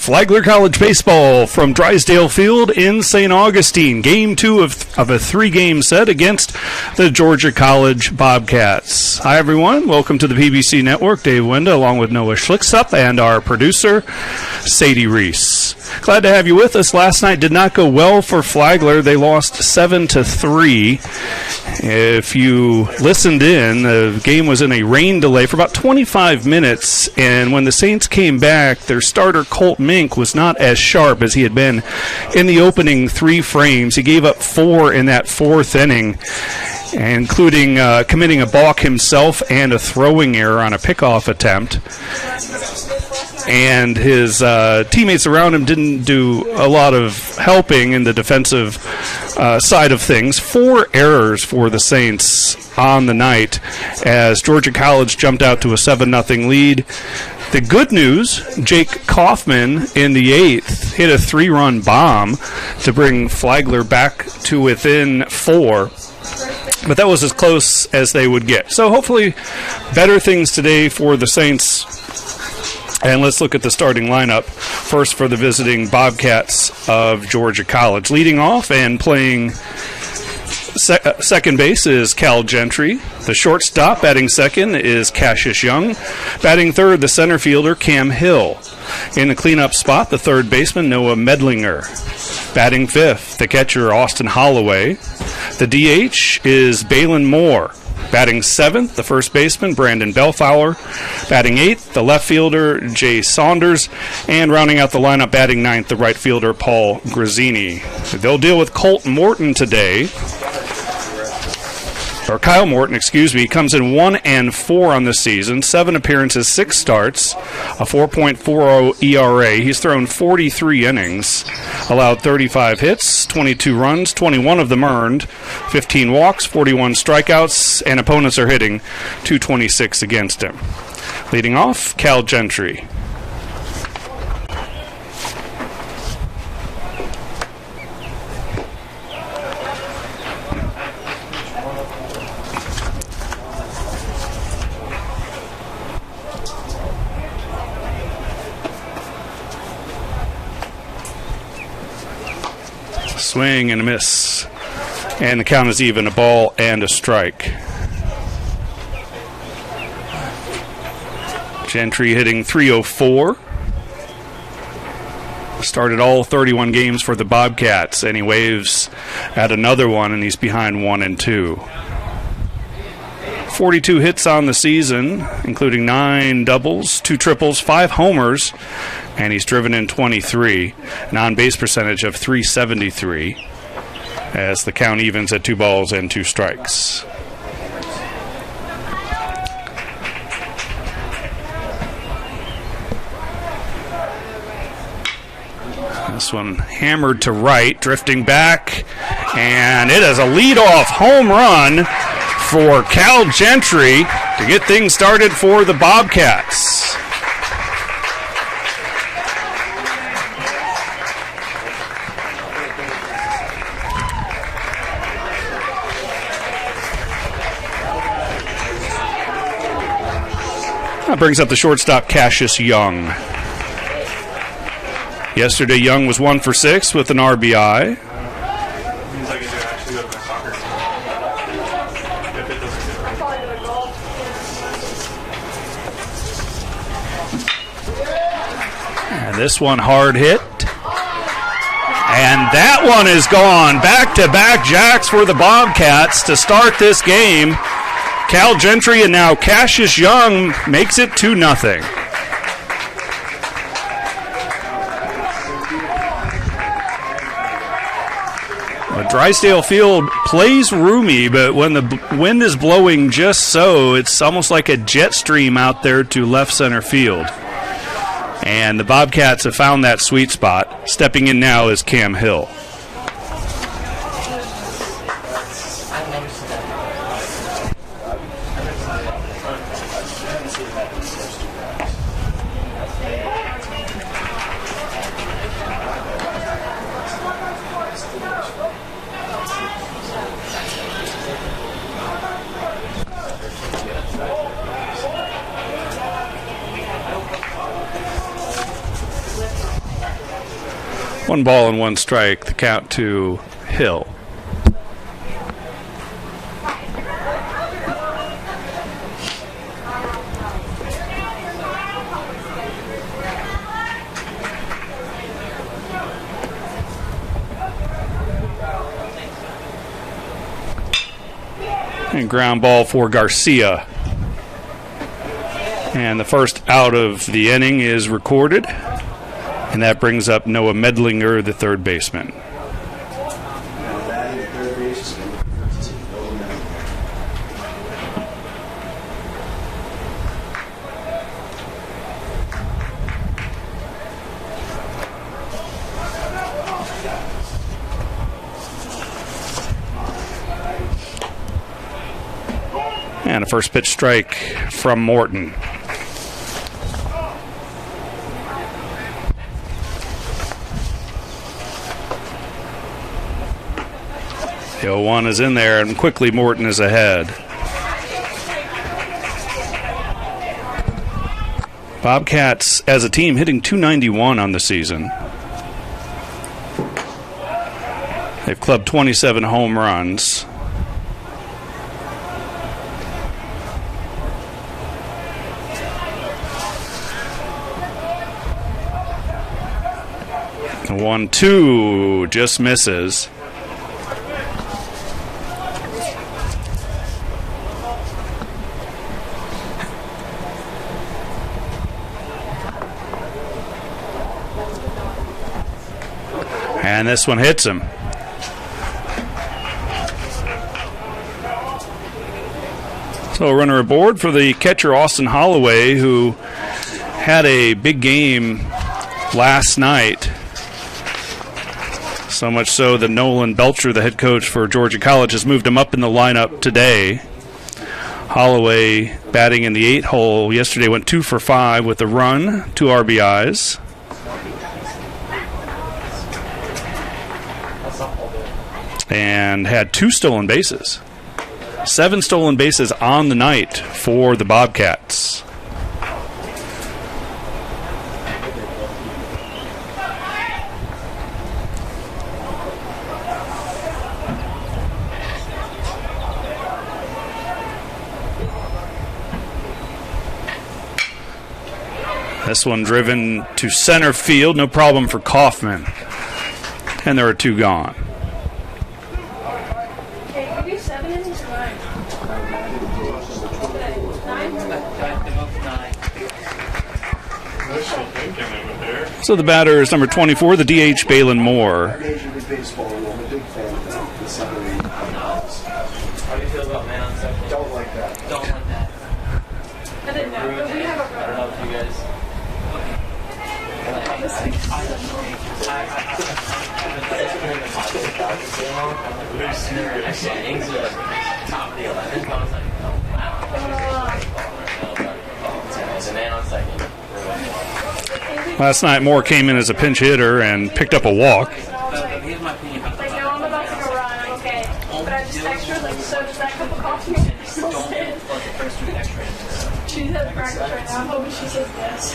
Flagler College Baseball from Drysdale Field in St. Augustine. Game 2 of a 3-game set against the Georgia College Bobcats. Hi, everyone. Welcome to the PBC Network. Dave Wenda along with Noah Schlicksup and our producer, Sadie Reese. Glad to have you with us. Last night did not go well for Flagler. They lost 7-3. If you listened in, the game was in a rain delay for about 25 minutes, and when the Saints came back, their starter Colt Mink was not as sharp as he had been in the opening 3 frames. He gave up 4 in that 4th inning, including committing a balk himself and a throwing error on a pickoff attempt. And his teammates around him didn't do a lot of helping in the defensive side of things. 4 errors for the Saints on the night as Georgia College jumped out to a 7-0 lead. The good news, Jake Kaufman in the 8th hit a 3-run bomb to bring Flagler back to within 4. But that was as close as they would get. So hopefully better things today for the Saints. And let's look at the starting lineup. First for the visiting Bobcats of Georgia College. Leading off and playing second base is Cal Gentry. The shortstop batting second is Cassius Young. Batting third, the center fielder Cam Hill. In the cleanup spot, the third baseman Noah Medlinger. Batting fifth, the catcher Austin Holloway. The DH is Balin Moore. Batting 7th, the first baseman, Brandon Bellflower. Batting 8th, the left fielder, Jay Saunders. And rounding out the lineup, batting 9th, the right fielder, Paul Grazzini. They'll deal with Colt Morton today. Or Kyle Morton, excuse me, comes in 1-4 on the season, 7 appearances, 6 starts, a 4.40 ERA. He's thrown 43 innings, allowed 35 hits, 22 runs, 21 of them earned, 15 walks, 41 strikeouts, and opponents are hitting .226 against him. Leading off, Cal Gentry. Swing and a miss. And the count is even, a ball and a strike. Gentry hitting .304. Started all 31 games for the Bobcats, and he waves at another one, and he's behind 1-2. 42 hits on the season, including 9 doubles, 2 triples, 5 homers, and he's driven in 23. An on-base percentage of .373 as the count evens at 2 balls and 2 strikes. This one hammered to right, drifting back, and it is a leadoff home run for Cal Gentry to get things started for the Bobcats. That brings up the shortstop, Cassius Young. Yesterday, Young was 1 for 6 with an RBI. And this one hard hit. And that one is gone. Back-to-back jacks for the Bobcats to start this game. Cal Gentry and now Cassius Young makes it 2-0. Drysdale Field plays roomy, but when the wind is blowing just so, it's almost like a jet stream out there to left center field. And the Bobcats have found that sweet spot. Stepping in now is Cam Hill. 1 ball and 1 strike, the count to Hill. And ground ball for Garcia. And the first out of the inning is recorded. And that brings up Noah Medlinger, the third baseman. And a first pitch strike from Morton. The 0-1 is in there, and quickly Morton is ahead. Bobcats, as a team, hitting .291 on the season. They've clubbed 27 home runs. The 1-2 just misses. And this one hits him. So a runner aboard for the catcher Austin Holloway, who had a big game last night. So much so that Nolan Belcher, the head coach for Georgia College, has moved him up in the lineup today. Holloway batting in the 8th hole yesterday went 2 for 5 with a run, 2 RBIs. And had 2 stolen bases. 7 stolen bases on the night for the Bobcats. This one driven to center field, no problem for Kaufman. And there are 2 gone. So the batter is number 24, the DH, Balin Moore. How do you feel about man on second? Don't like that. Don't like that. I didn't know, but we have a I don't know if you guys... Top of the 11th, I was like, oh, wow. It's a man on second. Last night, Moore came in as a pinch hitter and picked up a walk. Here's my opinion about the I'm about to go run, okay. But I just extra, like, so does that cup of coffee? Don't get the first 2 extra. She's at practice right now. I'm hoping she says yes.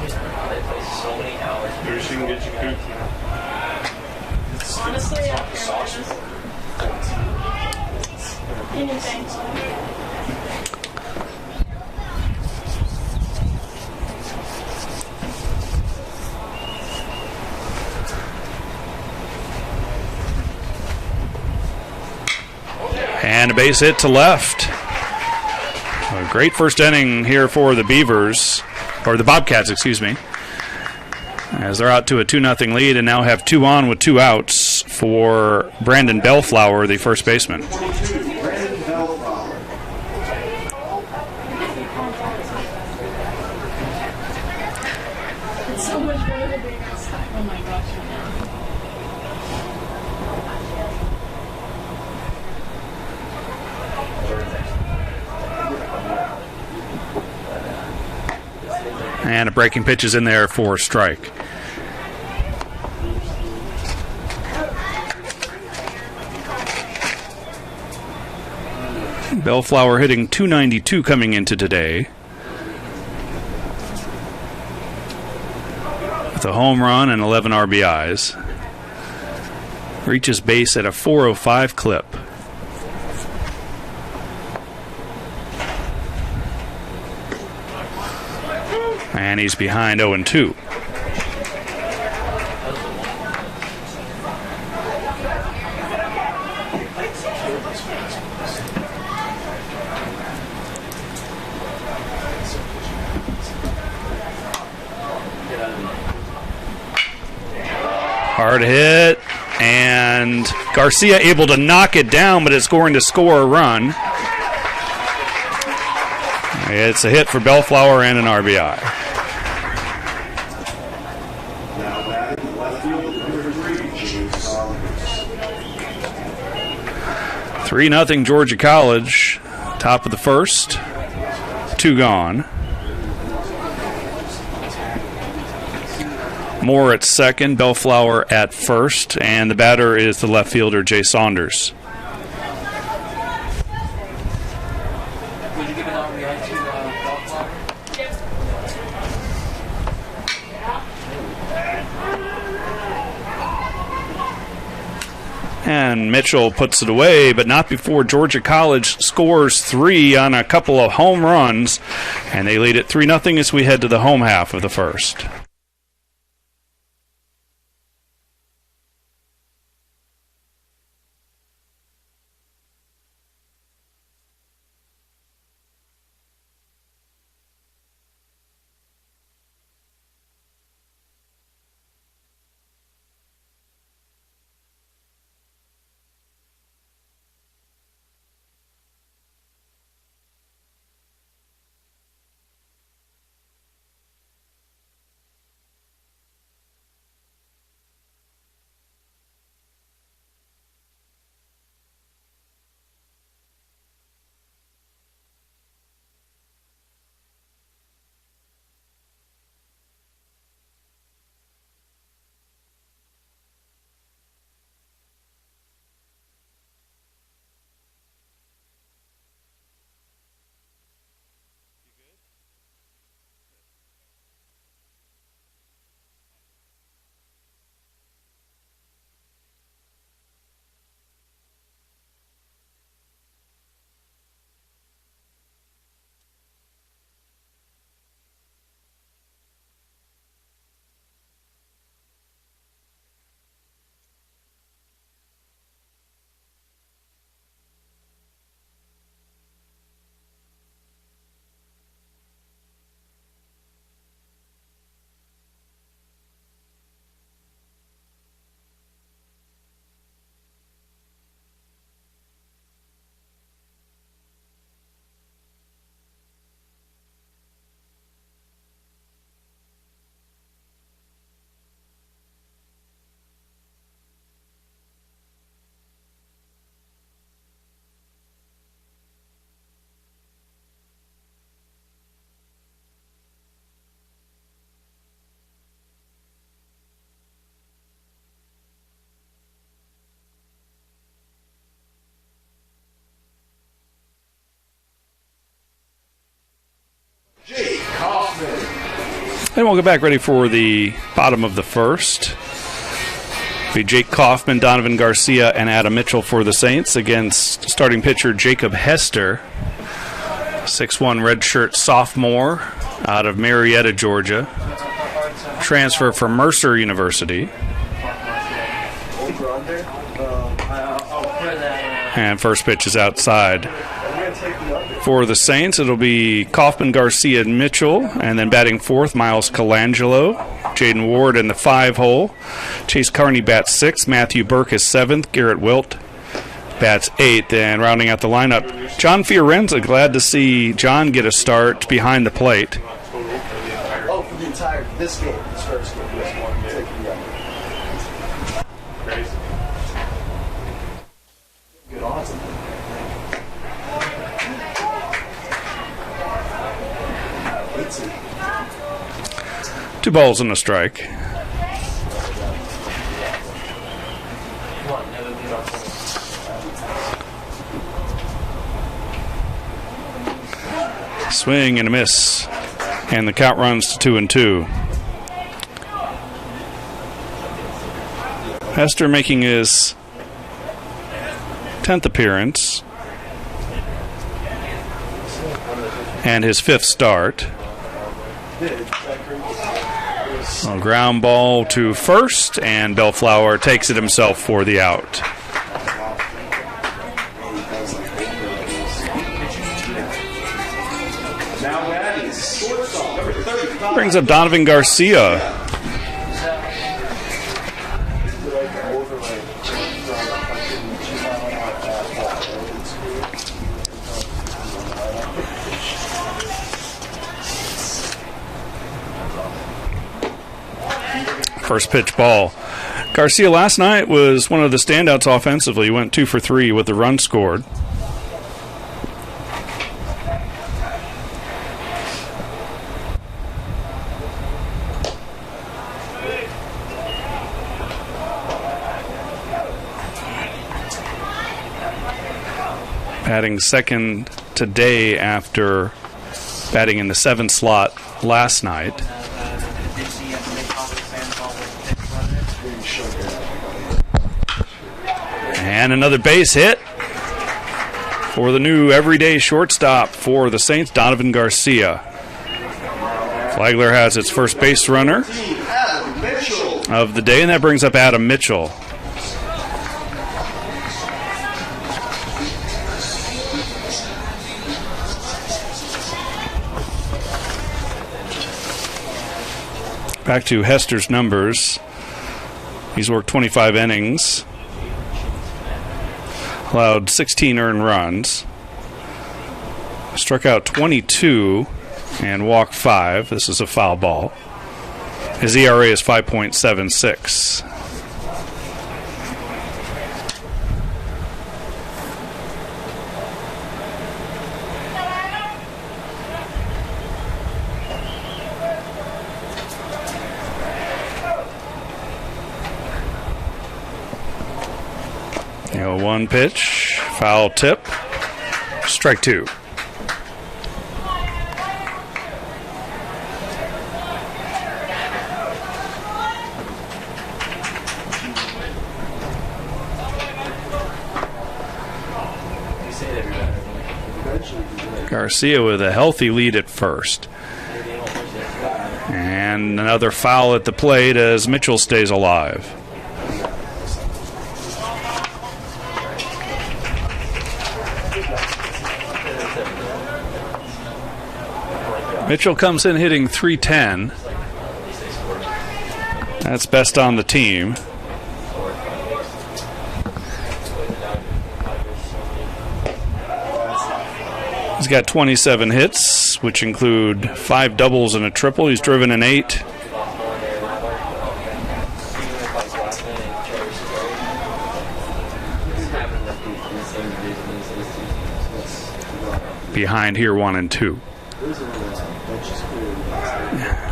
They play so many hours. Maybe she can get you cooked. Honestly, I don't care. Anything. And a base hit to left. A great first inning here for the Beavers, or the Bobcats, excuse me, as they're out to a 2-0 lead and now have 2 on with 2 outs for Brandon Bellflower, the first baseman. It's so much better than being outside. Oh my gosh. And a breaking pitch is in there for a strike. Bellflower hitting .292 coming into today. with a home run and 11 RBIs. Reaches base at a .405 clip. And he's behind 0-2. Hard hit, and Garcia able to knock it down, but it's going to score a run. It's a hit for Bellflower and an RBI. Three 3-0 Georgia College. Top of the first. 2 gone. Moore at second, Bellflower at first, and the batter is the left fielder, Jay Saunders. Would you give an RBI to Bellflower? And Mitchell puts it away, but not before Georgia College scores 3 on a couple of home runs, and they lead it 3-0 as we head to the home half of the first. And we'll get back ready for the bottom of the first. Be Jake Kaufman, Donovan Garcia, and Adam Mitchell for the Saints against starting pitcher Jacob Hester, 6'1" redshirt sophomore out of Marietta, Georgia. Transfer from Mercer University. And first pitch is outside. For the Saints, it'll be Kaufman, Garcia, and Mitchell, and then batting fourth, Miles Colangelo, Jaden Ward in the 5-hole, Chase Carney bats 6th, Matthew Burke is 7th, Garrett Wilt bats 8th, and rounding out the lineup, John Fiorenza. Glad to see John get a start behind the plate. Oh, for the entire this game, this first game, this one. Good odds. 2 balls and a strike. Swing and a miss, and the count runs to 2-2. Hester making his 10th appearance and his 5th start. A ground ball to first, and Bellflower takes it himself for the out. Brings up Donovan Garcia. First pitch ball. Garcia last night was one of the standouts offensively. He went 2 for 3 with the run scored. Batting second today after batting in the 7th slot last night. And another base hit for the new everyday shortstop for the Saints, Donovan Garcia. Flagler has its first base runner of the day, and that brings up Adam Mitchell. Back to Hester's numbers. He's worked 25 innings. Allowed 16 earned runs. Struck out 22 and walked 5. This is a foul ball. His ERA is 5.76. One pitch, foul tip, strike 2. Garcia with a healthy lead at first. And another foul at the plate as Mitchell stays alive. Mitchell comes in hitting .310. That's best on the team. He's got 27 hits, which include 5 doubles and a triple. He's driven an 8. Behind here, 1 and 2.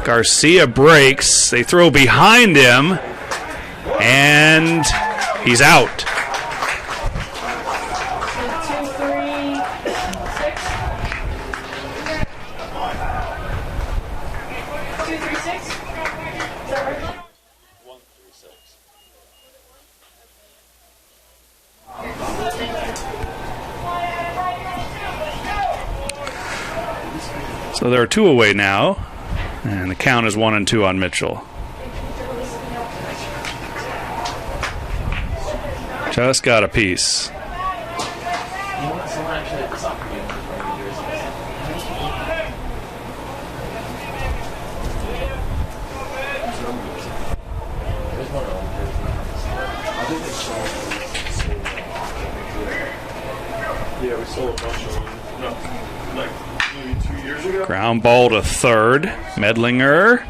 Garcia breaks. They throw behind him, and he's out. 2, 3, 6. 2, 3, 6. Is that right? 1 through 6. So there are 2 away now, and the count is 1 and 2 on Mitchell. Just got a piece. Someone actually at the soccer game was wearing New Jersey. There's one on Jersey. I think they sold Yeah, we sold a bunch of them. No, like maybe 2 years ago. Ground ball to third. Medlinger.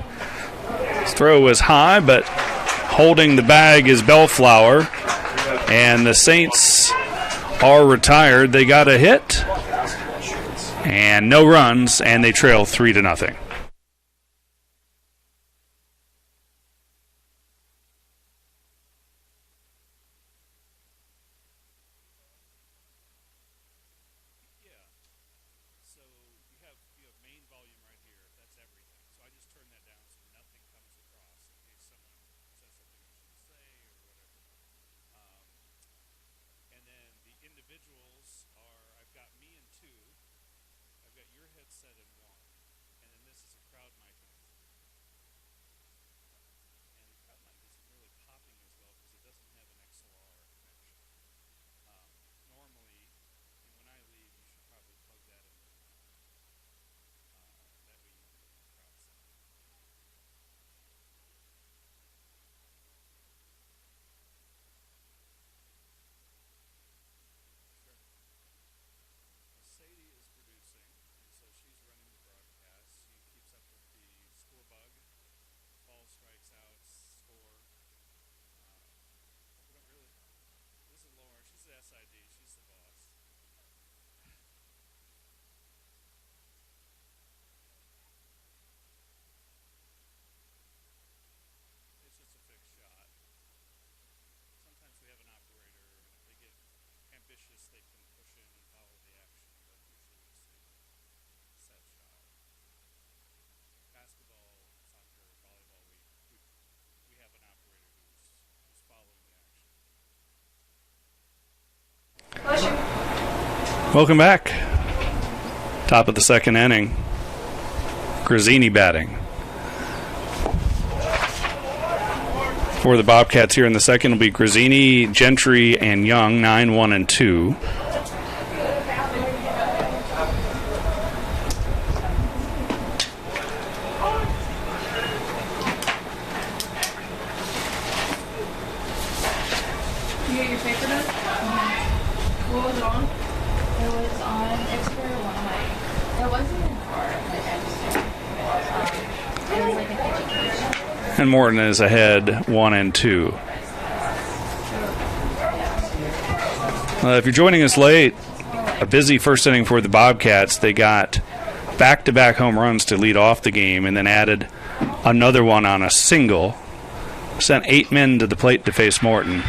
His throw was high, but holding the bag is Bellflower. And the Saints are retired. They got a hit and no runs, and they trail 3-0. Welcome back. Top of the second inning. Grazzini batting. For the Bobcats here in the second will be Grazzini, Gentry, and Young, 9, 1, and 2. You get your paper done? What was it on? It was on, it's for one of my, it wasn't even for like education. It was like an education. And Morton is ahead 1 and 2. If you're joining us late, a busy first inning for the Bobcats. They got back-to-back home runs to lead off the game and then added another one on a single. Sent 8 men to the plate to face Morton.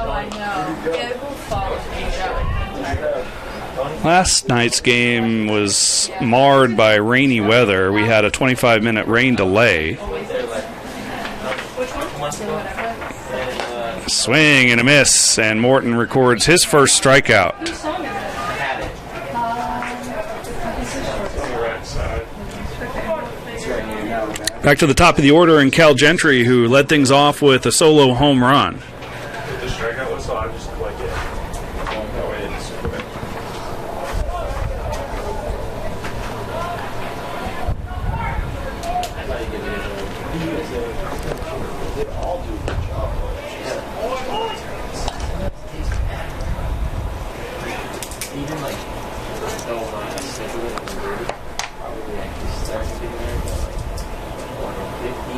Oh, I know. It will fall into Last night's game was marred by rainy weather. We had a 25-minute rain delay. Swing and a miss, and Morton records his first strikeout. Back to the top of the order, and Cal Gentry, who led things off with a solo home run. The strikeout was, so I just like it. That way it's quick. Even like, no one on schedule it and weird. Probably actually starts to be there, but like 150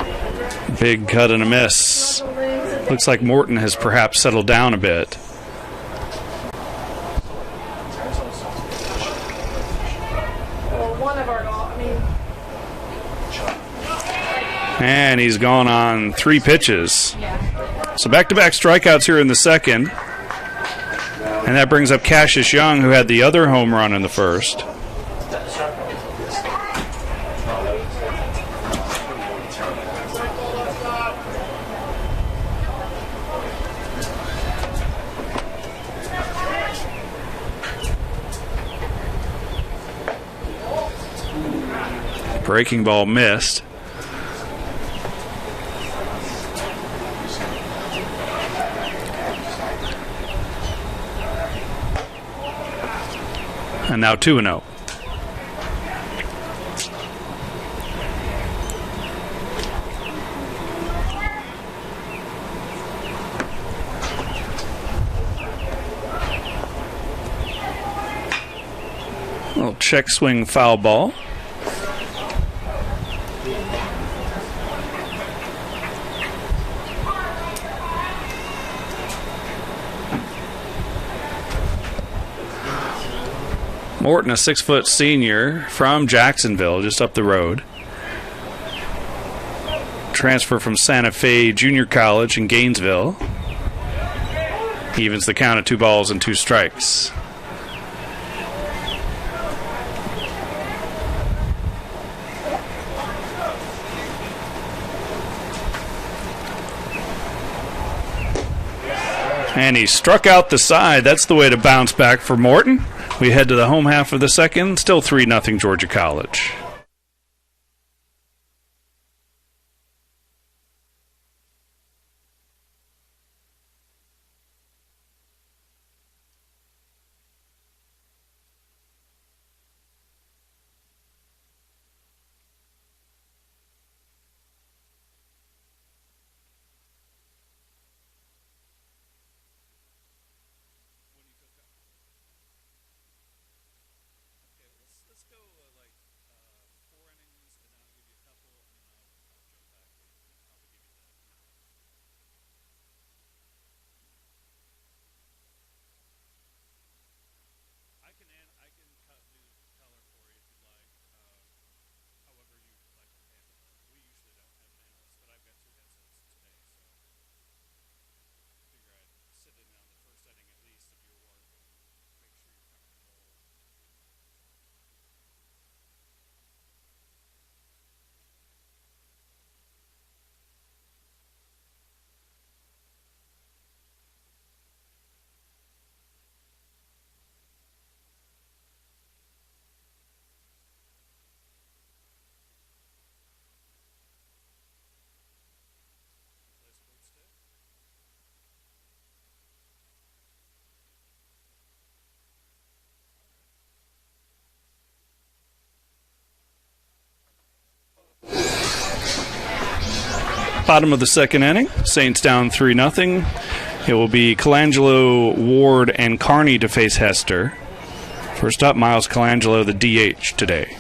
and then Big cut and a miss. Looks like Morton has perhaps settled down a bit. Well, one of our dogs, And he's gone on 3 pitches. So back-to-back strikeouts here in the second. And that brings up Cassius Young, who had the other home run in the first. Breaking ball missed. And now 2-0. Little check swing foul ball. Morton, a 6-foot senior from Jacksonville, just up the road. Transfer from Santa Fe Junior College in Gainesville. He evens the count at 2 balls and 2 strikes. And he struck out the side. That's the way to bounce back for Morton. We head to the home half of the second. Still 3-0 Georgia College. Bottom of the second inning, Saints down 3-0. It will be Colangelo, Ward, and Carney to face Hester. First up, Miles Colangelo, the DH today.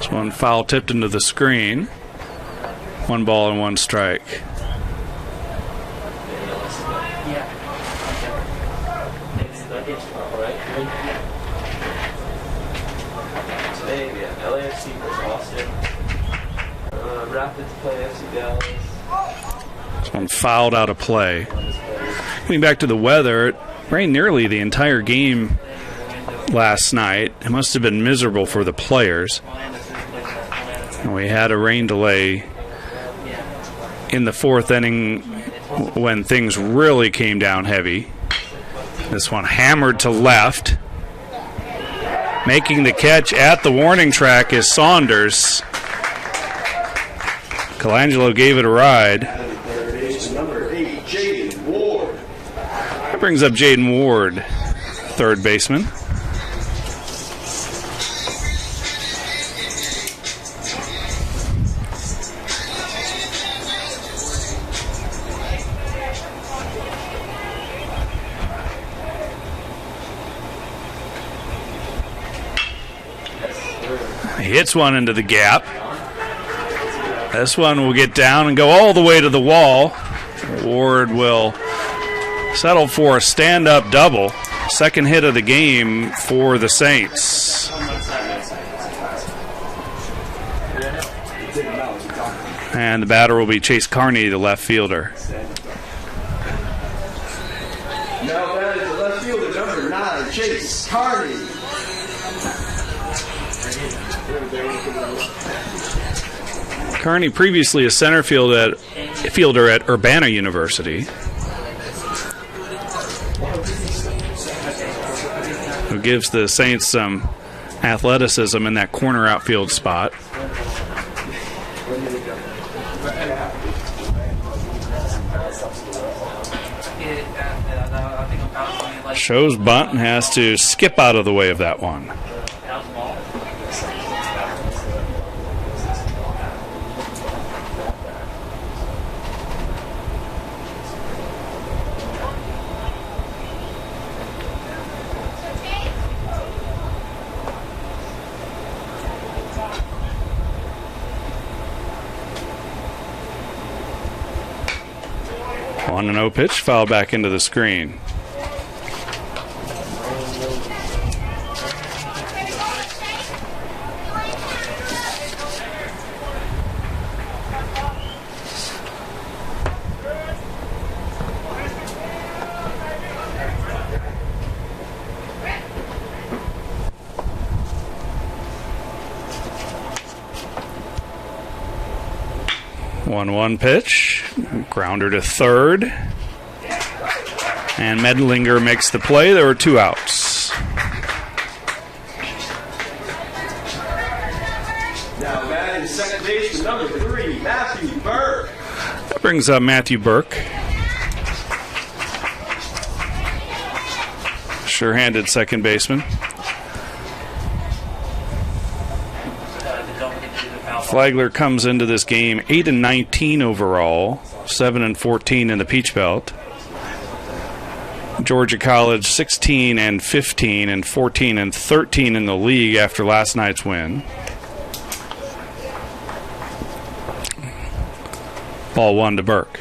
One foul tipped into the screen. 1 ball and 1 strike. Today we have LAFC versus Austin. Rapids play FC Dallas. This one fouled out of play. Getting back to the weather, it rained nearly the entire game last night. It must have been miserable for the players. And we had a rain delay in the 4th inning when things really came down heavy. This one hammered to left. Making the catch at the warning track is Saunders. Colangelo gave it a ride. Number 8, Jaden Ward. That brings up Jaden Ward, third baseman. He hits one into the gap. This one will get down and go all the way to the wall. Ward will settle for a stand-up double. Second hit of the game for the Saints. And the batter will be Chase Carney, the left fielder. Now that is the left fielder, number 9, Chase Carney. Carney, previously a center fielder at Urbana University, who gives the Saints some athleticism in that corner outfield spot. Shows bunt and has to skip out of the way of that one. On an 0 pitch, fouled back into the screen. One pitch, grounder to third, and Medlinger makes the play. There were 2 outs. Now batting second base, number 3, Matthew Burke. That brings up Matthew Burke. Sure-handed second baseman. Flagler comes into this game 8-19 overall, 7-14 in the Peach Belt. Georgia College 16-15 and 14-13 in the league after last night's win. Ball 1 to Burke.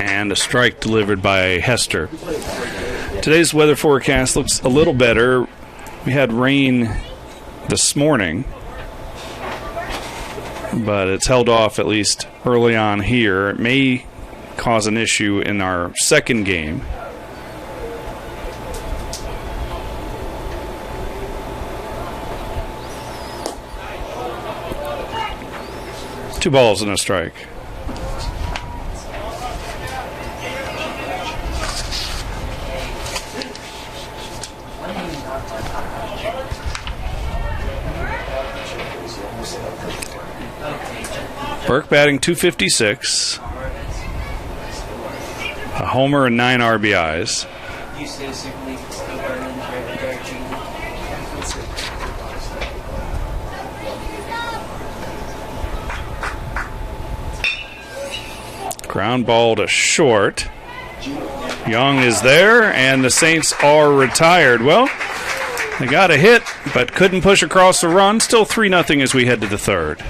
And a strike delivered by Hester. Today's weather forecast looks a little better. We had rain this morning, but it's held off at least early on here. It may cause an issue in our second game. Two balls and a strike. Burke batting .256, a homer and 9 RBIs. Ground ball to short. Young is there, and the Saints are retired. Well, they got a hit, but couldn't push across the run. Still 3-0 as we head to the third.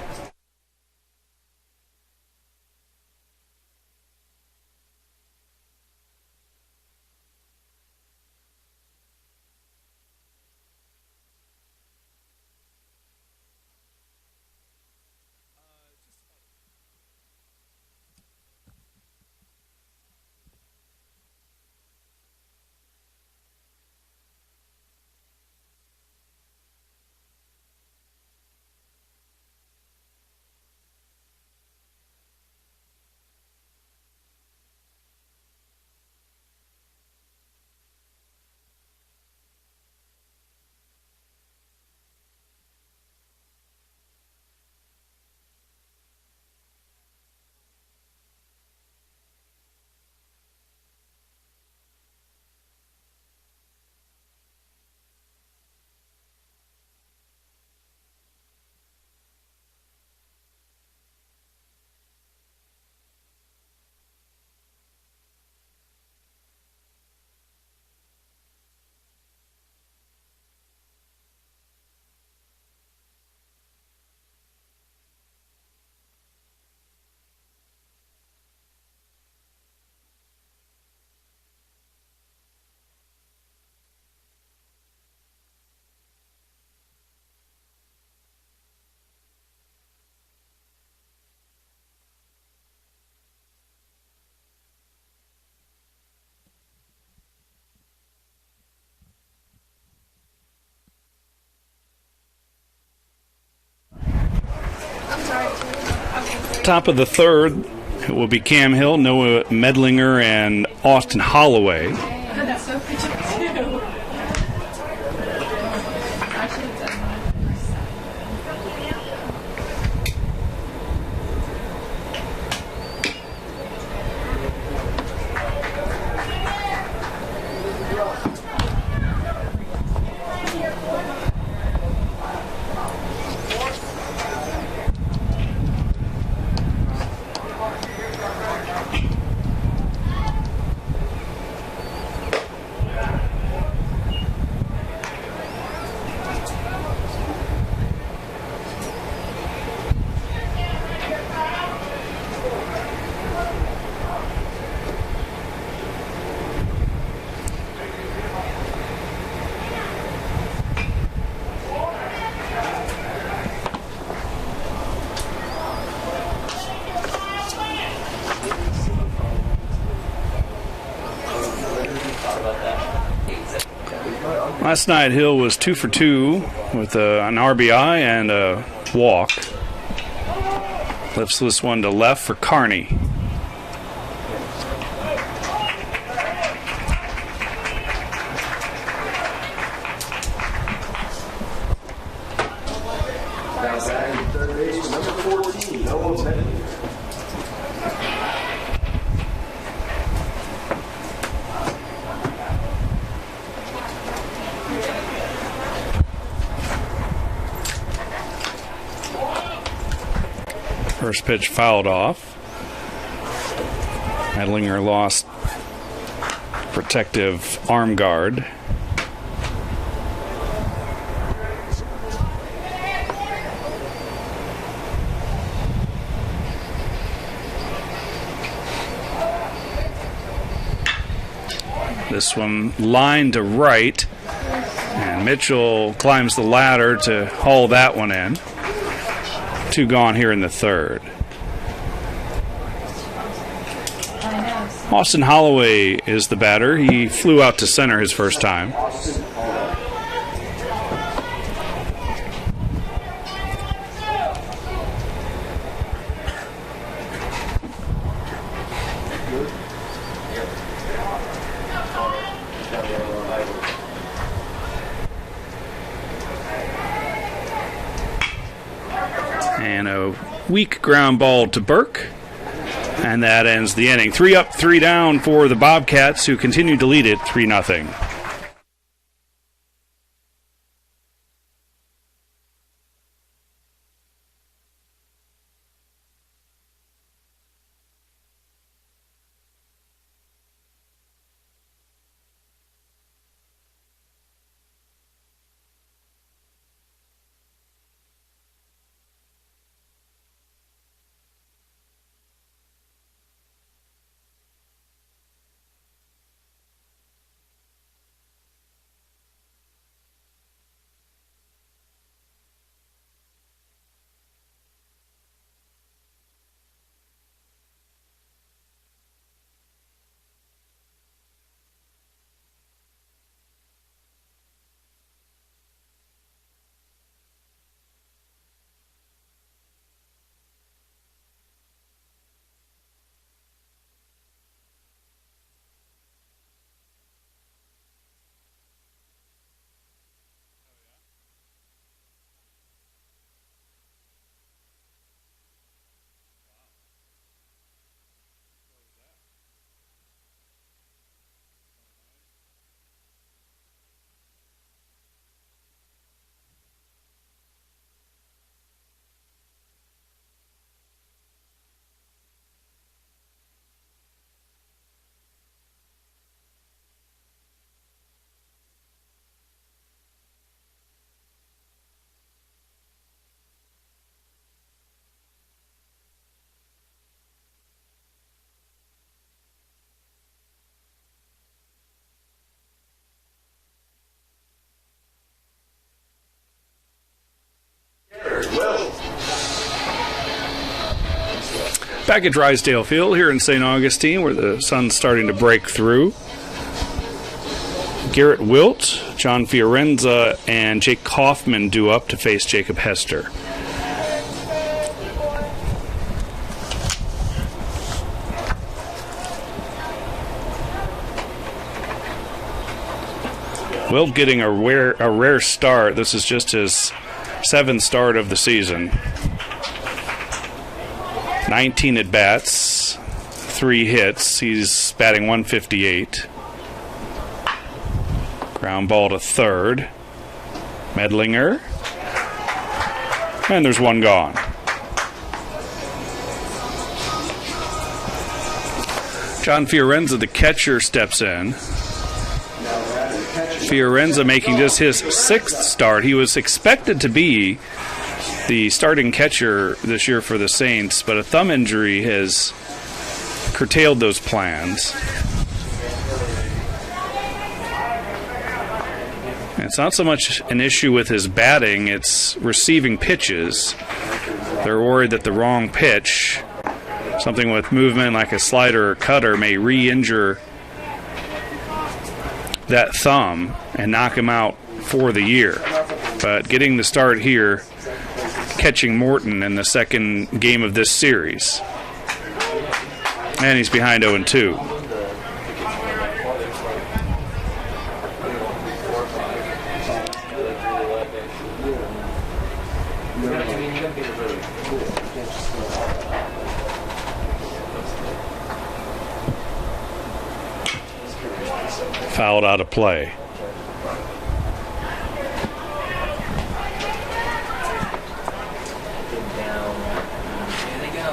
Top of the third, it will be Cam Hill, Noah Medlinger, and Austin Holloway. That's so pretty too. I should have done Last night, Hill was 2 for 2 with an RBI and a walk. Lifts this one to left for Carney. Now batting third base, number 14, Noah Medlinger. First pitch fouled off. Medlinger lost protective arm guard. This one lined to right, and Mitchell climbs the ladder to haul that one in. 2 gone here in the third. I Austin Holloway is the batter. He flew out to center his first time. And a weak ground ball to Burke. And that ends the inning. 3 up, 3 down for the Bobcats, who continue to lead it 3-0. Back at Drysdale Field here in St. Augustine, where the sun's starting to break through. Garrett Wilt, John Fiorenza, and Jake Kaufman due up to face Jacob Hester. Wilt getting a rare start. This is just his 7th start of the season. 19 at-bats, 3 hits. He's batting .158. Ground ball to third. Medlinger. And there's one gone. John Fiorenza, the catcher, steps in. Fiorenza making just his 6th start. He was expected to be the starting catcher this year for the Saints, but a thumb injury has curtailed those plans. It's not so much an issue with his batting, it's receiving pitches. They're worried that the wrong pitch, something with movement like a slider or cutter, may re-injure that thumb and knock him out for the year. But getting the start here, catching Morton in the second game of this series. And he's behind 0-2. Fouled out of play.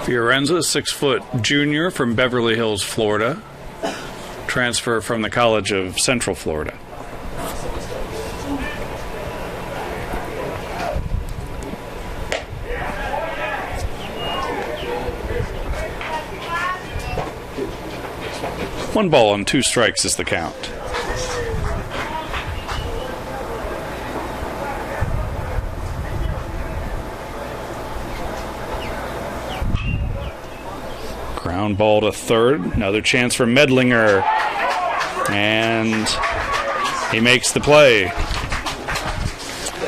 Fiorenza, 6-foot junior from Beverly Hills, Florida. Transfer from the College of Central Florida. One ball and 2 strikes is the count. Ground ball to third. Another chance for Medlinger. And he makes the play.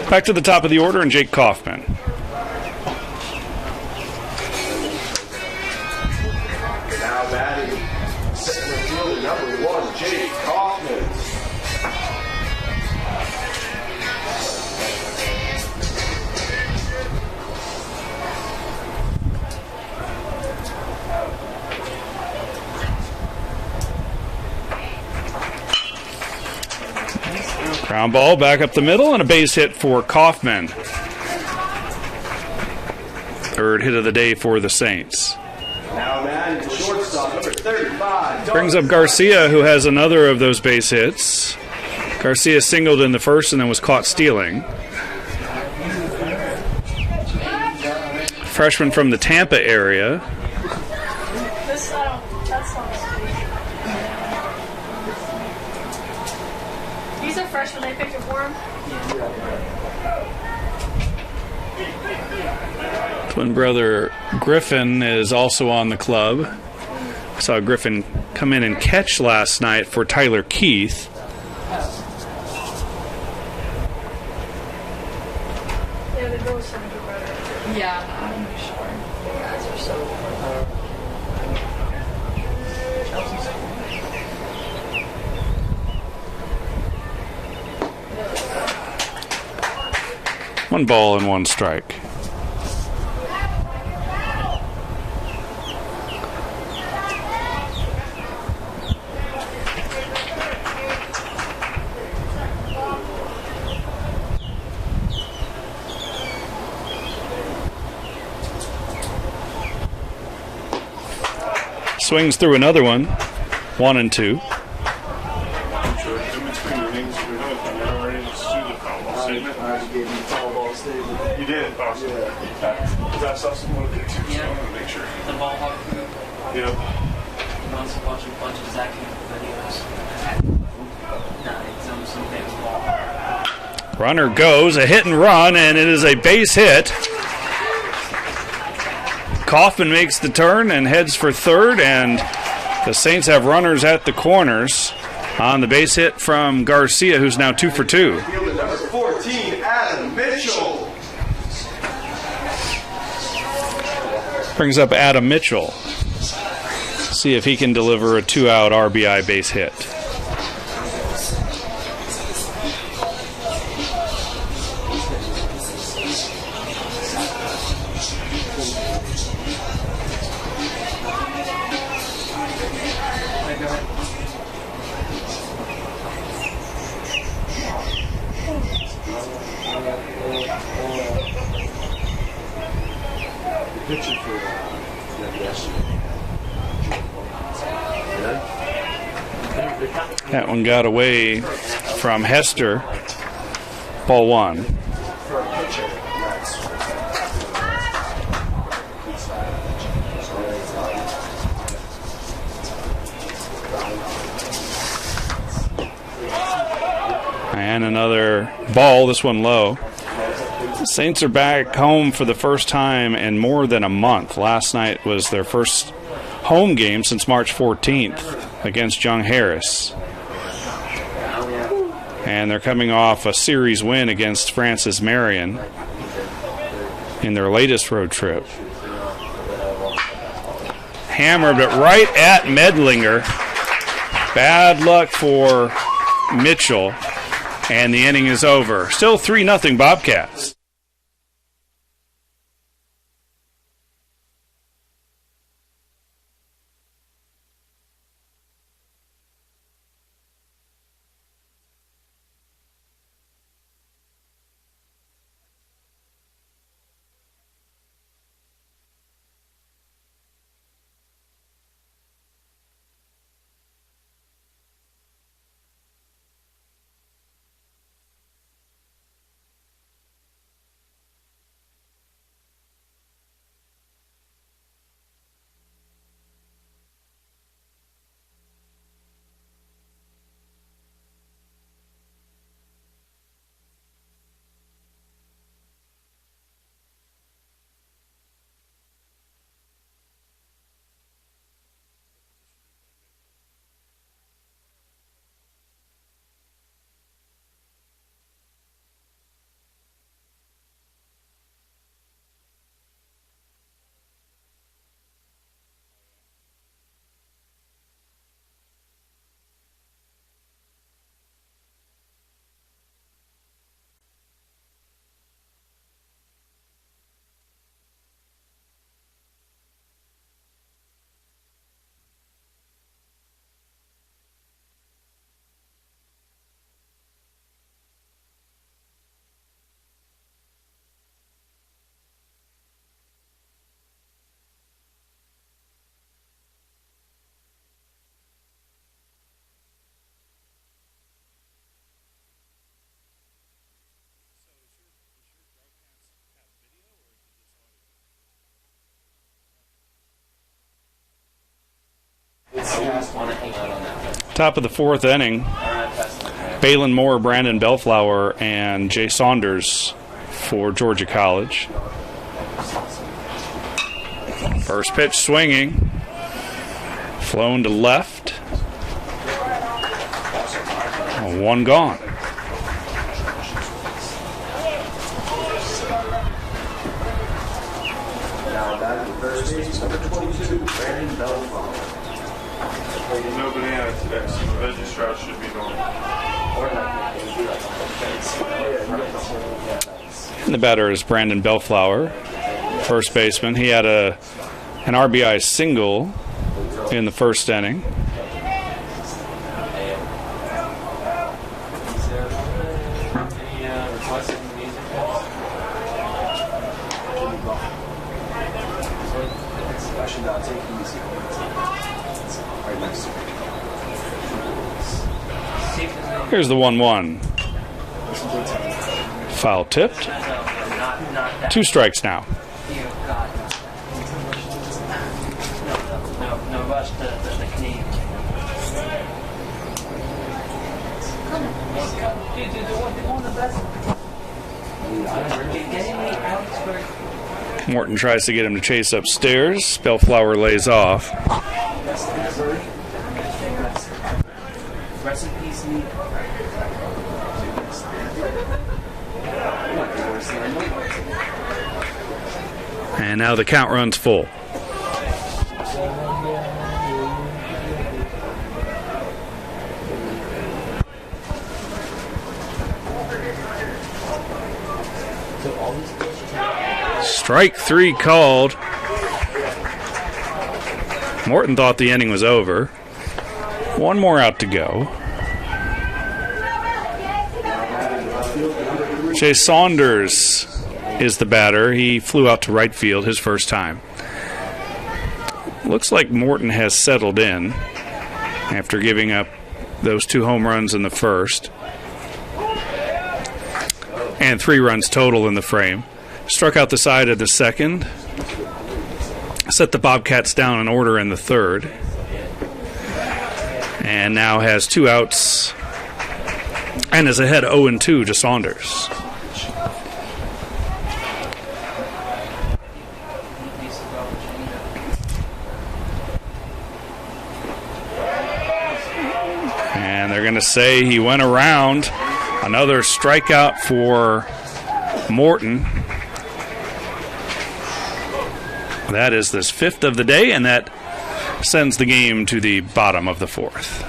Back to the top of the order and Jake Kaufman. Now batting, center fielder number 1, Jake Kaufman. Ground ball back up the middle and a base hit for Kaufman. Third hit of the day for the Saints. Now batting, shortstop number 35. Brings up Garcia, who has another of those base hits. Garcia singled in the first and then was caught stealing. Freshman from the Tampa area. This, that's not He's a freshman. They picked it for him. Twin brother Griffin is also on the club. I saw Griffin come in and catch last night for Tyler Keith. Yeah, the girls sound better. Yeah, I'm sure. You guys are so One ball and one strike. Swings through another one. 1-2. In between innings, we're not ready to do the foul ball statement. I gave you foul ball statement. You did? Awesome. Yeah. Is that something we'll get to? So Yeah. I want to make sure. The ball hawk food. Yep. You want to watch a bunch of Zach videos. Nah, it's some famous ball hawk. Runner goes, a hit and run, and it is a base hit. Kaufman makes the turn and heads for third, and the Saints have runners at the corners on the base hit from Garcia, who's now 2 for 2. Fielder number 14, Adam Mitchell. Brings up Adam Mitchell. See if he can deliver a 2-out RBI base hit. That one got away from Hester. Ball 1. And another ball, this one low. The Saints are back home for the first time in more than a month. Last night was their first home game since March 14th against Young Harris. And they're coming off a series win against Francis Marion in their latest road trip. Hammered it right at Medlinger. Bad luck for Mitchell. And the inning is over. Still 3-0 Bobcats. Top of the fourth inning. Balin Moore, Brandon Bellflower, and Jay Saunders for Georgia College. First pitch swinging. Flown to left. One gone. Now back to first base, number 22, Brandon Bellflower. No banana today, so the veggie strauss should be normal. And the batter is Brandon Bellflower, first baseman. He had an RBI single in the first inning. Here's the 1-1. Foul tipped. 2 strikes now. No rush to the Canadian. Dude, they want the best. Morton tries to get him to chase upstairs. Bellflower lays off. Rest in peace, Lee. And now the count runs full. Strike 3 called. Morton thought the inning was over. One more out to go. Jay Saunders is the batter. He flew out to right field his first time. Looks like Morton has settled in after giving up those 2 home runs in the first. And 3 runs total in the frame. Struck out the side of the second. Set the Bobcats down in order in the third. And now has 2 outs and is ahead 0-2 to Saunders. And they're going to say he went around. Another strikeout for Morton. That is this 5th of the day, and that sends the game to the bottom of the 4th.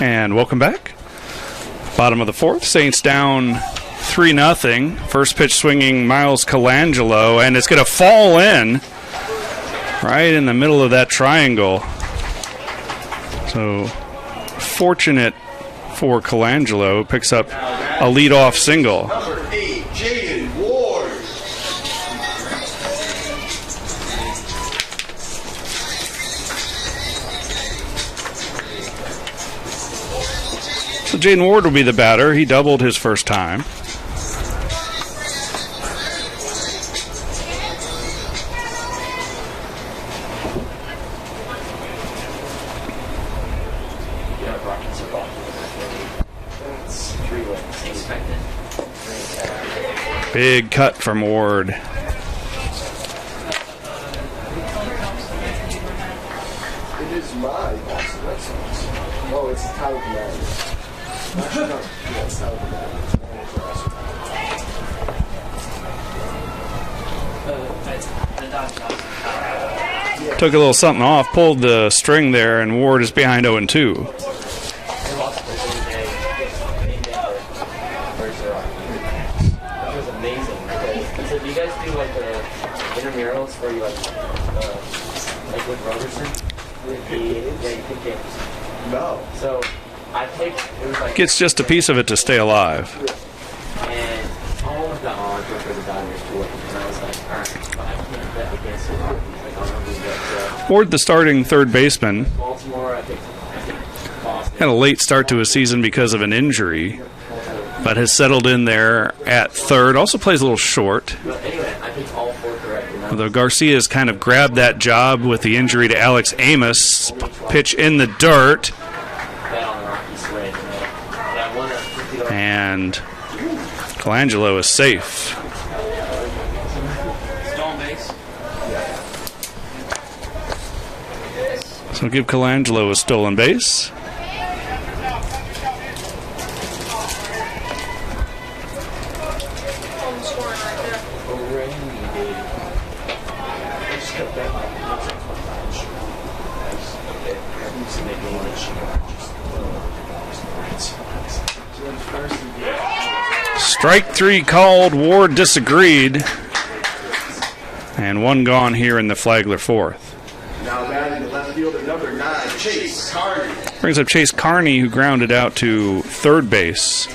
And welcome back. Bottom of the 4th. Saints down 3-0. First pitch swinging Miles Colangelo, and it's going to fall in right in the middle of that triangle. So fortunate for Colangelo, picks up a leadoff single. Number 8, Jaden Ward. So Jaden Ward will be the batter. He doubled his first time. Big cut from Ward. It is my Boston Red Sox. Oh, it's Tyler Commanders. Actually, no. Yeah, it's Tyler Commanders. Took a little something off, pulled the string there, and Ward is behind 0-2. You guys do like the intramurals where you like with Robertson? Yeah, you pick games. No. So I picked, it was like. Gets just a piece of it to stay alive. And all of the odds were for the Dodgers to win. And I was like, alright, but I can't bet against it. Like, I'm going to bet. Ward, the starting third baseman, Baltimore, I picked Boston. had a late start to his season because of an injury, but has settled in there at third. Also plays a little short. But anyway, I picked all 4 correct. Although Garcia has kind of grabbed that job with the injury to Alex Amos. Pitch in the dirt. Bet on the Rockies to win. And I won $50. And Colangelo is safe. Stolen base. So give Colangelo a stolen base. Home scoring right there. Strike 3 called. Ward disagreed. And one gone here in the Flagler fourth. Now batting the left fielder, number 9, Chase Carney. Brings up Chase Carney, who grounded out to third base.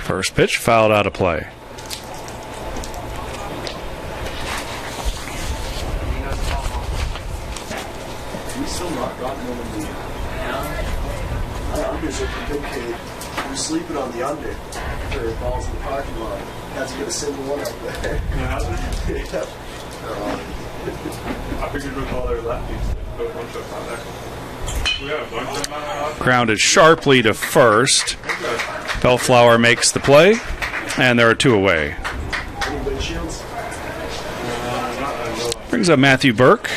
First pitch fouled out of play. We still not gotten one of the. I'm just a big kid. We're sleeping on the under for balls in the parking lot. Had to get a single one out there. Yeah. Yeah. I figured with all their lefties, put one shot on there. We got a bunch of them on. Grounded sharply to first. Bellflower makes the play, and there are 2 away. Any windshields? Brings up Matthew Burke.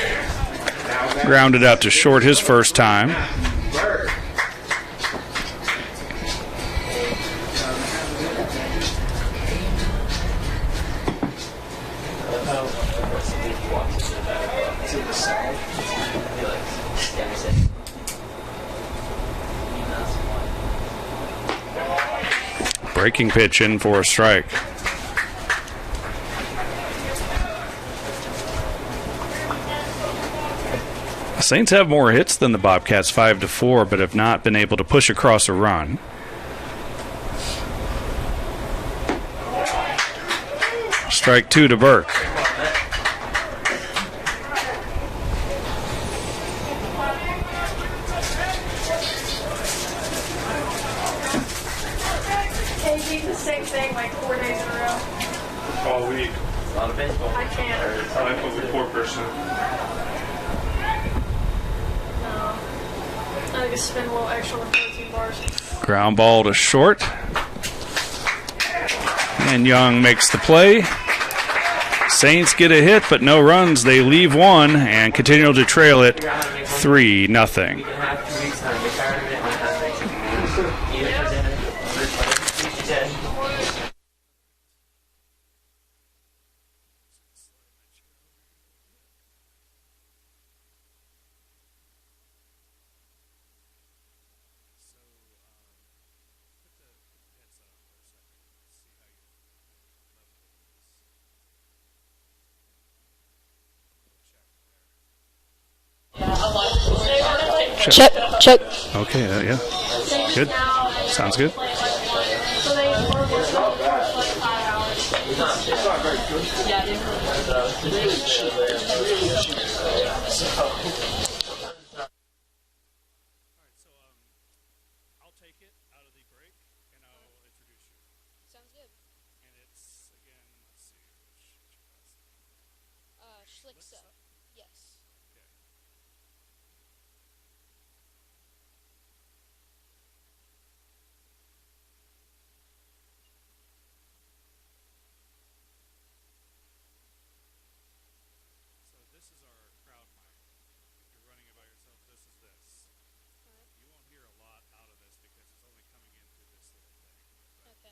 Grounded out to short his first time. Bird. To the side. Breaking pitch in for a strike. The Saints have more hits than the Bobcats, 5-4, but have not been able to push across a run. Strike 2 to Burke. Hey, you do the same thing like 4 days in a row. All week. A lot of baseball. I can't. I put with 4%. No. I just spend a little extra on protein bars. Ground ball to short. And Young makes the play. Saints get a hit, but no runs. They leave one and continue to trail it 3-0. Have 2 weeks time. Retirement might happen. Either for dinner. Check. Okay, yeah. Good. Sounds good. I'll take it out of the break and I'll introduce you. Sounds good. And it's, again, let's see, what's your last name? Schlicksa. Yes. Okay. So this is our crowd mic. If you're running it by yourself, this is this. You won't hear a lot out of this because it's only coming in through this little thing. But, Okay.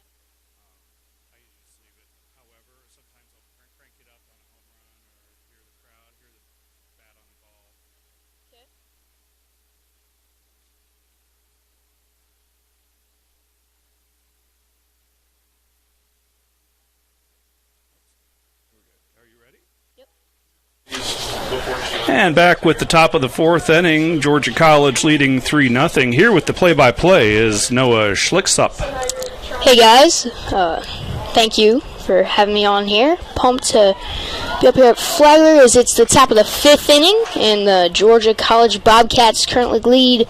I usually just leave it. However, sometimes I'll crank it up on a home run or hear the crowd, hear the bat on the ball. Okay. Are you ready? Yep. And back with the top of the 4th inning, Georgia College leading 3-0. Here with the play-by-play is Noah Schlicksup. Hey guys, thank you for having me on here. Pumped to be up here at Flagler as it's the top of the 5th inning, and the Georgia College Bobcats currently lead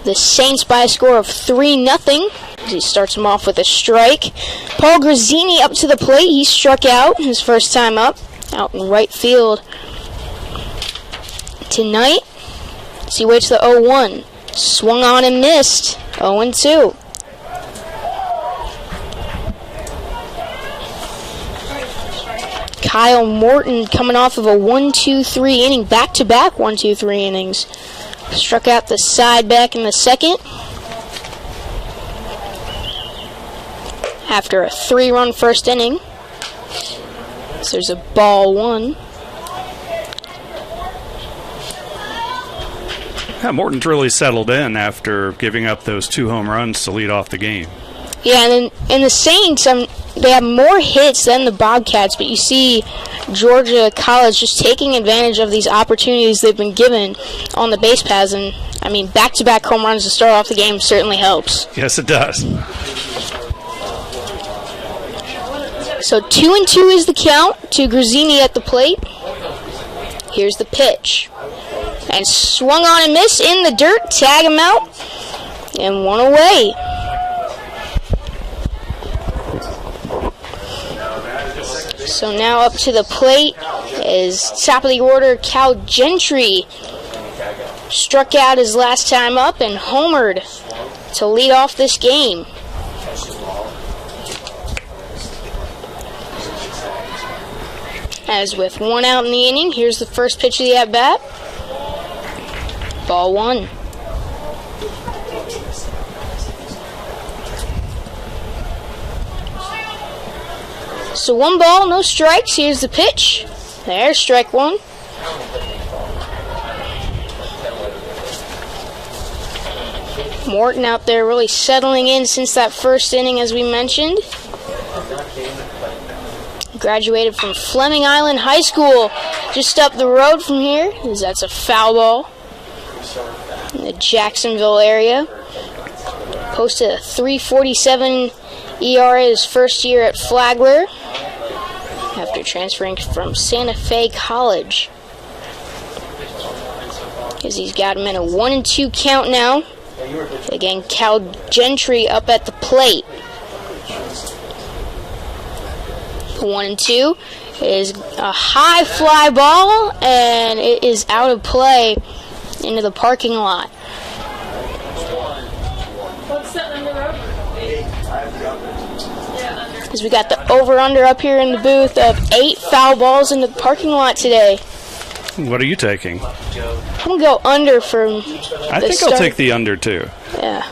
the Saints by a score of 3-0. As he starts them off with a strike. Paul Grazzini up to the plate. He struck out his first time up, out in right field. Tonight, as he waits the 0-1. Swung on and missed. 0-2. Kyle Morton coming off of a 1-2-3 inning, back-to-back 1-2-3 innings. Struck out the side back in the second. After a 3-run first inning. So there's a ball 1. Yeah, Morton's really settled in after giving up those 2 home runs to lead off the game. Yeah, and then the Saints, they have more hits than the Bobcats, but you see Georgia College just taking advantage of these opportunities they've been given on the base paths, and I mean, back-to-back home runs to start off the game certainly helps. Yes, it does. So 2-2 is the count to Grazzini at the plate. Here's the pitch. And swung on and missed in the dirt, tag him out, and 1 away. So now up to the plate is top of the order Cal Gentry. Struck out his last time up and homered to lead off this game. As with 1 out in the inning, here's the first pitch of the at-bat. Ball 1. So 1 ball, no strikes. Here's the pitch. There's strike 1. Morton out there really settling in since that first inning, as we mentioned. Graduated from Fleming Island High School, just up the road from here, as that's a foul ball in the Jacksonville area. Posted a 3.47 ERA his first year at Flagler after transferring from Santa Fe College. As he's got him in a 1-2 count now. Again, Cal Gentry up at the plate. 1-2 is a high fly ball, and it is out of play into the parking lot. What's that under road? Yeah, under. As we got the over-under up here in the booth of 8 foul balls in the parking lot today. What are you taking? I'm going to go under from I think I'll take the under, too. Yeah.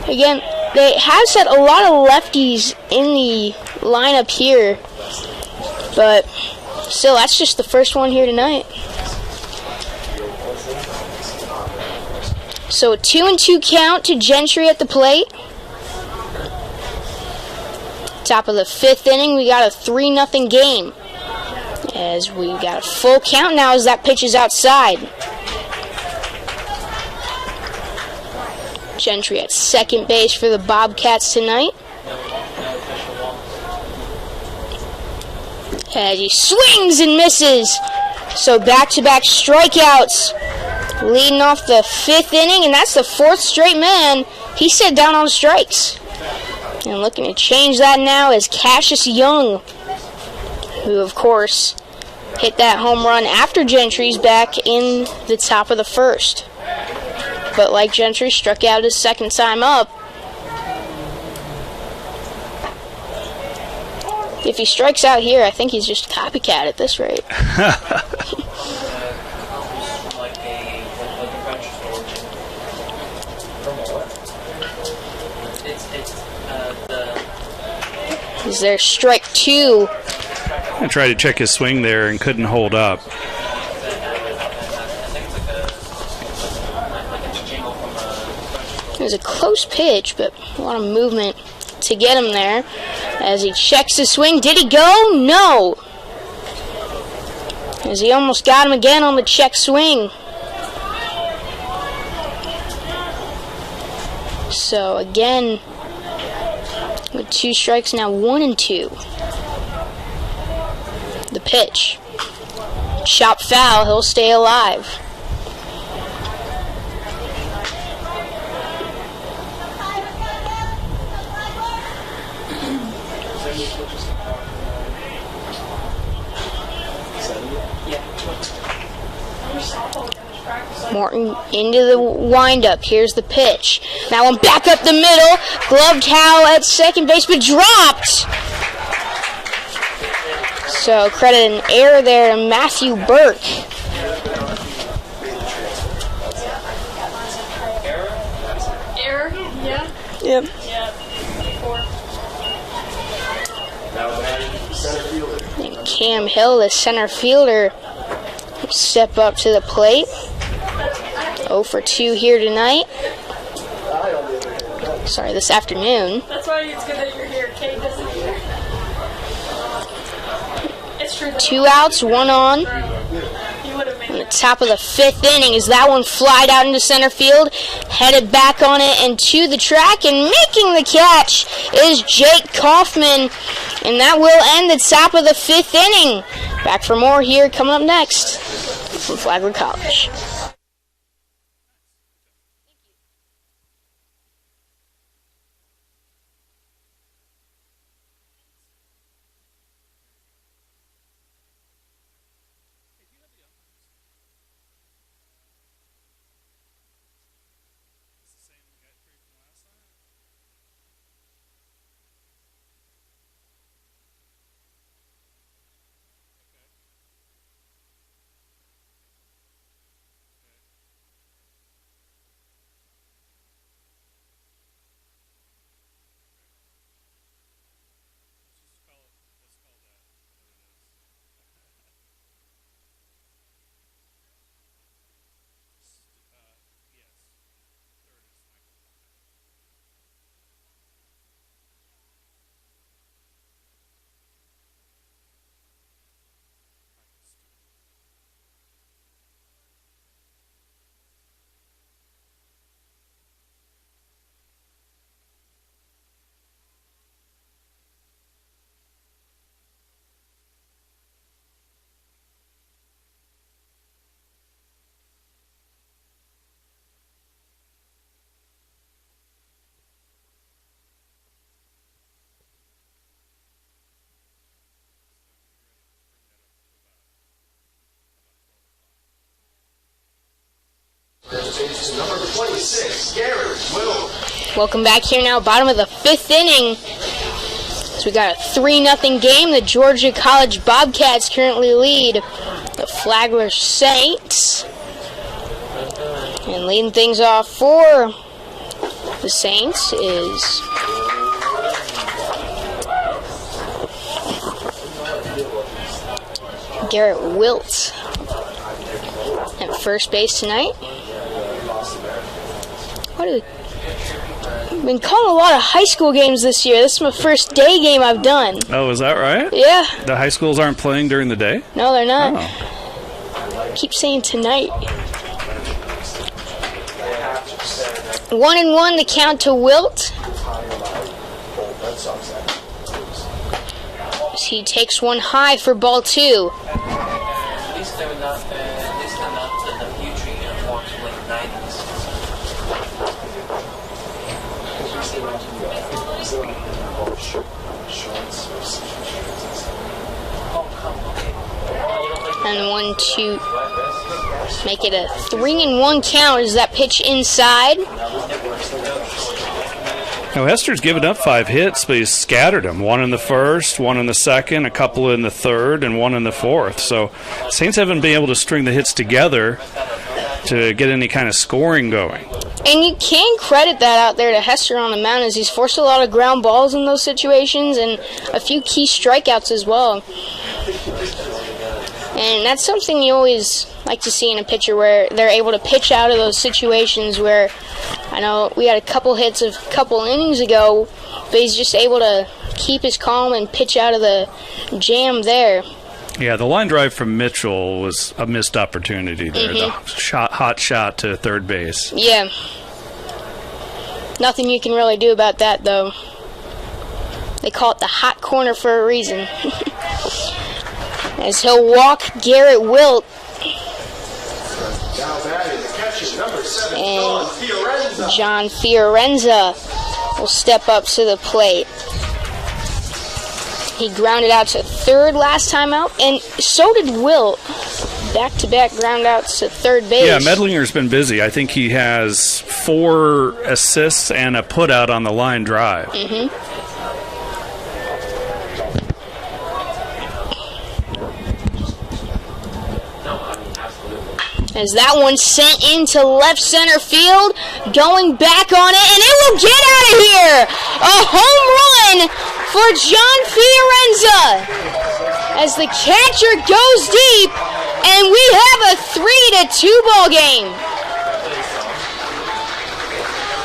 Again, they have set a lot of lefties in the lineup here, but still, that's just the first one here tonight. So a 2-2 count to Gentry at the plate. Top of the 5th inning, we got a 3-0 game. As we got a full count now as that pitch is outside. Gentry at second base for the Bobcats tonight. As he swings and misses. So back-to-back strikeouts leading off the 5th inning, and that's the 4th straight man he set down on strikes. And looking to change that now is Cassius Young, who, of course, hit that home run after Gentry's back in the top of the 1st. But like Gentry, struck out his second time up. If he strikes out here, I think he's just a copycat at this rate. Is there strike 2? I tried to check his swing there and couldn't hold up. It was a close pitch, but a lot of movement to get him there. As he checks his swing, did he go? No! As he almost got him again on the check swing. So again, with 2 strikes now, 1-2. The pitch. Chop foul, he'll stay alive. Morton into the windup. Here's the pitch. That one back up the middle. Gloved Howe at second base, but dropped. So credit an error there to Matthew Burke. Error? Yeah. Yep. Yeah. And Cam Hill, the center fielder, step up to the plate. 0 for 2 here tonight. Sorry, this afternoon. That's why it's good that you're here. Kate doesn't either. It's true. 2 outs, 1 on. You would have made On the top of the 5th inning as that one flied out into center field, headed back on it and to the track, and making the catch is Jake Kaufman, and that will end the top of the 5th inning. Back for more here coming up next from Flagler College. Number 26, Gary Will. Welcome back here now, bottom of the 5th inning. So we got a 3-0 game. The Georgia College Bobcats currently lead the Flagler Saints. And leading things off for the Saints is Garrett Wilt at first base tonight. I've been calling a lot of high school games this year. This is my first day game I've done. Oh, is that right? Yeah. The high schools aren't playing during the day? No, they're not. Oh. Keep saying tonight. 1-1 the count to Wilt. He takes one high for ball 2. At least they're not the future uniforms from like the 90s. And 1-2. Make it a 3-1 count as that pitch inside. Now, Hester's given up 5 hits, but he's scattered them. 1 in the first, 1 in the second, a couple in the third, and 1 in the fourth. So Saints haven't been able to string the hits together to get any kind of scoring going. And you can credit that out there to Hester on the mound, as he's forced a lot of ground balls in those situations and a few key strikeouts as well. And that's something you always like to see in a pitcher, where they're able to pitch out of those situations where, I know we had a couple hits a couple innings ago, but he's just able to keep his calm and pitch out of the jam there. Yeah, the line drive from Mitchell was a missed opportunity there. The hot shot to third base. Yeah. Nothing you can really do about that, though. They call it the hot corner for a reason. As he'll walk Garrett Wilt. And John Fiorenza will step up to the plate. He grounded out to third last time out, and so did Wilt. Back-to-back ground outs to third base. Yeah, Medlinger's been busy. I think he has 4 assists and a put-out on the line drive. As that one sent into left center field, going back on it, and it will get out of here! A home run for John Fiorenza as the catcher goes deep, and we have a 3-2 ball game.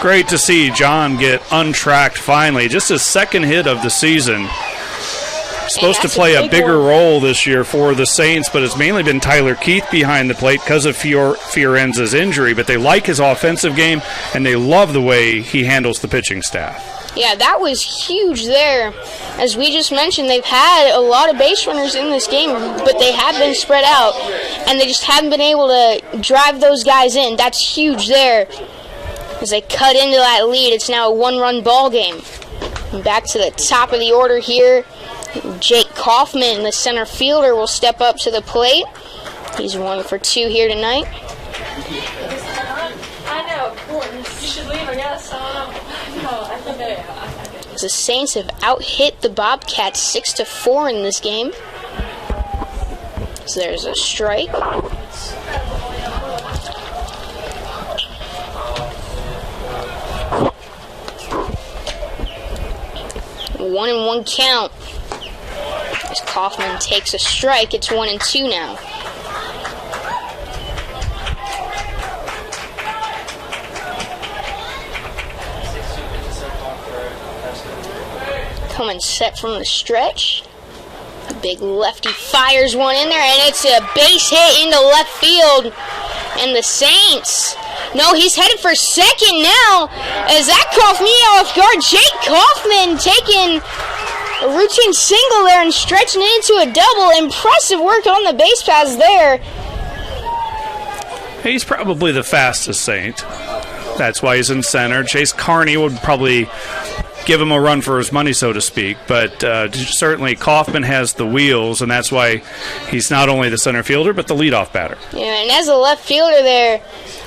Great to see John get untracked finally. Just his second hit of the season. Supposed to play a bigger role this year for the Saints, but it's mainly been Tyler Keith behind the plate because of Fiorenza's injury. But they like his offensive game, and they love the way he handles the pitching staff. Yeah, that was huge there. As we just mentioned, they've had a lot of base runners in this game, but they have been spread out, and they just haven't been able to drive those guys in. That's huge there. As they cut into that lead, it's now a 1-run ball game. And back to the top of the order here. Jake Kaufman, the center fielder, will step up to the plate. He's 1 for 2 here tonight. I know, you should leave, I guess. I think I The Saints have out-hit the Bobcats 6-4 in this game. So there's a strike. 1-1 count. As Kaufman takes a strike, it's 1-2 now. Coming set from the stretch. The big lefty fires one in there, and it's a base hit into left field. And the Saints, no, he's headed for second now, as that caught me off guard. Jake Kaufman taking a routine single there and stretching it into a double. Impressive work on the base paths there. He's probably the fastest Saint. That's why he's in center. Chase Carney would probably give him a run for his money, so to speak. But certainly Kaufman has the wheels, and that's why he's not only the center fielder, but the leadoff batter. Yeah, and as a left fielder there,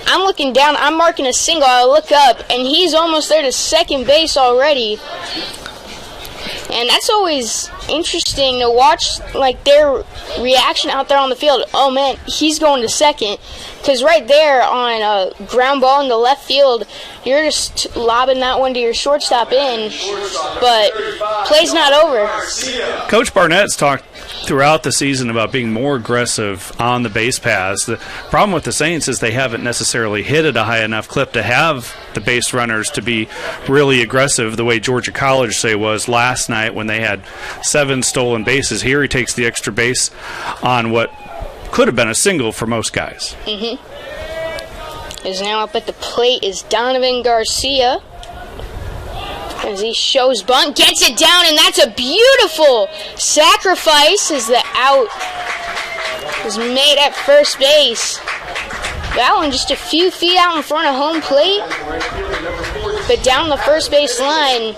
I'm looking down, I'm marking a single, I look up, and he's almost there to second base already. And that's always interesting to watch, like, their reaction out there on the field. Oh, man, he's going to second. Because right there on a ground ball in the left field, you're just lobbing that one to your shortstop in. But play's not over. Coach Barnett's talked throughout the season about being more aggressive on the base paths. The problem with the Saints is they haven't necessarily hit at a high enough clip to have the base runners to be really aggressive the way Georgia College, say, was last night when they had 7 stolen bases. Here he takes the extra base on what could have been a single for most guys. Is now up at the plate is Donovan Garcia. As he shows bunt, gets it down, and that's a beautiful sacrifice as the out is made at first base. That one just a few feet out in front of home plate, but down the first base line.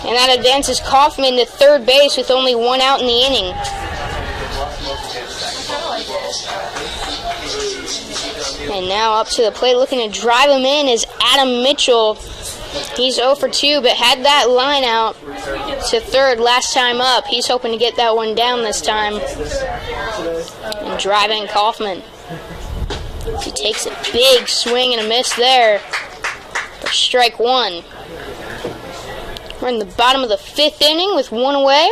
And that advances Kaufman to third base with only 1 out in the inning. And now up to the plate looking to drive him in is Adam Mitchell. He's 0 for 2, but had that line out to third last time up. He's hoping to get that one down this time. And drive in Kaufman. He takes a big swing and a miss there for strike 1. We're in the bottom of the 5th inning with 1 away.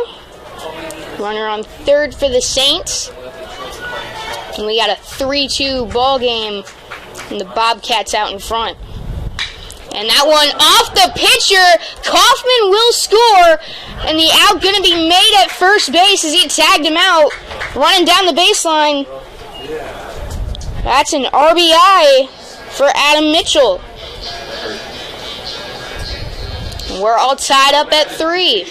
Runner on third for the Saints. And we got a 3-2 ball game, and the Bobcats out in front. And that one off the pitcher. Kaufman will score, and the out going to be made at first base as he tagged him out, running down the baseline. That's an RBI for Adam Mitchell. We're all tied up at 3.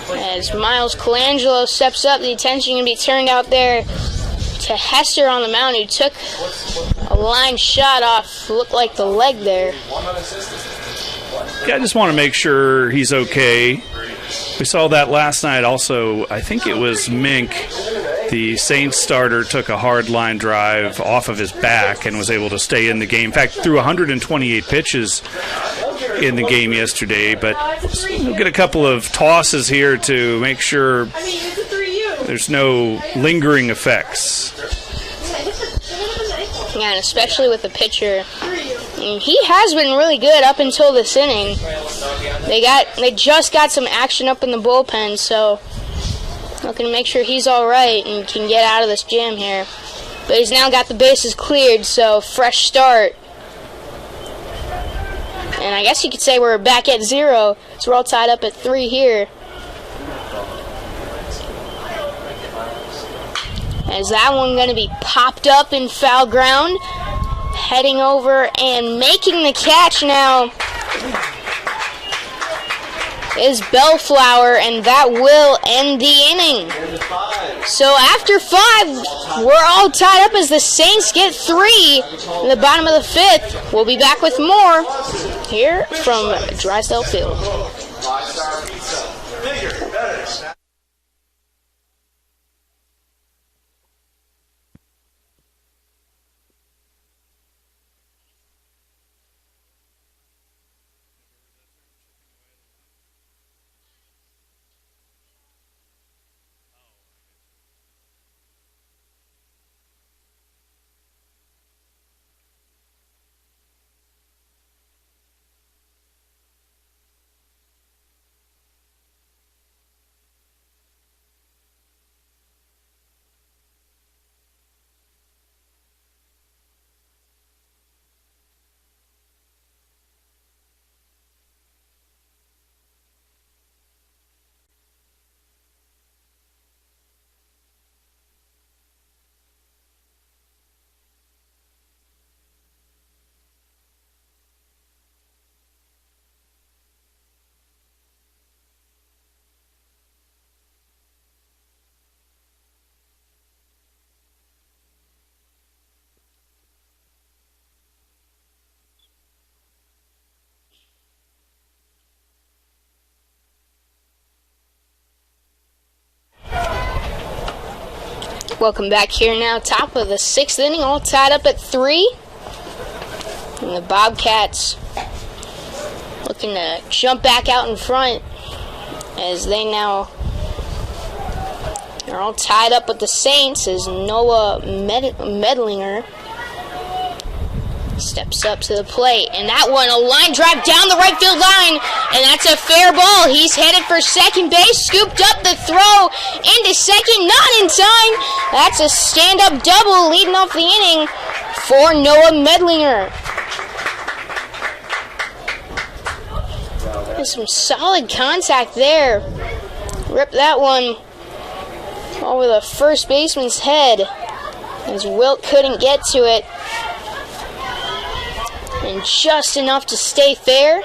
As Miles Colangelo steps up, the attention going to be turned out there to Hester on the mound, who took a line shot off, looked like the leg there. Yeah, I just want to make sure he's okay. We saw that last night also. I think it was Mink, the Saints starter, took a hard line drive off of his back and was able to stay in the game. In fact, threw 128 pitches in the game yesterday, but we'll get a couple of tosses here to make sure there's no lingering effects. Yeah, and especially with the pitcher. He has been really good up until this inning. They just got some action up in the bullpen, so looking to make sure he's all right and can get out of this jam here. But he's now got the bases cleared, so fresh start. And I guess you could say we're back at 0, so we're all tied up at 3 here. As that one going to be popped up in foul ground. Heading over and making the catch now is Bellflower, and that will end the inning. So after 5, we're all tied up as the Saints get 3 in the bottom of the 5th. We'll be back with more here from Drysdale Field. Welcome back here now, top of the 6th inning, all tied up at 3. And the Bobcats looking to jump back out in front as they now are all tied up with the Saints as Noah Medlinger steps up to the plate. And that one, a line drive down the right field line, and that's a fair ball. He's headed for second base, scooped up the throw into second, not in time. That's a stand-up double leading off the inning for Noah Medlinger. There's some solid contact there. Rip that one over the first baseman's head as Wilt couldn't get to it. And just enough to stay fair.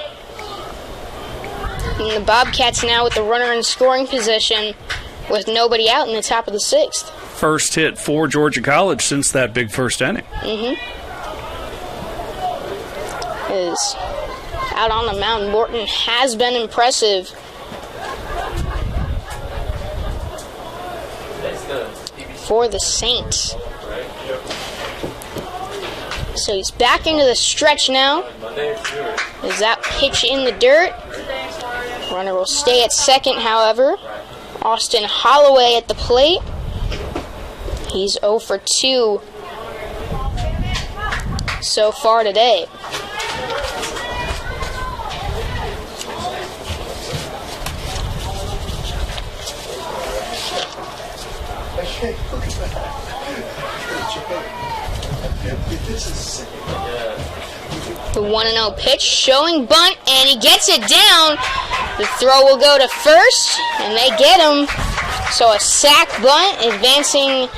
And the Bobcats now with the runner in scoring position with nobody out in the top of the sixth. First hit for Georgia College since that big first inning. Is out on the mound. Morton has been impressive. For the Saints. So he's back into the stretch now. Is that pitch in the dirt? Runner will stay at second, however. Austin Holloway at the plate. He's 0 for 2 so far today. The 1-0 pitch showing bunt, and he gets it down. The throw will go to first, and they get him. So a sack bunt, advancing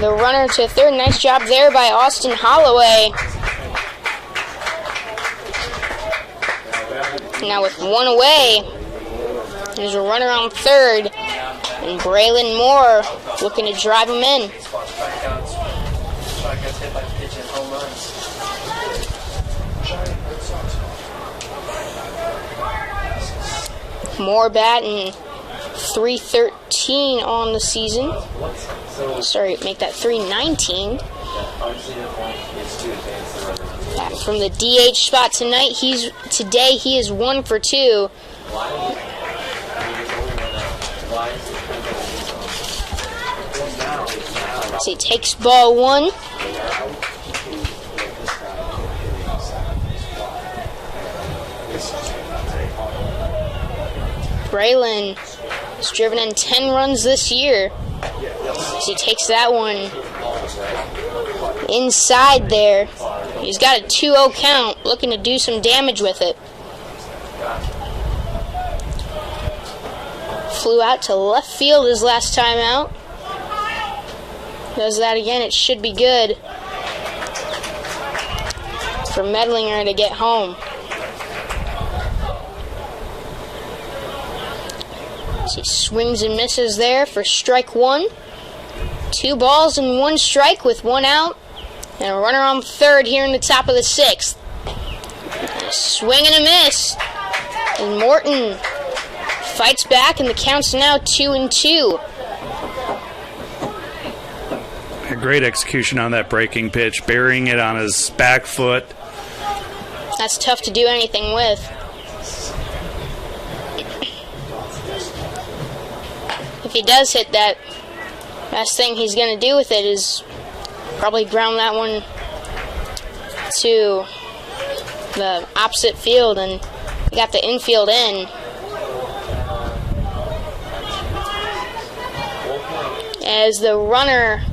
the runner to third. Nice job there by Austin Holloway. Now with one away, there's a runner on third, and Braylon Moore looking to drive him in. Moore batting .313 on the season. Sorry, make that .319. From the DH spot tonight, today he is 1 for 2. So he takes ball 1. Braylon has driven in 10 runs this year. So he takes that one inside there. He's got a 2-0 count, looking to do some damage with it. Flew out to left field his last time out. Does that again, it should be good for Medlinger to get home. So he swings and misses there for strike 1. 2 balls and 1 strike with 1 out. And a runner on third here in the top of the 6th. Swing and a miss. And Morton fights back, and the count's now 2-2. A great execution on that breaking pitch, burying it on his back foot. That's tough to do anything with. If he does hit that, last thing he's going to do with it is probably ground that one to the opposite field, and he got the infield in. As the runner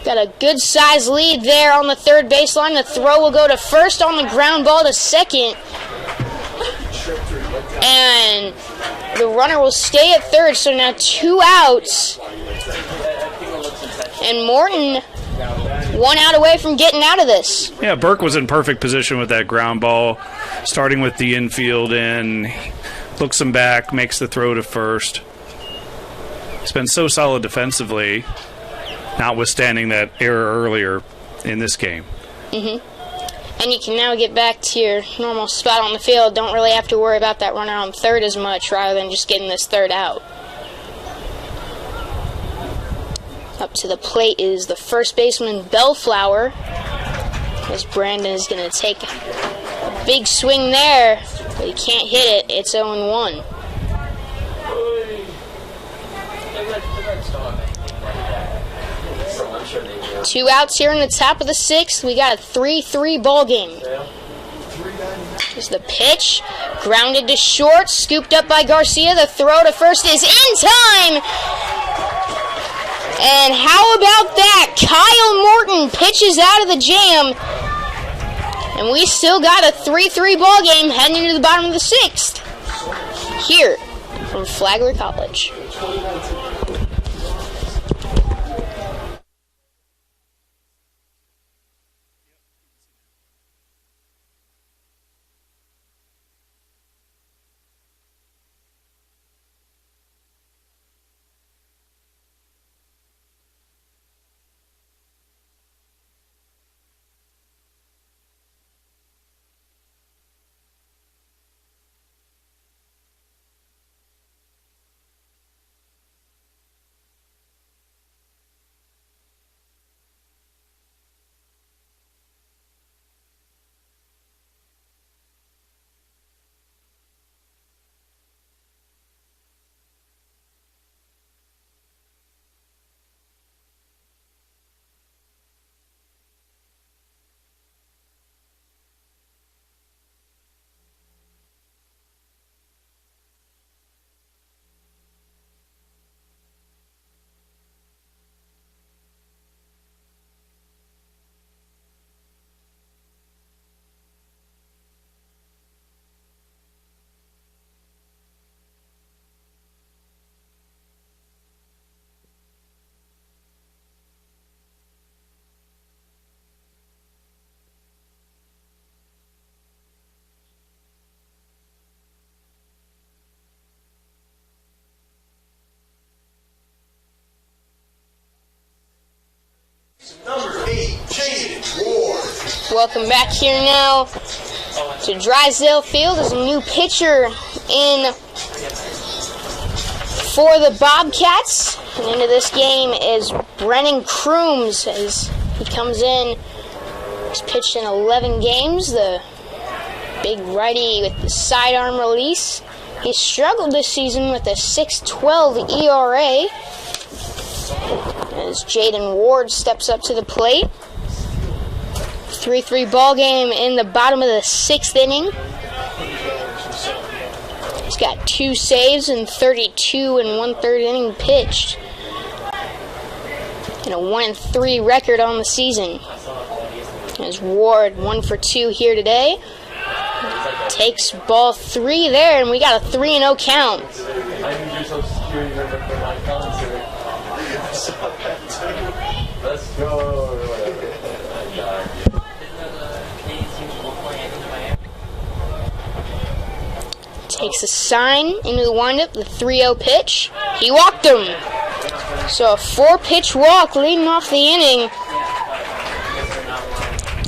got a good size lead there on the third baseline, the throw will go to first on the ground ball to second. And the runner will stay at third, so now 2 outs. And Morton 1 out away from getting out of this. Yeah, Burke was in perfect position with that ground ball, starting with the infield in, looks him back, makes the throw to first. He's been so solid defensively, notwithstanding that error earlier in this game. And you can now get back to your normal spot on the field. Don't really have to worry about that runner on third as much, rather than just getting this third out. Up to the plate is the first baseman, Bellflower, as Brandon is going to take a big swing there. But he can't hit it. It's 0-1. Two outs here in the top of the 6th. We got a 3-3 ball game. Here's the pitch. Grounded to short. Scooped up by Garcia. The throw to first is in time. And how about that? Kyle Morton pitches out of the jam. And we still got a 3-3 ball game heading into the bottom of the 6th. Here from Flagler College. Number 8, Jaden Ward. Welcome back here now to Drysdale Field as a new pitcher in for the Bobcats. And into this game is Brennan Crooms as he comes in. He's pitched in 11 games. The big righty with the sidearm release. He struggled this season with a 6.12 ERA. As Jaden Ward steps up to the plate. 3-3 ball game in the bottom of the 6th inning. He's got 2 saves in 32 and 1/3 inning pitched. And a 1-3 record on the season. As Ward 1 for 2 here today. Takes ball 3 there, and we got a 3-0 count. Let's go. Takes a sign into the windup, the 3-0 pitch. He walked him. So a 4-pitch walk leading off the inning.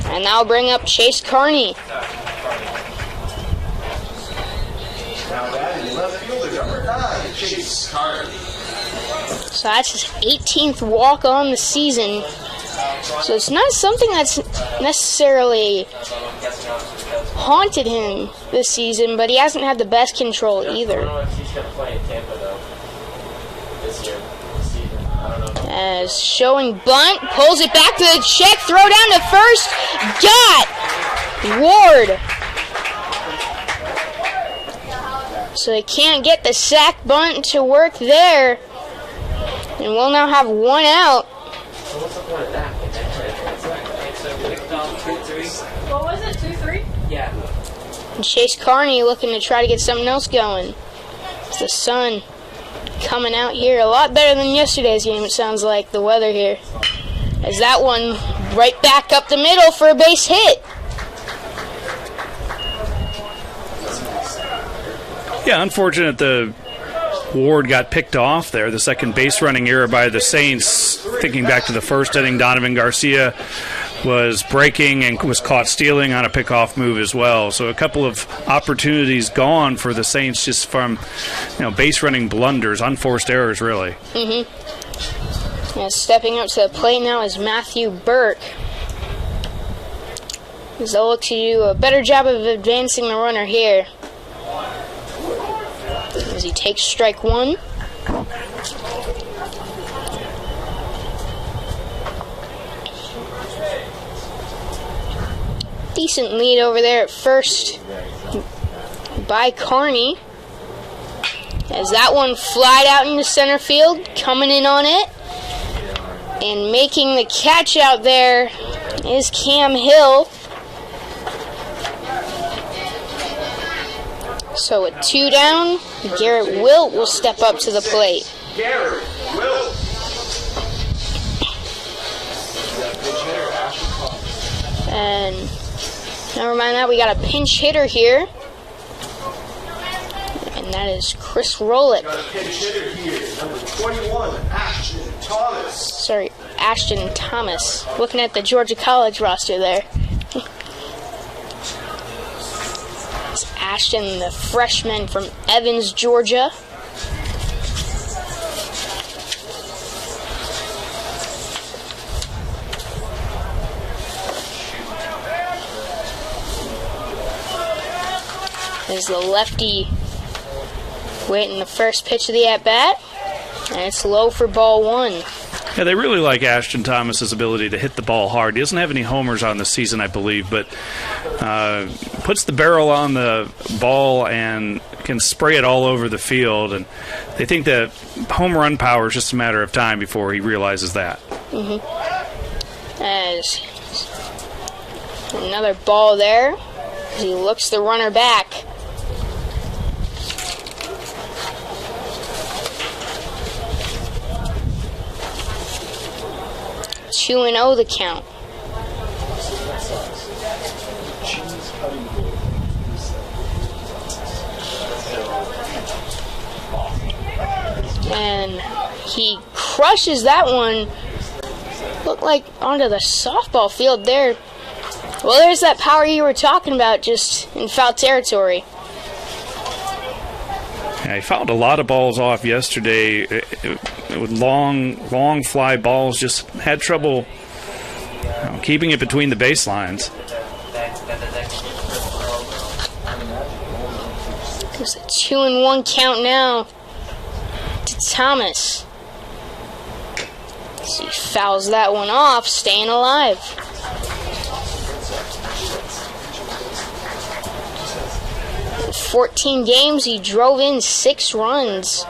And that'll bring up Chase Carney. Now batting left fielder, number 9, Chase Carney. So that's his 18th walk on the season. So it's not something that's necessarily haunted him this season, but he hasn't had the best control either. As showing bunt, pulls it back to the check, throw down to first, got Ward. So they can't get the sack bunt to work there. And we'll now have 1 out. What was it? 2-3? Yeah. And Chase Carney looking to try to get something else going. It's the sun coming out here a lot better than yesterday's game, it sounds like, the weather here. As that one right back up the middle for a base hit. Yeah, unfortunate the Ward got picked off there. The second base running error by the Saints. Thinking back to the first inning, Donovan Garcia was breaking and was caught stealing on a pickoff move as well. So a couple of opportunities gone for the Saints just from, base running blunders, unforced errors, really. Yeah, stepping up to the plate now is Matthew Burke. As they'll look to do a better job of advancing the runner here. as he takes strike one. Decent lead over there at first by Carney. As that one flied out into center field, coming in on it. And making the catch out there is Cam Hill. So with 2 down, Garrett Wilt will step up to the plate. Garrett Wilt. And never mind that, we got a pinch hitter here. And that is Chris Rolick. Got a pinch hitter here, number 21, Ashton Thomas. Sorry, Ashton Thomas. Looking at the Georgia College roster there. It's Ashton, the freshman from Evans, Georgia. There's the lefty waiting the first pitch of the at-bat. And it's low for ball one. Yeah, they really like Ashton Thomas's ability to hit the ball hard. He doesn't have any homers on the season, I believe, but puts the barrel on the ball and can spray it all over the field. And they think that home run power is just a matter of time before he realizes that. As another ball there. As he looks the runner back. Two 2-0 the count. And he crushes that one. Looked like onto the softball field there. Well, there's that power you were talking about, just in foul territory. Yeah, he fouled a lot of balls off yesterday with long fly balls. Just had trouble keeping it between the baselines. There's a 2-1 count now to Thomas. So he fouls that one off, staying alive. In 14 games, he drove in 6 runs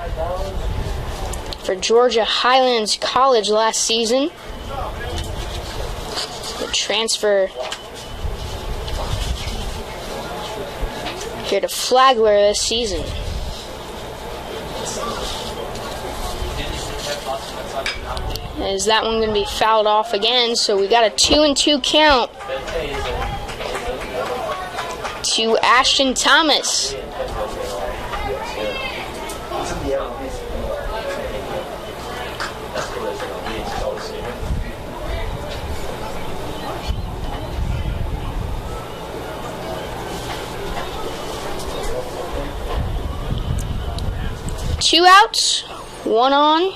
for Georgia Highlands College last season. The transfer here to Flagler this season. Is that one going to be fouled off again? So we got a 2-2 count to Ashton Thomas. Two outs, 1 on.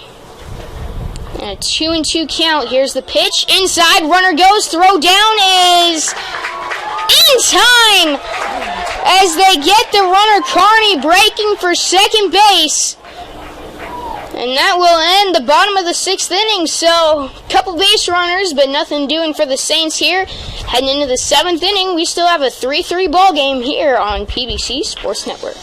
And a 2-2 count. Here's the pitch. Inside, runner goes. Throw down is in time as they get the runner Carney breaking for second base. And that will end the bottom of the 6th inning. So, a couple base runners, but nothing doing for the Saints here. Heading into the 7th inning, we still have a 3-3 ball game here on PBC Sports Network.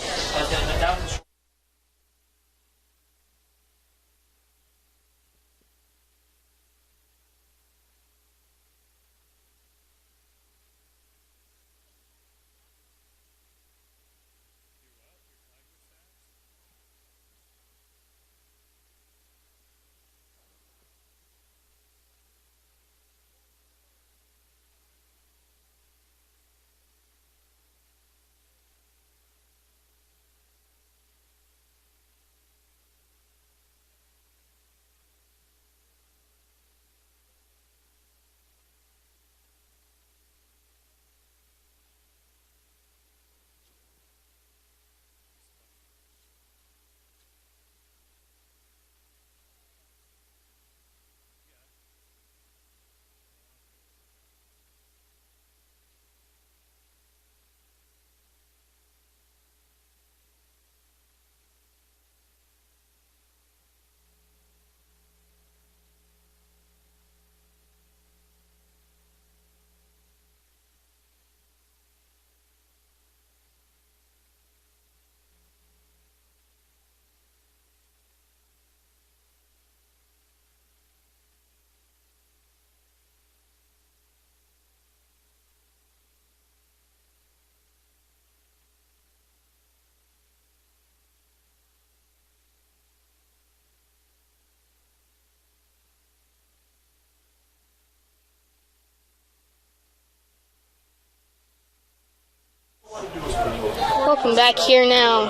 Welcome back here now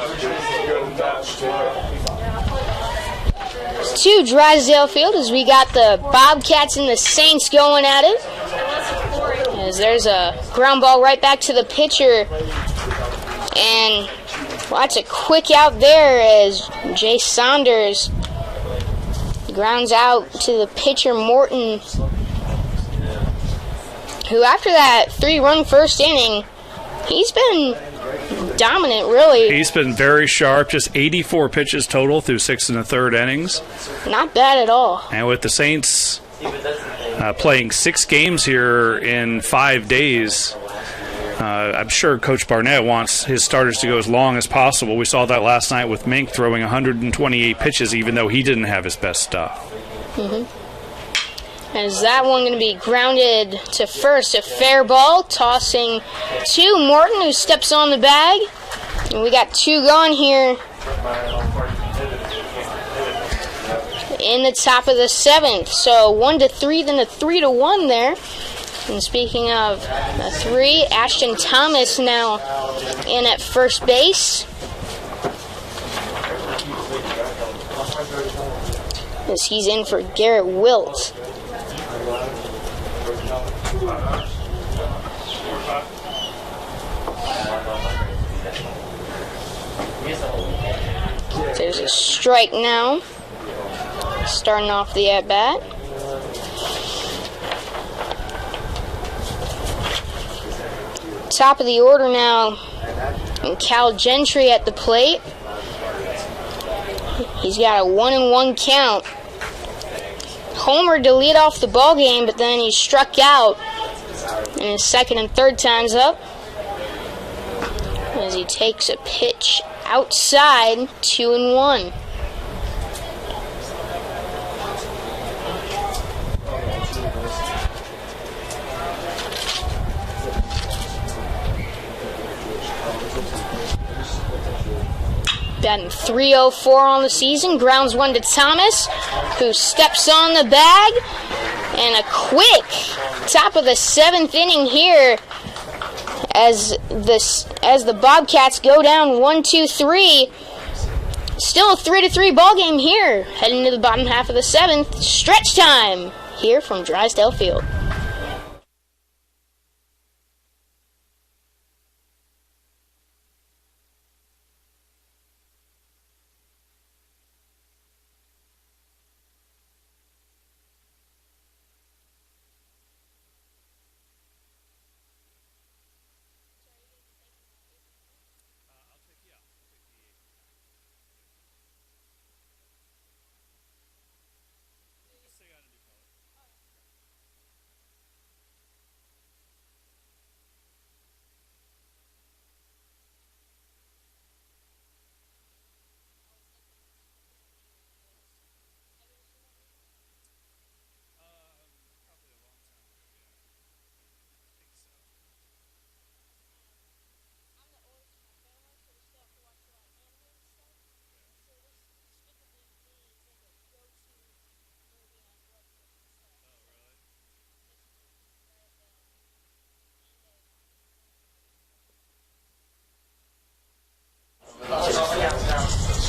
to Drysdale Field as we got the Bobcats and the Saints going at it. As there's a ground ball right back to the pitcher. And well, that's a quick out there as Jay Saunders grounds out to the pitcher Morton, who after that 3-run first inning, he's been dominant, really. He's been very sharp, just 84 pitches total through 6 1/3 innings. Not bad at all. And with the Saints playing 6 games here in 5 days, I'm sure Coach Barnett wants his starters to go as long as possible. We saw that last night with Mink throwing 128 pitches, even though he didn't have his best stuff. As that one going to be grounded to first, a fair ball, tossing to Morton, who steps on the bag. And we got 2 gone here in the top of the 7th. So 1-3, then a 3-1 there. And speaking of a 3, Ashton Thomas now in at first base. As he's in for Garrett Wilt. There's a strike now, starting off the at-bat. Top of the order now, and Cal Gentry at the plate. He's got a 1-1 count. Homered to lead off the ball game, but then he struck out in his second and third times up as he takes a pitch outside, 2-1. Batting .304 on the season, grounds 1 to Thomas, who steps on the bag, and a quick top of the 7th inning here as the Bobcats go down 1-2-3. Still a 3-3 ball game here, heading to the bottom half of the 7th. Stretch time here from Drysdale Field.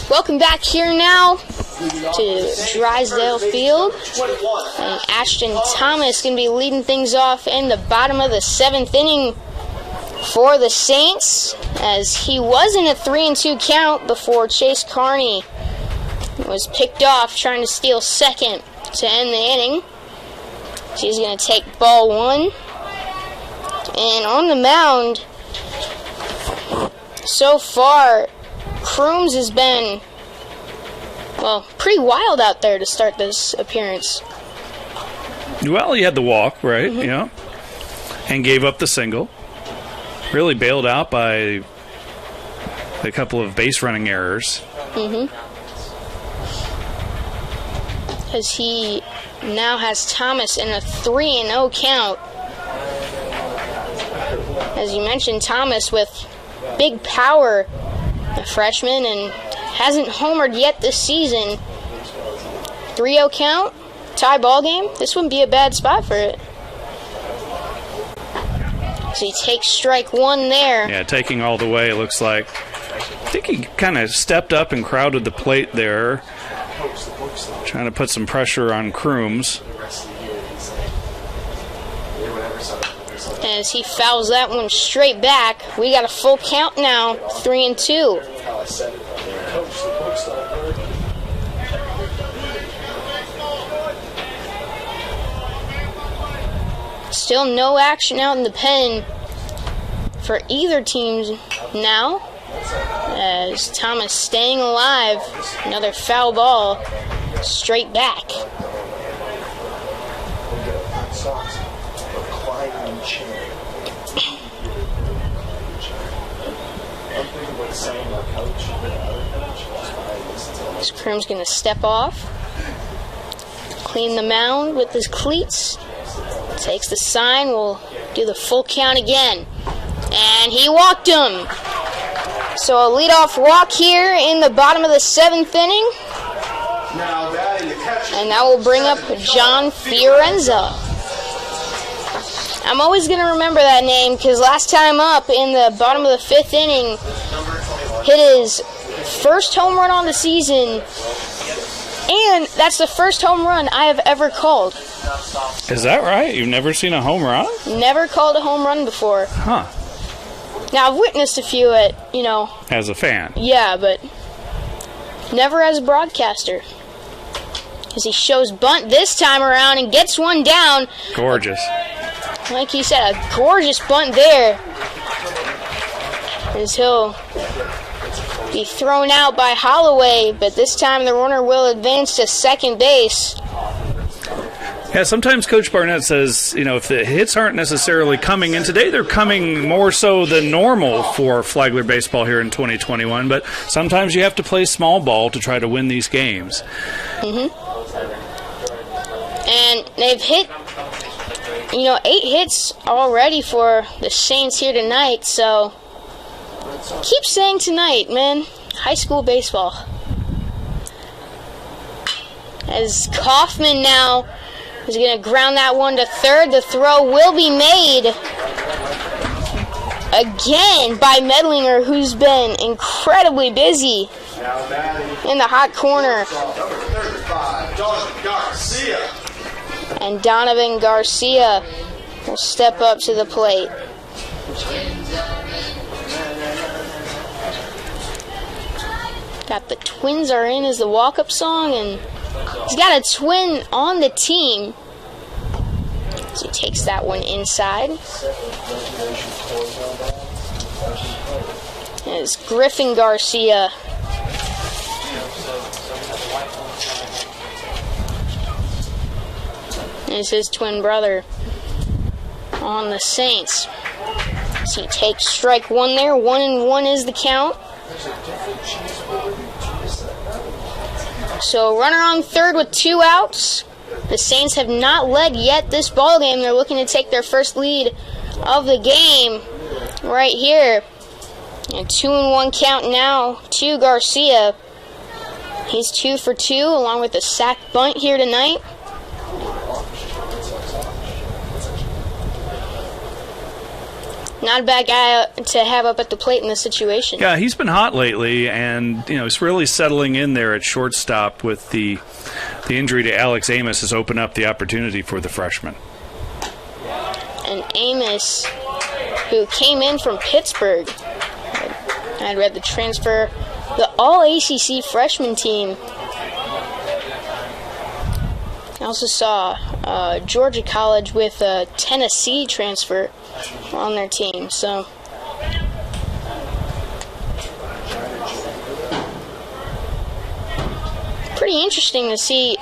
Welcome back here now to Drysdale Field. And Ashton Thomas going to be leading things off in the bottom of the 7th inning for the Saints, as he was in a 3-2 count before Chase Carney was picked off trying to steal second to end the inning. He's going to take ball 1. And on the mound, so far, Crooms has been, well, pretty wild out there to start this appearance. Well, he had the walk, right? Yeah. And gave up the single. Really bailed out by a couple of base running errors. As he now has Thomas in a 3-0 count. As you mentioned, Thomas with big power, a freshman, and hasn't homered yet this season. 3-0 count, tie ball game. This wouldn't be a bad spot for it. So he takes strike one there. Yeah, taking all the way, it looks like. I think he kind of stepped up and crowded the plate there, trying to put some pressure on Crooms. As he fouls that one straight back, we got a full count now, 3-2. Still no action out in the pen for either team now, as Thomas staying alive. Another foul ball straight back. Scrim's going to step off, clean the mound with his cleats, takes the sign, will do the full count again, and he walked him. So a leadoff walk here in the bottom of the 7th inning, and that will bring up John Fiorenza. I'm always going to remember that name because last time up in the bottom of the 5th inning, hit his first home run on the season, and that's the first home run I have ever called. Is that right? You've never seen a home run? Never called a home run before. Huh. Now, I've witnessed a few at, As a fan. Yeah, but never as a broadcaster. As he shows bunt this time around and gets one down. Gorgeous. Like he said, a gorgeous bunt there. As he'll be thrown out by Holloway, but this time the runner will advance to second base. Yeah, sometimes Coach Barnett says, if the hits aren't necessarily coming in today, they're coming more so than normal for Flagler baseball here in 2021, but sometimes you have to play small ball to try to win these games. Mm-hmm. And they've hit, 8 hits already for the Saints here tonight, so keep saying tonight, man. High school baseball. As Kaufman now is going to ground that one to third. The throw will be made again by Medlinger, who's been incredibly busy in the hot corner. And Donovan Garcia will step up to the plate. Got the Twins are in as the walk-up song, and he's got a twin on the team. So he takes that one inside. And it's Griffin Garcia. And it's his twin brother on the Saints. So he takes strike one there. 1-1 is the count. So runner on third with 2 outs. The Saints have not led yet this ball game. They're looking to take their first lead of the game right here. And 2-1 count now to Garcia. He's 2 for 2 along with a sac bunt here tonight. Not a bad guy to have up at the plate in this situation. Yeah, he's been hot lately, and he's really settling in there at shortstop with the injury to Alex Amos has opened up the opportunity for the freshman. And Amos, who came in from Pittsburgh, I read the transfer, the All-ACC freshman team. I also saw Georgia College with a Tennessee transfer on their team, so pretty interesting to see.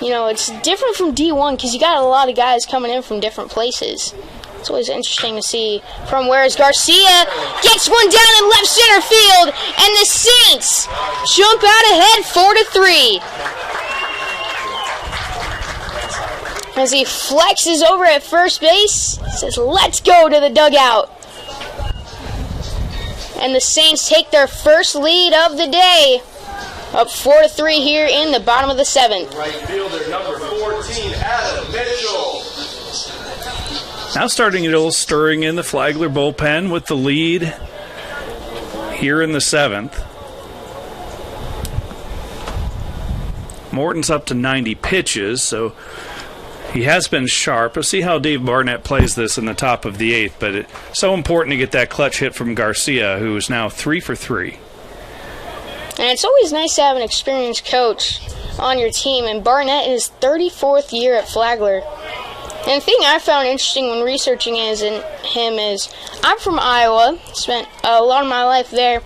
It's different from D1 because you got a lot of guys coming in from different places. It's always interesting to see from whereas Garcia gets one down in left center field, and the Saints jump out ahead 4-3. As he flexes over at first base, says, "Let's go," to the dugout. And the Saints take their first lead of the day, up 4-3 here in the bottom of the 7th. Right fielder number 14, Adam Mitchell. Now starting a little stirring in the Flagler bullpen with the lead here in the 7th. Morton's up to 90 pitches, so he has been sharp. We'll see how Dave Barnett plays this in the top of the 8th, but it's so important to get that clutch hit from Garcia, who is now 3 for 3. And it's always nice to have an experienced coach on your team, and Barnett is 34th year at Flagler. And the thing I found interesting when researching him is I'm from Iowa, spent a lot of my life there.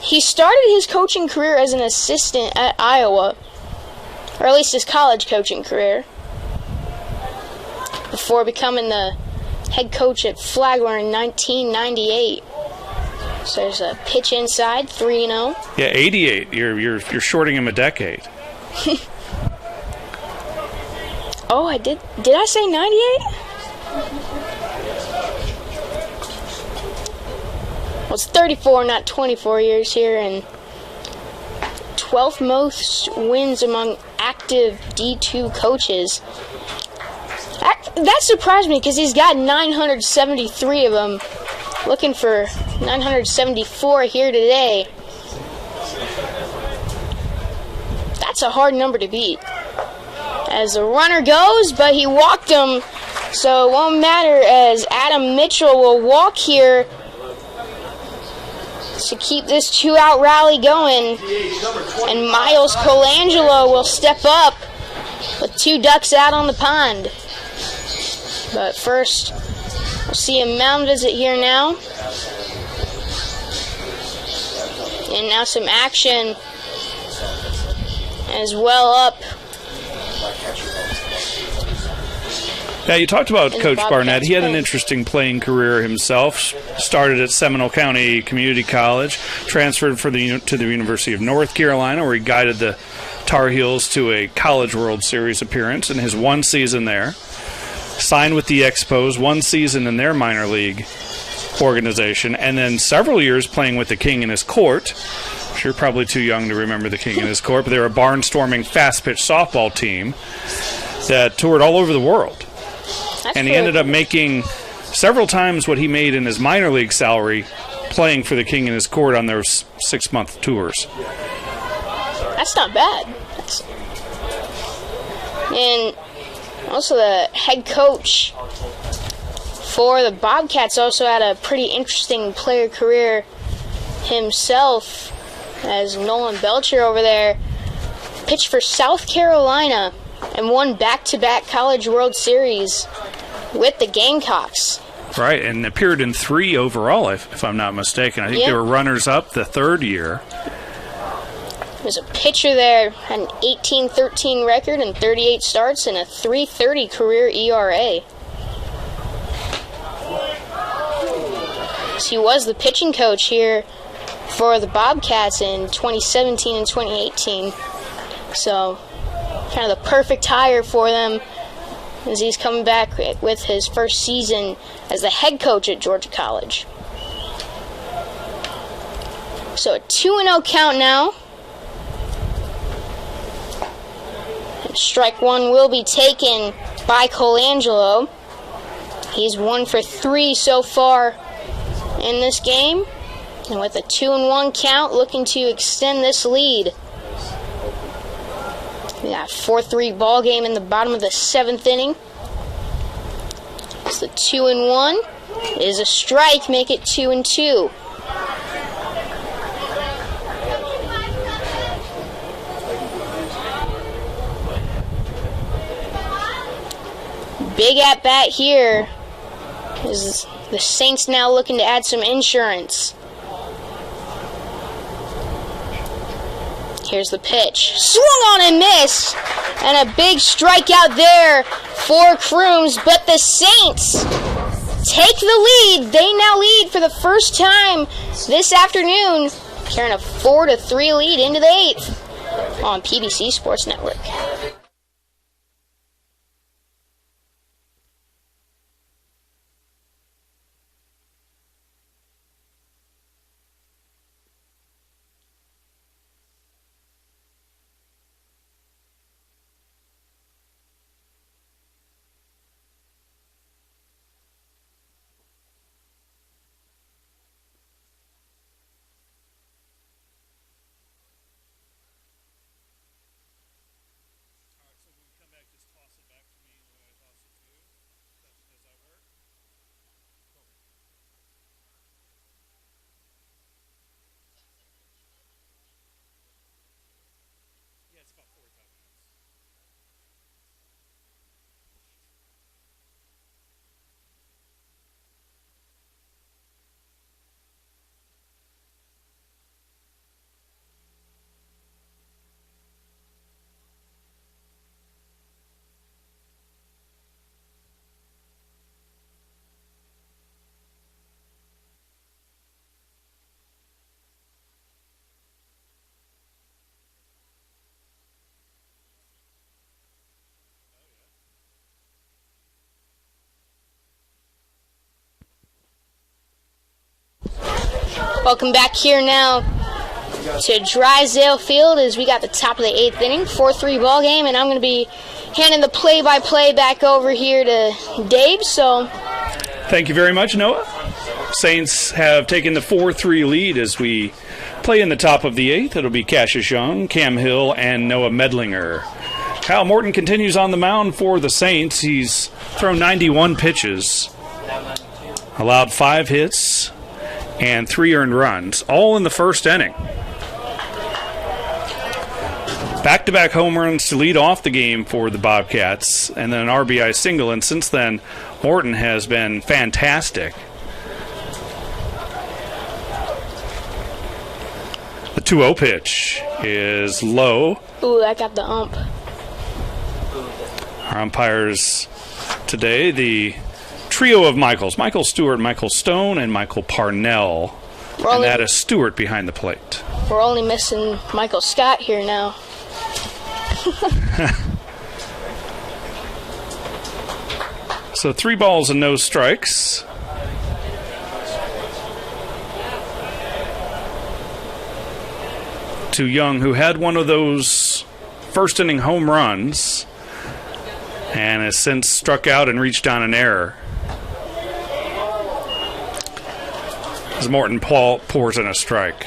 He started his coaching career as an assistant at Iowa, or at least his college coaching career, before becoming the head coach at Flagler in 1998. So there's a pitch inside, 3-0. Yeah, 88. You're shorting him a decade. Oh, I did. Did I say 98? Well, it's 34, not 24 years here, and 12th most wins among active D2 coaches. That surprised me because he's got 973 of them. Looking for 974 here today. That's a hard number to beat. As the runner goes, but he walked him, so it won't matter as Adam Mitchell will walk here to keep this 2-out rally going. And Miles Colangelo will step up with 2 ducks out on the pond. But first, we'll see a mound visit here now. And now some action as well up. Yeah, you talked about Coach Barnett. He had an interesting playing career himself. Started at Seminole County Community College, transferred to the University of North Carolina, where he guided the Tar Heels to a College World Series appearance in his 1 season there. Signed with the Expos, 1 season in their minor league organization, and then several years playing with the King in his court. You're probably too young to remember the King in his court, but they were a barnstorming fast-pitch softball team that toured all over the world. And he ended up making several times what he made in his minor league salary playing for the King in his court on their 6-month tours. That's not bad. And also the head coach for the Bobcats also had a pretty interesting player career himself, as Nolan Belcher over there pitched for South Carolina and won back-to-back College World Series with the Gamecocks. Right, and appeared in 3 overall, if I'm not mistaken. I think they were runners-up the 3rd year. Was a pitcher there, had an 18-13 record and 38 starts and a .330 career ERA. So he was the pitching coach here for the Bobcats in 2017 and 2018. So kind of the perfect hire for them, as he's coming back with his first season as the head coach at Georgia College. So a 2-0 count now. And strike 1 will be taken by Colangelo. He's 1 for 3 so far in this game. And with a 2-1 count, looking to extend this lead. We got a 4-3 ball game in the bottom of the 7th inning. It's the 2-1 is a strike, make it 2-2. Big at bat here is the Saints now looking to add some insurance. Here's the pitch. Swung on and missed. And a big strikeout there for Crooms. But the Saints take the lead. They now lead for the first time this afternoon, carrying a 4-3 lead into the 8th on PBC Sports Network. Welcome back here now to Drysdale Field as we got the top of the 8th inning, 4-3 ball game, and I'm going to be handing the play-by-play back over here to Dave. So, thank you very much, Noah. Saints have taken the 4-3 lead as we play in the top of the 8th. It'll be Cassius Young, Cam Hill, and Noah Medlinger. Kyle Morton continues on the mound for the Saints. He's thrown 91 pitches, allowed 5 hits, and 3 earned runs, all in the first inning. Back-to-back home runs to lead off the game for the Bobcats, and then an RBI single, and since then, Morton has been fantastic. The 2-0 pitch is low. ooh, I got the ump. Our umpires today, the trio of Michaels: Michael Stewart, Michael Stone, and Michael Parnell. And that is Stewart behind the plate. We're only missing Michael Scott here now. So 3 balls and no strikes. To Young, who had one of those first inning home runs and has since struck out and reached on an error. As Morton pours in a strike.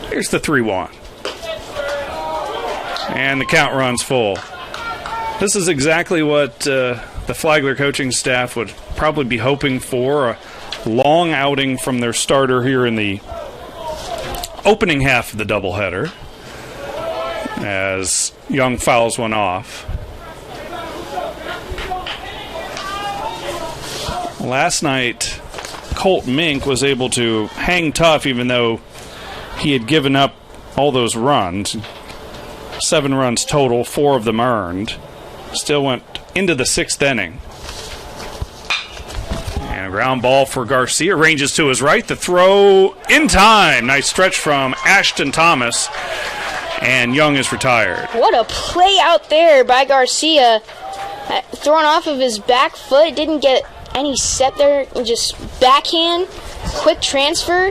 Here's the 3-1. And the count runs full. This is exactly what the Flagler coaching staff would probably be hoping for. A long outing from their starter here in the opening half of the doubleheader, as Young fouls one off. Last night, Colt Mink was able to hang tough even though he had given up all those runs. 7 runs total, 4 of them earned. Still went into the 6th inning. And a ground ball for Garcia. Ranges to his right. The throw in time. Nice stretch from Ashton Thomas. And Young is retired. What a play out there by Garcia. Thrown off of his back foot. Didn't get any set there. And just backhand. Quick transfer.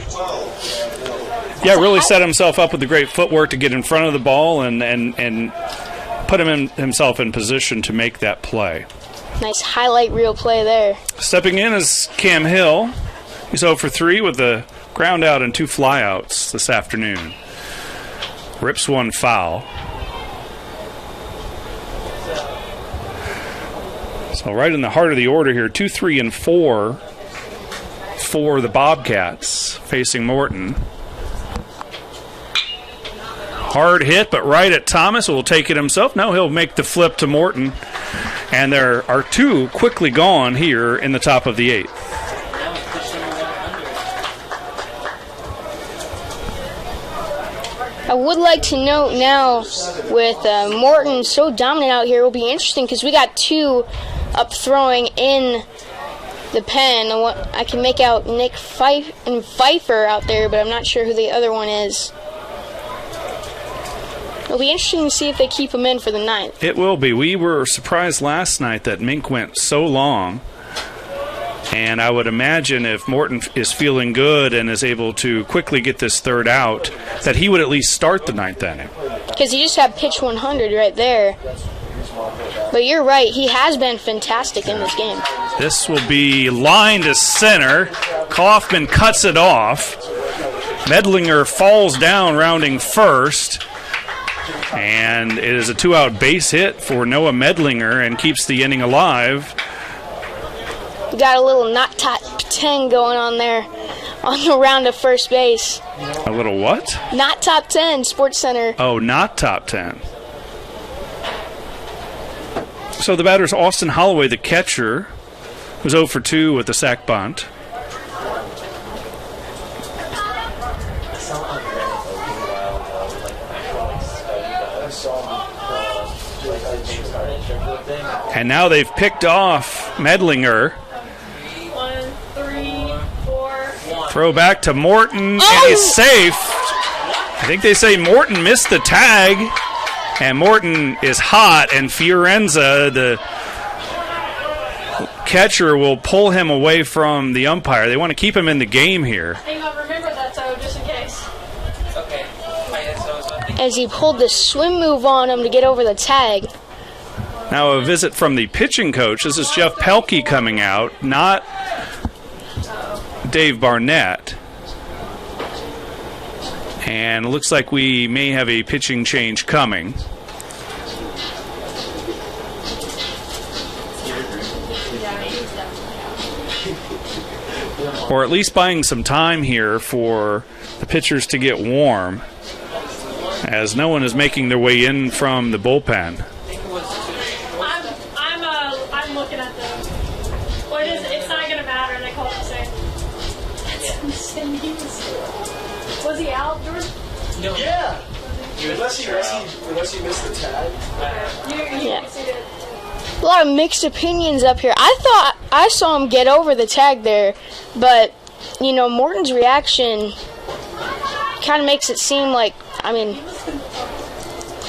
Yeah, really set himself up with the great footwork to get in front of the ball and put himself in position to make that play. Nice highlight reel play there. Stepping in is Cam Hill. He's 0 for 3 with a ground out and 2 flyouts this afternoon. Rips one foul. So right in the heart of the order here, 2, 3, and 4 for the Bobcats facing Morton. Hard hit, but right at Thomas. Will take it himself. No, he'll make the flip to Morton. And there are 2 quickly gone here in the top of the 8th. I would like to note now, with Morton so dominant out here, it will be interesting because we got 2 up throwing in the pen. I can make out Nick Pfeiffer out there, but I'm not sure who the other one is. It'll be interesting to see if they keep him in for the 9th. It will be. We were surprised last night that Mink went so long. And I would imagine if Morton is feeling good and is able to quickly get this 3rd out, that he would at least start the 9th inning. Because he just had pitch 100 right there. But you're right, he has been fantastic in this game. This will be line to center. Kaufman cuts it off. Medlinger falls down, rounding first. And it is a 2-out base hit for Noah Medlinger and keeps the inning alive. We got a little not top 10 going on there on the round of first base. A little what? Not top 10, Sports Center. Oh, not top 10. So the batter's Austin Holloway, the catcher, who's 0 for 2 with the sac bunt. And now they've picked off Medlinger. 1, 3, 4. Throw back to Morton, and he's safe. I think they say Morton missed the tag. And Morton is hot, and Fiorenza, the catcher, will pull him away from the umpire. They want to keep him in the game here. Hang on, remember that, so just in case. Okay. As he pulled the swim move on him to get over the tag. Now a visit from the pitching coach. This is Jeff Pelkey coming out, not Dave Barnett. And it looks like we may have a pitching change coming. Or at least buying some time here for the pitchers to get warm, as no one is making their way in from the bullpen. I'm looking at them. Well, it's not going to matter. They call it the same. That's insane. Was he out, George? No. Yeah. Unless you missed the tag. You see it. A lot of mixed opinions up here. I thought I saw him get over the tag there, but, you know, Morton's reaction kind of makes it seem like, I mean,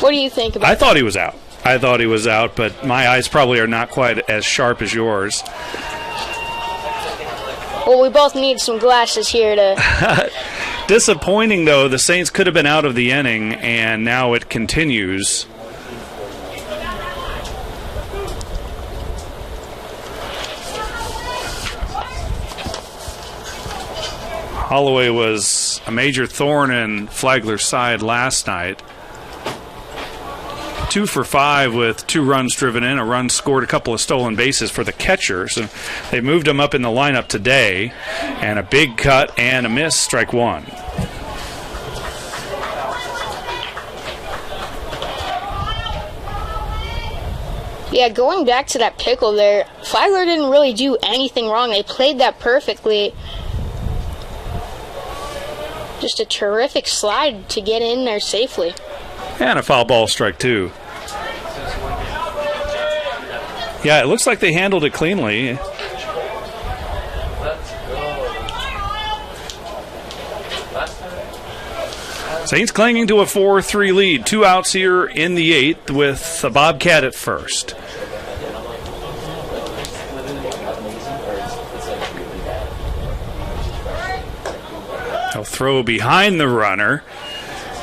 what do you think about I thought he was out. But my eyes probably are not quite as sharp as yours. Well, we both need some glasses here to... Disappointing, though. The Saints could have been out of the inning, and now it continues. Holloway was a major thorn in Flagler's side last night. 2 for 5 with 2 runs driven in, a run scored, a couple of stolen bases for the catcher. So they moved him up in the lineup today, and a big cut and a miss, strike 1. Yeah, going back to that pickle there, Flagler didn't really do anything wrong. They played that perfectly. Just a terrific slide to get in there safely. And a foul ball, strike 2. Yeah, it looks like they handled it cleanly. Saints clinging to a 4-3 lead. 2 outs here in the 8th with the Bobcat at first. He'll throw behind the runner,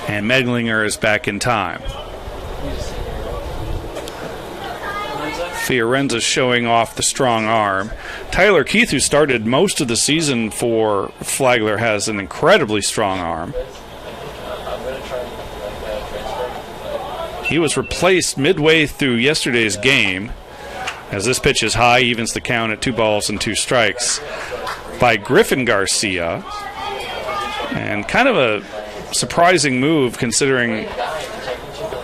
and Meglinger is back in time. Fiorenza showing off the strong arm. Tyler Keith, who started most of the season for Flagler, has an incredibly strong arm. He was replaced midway through yesterday's game, as this pitch is high, evens the count at 2 balls and 2 strikes, by Griffin Garcia. And kind of a surprising move, considering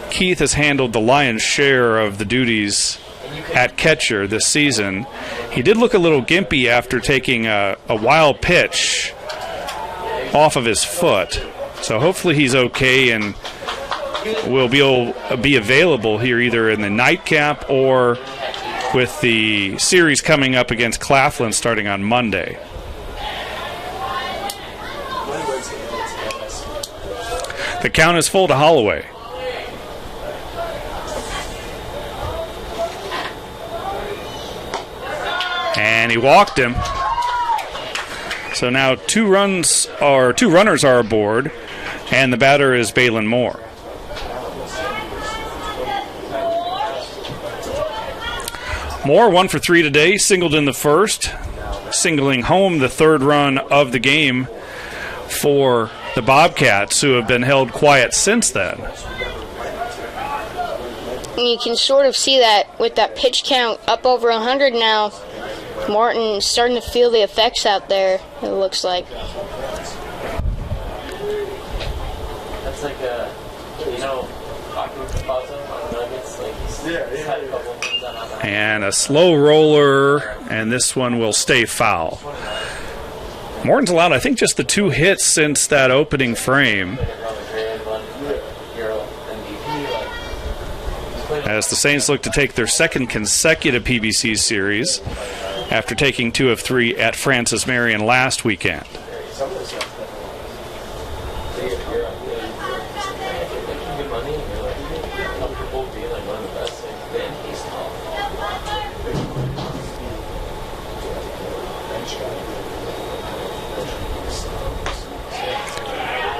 Keith has handled the lion's share of the duties at catcher this season. He did look a little gimpy after taking a wild pitch off of his foot. So hopefully he's okay and will be available here either in the nightcap or with the series coming up against Claflin starting on Monday. The count is full to Holloway. And he walked him. So now 2 runners are aboard, and the batter is Balin Moore. Moore 1 for 3 today, singled in the first, singling home the 3rd run of the game for the Bobcats, who have been held quiet since then. And you can sort of see that with that pitch count up over 100 now. Morton's starting to feel the effects out there, it looks like. That's like And a slow roller, and this one will stay foul. Morton's allowed, I think, just the 2 hits since that opening frame, as the Saints look to take their 2nd consecutive PBC series after taking 2 of 3 at Francis Marion last weekend.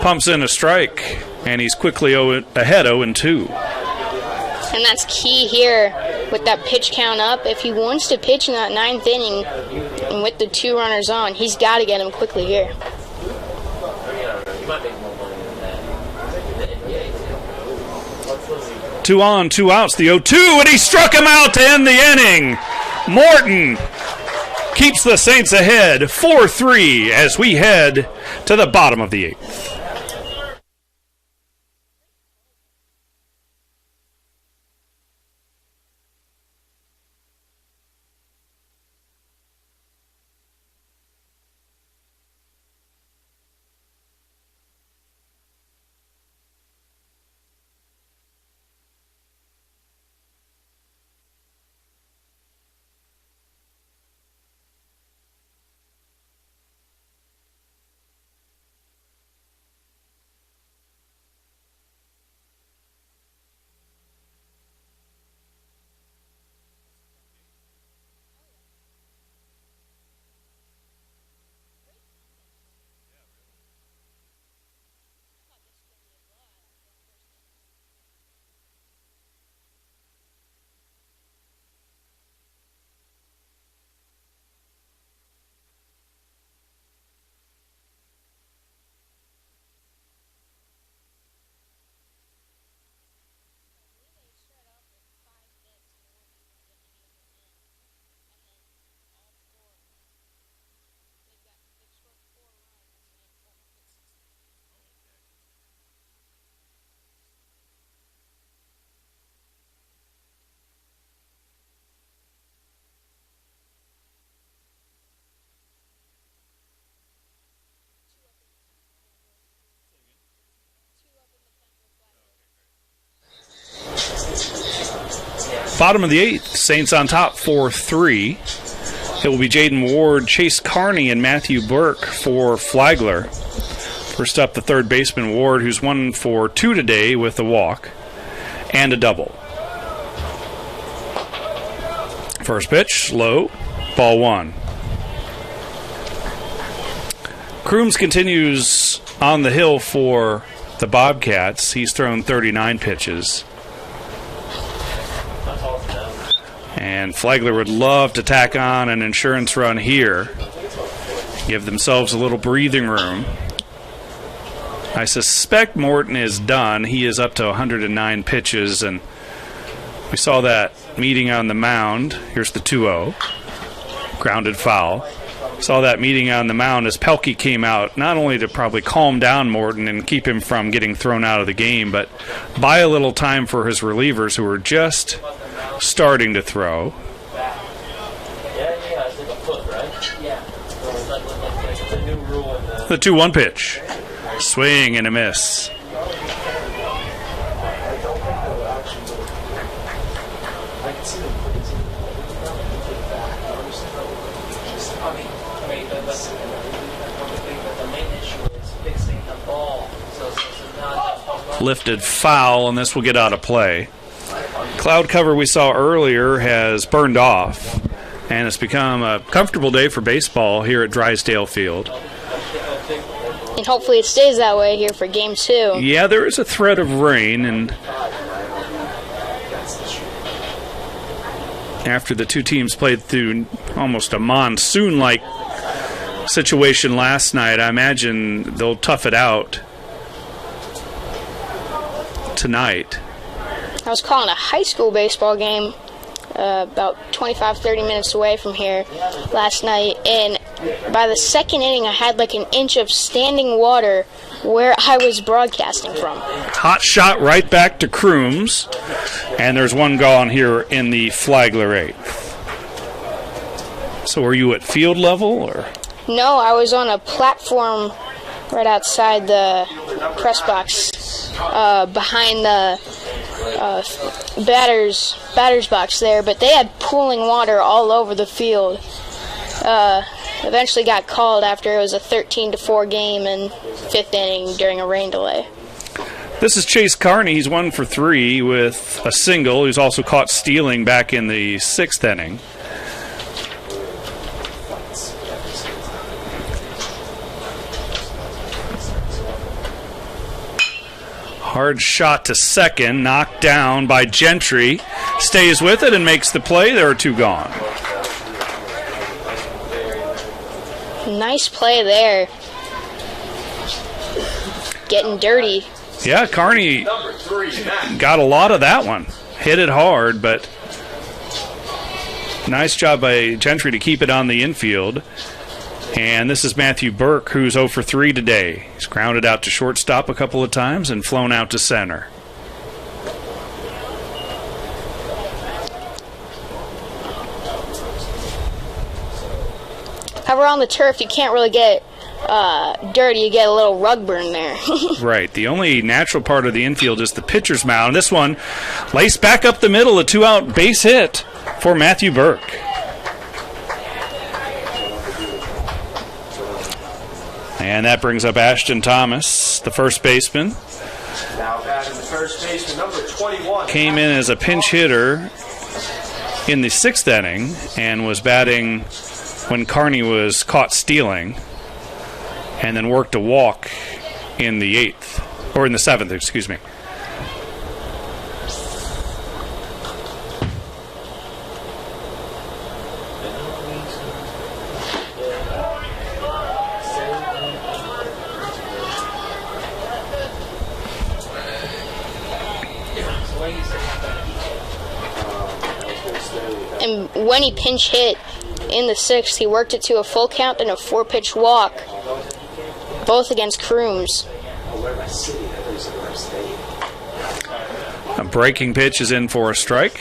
pumps in a strike, and he's quickly ahead 0-2. And that's key here with that pitch count up. If he wants to pitch in that 9th inning and with the 2 runners on, he's got to get him quickly here. You might make more money than that. The NBA too. 2 on, 2 outs, the 0-2, and he struck him out to end the inning. Morton keeps the Saints ahead 4-3 as we head to the bottom of the 8th. Bottom of the 8th, Saints on top 4-3. It will be Jaden Ward, Chase Carney, and Matthew Burke for Flagler. First up, the third baseman, Ward, who's 1 for 2 today with a walk and a double. First pitch, low, ball 1. Crooms continues on the hill for the Bobcats. He's thrown 39 pitches. And Flagler would love to tack on an insurance run here, give themselves a little breathing room. I suspect Morton is done. He is up to 109 pitches, and we saw that meeting on the mound. Here's the 2-0, grounded foul. Saw that meeting on the mound as Pelkey came out, not only to probably calm down Morton and keep him from getting thrown out of the game, but buy a little time for his relievers who were just starting to throw. Yeah, it's like a foot, right? Yeah. It's a new rule in The 2-1 pitch. Swing and a miss. Lifted foul, and this will get out of play. Cloud cover we saw earlier has burned off, and it's become a comfortable day for baseball here at Drysdale Field. And hopefully it stays that way here for Game 2. Yeah, there is a threat of rain, and after the two teams played through almost a monsoon-like situation last night, I imagine they'll tough it out tonight. I was calling a high school baseball game about 25-30 minutes away from here last night, and by the second inning I had like an inch of standing water where I was broadcasting from. Hot shot right back to Crooms, and there's one gone here in the Flagler 8th. So are you at field level, or? No, I was on a platform right outside the press box behind the batter's box there, but they had pooling water all over the field. Eventually got called after it was a 13-4 game in 5th inning during a rain delay. This is Chase Carney. He's 1 for 3 with a single. He's also caught stealing back in the 6th inning. Hard shot to second, knocked down by Gentry. Stays with it and makes the play. There are 2 gone. Nice play there. Getting dirty. Yeah, Kearney got a lot of that one. Hit it hard, but nice job by Gentry to keep it on the infield. And this is Matthew Burke, who's 0 for 3 today. He's grounded out to shortstop a couple of times and flown out to center. However, on the turf, you can't really get dirty. You get a little rug burn there. Right. The only natural part of the infield is the pitcher's mound. This one laced back up the middle, a 2-out base hit for Matthew Burke. And that brings up Ashton Thomas, the first baseman. Now batting the first baseman, number 21. Came in as a pinch hitter in the 6th inning and was batting when Kearney was caught stealing, and then worked a walk in the 8th, or in the 7th, excuse me. And when he pinch hit in the 6th, he worked it to a full count and a 4-pitch walk, both against Crooms. A breaking pitch is in for a strike.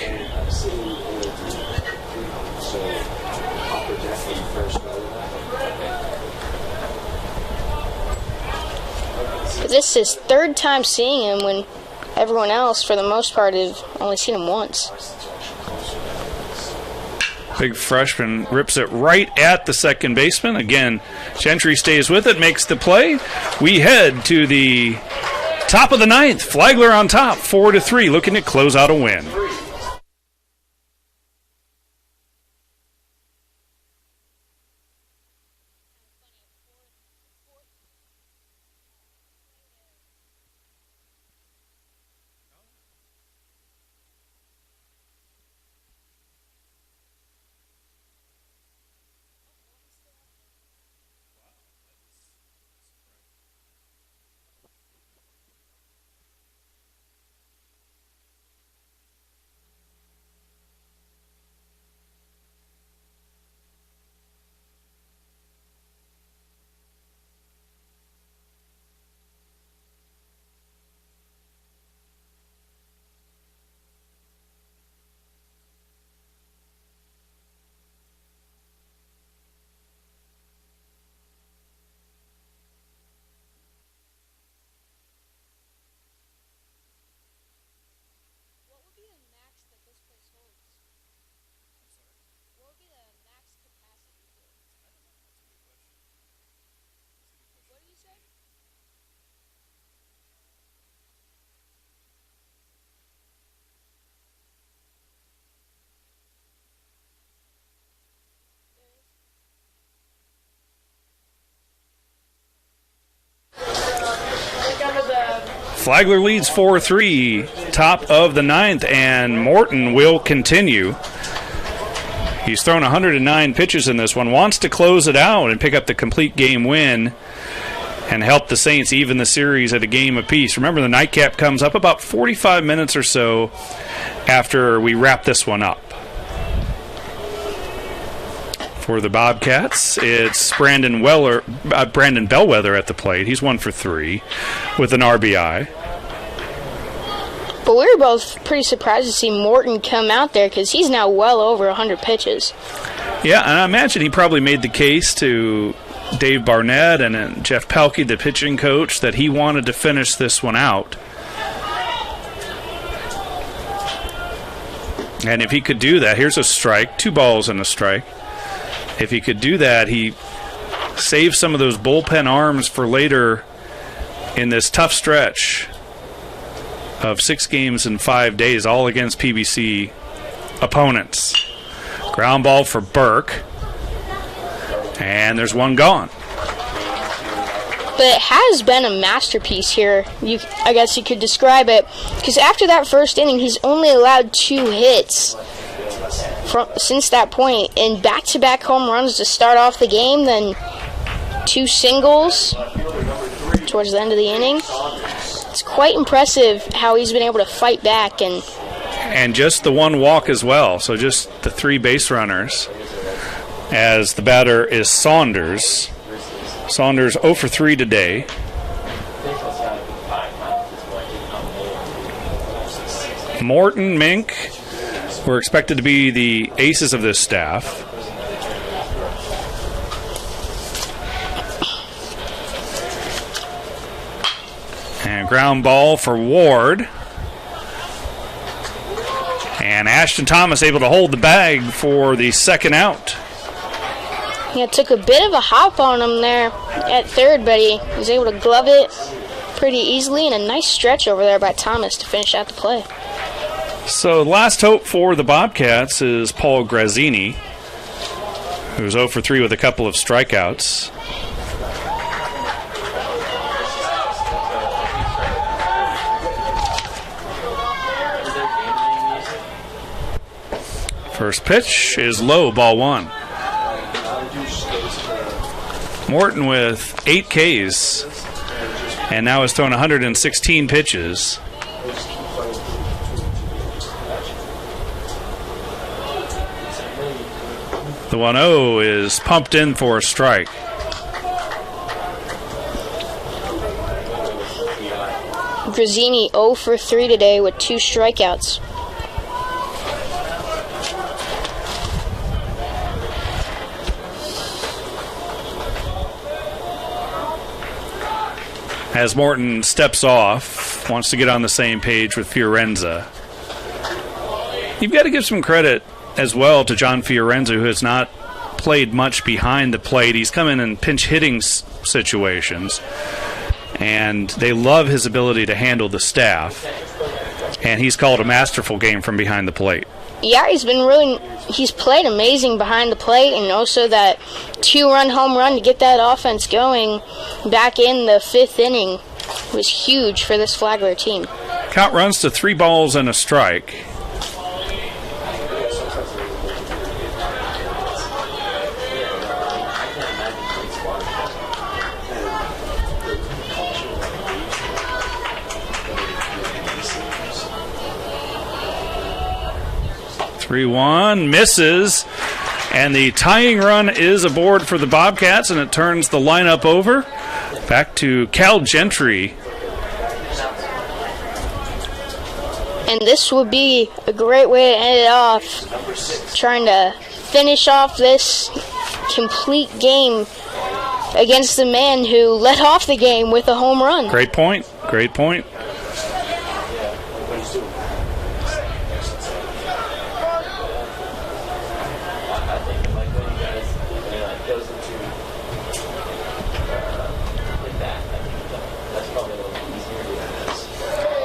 But this is 3rd time seeing him when everyone else, for the most part, have only seen him once. Big freshman rips it right at the second baseman. Again, Gentry stays with it, makes the play. We head to the top of the 9th. Flagler on top, 4-3, looking to close out a win. Flagler leads 4-3, top of the 9th, and Morton will continue. He's thrown 109 pitches in this one, wants to close it out and pick up the complete game win and help the Saints even the series at a game apiece. Remember, the nightcap comes up about 45 minutes or so after we wrap this one up. For the Bobcats, it's Brandon Bellwether at the plate. He's 1 for 3 with an RBI. But we were both pretty surprised to see Morton come out there because he's now well over 100 pitches. Yeah, and I imagine he probably made the case to Dave Barnett and Jeff Pelkey, the pitching coach, that he wanted to finish this one out. And if he could do that, here's a strike, 2 balls and a strike. If he could do that, he saves some of those bullpen arms for later in this tough stretch of 6 games in 5 days, all against PBC opponents. Ground ball for Burke. And there's one gone. but it has been a masterpiece here. I guess you could describe it, because after that first inning, he's only allowed 2 hits since that point, and back-to-back home runs to start off the game, then 2 singles towards the end of the inning. It's quite impressive how he's been able to fight back, and just the 1 walk as well, so just the 3 base runners, as the batter is Saunders. Saunders 0 for 3 today. Morton, Mink were expected to be the aces of this staff. And ground ball for Ward. And Ashton Thomas able to hold the bag for the second out. yeah, it took a bit of a hop on him there at third, but he was able to glove it pretty easily, and a nice stretch over there by Thomas to finish out the play. So last hope for the Bobcats is Paul Grazzini, who's 0 for 3 with a couple of strikeouts. First pitch is low, ball 1. Morton with 8 Ks, and now has thrown 116 pitches. The 1-0 is pumped in for a strike. Grazzini 0 for 3 today with 2 strikeouts. As Morton steps off, wants to get on the same page with Fiorenza. You've got to give some credit as well to John Fiorenza, who has not played much behind the plate. He's come in pinch hitting situations, and they love his ability to handle the staff, and he's called a masterful game from behind the plate. Yeah, he's played amazing behind the plate, and also that 2-run home run to get that offense going back in the 5th inning was huge for this Flagler team. Count runs to 3 balls and a strike. Three-one misses, and the tying run is aboard for the Bobcats, and it turns the lineup over. Back to Cal Gentry. And this would be a great way to end it off, trying to finish off this complete game against the man who led off the game with a home run. Great point. Great point.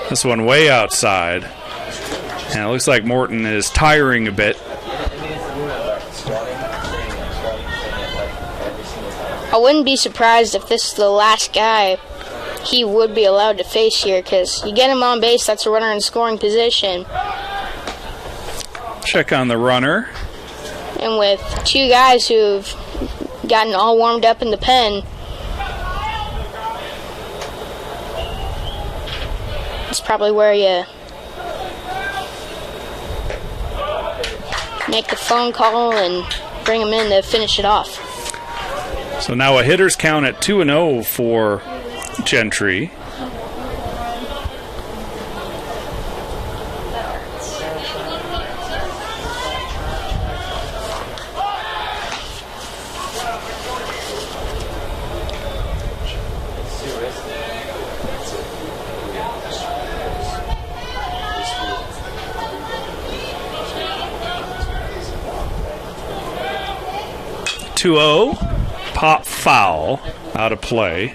This one way outside. And it looks like Morton is tiring a bit. I wouldn't be surprised if this is the last guy he would be allowed to face here, because you get him on base, that's a runner in scoring position. Check on the runner. And with 2 guys who've gotten all warmed up in the pen, it's probably where you make the phone call and bring him in to finish it off. So now a hitter's count at 2-0 for Gentry. Pop foul out of play.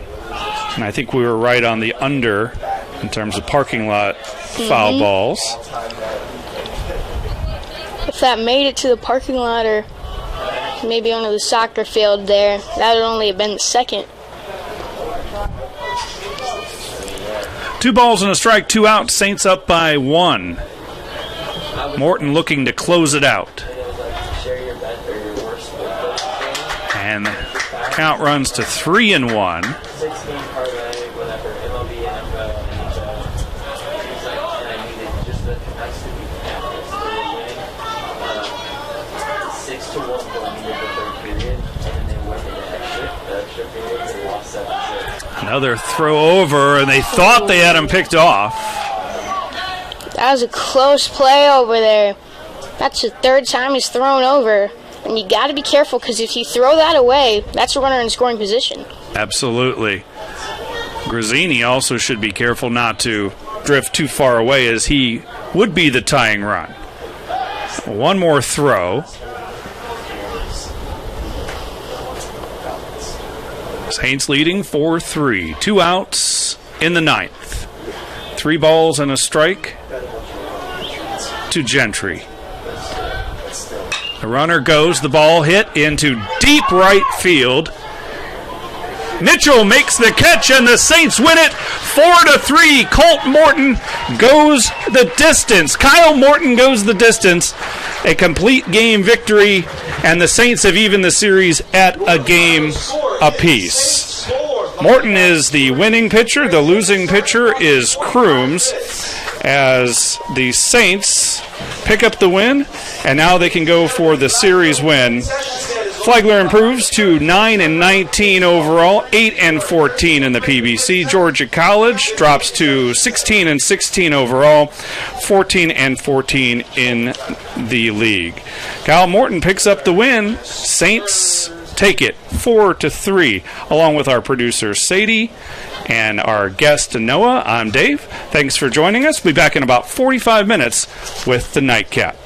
And I think we were right on the under in terms of parking lot foul balls. If that made it to the parking lot or maybe onto the soccer field there, that would only have been the second. 2 balls and a strike, 2 outs. Saints up by 1. Morton looking to close it out. And the count runs to 3-1. 16 parlay, whatever, MLB, NFL, NHL. He's like, and I needed just the nice to be campus to win. 6-1 going into the third period, and then they went into the extra period, and they lost 7-6. Another throw over, and they thought they had him picked off. That was a close play over there. That's the third time he's thrown over. And you got to be careful because if you throw that away, that's a runner in scoring position. Absolutely. Grazzini also should be careful not to drift too far away as he would be the tying run. One more throw. Saints leading 4-3. 2 outs in the ninth. 3 balls and a strike to Gentry. The runner goes, the ball hit into deep right field. Mitchell makes the catch and the Saints win it 4-3. Colt Morton goes the distance. Kyle Morton goes the distance. A complete game victory, and the Saints have evened the series at a game apiece. Morton is the winning pitcher. The losing pitcher is Crooms, as the Saints pick up the win, and now they can go for the series win. Flagler improves to 9-19 overall, 8-14 in the PBC. Georgia College drops to 16-16 overall, 14-14 in the league. Kyle Morton picks up the win. Saints take it 4-3, along with our producer Sadie and our guest Noah. I'm Dave. Thanks for joining us. We'll be back in about 45 minutes with the Nightcap.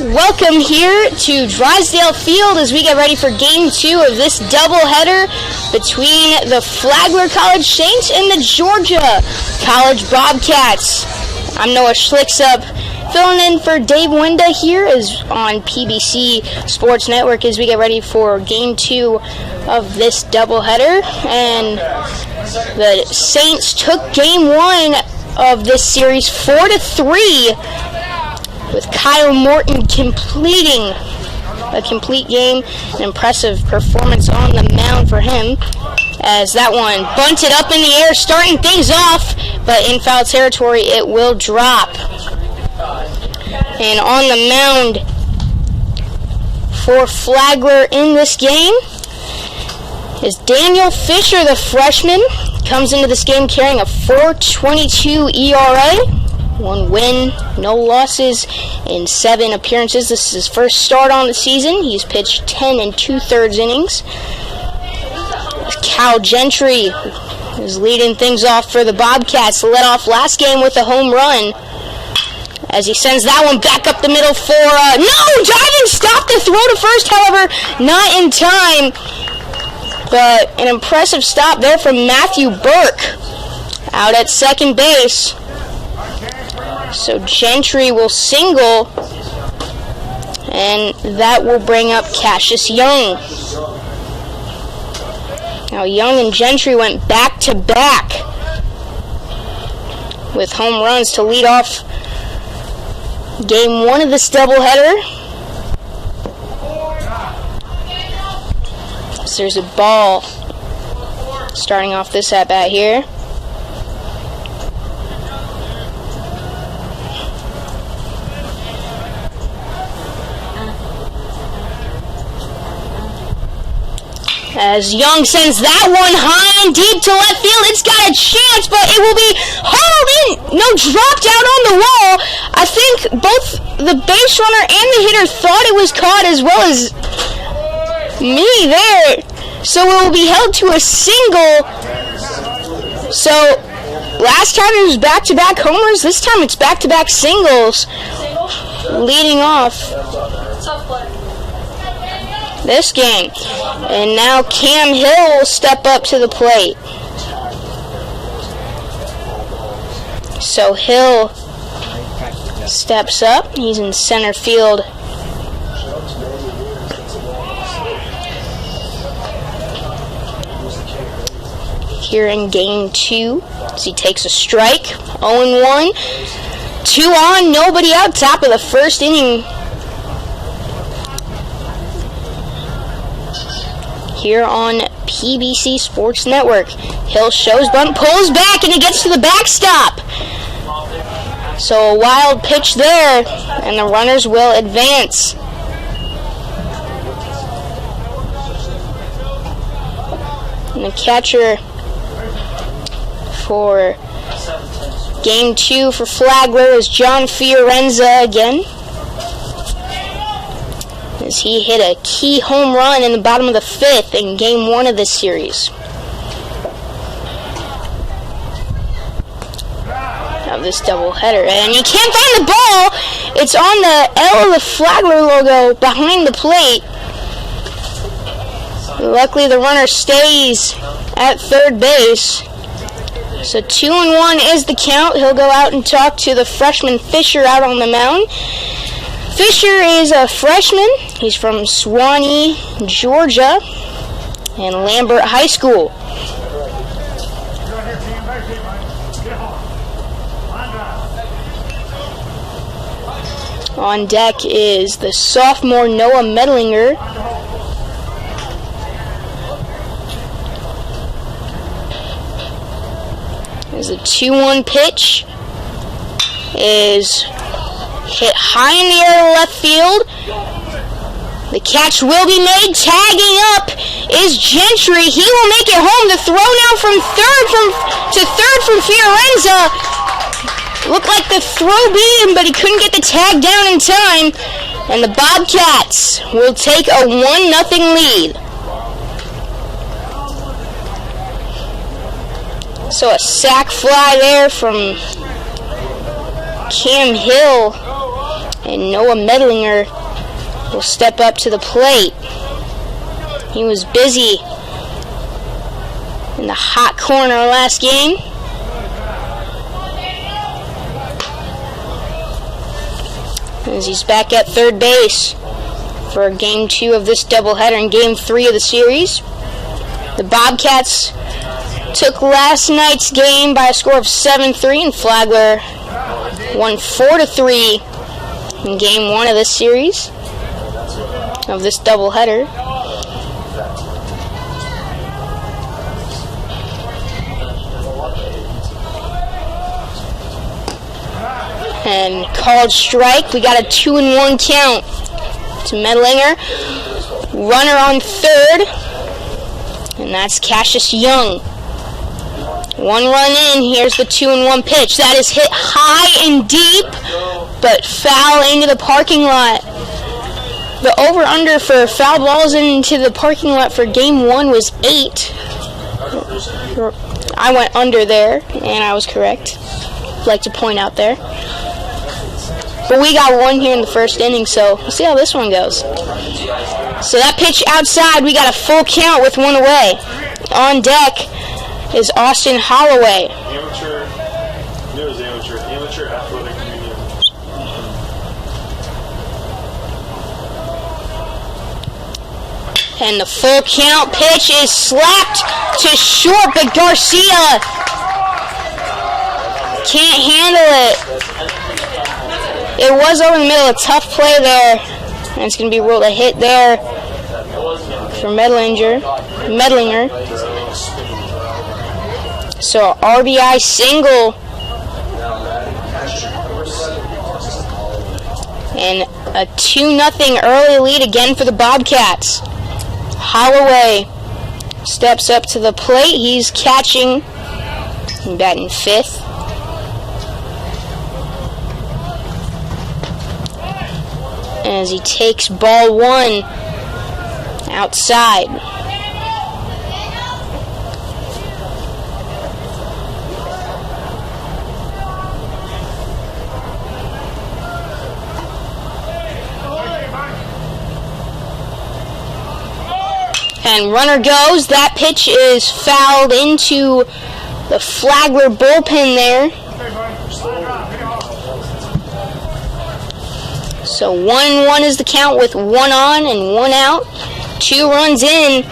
Welcome here to Drysdale Field as we get ready for Game 2 of this doubleheader between the Flagler College Saints and the Georgia College Bobcats. I'm Noah Schlicksup, filling in for Dave Winda here is on PBC Sports Network as we get ready for Game 2 of this doubleheader. And the Saints took Game 1 of this series 4-3. With Kyle Morton completing a complete game. An impressive performance on the mound for him. As that one bunted up in the air, starting things off, but in foul territory it will drop. And on the mound for Flagler in this game is Daniel Fisher, the freshman. Comes into this game carrying a 4.22 ERA. 1 win, no losses in 7 appearances. This is his first start on the season. He's pitched 10 2/3 innings. Cal Gentry is leading things off for the Bobcats. Led off last game with a home run. As he sends that one back up the middle for no! Diving stop to throw to first, however, not in time. But an impressive stop there from Matthew Burke out at second base. So Gentry will single, and that will bring up Cassius Young. Now Young and Gentry went back-to-back with home runs to lead off Game 1 of this doubleheader. So there's a ball starting off this at-bat here. As Young sends that one high and deep to left field, it's got a chance, but it will be hauled in. No, dropped out on the wall. I think both the base runner and the hitter thought it was caught as well as me there. So it will be held to a single. So last time it was back-to-back homers. This time it's back-to-back singles. Leading off this game. And now Cam Hill will step up to the plate. So Hill steps up. He's in center field. Here in Game 2 as he takes a strike. 0-1. 2 on, nobody out, top of the first inning. Here on PBC Sports Network. Hill shows bunt, pulls back, and he gets to the backstop. So a wild pitch there, and the runners will advance. And the catcher for Game 2 for Flagler is John Fiorenza again. As he hit a key home run in the bottom of the 5th in Game 1 of this series. Of this doubleheader. And you can't find the ball! It's on the L of the Flagler logo behind the plate. Luckily the runner stays at third base. So 2-1 is the count. He'll go out and talk to the freshman Fisher out on the mound. Fisher is a freshman. He's from Suwanee, Georgia, and Lambert High School. On deck is the sophomore Noah Medlinger. As the 2-1 pitch is hit high in the air to left field. The catch will be made. Tagging up is Gentry. He will make it home. The throw now from third from Fiorenza. Looked like the throw beat him, but he couldn't get the tag down in time. And the Bobcats will take a 1-0 lead. So a sac fly there from Cam Hill And Noah Medlinger will step up to the plate. He was busy in the hot corner last game. As he's back at third base for game 2 of this doubleheader and game 3 of the series. The Bobcats took last night's game by a score of 7-3, and Flagler won 4-3 in game 1 of this series, of this doubleheader. And called strike. We got a 2-1 count to Medlinger. Runner on third, and that's Cassius Young. 1 run in. Here's the 2-1 pitch. That is hit high and deep, but foul into the parking lot. The over-under for foul balls into the parking lot for game 1 was 8. I went under there, and I was correct. I'd like to point out there. But we got 1 here in the first inning, so we'll see how this one goes. So that pitch outside, we got a full count with 1 away. On deck is Austin Holloway. Amateur athletic union. And the full count pitch is slapped to short, but Garcia can't handle it. It was over the middle, a tough play there. And it's going to be ruled a hit there for Medlinger. So RBI single. And a 2-0 early lead again for the Bobcats. Holloway steps up to the plate. He's catching and batting 5th. As he takes ball 1 outside. And runner goes. That pitch is fouled into the Flagler bullpen there. So 1-1 is the count with 1 on and 1 out. 2 runs in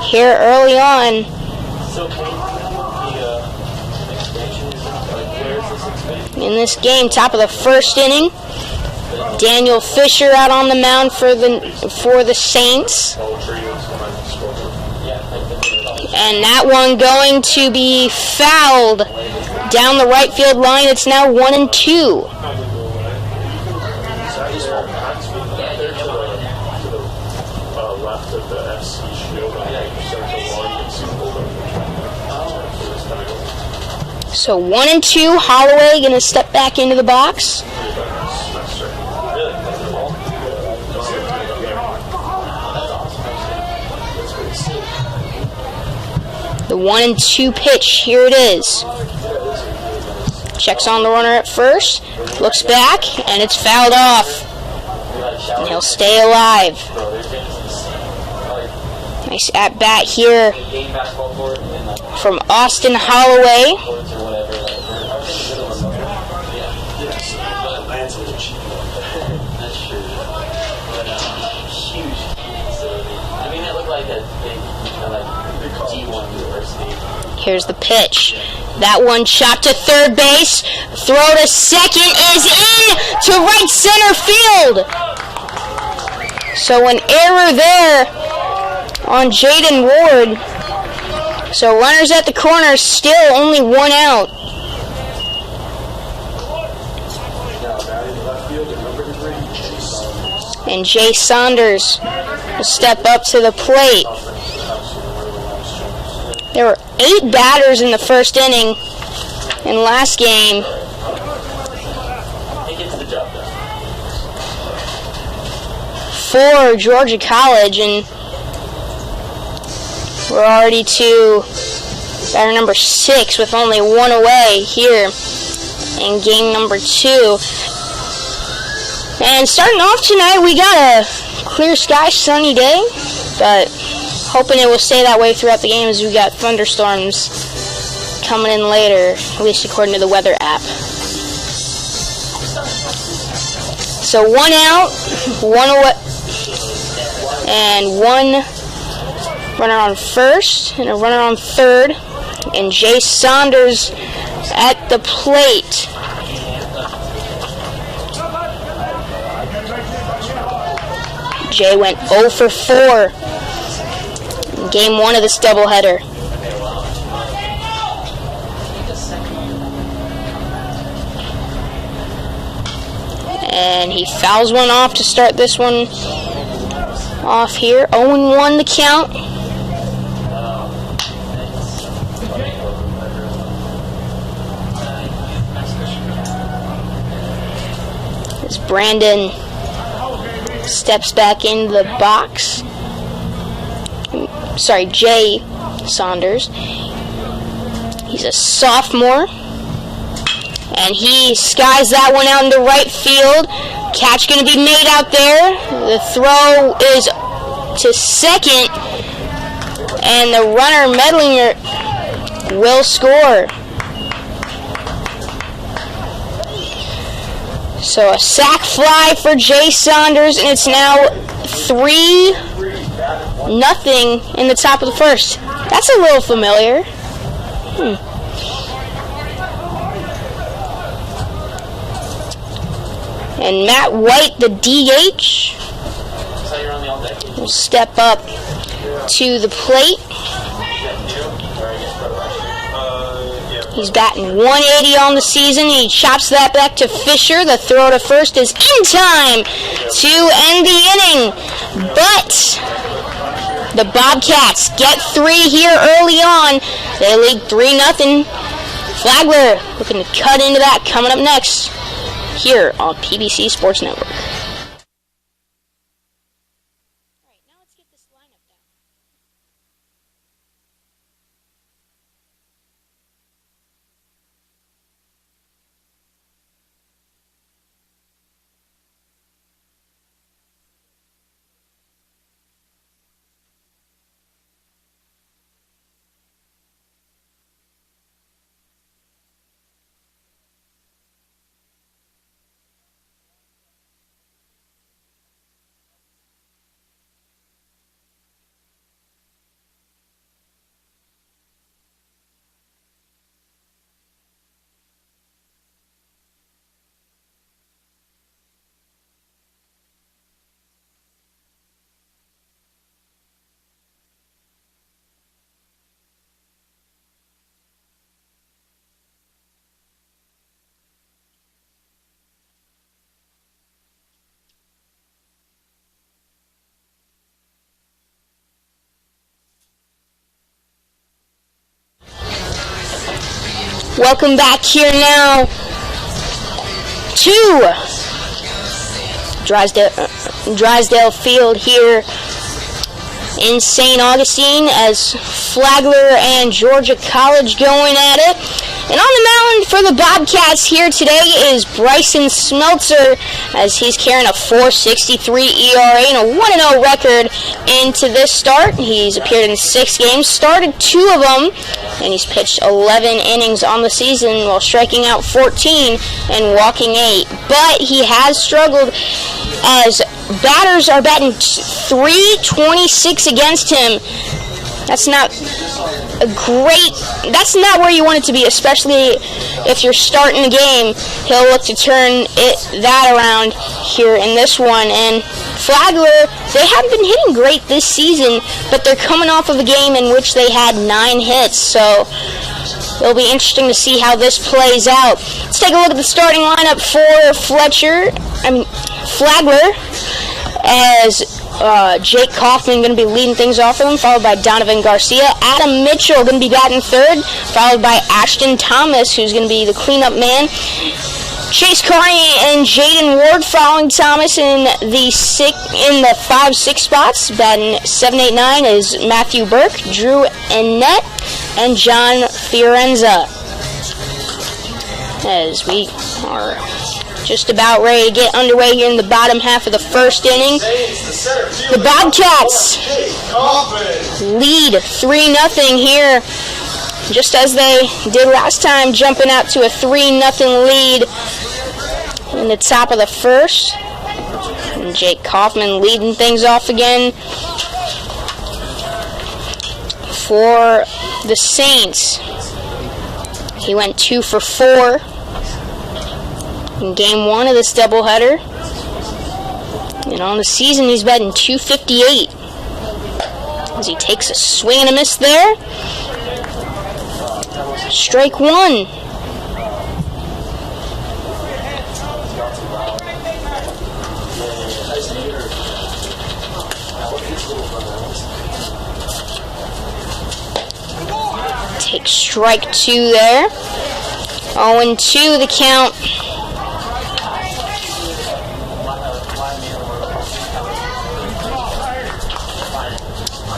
here early on. In this game, top of the first inning, Daniel Fisher out on the mound for the Saints. And that one going to be fouled down the right field line. It's now 1-2. So 1-2, Holloway going to step back into the box. The 1-2 pitch, here it is. Checks on the runner at first, looks back, and it's fouled off. And he'll stay alive. Nice at-bat here from Austin Holloway. Here's the pitch. That one chopped to third base. Throw to second is in to right center field. So an error there on Jaden Ward. So runners at the corner, still only 1 out. And Jay Saunders will step up to the plate. There were 8 batters in the first inning in last game. For Georgia College, and we're already to batter number 6 with only 1 away here in game number 2. And starting off tonight, we got a clear sky, sunny day, but hoping it will stay that way throughout the game as we got thunderstorms coming in later, at least according to the weather app. So 1 out, 1 away, and 1 runner on first and a runner on third, and Jay Saunders at the plate. Jay went 0 for 4 in game 1 of this doubleheader. And he fouls one off to start this one off here. 0-1 the count. As Brandon steps back into the box. Sorry, Jay Saunders. He's a sophomore. And he skies that one out into right field. Catch going to be made out there. The throw is to second. And the runner, Medlinger, will score. So a sac fly for Jay Saunders, and it's now 3-0 in the top of the first. That's a little familiar. And Matt White, the DH, will step up to the plate. He's batting 180 on the season. He chops that back to Fisher. The throw to first is in time to end the inning. But the Bobcats get 3 here early on. They lead 3-0. Flagler looking to cut into that coming up next here on PBC Sports Network. Welcome back here now to Drysdale Field here in St. Augustine as Flagler and Georgia College going at it. And on the mound for the Bobcats here today is Bryson Smeltzer as he's carrying a .463 ERA and a 1-0 record into this start. He's appeared in 6 games, started 2 of them, and he's pitched 11 innings on the season while striking out 14 and walking 8. But he has struggled as batters are batting .326 against him. That's not not where you want it to be, especially if you're starting a game. He'll look to turn that around here in this one. And Flagler, they haven't been hitting great this season, but they're coming off of a game in which they had 9 hits. So it'll be interesting to see how this plays out. Let's take a look at the starting lineup for Flagler, as Jake Kaufman going to be leading things off for them, followed by Donovan Garcia. Adam Mitchell going to be batting third, followed by Ashton Thomas, who's going to be the cleanup man. Chase Carney and Jaden Ward following Thomas in the 5-6 spots. Batting 7, 8, 9 is Matthew Burke, Drew Annette, and John Fiorenza. As we are just about ready to get underway here in the bottom half of the first inning. The Bobcats lead 3-0 here, just as they did last time, jumping out to a 3-0 lead in the top of the first. And Jake Kaufman leading things off again for the Saints. He went 2 for 4 in game 1 of this doubleheader. And on the season, he's batting .258 as he takes a swing and a miss there. Strike 1. Take strike 2 there. 0-2 the count.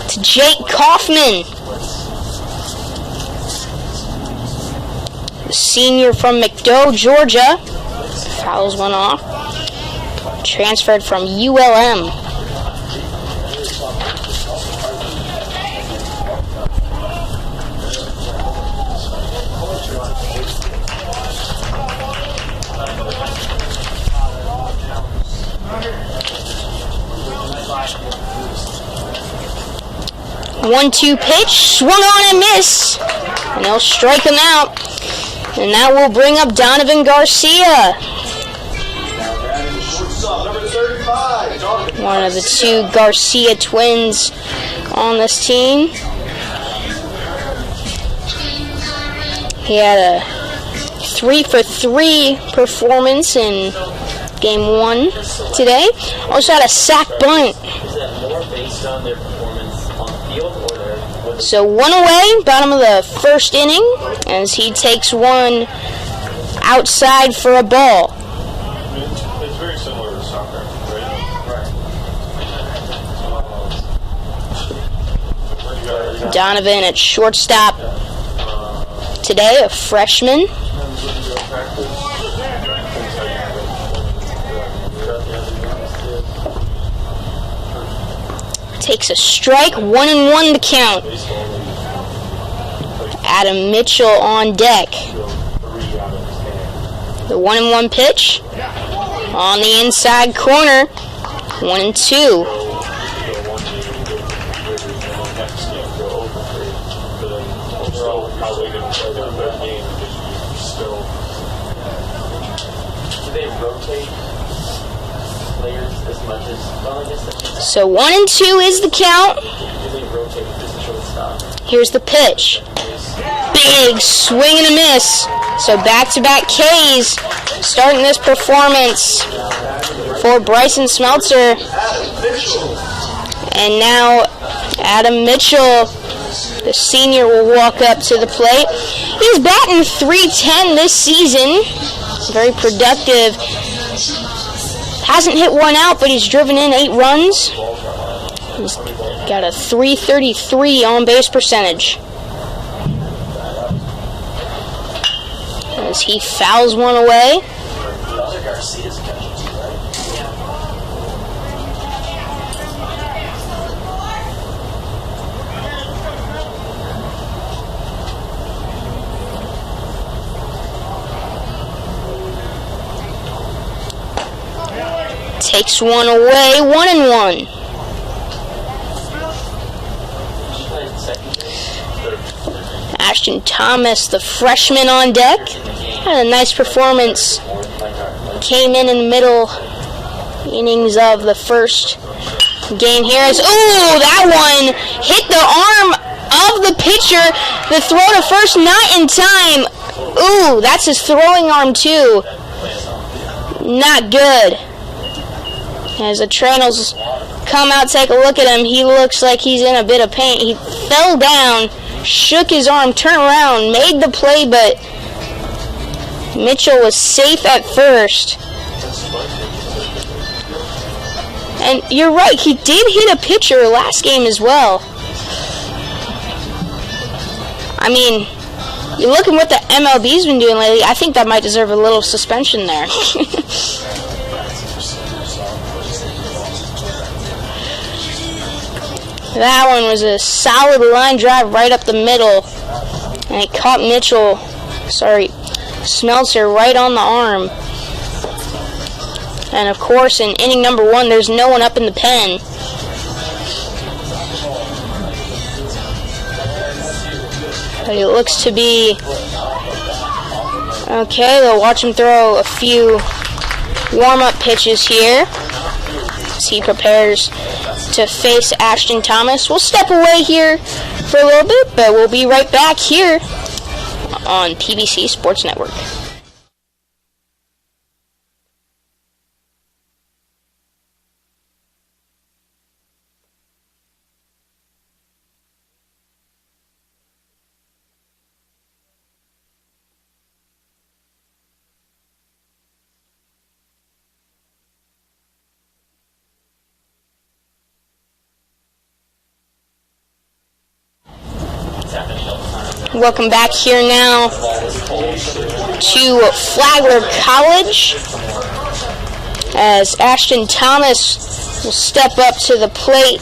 To Jake Kaufman, the senior from McDough, Georgia. Fouls one off. Transferred from ULM. One-two pitch, swung on and miss, and they'll strike him out, and that will bring up Donovan Garcia, one of the 2 Garcia twins on this team. He had a 3 for 3 performance in game 1 today. Also had a sack bunt. So 1 away, bottom of the first inning, as he takes one outside for a ball. It's very similar to soccer, right? Donovan at shortstop today, a freshman. Takes a strike, 1-1 the count. Adam Mitchell on deck. The 1-1 pitch on the inside corner. 1-2. So 1-2 is the count. Here's the pitch. Big swing and a miss. So back-to-back Ks starting this performance for Bryson Smeltzer. And now Adam Mitchell, the senior, will walk up to the plate. He's batting .310 this season. Very productive. Hasn't hit one out, but he's driven in 8 runs. He's got a .333 on-base percentage. As he fouls one away. Takes one away, 1-1. Ashton Thomas, the freshman, on deck. Had a nice performance. Came in the middle innings of the first game here. Ooh, that one hit the arm of the pitcher. The throw to first, not in time. Ooh, that's his throwing arm too. Not good. As the Trainers come out, take a look at him. He looks like he's in a bit of pain. He fell down, shook his arm, turned around, made the play, but Mitchell was safe at first. And you're right, he did hit a pitcher last game as well. I mean, You're looking what the MLB's been doing lately. I think that might deserve a little suspension there. That one was a solid line drive right up the middle. And it caught Smeltzer right on the arm. And of course, in inning number 1, there's no one up in the pen. But it looks to be okay. They'll watch him throw a few warm-up pitches here as he prepares to face Ashton Thomas. We'll step away here for a little bit, but we'll be right back here on PBC Sports Network. Welcome back here now to Flagler College as Ashton Thomas will step up to the plate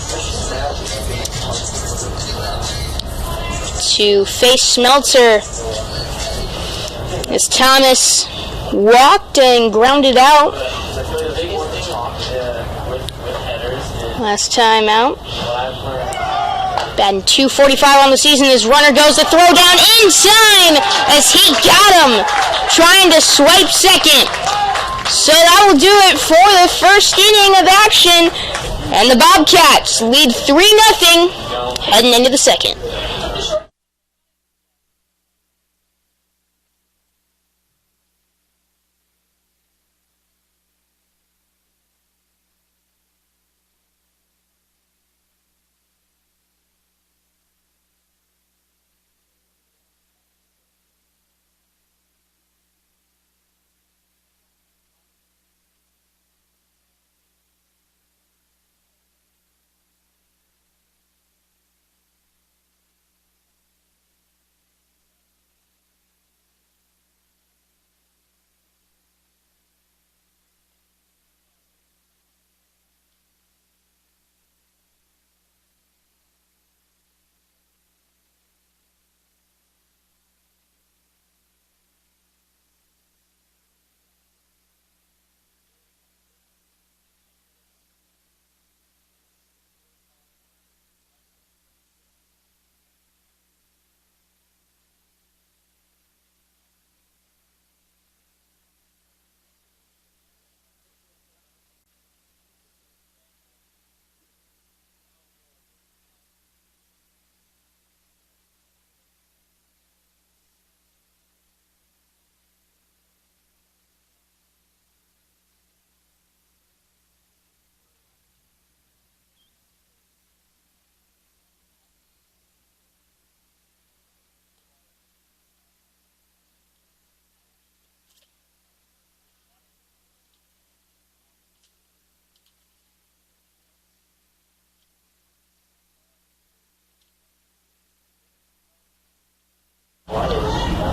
to face Smeltzer as Thomas walked and grounded out last time out. Batting .245 on the season. His runner goes to throw down in time as he got him trying to swipe second. So that will do it for the first inning of action. And the Bobcats lead 3-0 heading into the second.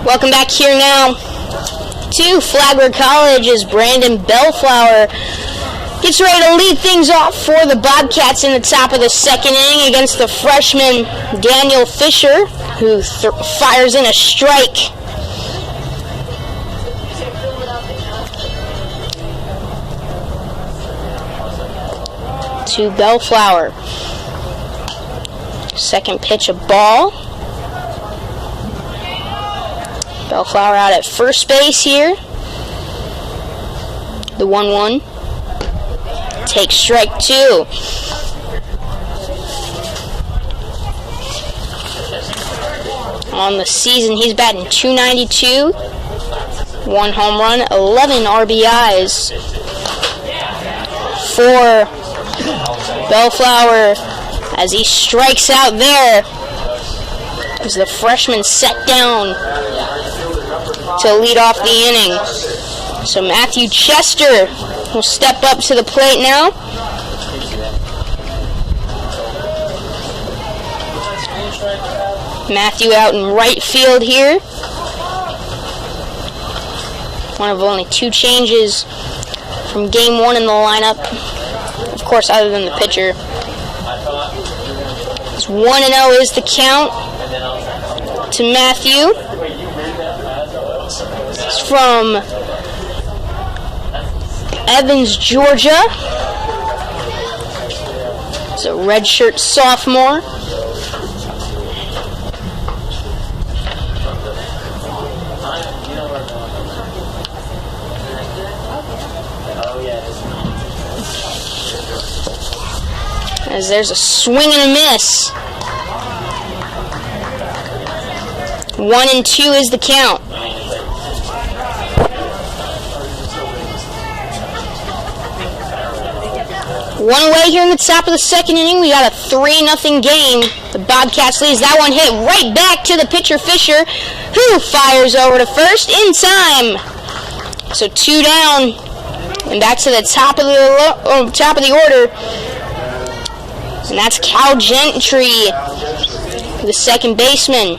Welcome back here now to Flagler College as Brandon Bellflower gets ready to lead things off for the Bobcats in the top of the second inning against the freshman Daniel Fisher, who fires in a strike. To Bellflower. Second pitch, a ball. Bellflower out at first base here. The 1-1. Takes strike 2. On the season, he's batting .292. 1 home run, 11 RBIs for Bellflower as he strikes out there as the freshman set down to lead off the inning. So Matthew Chester will step up to the plate now. Matthew out in right field here One of only 2 changes from game 1 in the lineup. Of course, other than the pitcher. It's 1-0 is the count to Matthew. It's from Evans, Georgia. It's a redshirt sophomore. As there's a swing and a miss. 1-2 is the count. One away here in the top of the second inning. We got a 3-0 game. The Bobcats leads. That one hit right back to the pitcher Fisher, who fires over to first in time. So 2 down, and back to the top of the order. And that's Cal Gentry, the second baseman.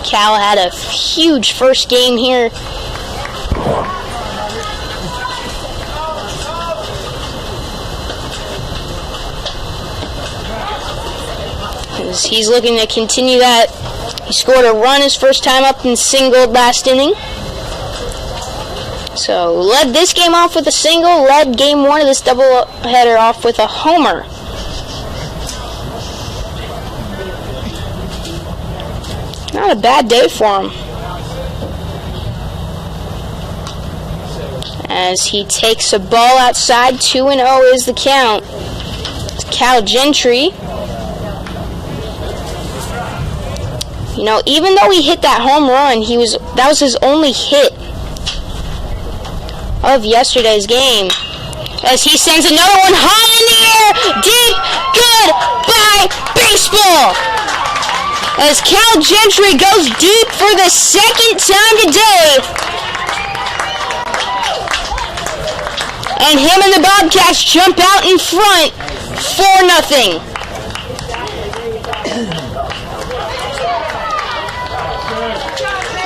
Cal had a huge first game here. As he's looking to continue that. He scored a run his first time up and singled last inning. So led this game off with a single, led game 1 of this doubleheader off with a homer. Not a bad day for him. As he takes a ball outside, 2-0 is the count. It's Cal Gentry. You know, even though he hit that home run, that was his only hit of yesterday's game. As he sends another one high in the air, deep, goodbye baseball. As Cal Gentry goes deep for the second time today. And him and the Bobcats jump out in front 4-0.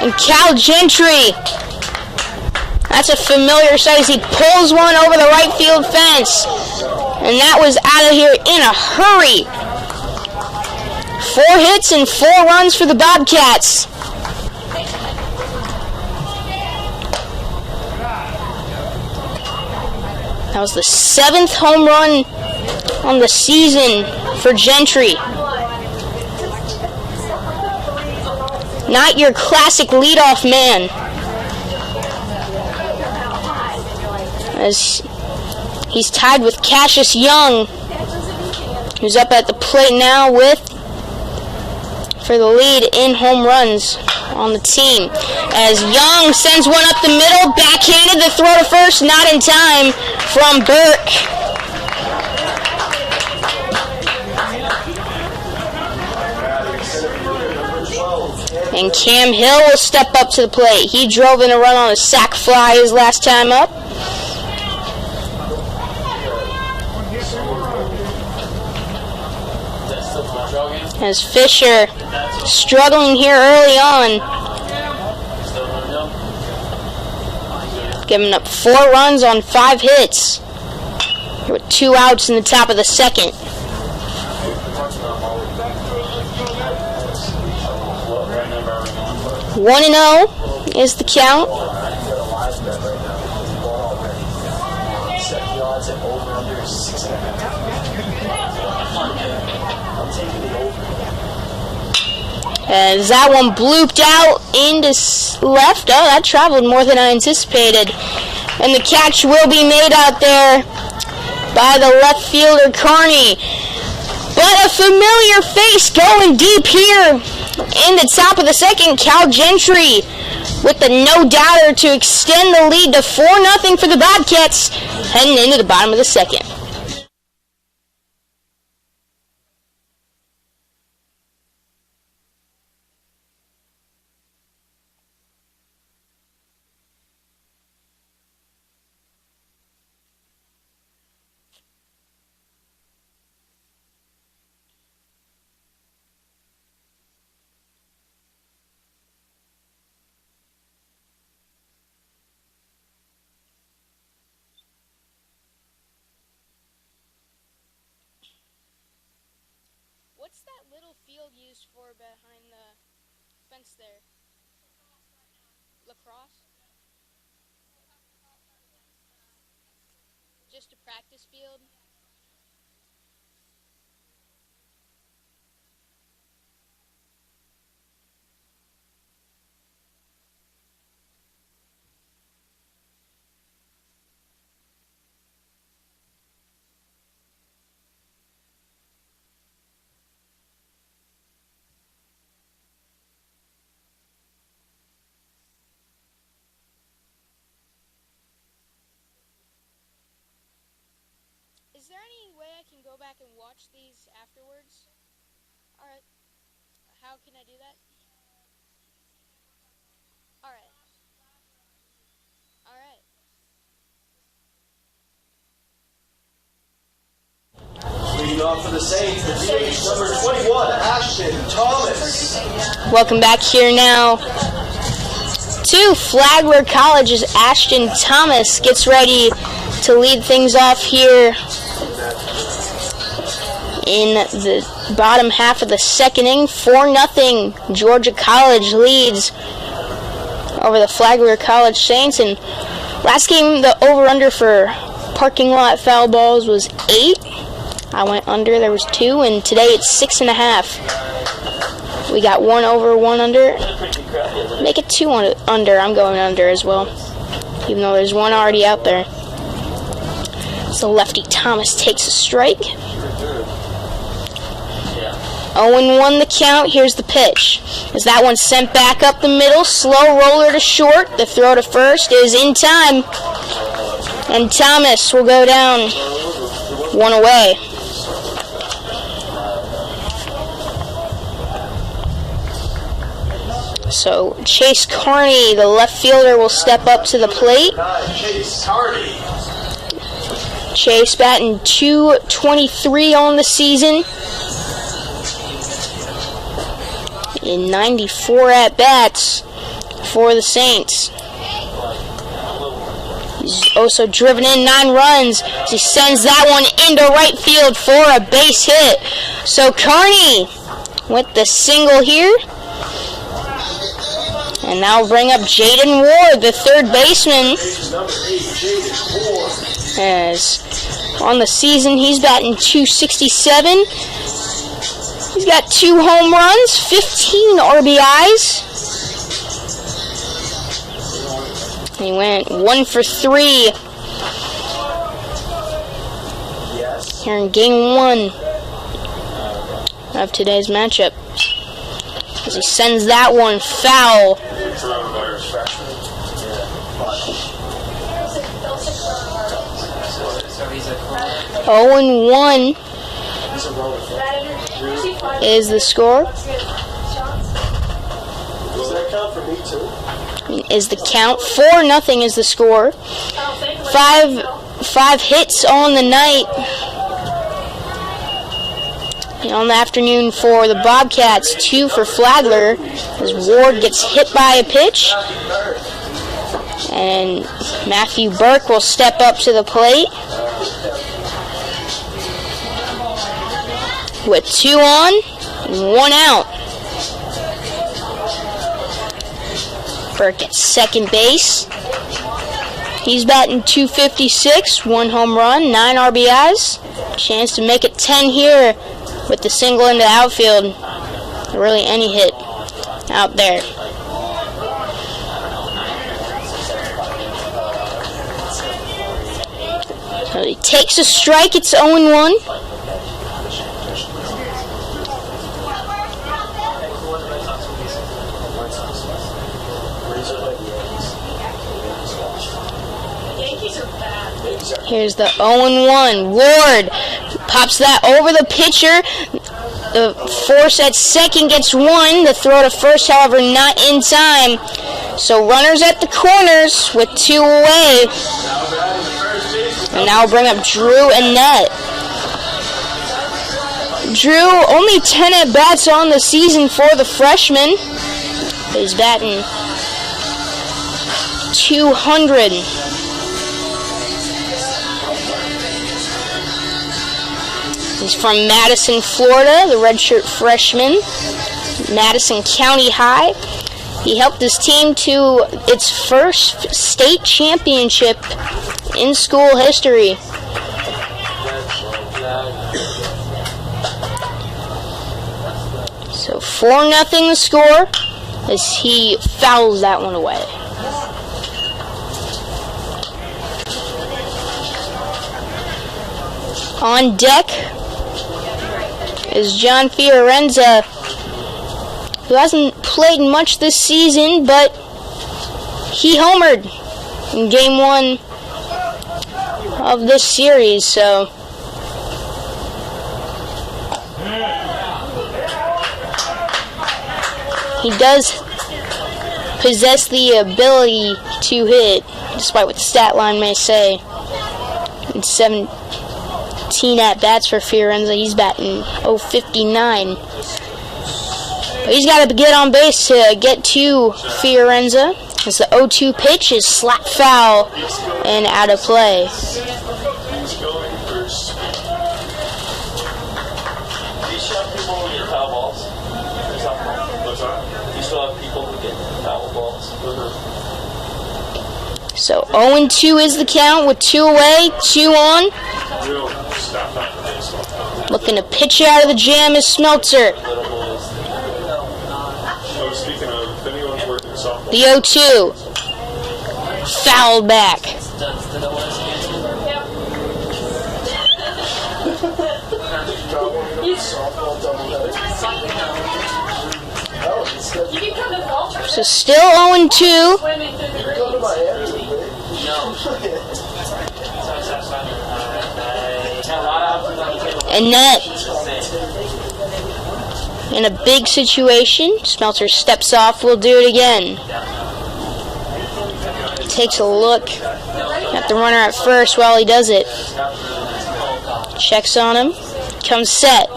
And Cal Gentry, that's a familiar sight as he pulls one over the right field fence. And that was out of here in a hurry. 4 hits and 4 runs for the Bobcats. That was the 7th home run on the season for Gentry. Not your classic leadoff man. As he's tied with Cassius Young, who's up at the plate now for the lead in home runs on the team. As Young sends one up the middle, backhanded, the throw to first, not in time from Burke. And Cam Hill will step up to the plate. He drove in a run on a sac fly his last time up. As Fisher struggling here early on. Giving up 4 runs on 5 hits. With 2 outs in the top of the second. 1-0 is the count. As that one blooped out into left. Oh, that traveled more than I anticipated. And the catch will be made out there by the left fielder, Carney. But a familiar face going deep here in the top of the second. Cal Gentry with the no-doubter to extend the lead to 4-0 for the Bobcats heading into the bottom of the second. What's that little field used for behind the fence there? Lacrosse? Just a practice field? Is there any way I can go back and watch these afterwards? Alright. How can I do that? Alright. Alright. Leading off for the Saints, the DH number 21, Ashton Thomas. Welcome back here now to Flagler College's Ashton Thomas gets ready to lead things off here in the bottom half of the second inning. 4-0 Georgia College leads over the Flagler College Saints. And last game, the over-under for parking lot foul balls was 8. I went under, there was 2, and today it's 6.5. We got 1 over, 1 under. Make it 2 under. I'm going under as well, even though there's 1 already out there. So lefty Thomas takes a strike. 0-1 the count. Here's the pitch. As that one sent back up the middle, slow roller to short. The throw to first is in time, and Thomas will go down 1 away. So Chase Carney, the left fielder, will step up to the plate. Chase batting .223 on the season in 94 at-bats for the Saints. He's also driven in 9 runs as he sends that one into right field for a base hit. So Carney with the single here. And now we'll bring up Jaden Ward, the third baseman. As on the season, he's batting .267. He's got 2 home runs, 15 RBIs. He went 1 for 3 here in game 1 of today's matchup. As he sends that one foul. 0-1 is the score. Is the count. 4-0 is the score. 5 hits on the night. And on the afternoon for the Bobcats, 2 for Flagler, as Ward gets hit by a pitch. And Matthew Burke will step up to the plate with 2 on and 1 out. Burke at second base. He's batting .256, 1 home run, 9 RBIs. Chance to make it 10 here with the single into the outfield. Really any hit out there. So he takes a strike. It's 0-1. Here's the 0-1. Ward pops that over the pitcher. The force at second gets 1. The throw to first, however, not in time. So runners at the corners with 2 away. And now we'll bring up Drew and net. Drew, only 10 at-bats on the season for the freshman. He's batting .200. He's from Madison, Florida, the redshirt freshman, Madison County High. He helped his team to its first state championship in school history. So 4-0 the score as he fouls that one away. On deck is John Fiorenza, who hasn't played much this season, but he homered in Game 1 of this series, so he does possess the ability to hit, despite what the stat line may say. It's 17 at-bats for Fiorenza. He's batting .059. He's got to get on base to get to Fiorenza, as the 0-2 pitch is slap foul and out of play. So 0-2 is the count with 2 away, 2 on. Looking to pitch out of the jam is Smeltzer. The 0-2. Fouled back. So still 0-2. And that, in a big situation, Smeltzer steps off, will do it again. Takes a look at the runner at first while he does it. Checks on him, comes set.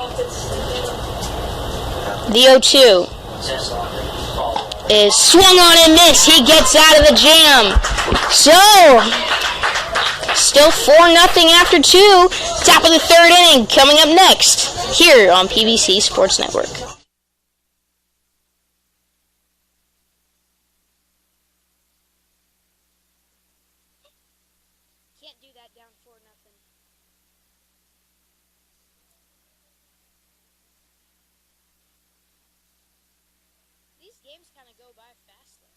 The 0-2 is swung on and missed. He gets out of the jam. So, still 4-0 after 2. Top of the third inning coming up next here on PBC Sports Network. Can't do that down 4-0. These games kind of go by fast, though.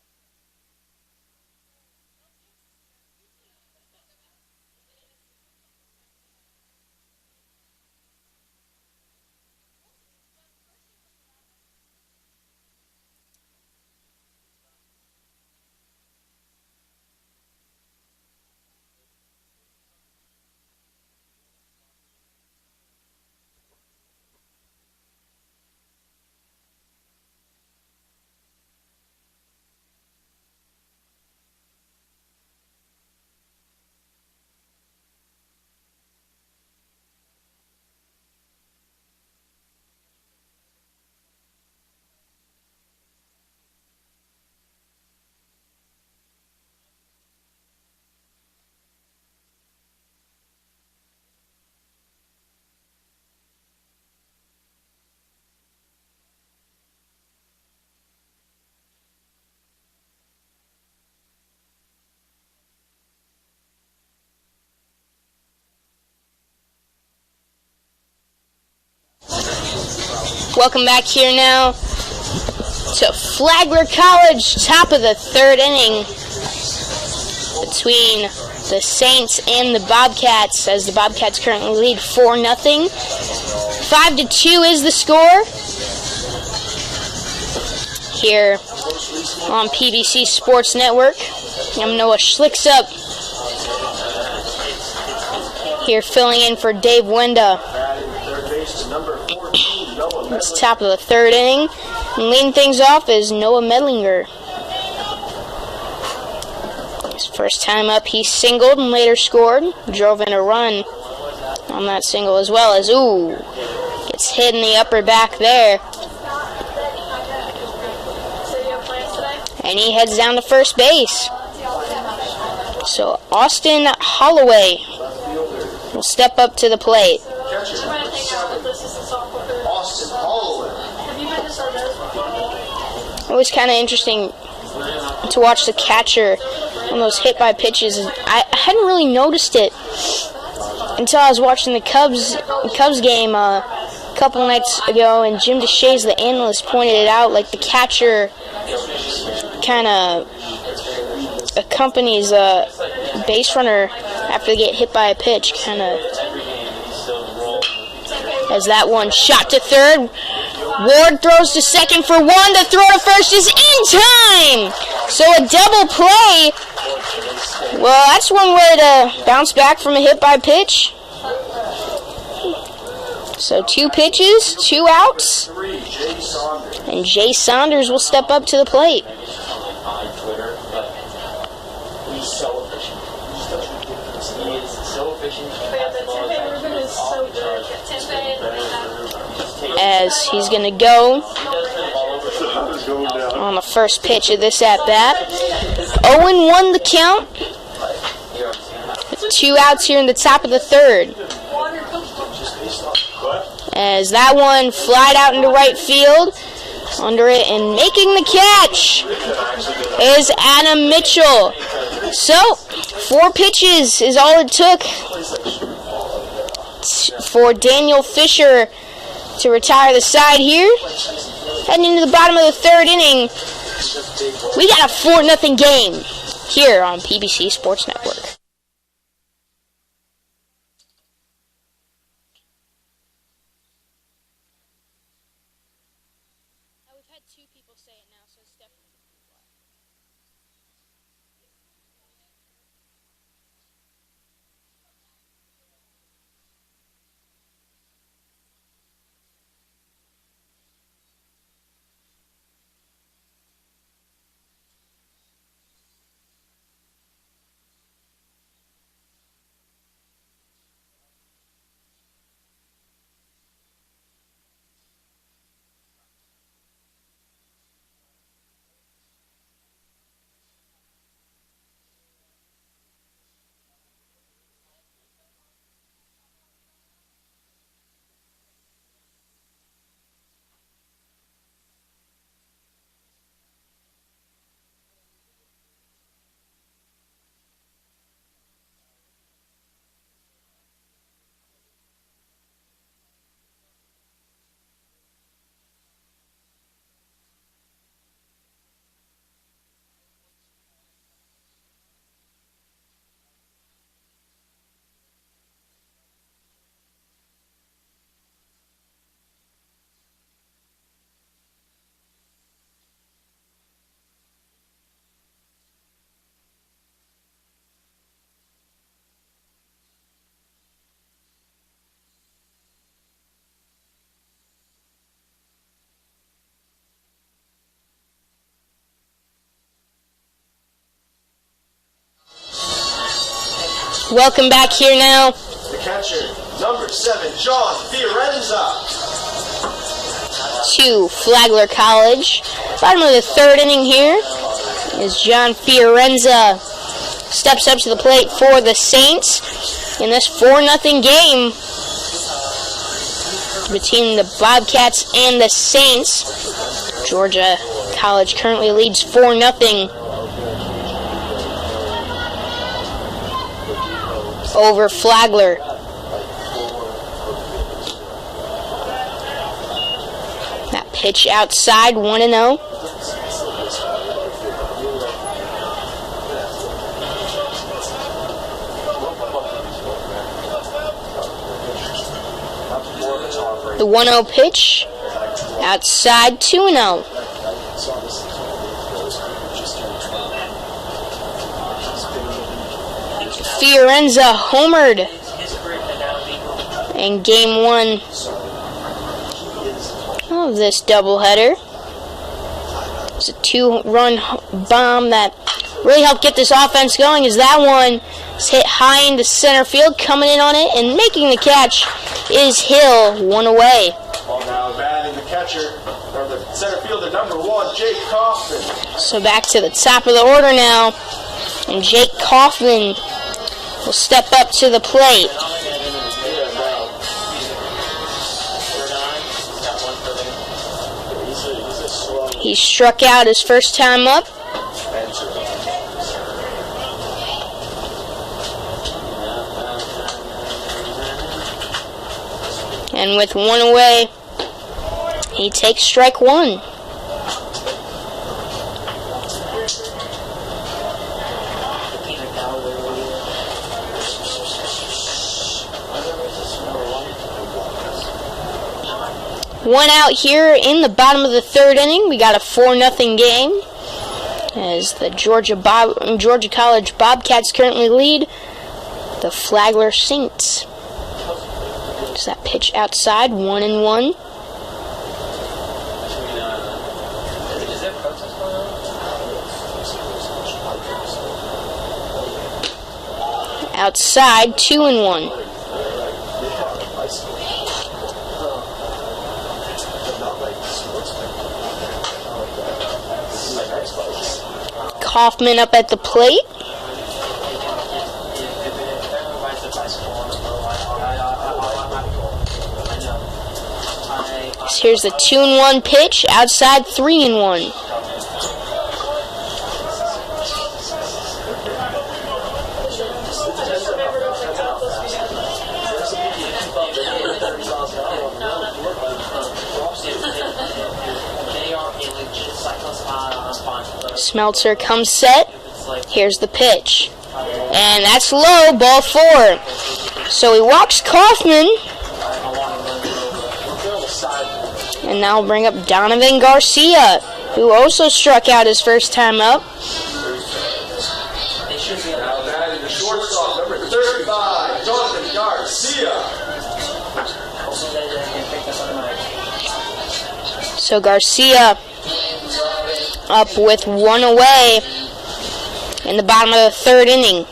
Welcome back here now to Flagler College, top of the third inning between the Saints and the Bobcats, as the Bobcats currently lead 4-0. 5-2 is the score here on PBC Sports Network. I'm Noah Schlicksup here filling in for Dave Wenda. It's top of the third inning. And leading things off is Noah Medlinger. His first time up, he singled and later scored. Drove in a run on that single as well as, gets hit in the upper back there. And he heads down to first base. So Austin Holloway will step up to the plate. always kind of interesting to watch the catcher on those hit by pitches. I hadn't really noticed it until I was watching the Cubs game a couple nights ago, and Jim DeShays, the analyst, pointed it out. Like, the catcher kind of accompanies a base runner after they get hit by a pitch, kind of. As that one shot to third, Ward throws to second for one. The throw to first is in time. So a double play. Well, that's one way to bounce back from a hit by pitch. So 2 pitches, 2 outs, and Jay Saunders will step up to the plate. As he's going to go on the first pitch of this at-bat. 0-1 the count. 2 outs here in the top of the third. As that one flied out into right field. Under it and making the catch is Adam Mitchell. So, 4 pitches is all it took for Daniel Fisher to retire the side here. Heading into the bottom of the third inning, we got a 4-0 game here on PBC Sports Network. We've had 2 people say it now, so it's definitely. Welcome back here now. The catcher, number 7, John Fiorenza. To Flagler College. Bottom of the third inning here is John Fiorenza. Steps up to the plate for the Saints in this 4-0 game between the Bobcats and the Saints. Georgia College currently leads 4-0 over Flagler. That pitch outside, 1-0. The 1-0 pitch outside, 2-0. Fiorenza homered in game 1 of this doubleheader. It's a 2-run bomb that really helped get this offense going, as that one is hit high into center field. Coming in on it and making the catch is Hill, 1 away. Ball now batting the catcher, or the center fielder, number 1, Jake Kaufman. So back to the top of the order now, and Jake Kaufman will step up to the plate. He struck out his first time up. And with one away, he takes strike one. One out here in the bottom of the third inning. We got a 4-0 game as the Georgia College Bobcats currently lead the Flagler Saints. There's that pitch outside, 1-1. Outside, 2-1. Kaufman up at the plate. Here's the 2-1 pitch, outside, 3-1. Smeltzer comes set. Here's the pitch. And that's low, ball 4. So he walks Kaufman. And now we'll bring up Donovan Garcia, who also struck out his first time up. Shortstop number 35, Donovan Garcia. So Garcia up with one away in the bottom of the third inning.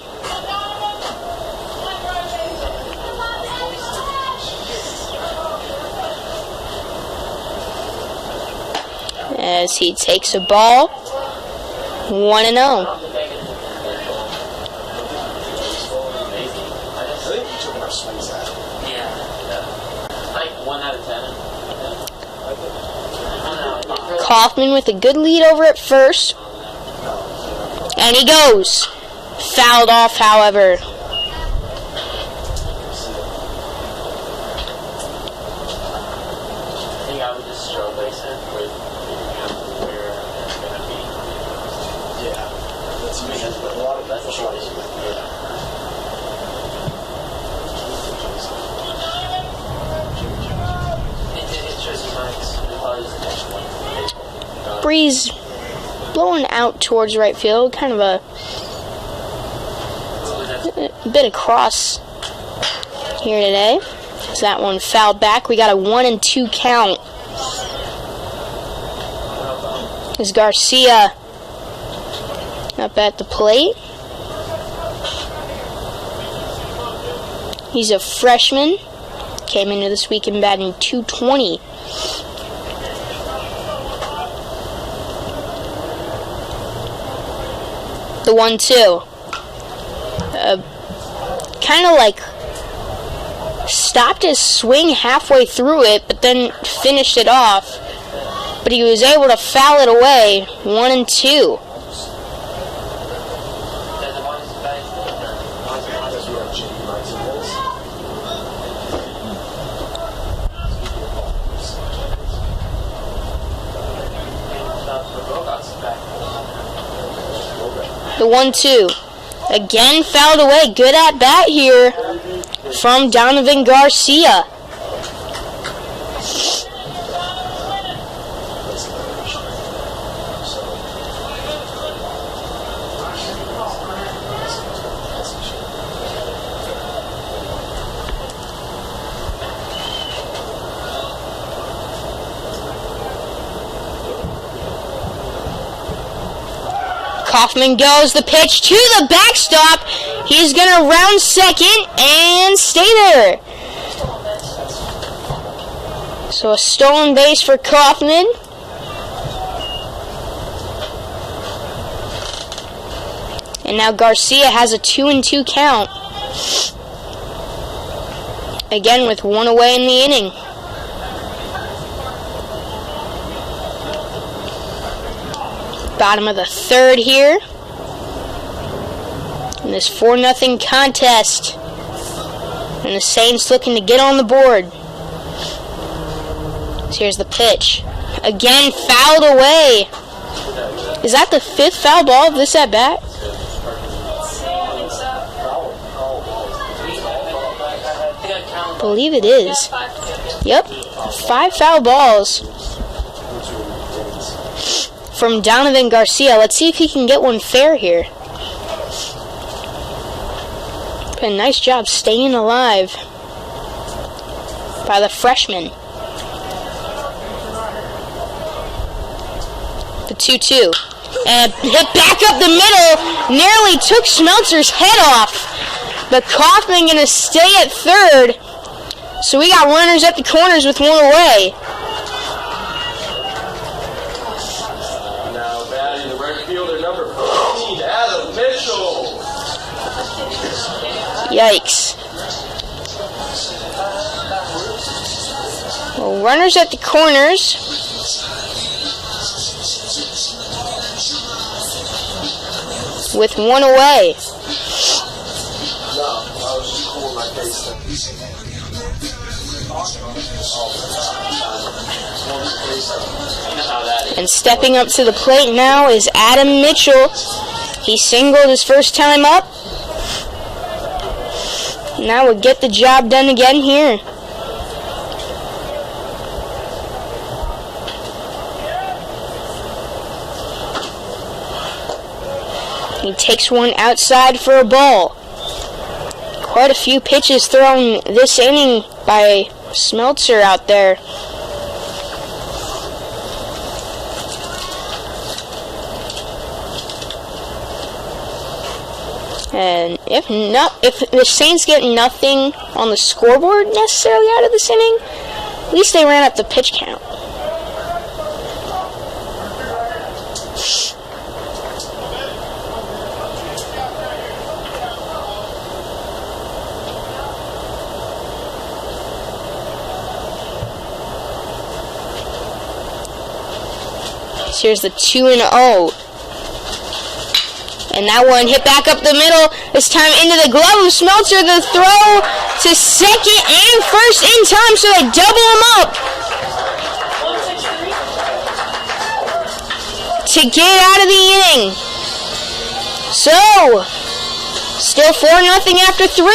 As he takes a ball, 1-0. Kaufman with a good lead over at first. And he goes. Fouled off, however. Breeze blowing out towards right field, kind of a bit across here today. So that one fouled back. We got a 1-2 count. Is Garcia up at the plate? He's a freshman. Came into this weekend batting .220. The 1-2. Kind of like stopped his swing halfway through it, but then finished it off. But he was able to foul it away. 1-2. The 1-2. Again fouled away. Good at bat here from Donovan Garcia. Kaufman goes, the pitch to the backstop. He's going to round second and stay there. So a stolen base for Kaufman. And now Garcia has a 2-2 count. Again with one away in the inning. Bottom of the third here. In this 4-0 contest. And the Saints looking to get on the board. So here's the pitch. Again, fouled away. Is that the 5th foul ball of this at bat? I believe it is. Yep, 5 foul balls from Donovan Garcia. Let's see if he can get one fair here. A nice job staying alive by the freshman. The 2-2. And hit back up the middle. Nearly took Schmelzer's head off. But Kaufman going to stay at third. So we got runners at the corners with one away. Now batting the right fielder, number 15, Adam Mitchell. Yikes. Well, runners at the corners. With one away. No, I was just cool in my face. And stepping up to the plate now is Adam Mitchell. He singled his first time up. Now we'll get the job done again here. He takes one outside for a ball. Quite a few pitches thrown this inning by Schmelzer out there. And if the Saints get nothing on the scoreboard necessarily out of this inning, at least they ran up the pitch count. So here's the 2-0. And that one hit back up the middle. This time into the glove of Schmelzer. The throw to second and first in time, so they double him up to get out of the inning. So, still 4-0 after 3.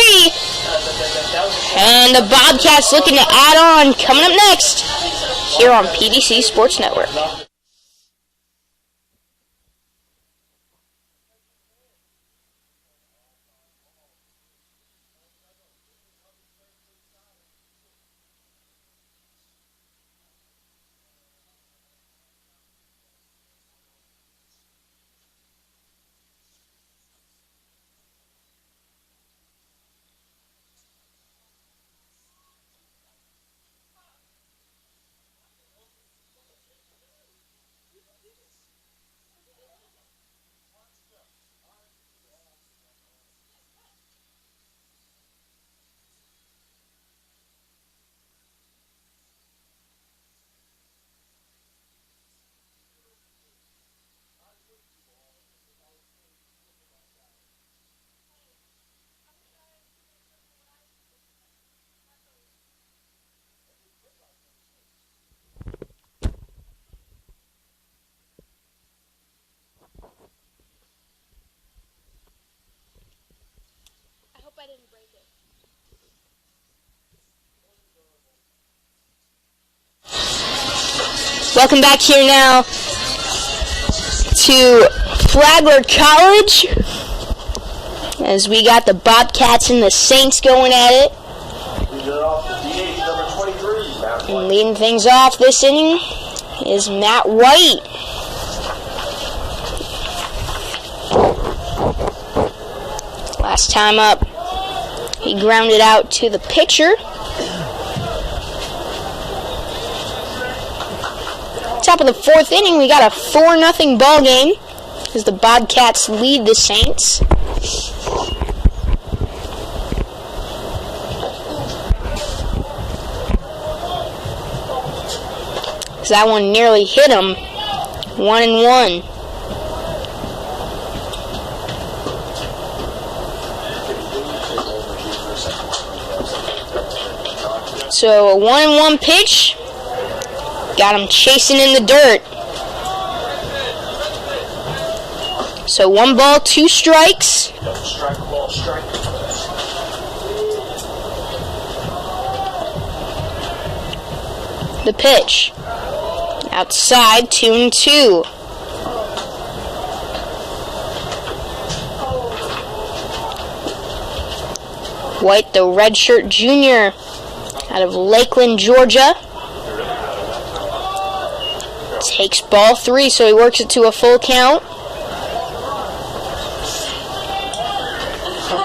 And the Bobcats looking to add on coming up next here on PBC Sports Network. I didn't break it. Welcome back here now to Flagler College as we got the Bobcats and the Saints going at it. And leading things off this inning is Matt White. Last time up, he grounded out to the pitcher. Top of the 4th inning, we got a 4-0 ball game as the Bobcats lead the Saints. As that one nearly hit him. 1-1. So a 1-1 pitch. Got him chasing in the dirt. So 1 ball, 2 strikes. Strike, ball, strike. The pitch. Outside, 2-2. White, the redshirt junior out of Lakeland, Georgia. Takes ball 3, so he works it to a full count.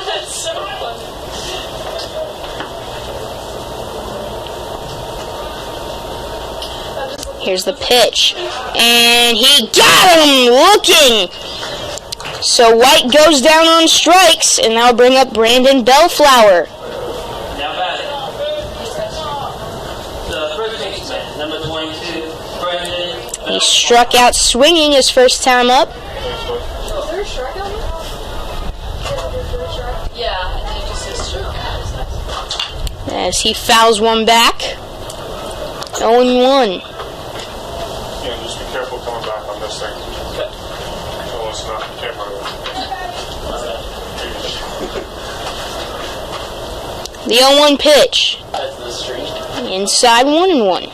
That's so funny. Here's the pitch. And he got him looking. So White goes down on strikes, and that'll bring up Brandon Bellflower. Now batting. The first baseman, number 22, Brandon. He struck out swinging his first time up. Is there a shark on it? Yeah, and then it just says shark. As he fouls one back. 0-1. Yeah, just be careful coming back on this thing. Oh, it's not camera. The 0-1 pitch. That's the street. Inside 1-1.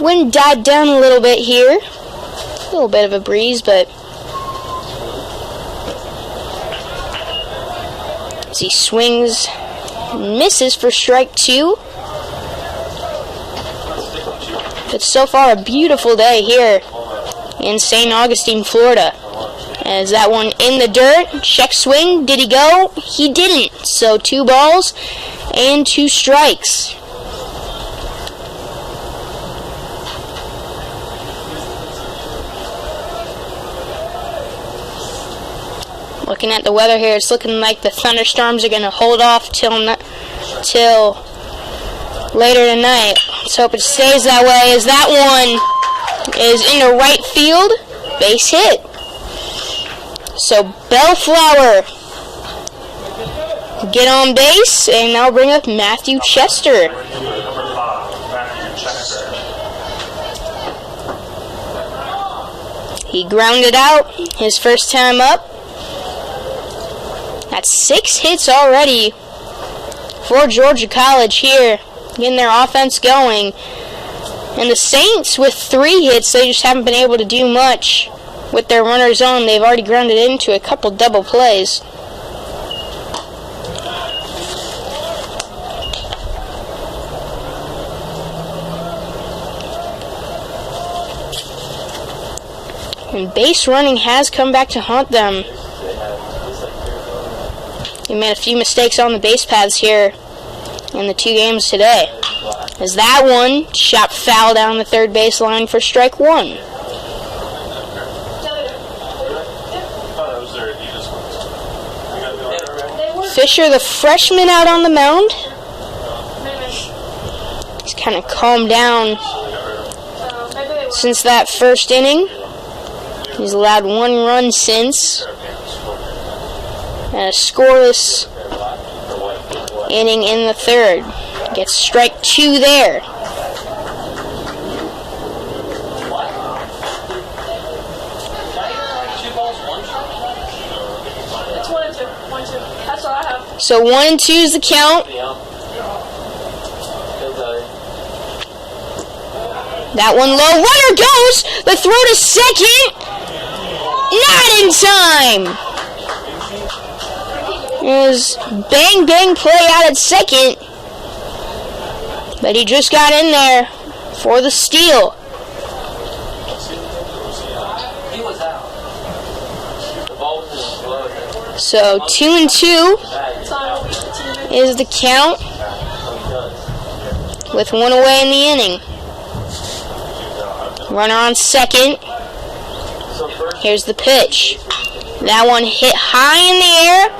Wind died down a little bit here. A little bit of a breeze, but as he swings, misses for strike 2. It's so far a beautiful day here in St. Augustine, Florida. As that one in the dirt, check swing, did he go? He didn't. So 2 balls and 2 strikes. Looking at the weather here, it's looking like the thunderstorms are going to hold off till later tonight. Let's hope it stays that way, as that one is into right field. Base hit. So Bellflower get on base, and that'll bring up Matthew Chester. Number 5, Matthew Chester. He grounded out his first time up. That's 6 hits already for Georgia College here, getting their offense going. And the Saints with 3 hits, they just haven't been able to do much with their runners on. They've already grounded into a couple double plays. And base running has come back to haunt them. They made a few mistakes on the base paths here in the 2 games today. As that one shot foul down the third baseline for strike 1. Fisher, the freshman, out on the mound. He's kind of calmed down since that first inning. He's allowed 1 run since. And a scoreless inning in the third. Gets strike 2 there. It's 1-2. 1-2. That's all I have. So 1-2 is the count. That one low. Runner goes. The throw to second. Not in time. It was bang bang play out at second. But he just got in there for the steal. He was out. The ball was So 2-2 is the count, with 1 away in the inning. Runner on second. Here's the pitch. That one hit high in the air,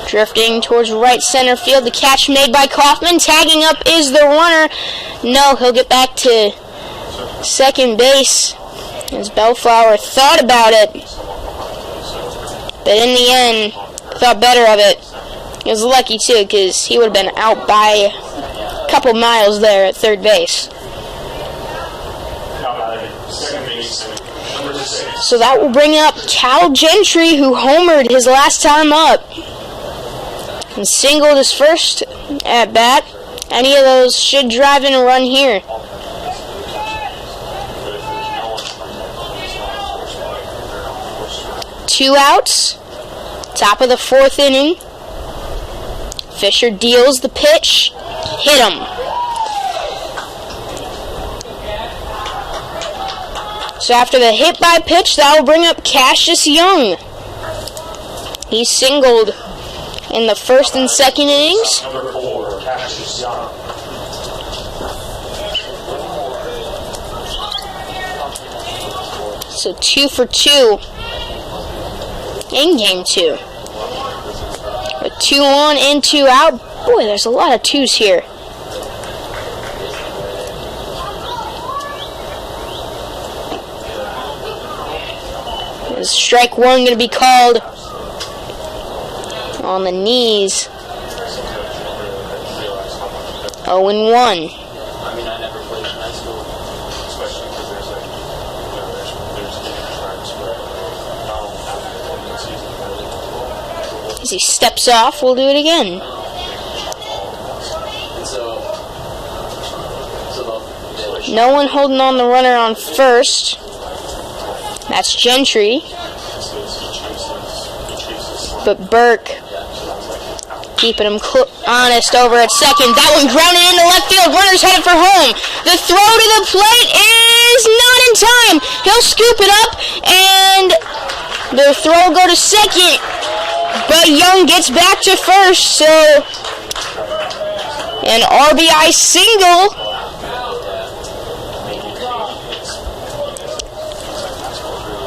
drifting towards right center field. The catch made by Kaufman. Tagging up is the runner. No, he'll get back to second base, as Bellflower thought about it. But in the end, thought better of it. He was lucky, too, because he would have been out by a couple miles there at third base. So that will bring up Cal Gentry, who homered his last time up and singled his first at bat. Any of those should drive in a run here. Two outs, top of the fourth inning. Fisher deals the pitch, hit him. So after the hit by pitch, that will bring up Cassius Young. He singled in the first and second innings. Number 4, Cassius Young. So 2 for 2 in game 2. With 2 on and 2 out. Boy, there's a lot of 2s here. Is strike 1 going to be called on the knees? 0-1. I mean, I never played in high school. Especially because there's like, there's different tribes where season. As he steps off, we'll do it again. And so No one holding on the runner on first. That's Gentry. But Burke keeping him honest over at second. That one grounded into left field. Runner's headed for home. The throw to the plate is not in time. He'll scoop it up, and the throw will go to second. But Young gets back to first, so an RBI single.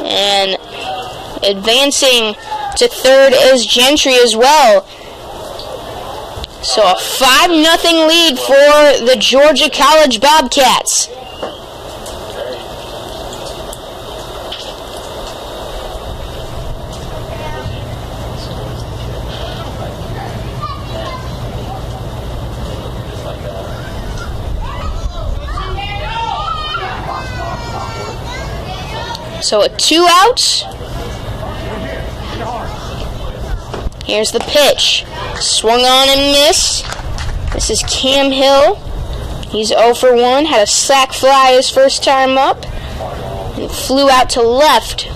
And advancing to third is Gentry as well. So a 5-0 lead for the Georgia College Bobcats. So a 2 outs. Here's the pitch. Swung on and missed. This is Cam Hill. He's 0 for 1. Had a sac fly his first time up. And flew out to left.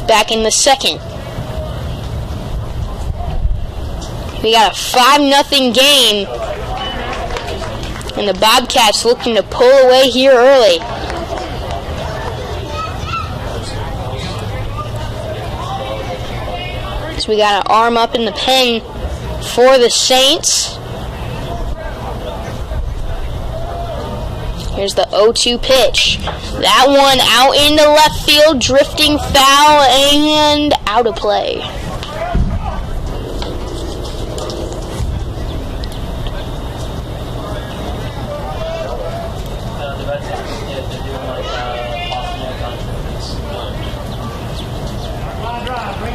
Back in the second. We got a 5-0 game. And the Bobcats looking to pull away here early. So we got an arm up in the pen for the Saints. Here's the 0-2 pitch. That one out into left field, drifting foul and out of play.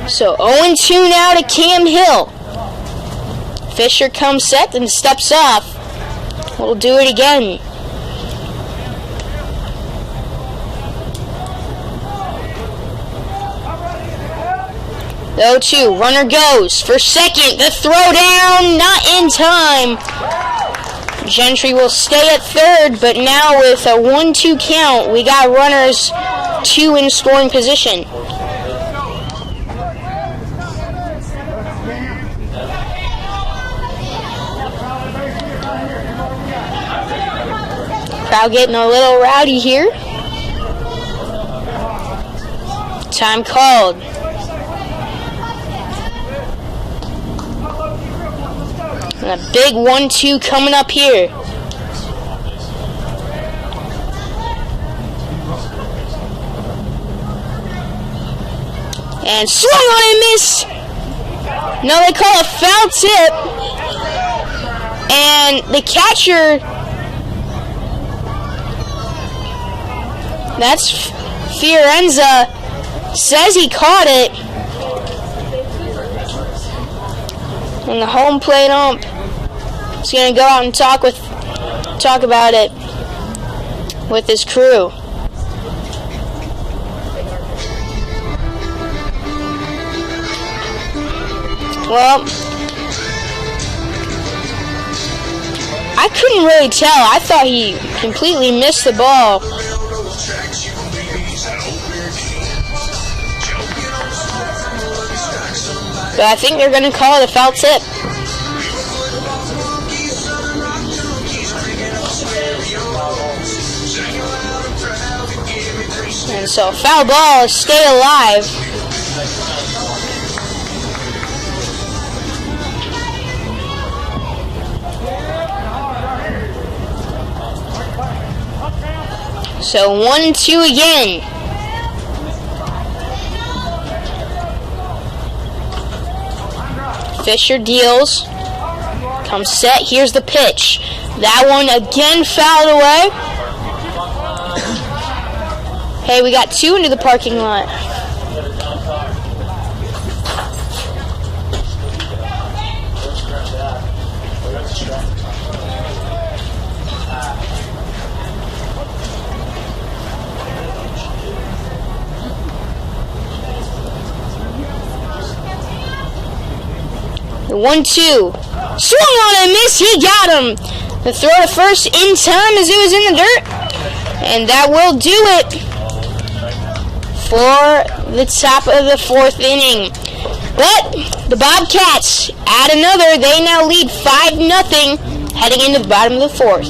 So 0-2 now to Cam Hill. Fisher comes set and steps off. We'll do it again. The 0-2, runner goes for second. The throw down, not in time. Gentry will stay at third, but now with a 1-2 count, we got runners 2 in scoring position. Crowd getting a little rowdy here. Time called. And a big 1-2 coming up here. And swung on and missed. No, they call a foul tip. And the catcher, that's Fiorenza, says he caught it. And the home plate ump is going to go out and talk about it with his crew. Well, I couldn't really tell. I thought he completely missed the ball. But I think they're going to call it a foul tip. And so foul ball is stay alive. So 1-2 again. Fisher deals. Comes set. Here's the pitch. That one again fouled away. Hey, we got 2 into the parking lot. The 1-2. Swung on and missed. He got him. The throw to first in time as it was in the dirt. And that will do it for the top of the 4th inning. But the Bobcats add another. They now lead 5-0 heading into the bottom of the 4th.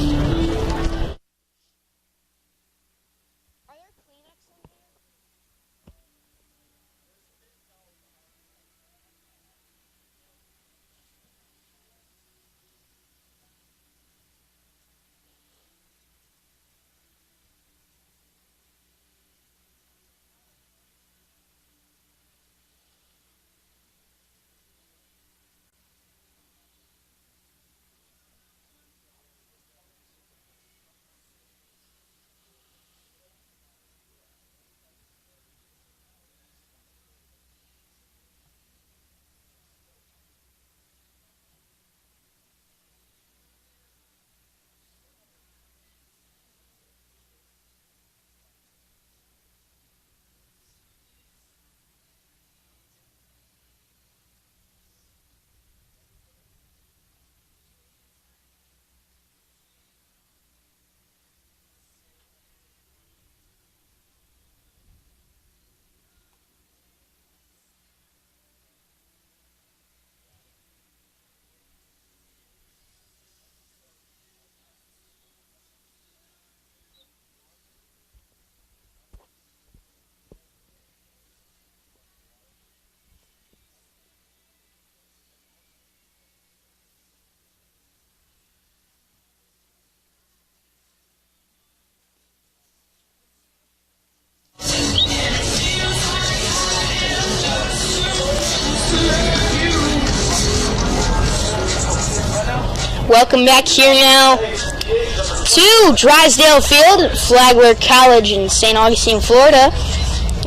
Welcome back here now to Drysdale Field, Flagler College in St. Augustine, Florida,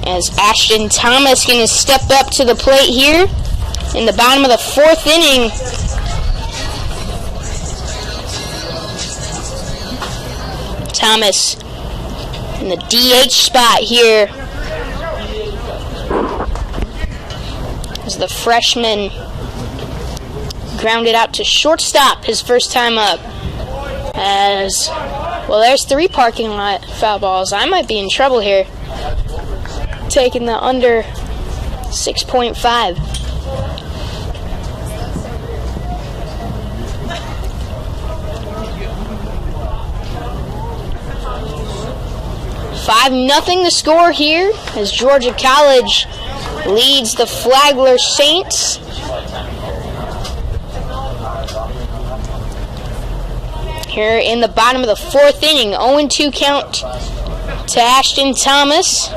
as Ashton Thomas going to step up to the plate here in the bottom of the 4th inning. Thomas in the DH spot here as the freshman grounded out to shortstop his first time up. As well, there's 3 parking lot foul balls. I might be in trouble here. Taking the under 6.5. $5-0 the score here as Georgia College leads the Flagler Saints. Here in the bottom of the 4th inning, 0-2 count to Ashton Thomas.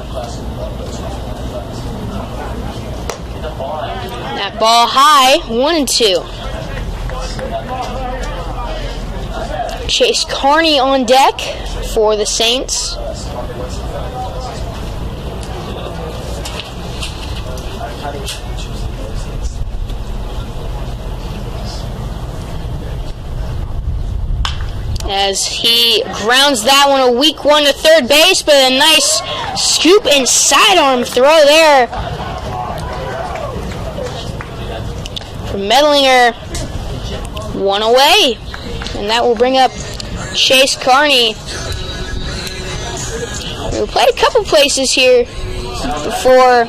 That ball high, 1-2. Chase Carney on deck for the Saints. as he grounds that one a weak one to third base, but a nice scoop and sidearm throw there from Medlinger. One away, and that will bring up Chase Carney, who played a couple places here before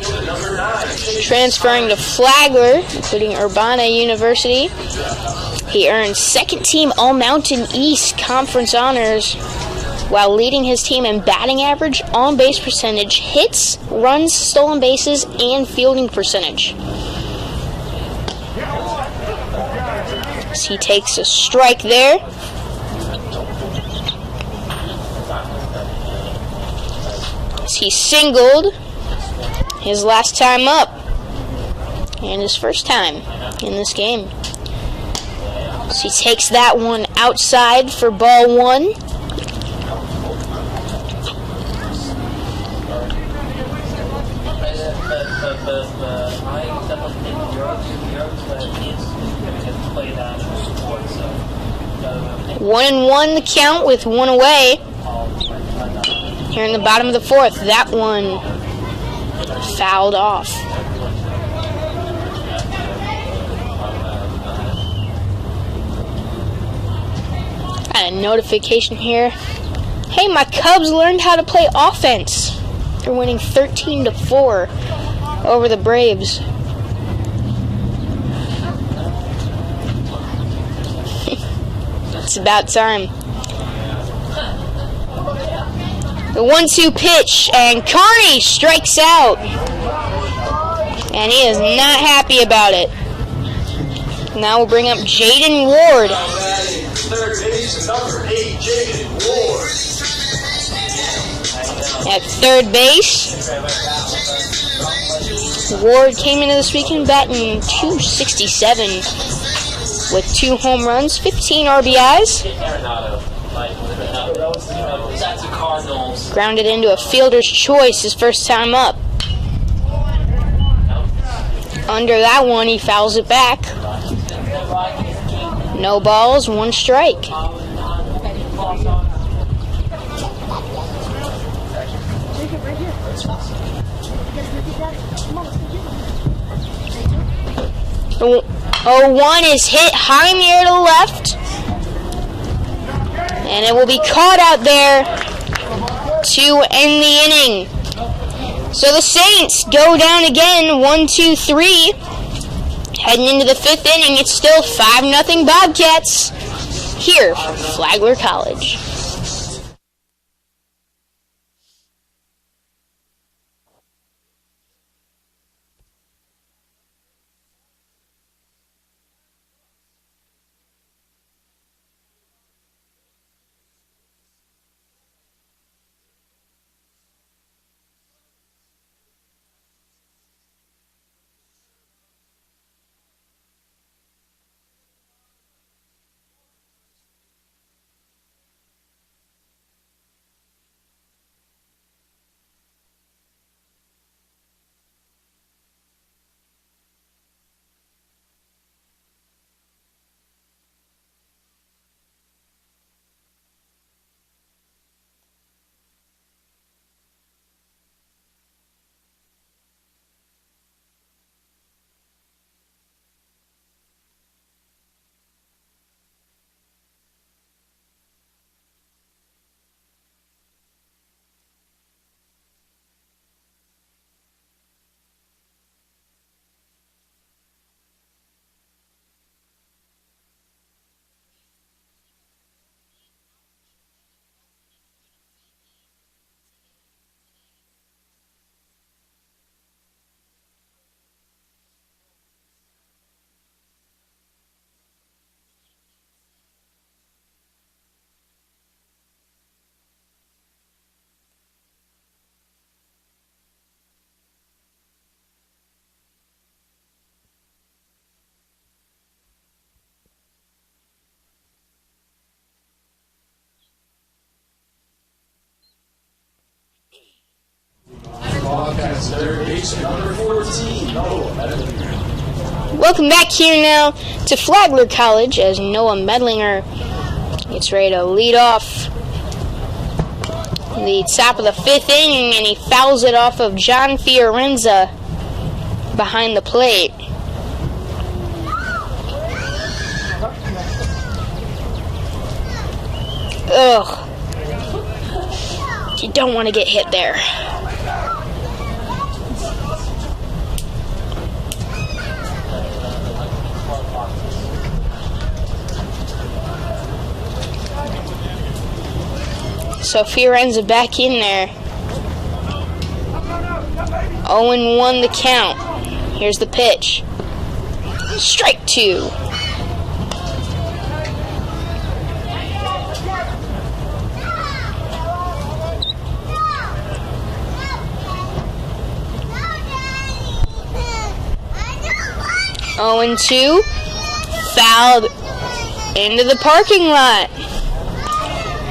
transferring to Flagler, including Urbana University. He earned second-team All-Mountain East Conference honors while leading his team in batting average, on-base percentage, hits, runs, stolen bases, and fielding percentage. As he takes a strike there. As he singled his last time up and his first time in this game. So he takes that one outside for ball one. One and one the count with one away. Here in the bottom of the fourth, that one fouled off. Got a notification here. Hey, my Cubs learned how to play offense. They're winning 13-4 over the Braves. It's about time. The 1-2 pitch, and Carney strikes out. And he is not happy about it. Now we'll bring up Jaden Ward. Third base, number 8, Jaden Ward. At third base, Ward came into this weekend batting .267 with 2 home runs, 15 RBIs. Grounded into a fielder's choice his first time up. Under that one, he fouls it back. No balls, 1 strike. The 0-1 is hit high in the air to the left. And it will be caught out there to end the inning. So the Saints go down again, 1-2-3. Heading into the 5th inning, it's still 5-0 Bobcats here from Flagler College. Bobcats third base, number 14, Noah Medlinger. Welcome back here now to Flagler College as Noah Medlinger Gets ready to lead off the top of the 5th inning, and he fouls it off of John Fiorenza behind the plate. Ugh. You don't want to get hit there. So Fiorenza back in there. 0-1 the count. Here's the pitch. Strike 2. And 2, fouled into the parking lot.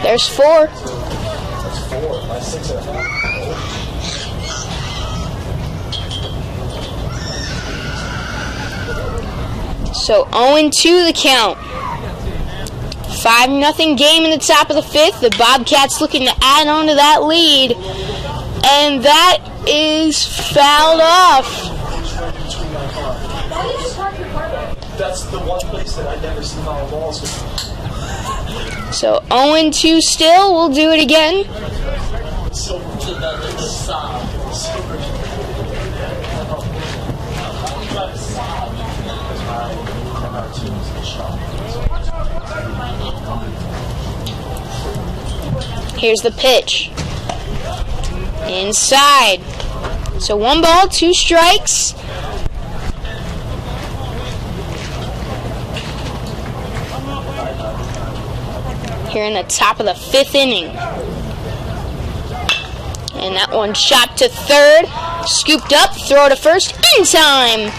There's 4. So 0-2 the count. 5-0 game in the top of the 5th. The Bobcats looking to add on to that lead. And that is fouled off. That's the one place that I never see foul balls. So 0-2 still. We'll do it again. Here's the pitch. Inside. So 1 ball, 2 strikes. Here in the top of the 5th inning. And that one shot to third. Scooped up, throw to first in time.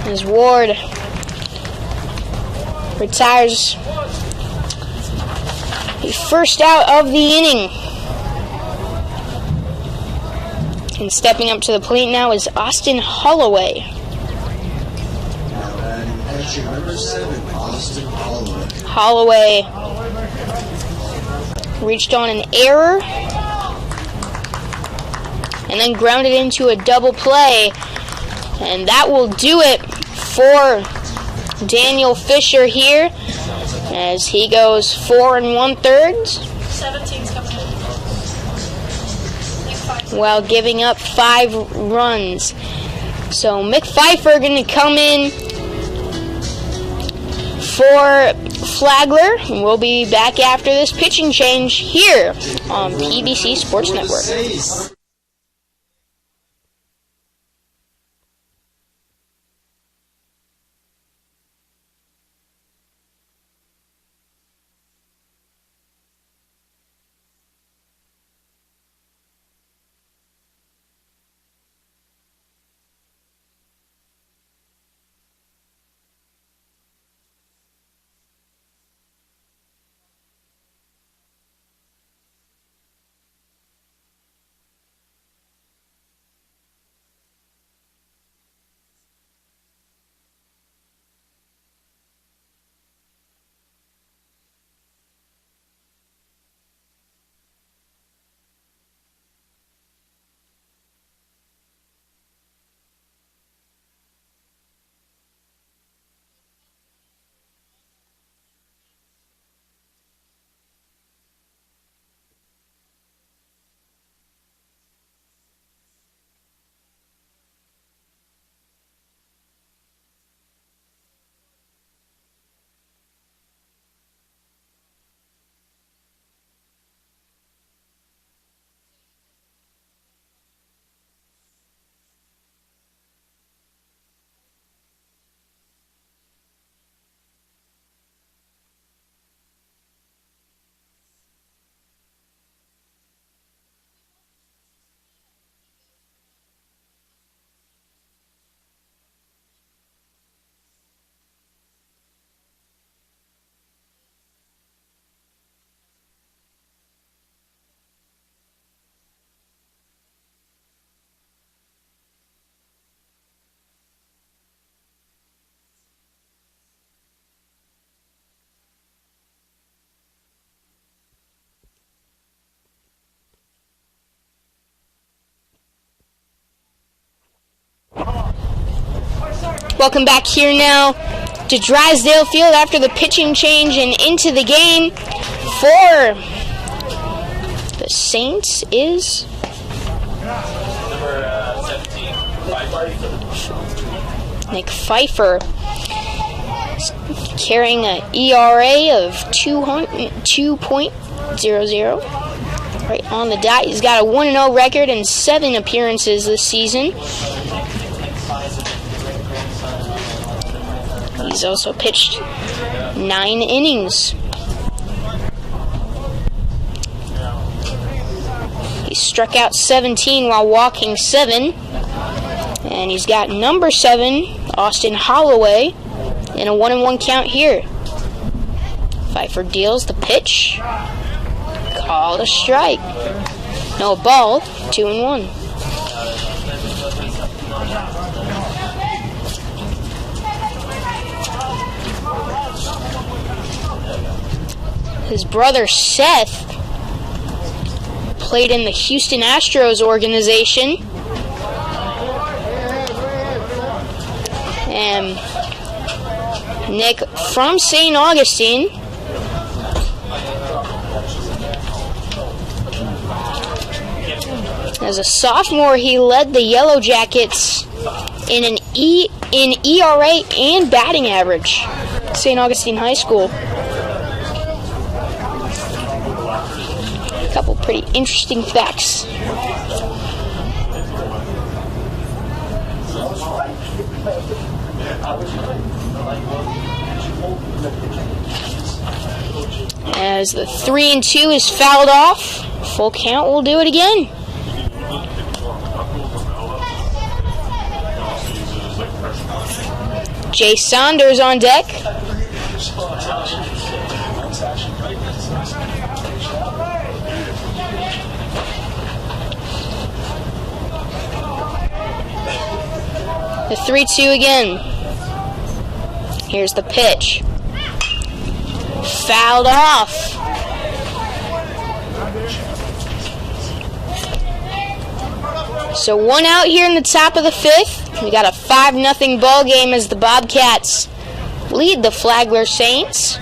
As Ward retires the first out of the inning. And stepping up to the plate now is Austin Holloway. Number 7, Austin Holloway. Holloway reached on an error and then grounded into a double play. And that will do it for Daniel Fisher here as he goes 4 1/3. 17's coming in. While giving up 5 runs. So Mick Pfeiffer going to come in for Flagler. We'll be back after this pitching change here on PBC Sports Network. Welcome back here now to Drysdale Field after the pitching change and into the game for the Saints is Number 17, Nick Pfeiffer, carrying an ERA of 2.00. Right on the dot. He's got a 1-0 record and 7 appearances this season. He's also pitched 9 innings. He struck out 17 while walking 7. And he's got number 7, Austin Holloway, in a 1-1 count here. Pfeiffer deals the pitch. Called a strike. No ball, 2-1. His brother Seth played in the Houston Astros organization. And Nick from St. Augustine. As a sophomore, he led the Yellow Jackets in an ERA and batting average. St. Augustine High School. A couple pretty interesting facts. As the 3-2 is fouled off, full count will do it again. Jay Saunders on deck. The 3-2 again. Here's the pitch. Fouled off. So 1 out here in the top of the 5th. We got a 5-0 ball game as the Bobcats lead the Flagler Saints.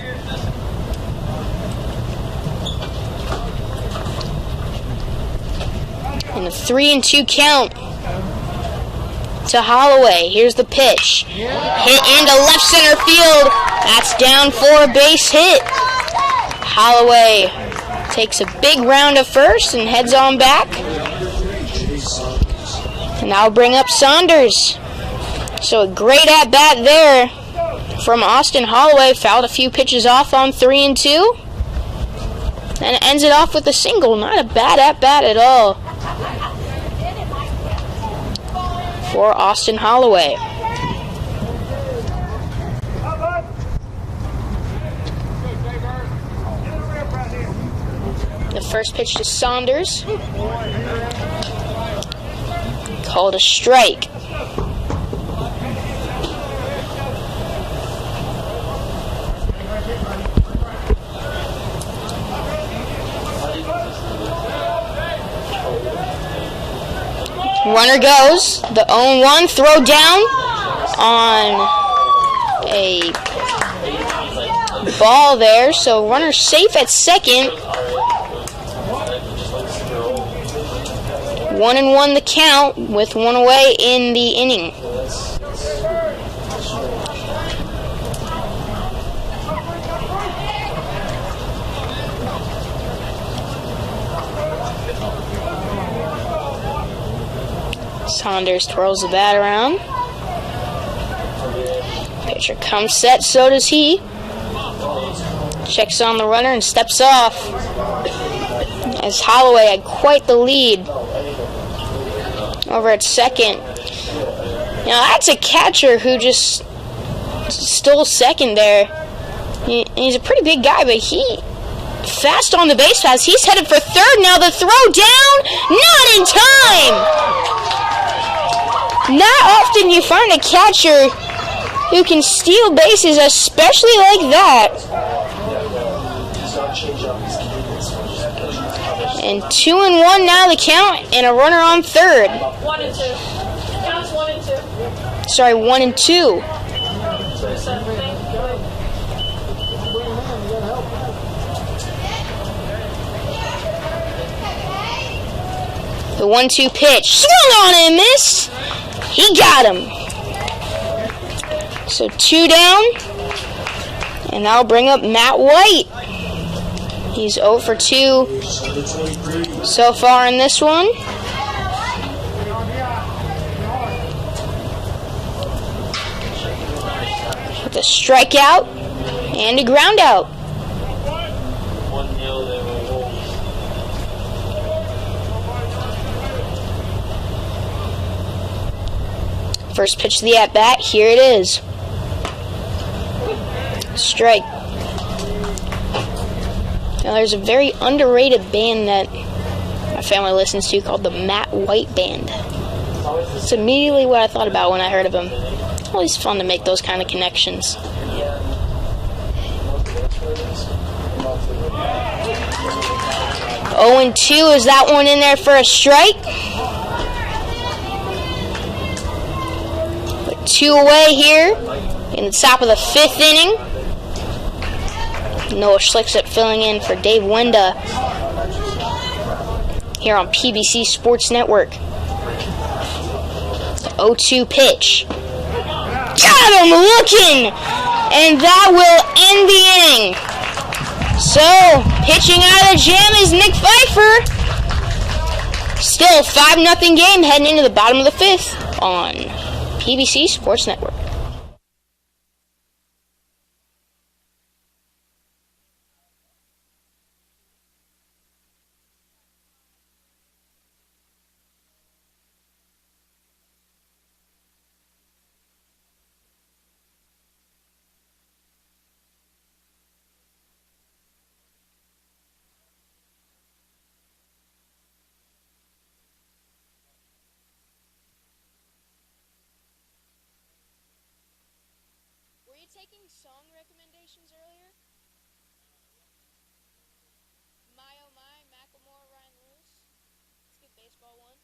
And a 3-2 count to Holloway. Here's the pitch. Hit into left center field. That's down for a base hit. Holloway takes a big round of first and heads on back. And that'll bring up Saunders. So a great at-bat there from Austin Holloway. Fouled a few pitches off on 3-2. And ends it off with a single. Not a bad at-bat at all for Austin Holloway. The first pitch to Saunders. Called a strike. Runner goes. The 0-1 throw down on a ball there. So runner safe at second. 1-1 the count with 1 away in the inning. Saunders twirls the bat around. Pitcher comes set, so does he. Checks on the runner and steps off. As Holloway had quite the lead over at second. Now that's a catcher who just stole second there. He's a pretty big guy, but he fast on the base pass. He's headed for third now. The throw down, not in time. Not often you find a catcher who can steal bases, especially like that. And 2-1 now the count, and a runner on third. 1-2. Counts 1-2. Sorry, 1 and 2. The 1-2 pitch. Swung on and missed. He got him. So 2 down. And that'll bring up Matt White. He's 0 for 2 so far in this one. With a strikeout and a ground out. First pitch of the at-bat, here it is. Strike. Now there's a very underrated band that my family listens to called the Matt White Band. It's immediately what I thought about when I heard of him. Always fun to make those kind of connections. Oh and 2, is that one in there for a strike? With 2 away here in the top of the 5th inning. Noah Schlickset filling in for Dave Wenda here on PBC Sports Network. The 0-2 pitch. Got him looking! And that will end the inning. So, pitching out of the jam is Nick Pfeiffer. Still a 5-0 game heading into the bottom of the 5th on PBC Sports Network. Taking song recommendations earlier? My Oh My, Macklemore, Ryan Lewis. Let's get baseball one.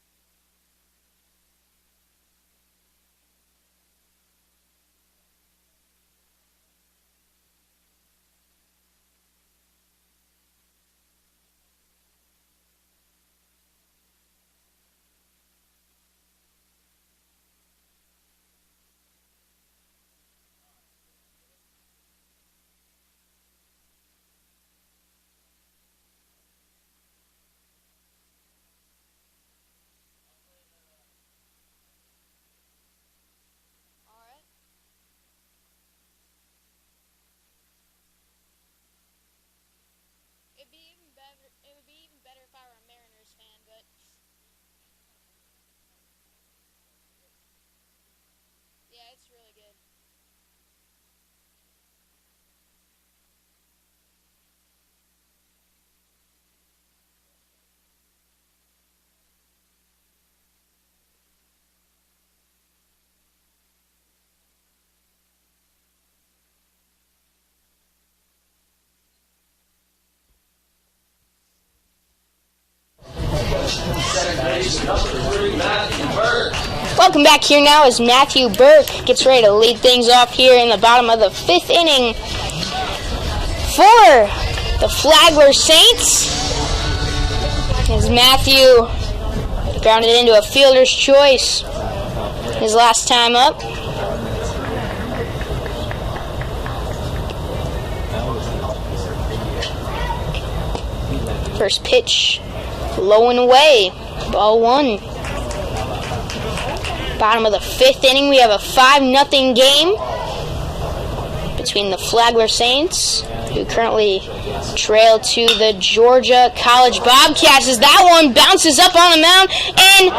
It would be even better if I were a Mariners fan, but yeah, it's really good. Welcome back here now as Matthew Burke gets ready to lead things off here in the bottom of the 5th inning for the Flagler Saints. As Matthew grounded into a fielder's choice his last time up. First pitch, low and away, ball 1. Bottom of the 5th inning, we have a 5-0 game between the Flagler Saints, who currently trail to the Georgia College Bobcats, as that one bounces up on the mound, and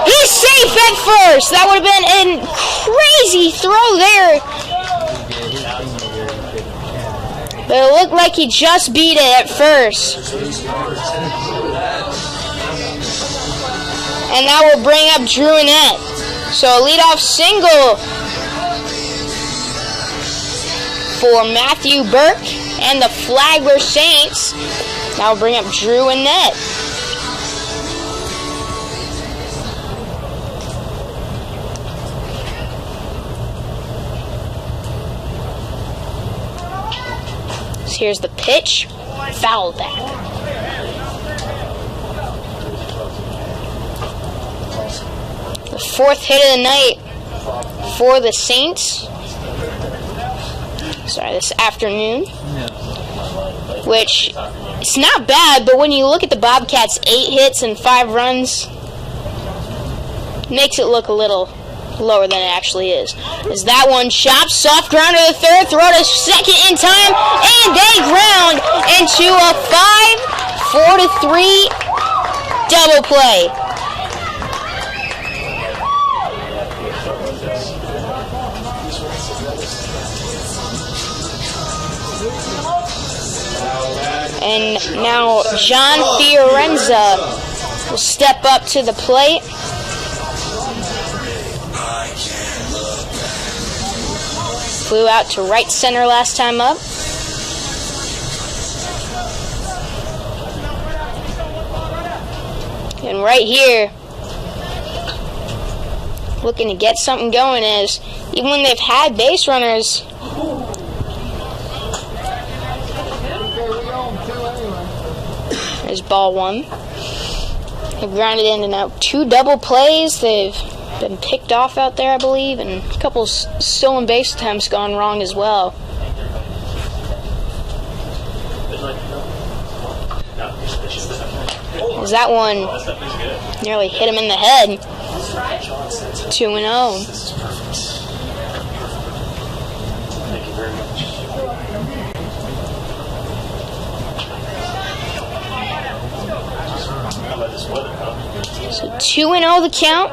he's safe at first. That would have been a crazy throw there. But it looked like he just beat it at first. And that will bring up Drew Annette. So a leadoff single for Matthew Burke and the Flagler Saints. That will bring up Drew Annette. So here's the pitch. Foul back. The 4th hit of the night for the Saints. Sorry, this afternoon. Which, it's not bad, but when you look at the Bobcats' 8 hits and 5 runs, makes it look a little lower than it actually is. As that one chops, soft ground to the 3rd, throw to 2nd in time, and they ground into a 5-4-3 double play. And now John Fiorenza will step up to the plate. Flew out to right center last time up. And right here, looking to get something going is, even when they've had base runners, there's ball 1. They've grounded into now 2 double plays. They've been picked off out there, I believe, and a couple stolen base attempts gone wrong as well. As that one nearly hit him in the head. 2-0. Thank you very much. How about this weather, huh? So 2-0 the count,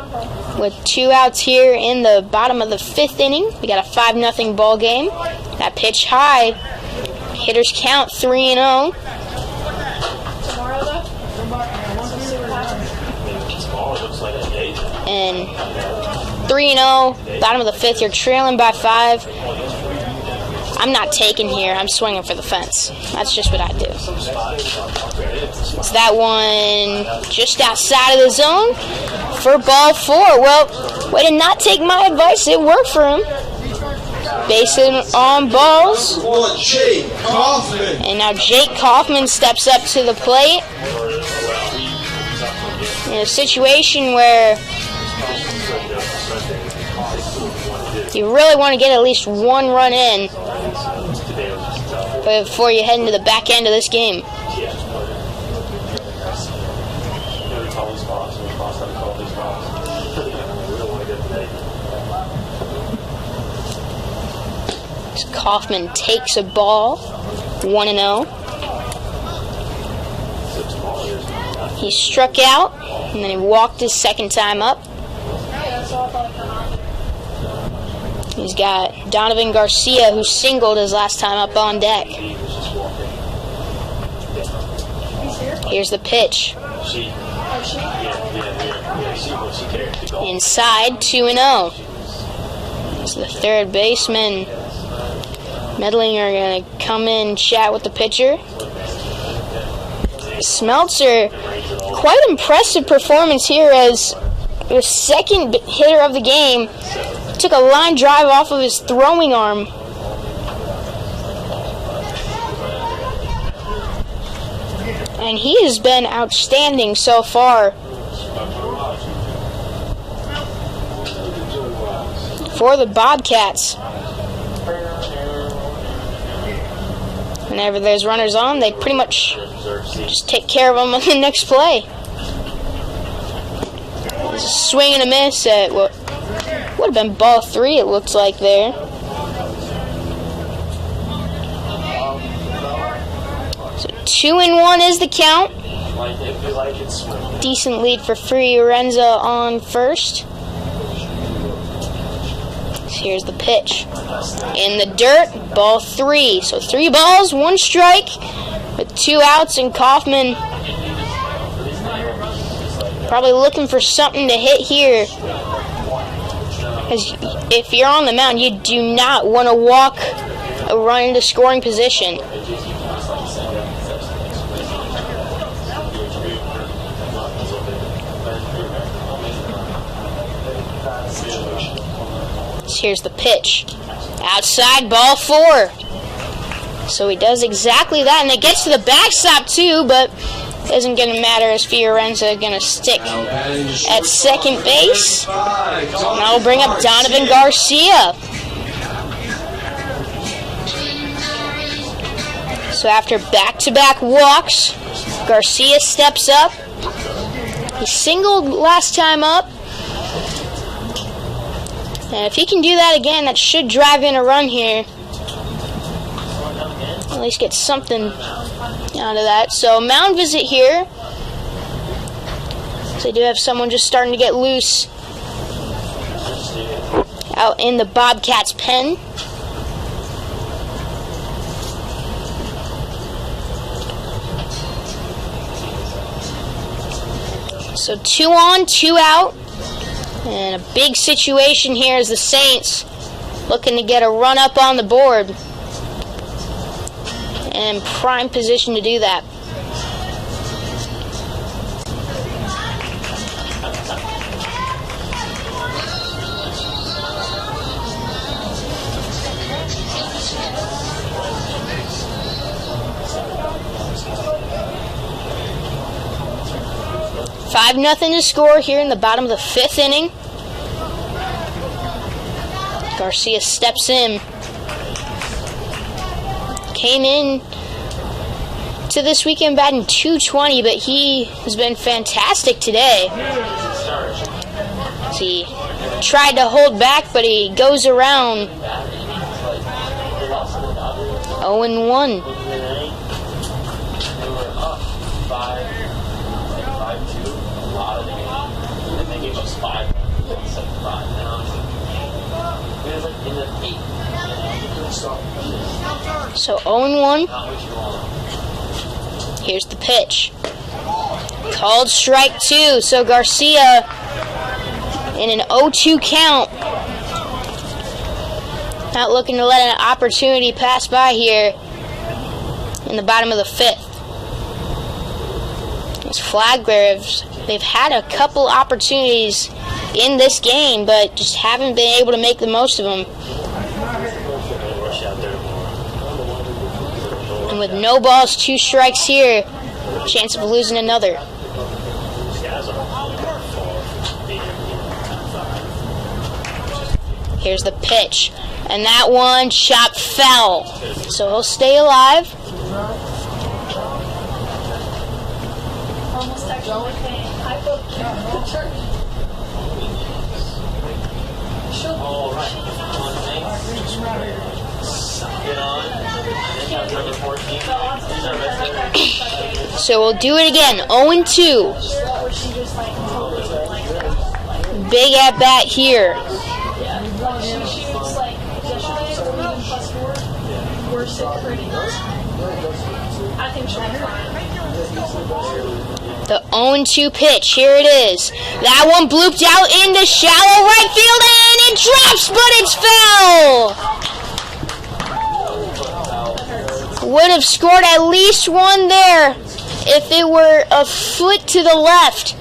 with 2 outs here in the bottom of the 5th inning. We got a 5-0 ball game. That pitch high. Hitters count 3-0. And 3-0, bottom of the 5th. You're trailing by 5. I'm not taking here. I'm swinging for the fence. That's just what I do. So that one just outside of the zone for ball 4. Well, way to not take my advice. It worked for him. Basing on balls. And now Jake Kaufman steps up to the plate. In a situation where you really want to get at least 1 run in before you head into the back end of this game. Kaufman takes a ball, 1-0. He struck out, and then he walked his 2nd time up. He's got Donovan Garcia, who singled his last time up on deck. Here's the pitch. Inside, 2-0. So the 3rd baseman, Medlinger, are going to come in and chat with the pitcher. Smeltzer, quite impressive performance here as the 2nd hitter of the game. Took a line drive off of his throwing arm. And he has been outstanding so far for the Bobcats. Whenever there's runners on, they pretty much just take care of them on the next play. There's a swing and a miss at what would have been ball 3, it looks like there. So 2-1 is the count. Decent lead for Fiorenza on first. So here's the pitch. In the dirt, ball 3. So 3 balls, 1 strike, with 2 outs, and Kaufman probably looking for something to hit here. Because if you're on the mound, you do not want to walk a run into scoring position. So here's the pitch. Outside, ball 4. So he does exactly that, and it gets to the backstop too, but isn't going to matter as Fiorenza going to stick at second base. And that will bring up Donovan Garcia. So after back-to-back walks, Garcia steps up. He singled last time up. And if he can do that again, that should drive in a run here. At least get something out of that. So mound visit here. So they do have someone just starting to get loose out in the Bobcats' pen. So 2 on, 2 out. And a big situation here is the Saints looking to get a run up on the board. And in prime position to do that. Five nothing to score here in the bottom of the 5th inning. Garcia steps in. Came in to this weekend batting .220, but he has been fantastic today. He tried to hold back, but he goes around 0-1. So 0-1. Here's the pitch. Called strike 2. So Garcia in an 0-2 count. Not looking to let an opportunity pass by here in the bottom of the 5th. It's Flagler. They've had a couple opportunities in this game, but just haven't been able to make the most of them. And with no balls, 2 strikes here, chance of losing another. Here's the pitch. And that one shot foul. So he'll stay alive. Almost actually I booked the church. All right. Get on. Number 14. So we'll do it again. 0-2. Big at bat here. She was like yesterday, +4. We're sitting pretty. I think she'll be fine. The 0-2 pitch. Here it is. That one blooped out into shallow right field, and it drops, but it's foul. Would have scored at least one there if it were a foot to the left.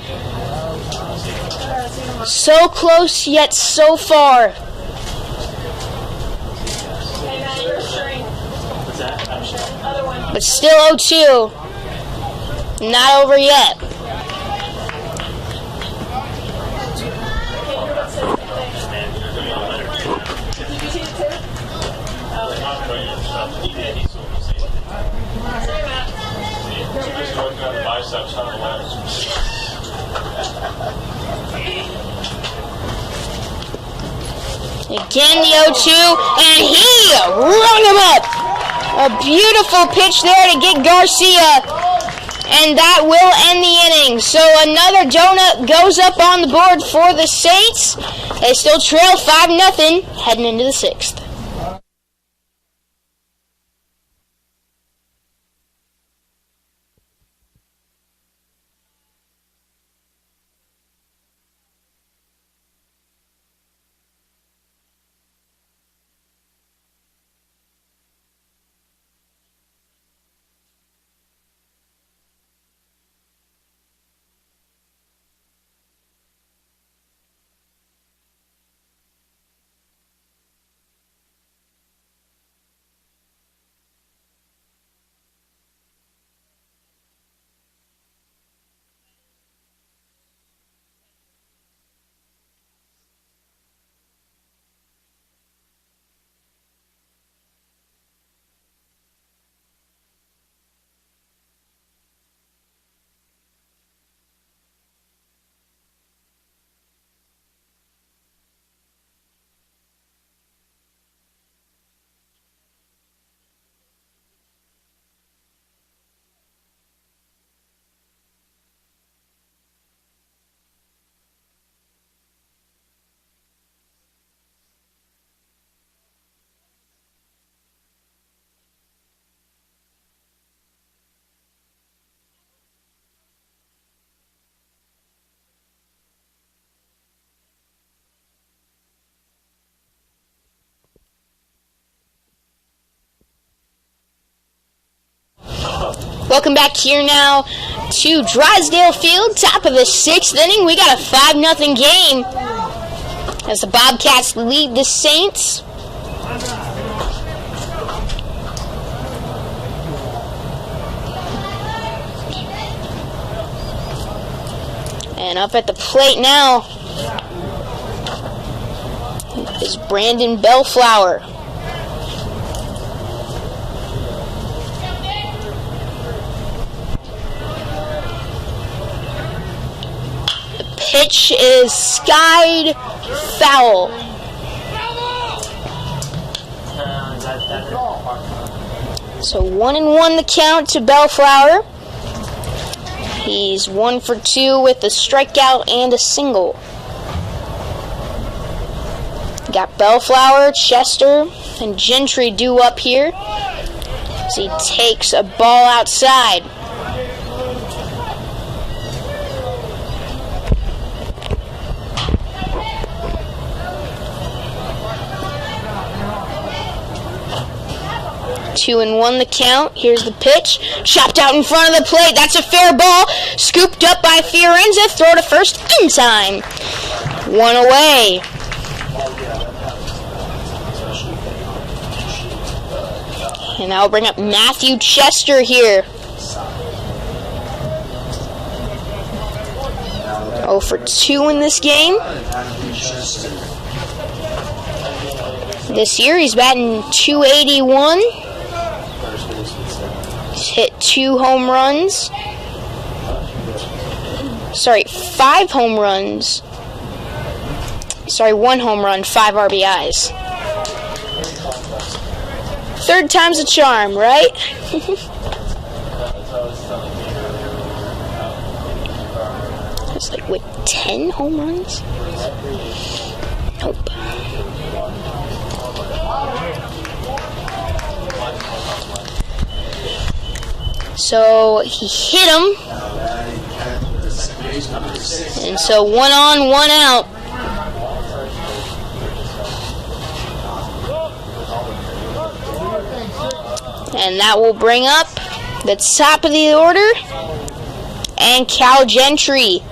So close, yet so far. But still 0-2. Not over yet. Again the 0-2, and he rung him up. A beautiful pitch there to get Garcia, and that will end the inning. So another donut goes up on the board for the Saints. They still trail 5-0 heading into the 6th. Welcome back here now to Drysdale Field, top of the 6th inning. We got a 5-0 game as the Bobcats lead the Saints. And up at the plate now is Brandon Bellflower. The pitch is skied foul. So 1-1 the count to Bellflower. He's 1 for 2 with a strikeout and a single. Got Bellflower, Chester, and Gentry due up here as he takes a ball outside. Two and 1 the count. Here's the pitch. Chopped out in front of the plate. That's a fair ball. Scooped up by Fiorenza. Throw to first in time. 1 away. And that will bring up Matthew Chester here. 0 for 2 in this game. This year he's batting .281. He's hit 2 home runs. Sorry, 5 home runs. Sorry, 1 home run, 5 RBIs. Third time's a charm, right? It's like, wait, 10 home runs? Nope. So he hit him. And so 1 on, 1 out. And that will bring up the top of the order and Cal Gentry.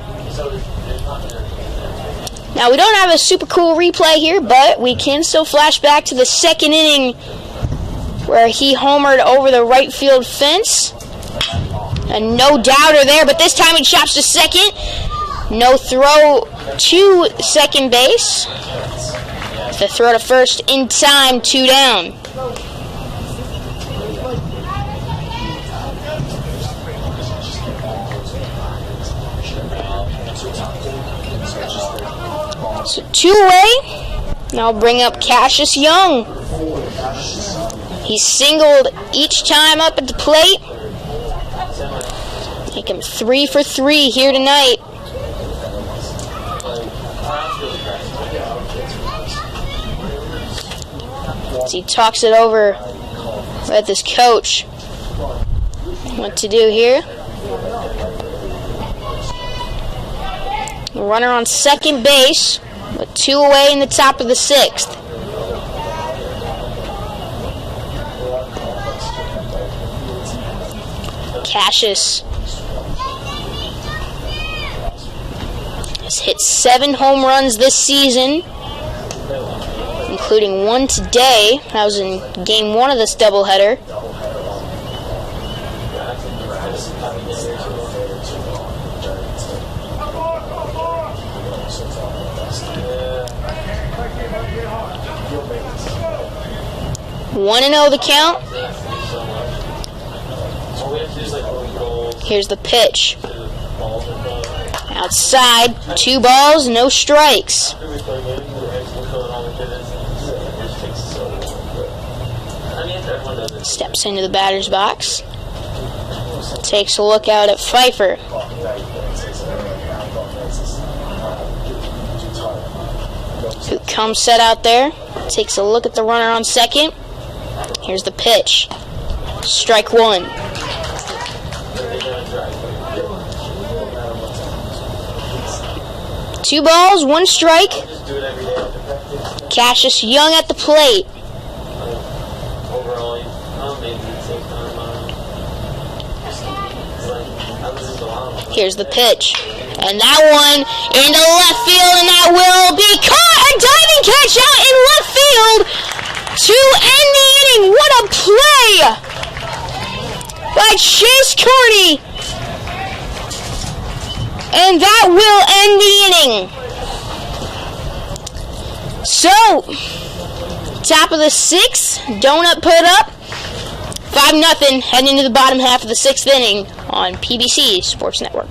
Now we don't have a super cool replay here, but we can still flash back to the 2nd inning where he homered over the right field fence. And no doubter there, but this time he chops to second. No throw to second base. The throw to first in time, 2 down. So 2 away. Now bring up Cassius Young. He's singled each time up at the plate. Make him 3 for 3 here tonight. As he talks it over with his coach. What to do here. Runner on second base with 2 away in the top of the 6th. Cassius has hit 7 home runs this season, including 1 today. That was in game 1 of this doubleheader. One and 0 the count. Here's the pitch. Outside, 2 balls, no strikes. Steps into the batter's box. Takes a look out at Pfeiffer. Who comes set out there. Takes a look at the runner on second. Here's the pitch. Strike 1. Two balls, 1 strike. Cassius Young at the plate. Here's the pitch. And that one into left field, and that will be caught. A diving catch out in left field to end the inning. What a play by Chase Carney. And that will end the inning. So, top of the sixth, Donut put up 5-0 heading into the bottom half of the sixth inning on PBC Sports Network.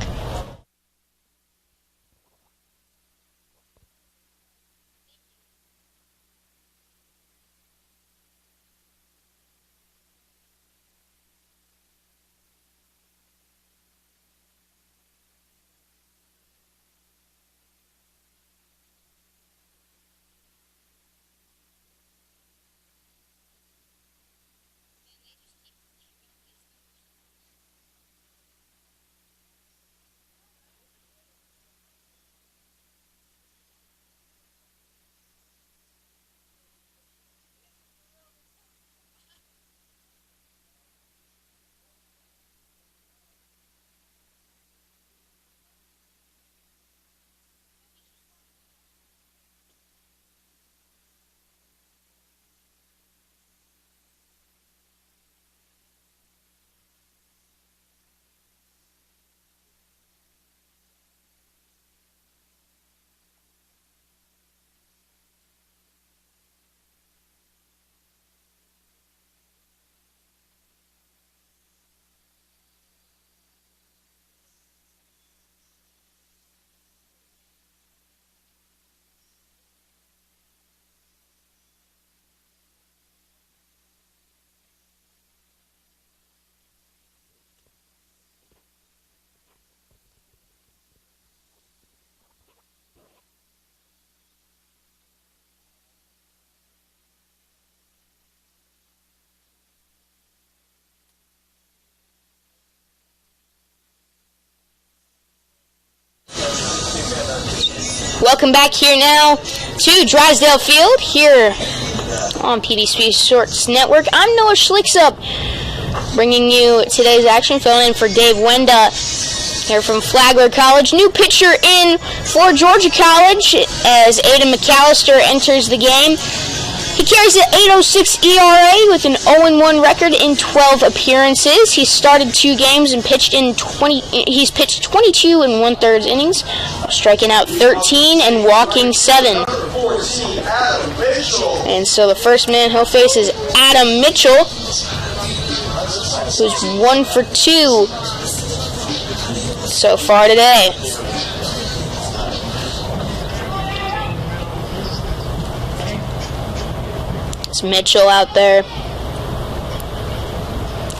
Welcome back here now to Drysdale Field here on PBC Sports Network. I'm Noah Schlicksup, bringing you today's action, filling in for Dave Wenda here from Flagler College. New pitcher in for Georgia College as Aiden McAllister enters the game. He carries an 8.06 ERA with an 0-1 record in 12 appearances. He started 2 games and pitched 22 and 1/3 innings, striking out 13 and walking 7. And so the first man he'll face is Adam Mitchell, who's 1 for 2 so far today. It's Mitchell out there.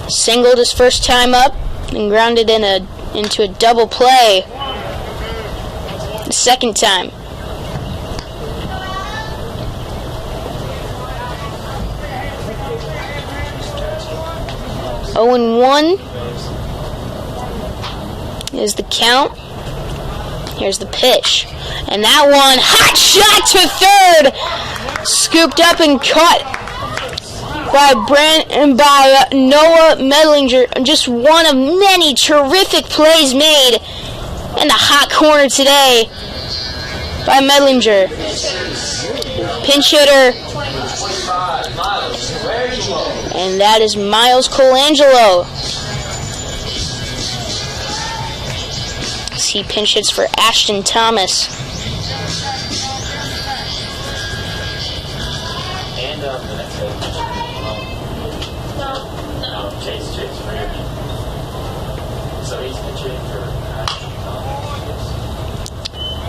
Singled his first time up and grounded into a double play the second time. Oh and 1 is the count. Here's the pitch. And that one, hot shot to third! Scooped up and caught by Noah Medlinger. Just one of many terrific plays made in the hot corner today by Medlinger. Pinch hitter. And that is Miles Colangelo. He pinch hits for Ashton Thomas.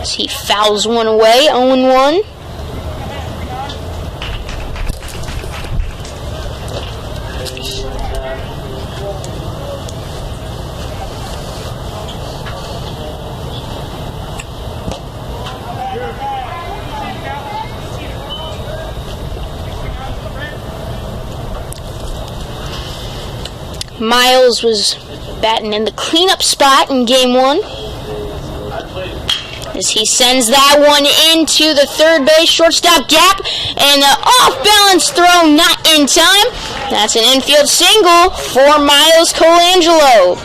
He fouls one away, 0-1. Miles was batting in the cleanup spot in game 1. As he sends that one into the third base shortstop gap, and an off-balance throw not in time. That's an infield single for Miles Colangelo.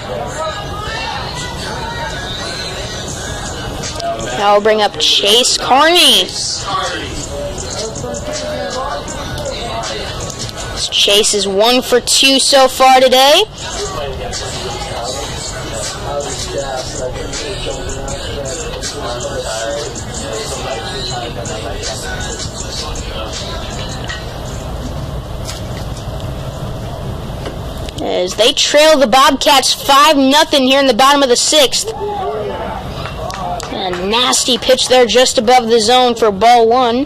Now we'll bring up Chase Carney. Chase is 1 for 2 so far today. As they trail the Bobcats 5-0 here in the bottom of the 6th. A nasty pitch there just above the zone for ball 1.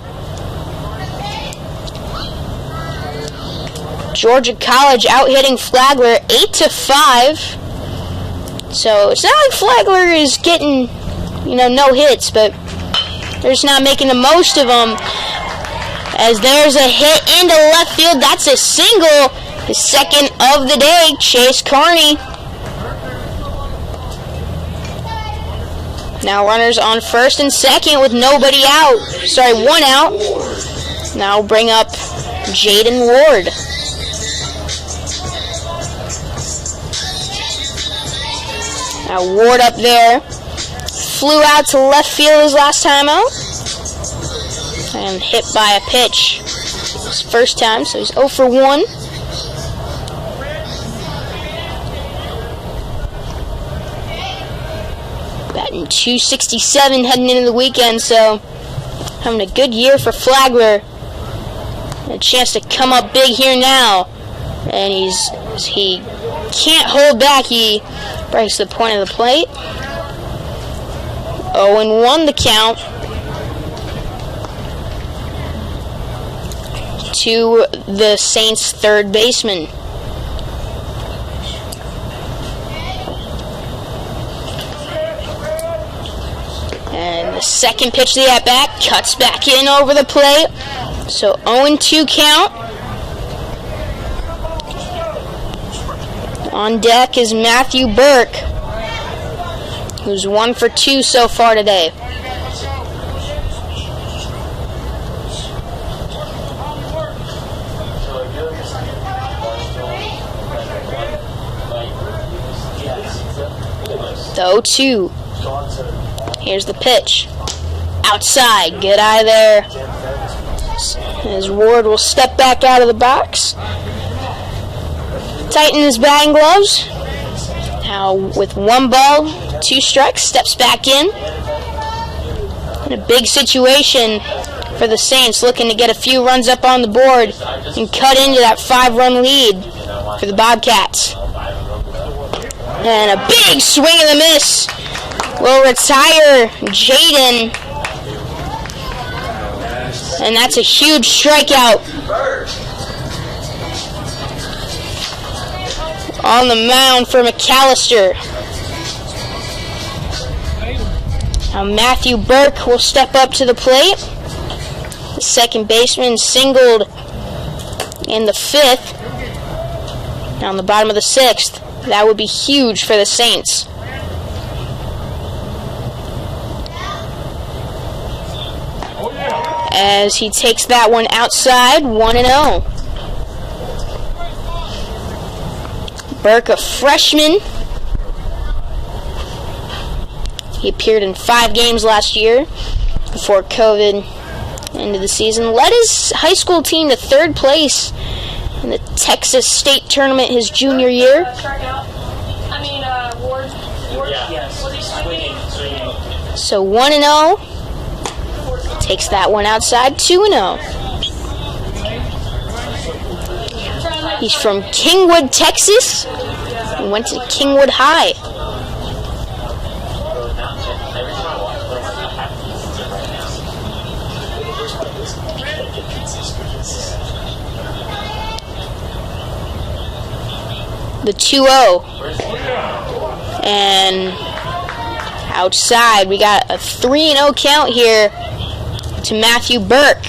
Georgia College out hitting Flagler 8-5. So it's not like Flagler is getting, no hits, but they're just not making the most of them. As there's a hit into left field, that's a single. His second of the day, Chase Carney. Now runners on first and second with nobody out. Sorry, 1 out. Now bring up Jaden Ward. Now Ward up there. Flew out to left field his last time out. And hit by a pitch his first time, so he's 0 for 1. Batting .267 heading into the weekend, so having a good year for Flagler. A chance to come up big here now. And he can't hold back. He breaks the point of the plate. 0-1 the count. To the Saints' third baseman. And the second pitch of the at-bat cuts back in over the plate. So 0-2 count. On deck is Matthew Burke, who's 1 for 2 so far today. The 0-2. Here's the pitch. Outside. Good eye there. As Ward will step back out of the box. Tighten his batting gloves. Now with 1 ball, 2 strikes, steps back in. In a big situation for the Saints, looking to get a few runs up on the board and cut into that 5-run lead for the Bobcats. And a big swing and a miss will retire Jaden. And that's a huge strikeout. On the mound for McAllister. Now Matthew Burke will step up to the plate. The second baseman singled in the 5th. Now on the bottom of the 6th. That would be huge for the Saints. As he takes that one outside, 1-0. Burke, a freshman. He appeared in 5 games last year before COVID ended the season. Led his high school team to 3rd place in the Texas State Tournament his junior year. Ward. So 1-0. Takes that one outside, 2-0. He's from Kingwood, Texas, and went to Kingwood High. The 2-0. And outside, we got a 3-0 count here to Matthew Burke.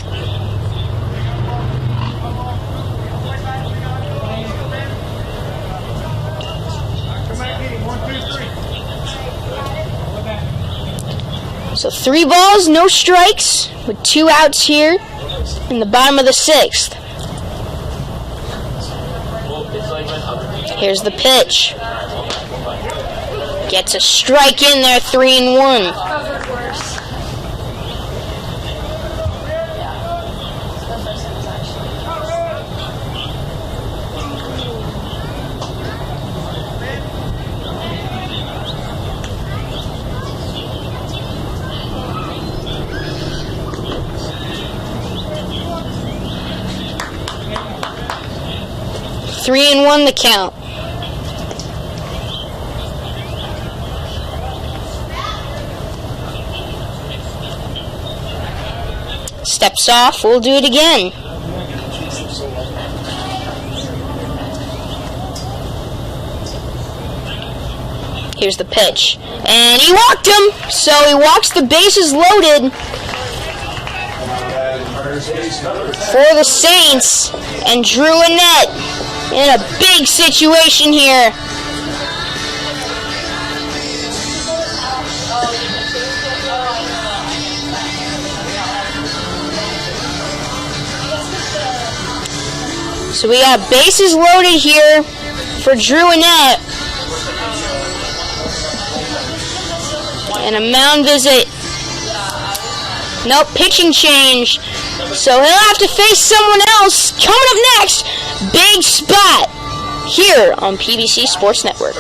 So 3 balls, no strikes, with 2 outs here in the bottom of the 6th. Here's the pitch. Gets a strike in there, 3-1. 3-1 the count. Steps off, we'll do it again. Here's the pitch. And he walked him! So he walks, the bases loaded for the Saints. And Drew Annette in a big situation here. So we have bases loaded here for Drew Annette. And a mound visit. Nope, pitching change. So he'll have to face someone else. Coming up next, big spot here on PBC Sports Network.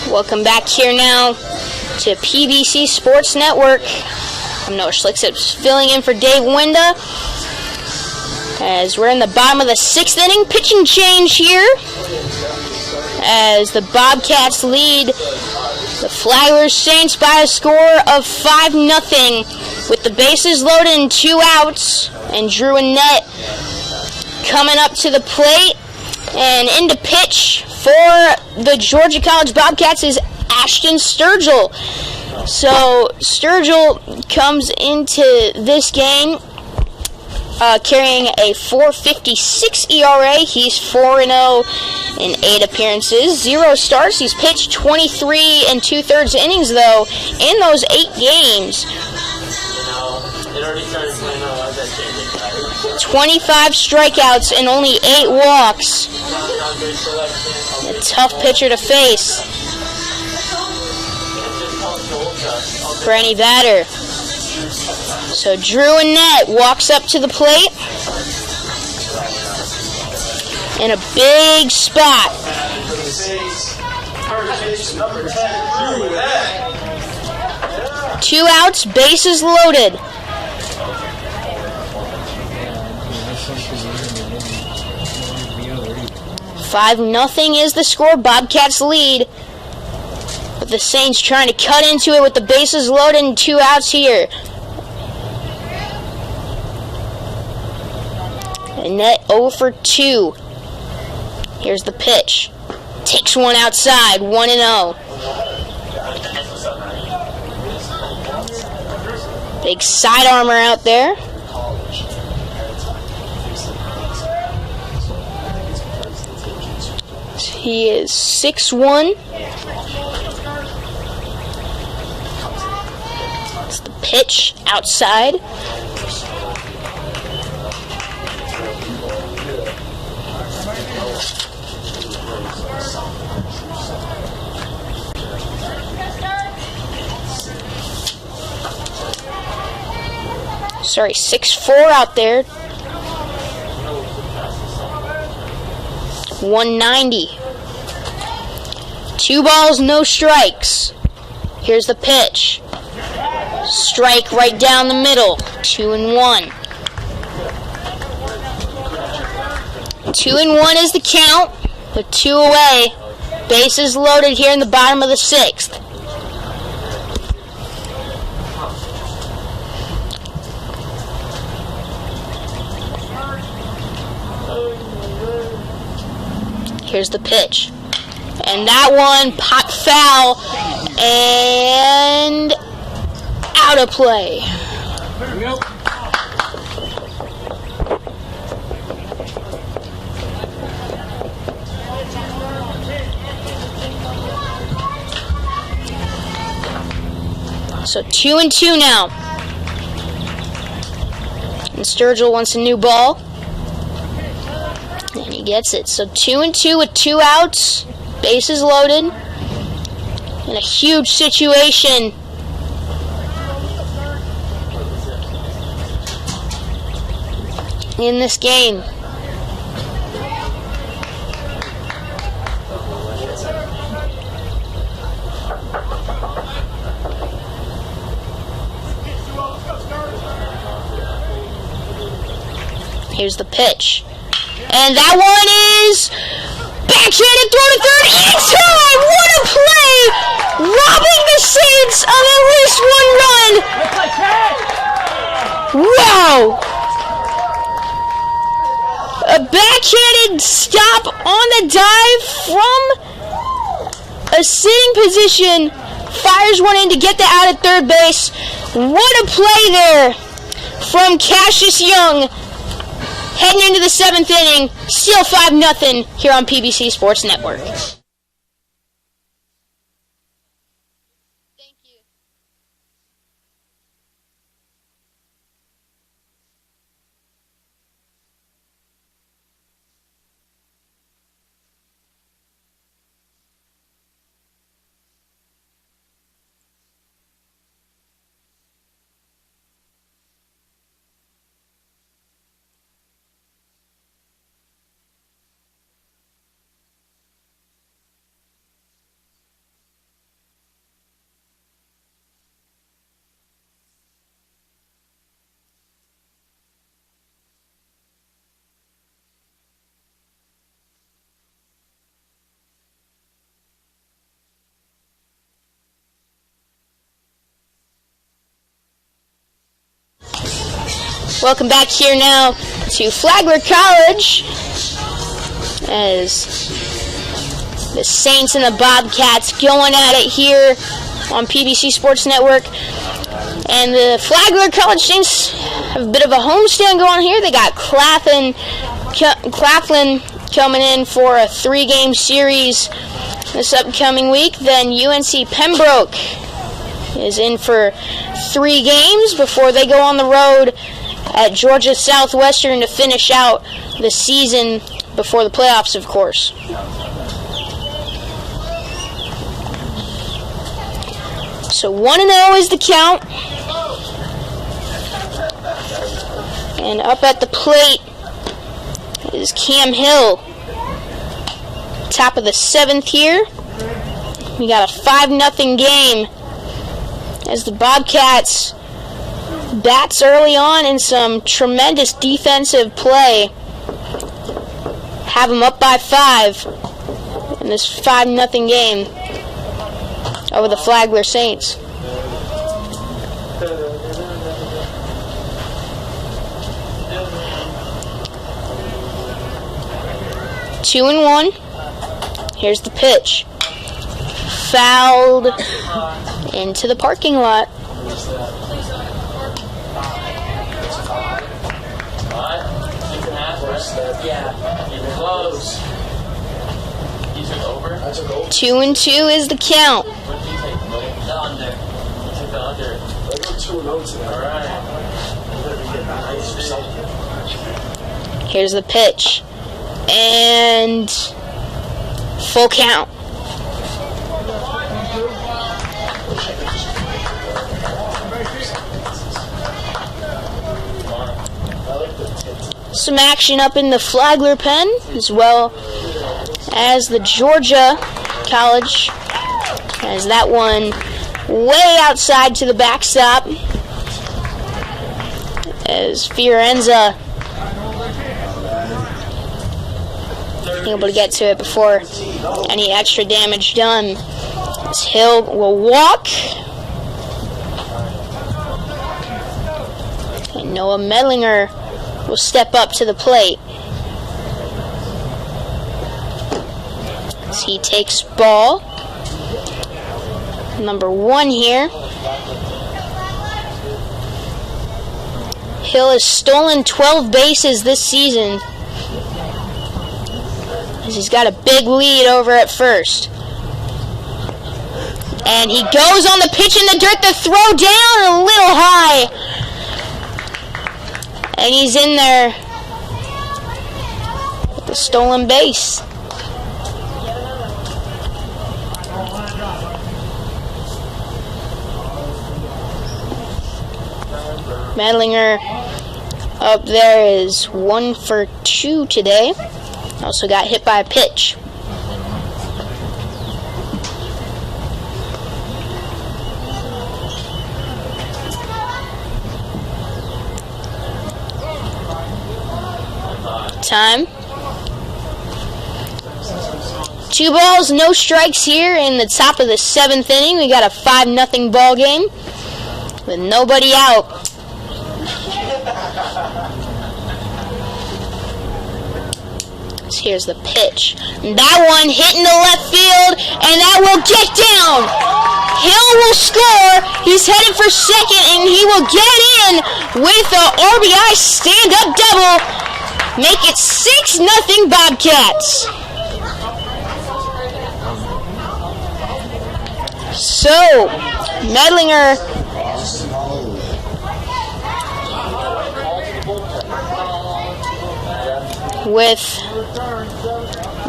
Welcome back here now to PBC Sports Network. I'm Noah Schlickson, filling in for Dave Winda as we're in the bottom of the 6th inning. Pitching change here as the Bobcats lead the Flagler Saints by a score of 5-0 with the bases loaded and 2 outs. And Drew Annette coming up to the plate, and into pitch for the Georgia College Bobcats is Ashton Sturgill. So Sturgill comes into this game carrying a .456 ERA. He's 4-0 in 8 appearances, 0 starts. He's pitched 23 2/3 innings, though, in those 8 games. 25 strikeouts and only 8 walks. A tough pitcher to face for any batter. So Drew Annette walks up to the plate in a big spot. 2 outs, bases loaded. 5-0 is the score. Bobcats lead. But the Saints trying to cut into it with the bases loaded and 2 outs here. Annette 0 for 2. Here's the pitch. Takes one outside, 1-0. Big side armor out there. He is 6'1". pitch outside. Sorry, 6-4 out there. 190. 2 balls, no strikes. Here's the pitch. Strike right down the middle. 2-1. 2-1 is the count, with 2 away. Bases loaded here in the bottom of the 6th. Here's the pitch. And that one popped foul and out of play. So 2-2 now. And Sturgill wants a new ball. And he gets it. So 2-2 with 2 outs. Bases loaded. In a huge situation. In this game. Here's the pitch. And that one is backhanded throw to third in time! What a play! Robbing the Saints of at least 1 run! Wow! A backhanded stop on the dive from a sitting position. Fires one in to get the out at third base. What a play there from Cassius Young. Heading into the 7th inning, still 5-0 here on PBC Sports Network. Thank you. Welcome back here now to Flagler College as the Saints and the Bobcats going at it here on PBC Sports Network. And the Flagler College Saints have a bit of a homestand going here. They got Claflin coming in for a 3-game series this upcoming week. Then UNC Pembroke is in for 3 games before they go on the road at Georgia Southwestern to finish out the season before the playoffs, of course. So 1-0 is the count. And up at the plate is Cam Hill. Top of the 7th here. We got a 5-0 game as the Bobcats bats early on in some tremendous defensive play. Have them up by 5 in this 5-0 game over the Flagler Saints. Two and 1. Here's the pitch. Fouled into the parking lot. Yeah, close. You took over? I took over. 2-2 is the count. What did you take? The under. You took the under. Here's the pitch. And full count. Some action up in the Flagler pen, as well as the Georgia College, as that one way outside to the backstop, as Fiorenza able to get to it before any extra damage done. As Hill will walk, and Noah Medlinger will step up to the plate. As he takes ball number 1 here. Hill has stolen 12 bases this season, as he's got a big lead over at first. And he goes on the pitch in the dirt, the throw down a little high. And he's in there with the stolen base. Medlinger up there is 1 for 2 today. Also got hit by a pitch. Time. 2 balls, no strikes here in the top of the 7th inning. We got a 5-0 ball game with nobody out. Here's the pitch. That one hitting the left field, and that will get down. Hill will score. He's headed for second, and he will get in with a RBI stand-up double. Make it 6-0 Bobcats. So, Medlinger with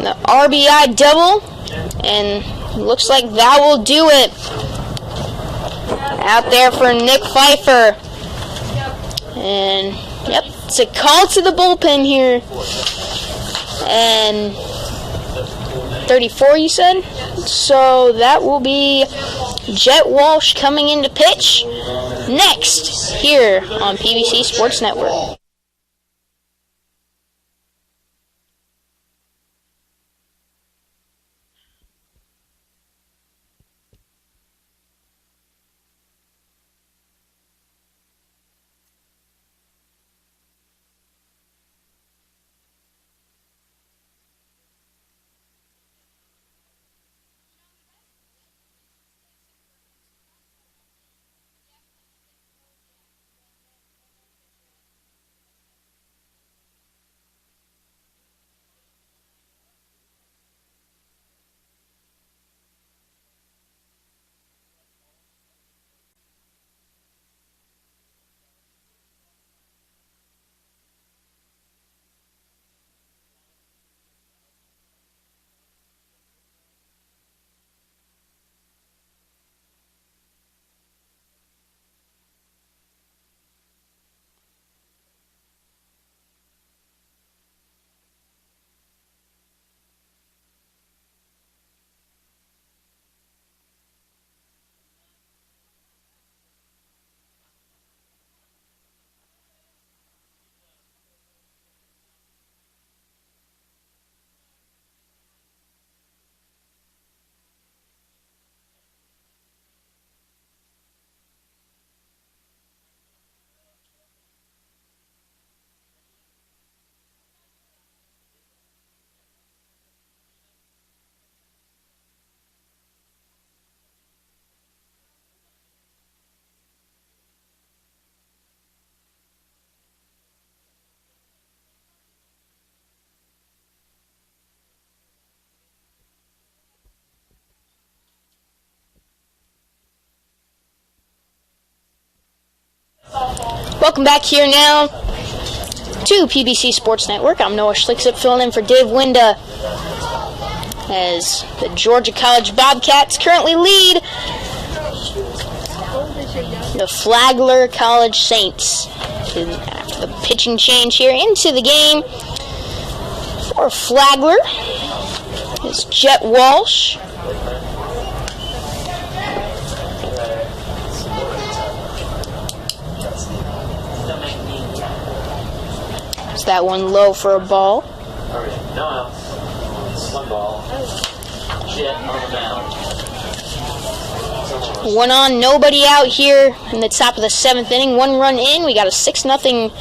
the RBI double, and looks like that will do it. Out there for Nick Pfeiffer. And, yep, it's a call to the bullpen here. And 34, you said? So that will be Jet Walsh coming in to pitch next here on PBC Sports Network. Welcome back here now to PBC Sports Network. I'm Noah Schlicksup filling in for Dave Winda as the Georgia College Bobcats currently lead the Flagler College Saints. After the pitching change here into the game for Flagler is Jet Walsh. Is that one low for a ball? No, one ball. Jet on the mound. One on, nobody out here in the top of the 7th inning. 1 run in. We got a 6-0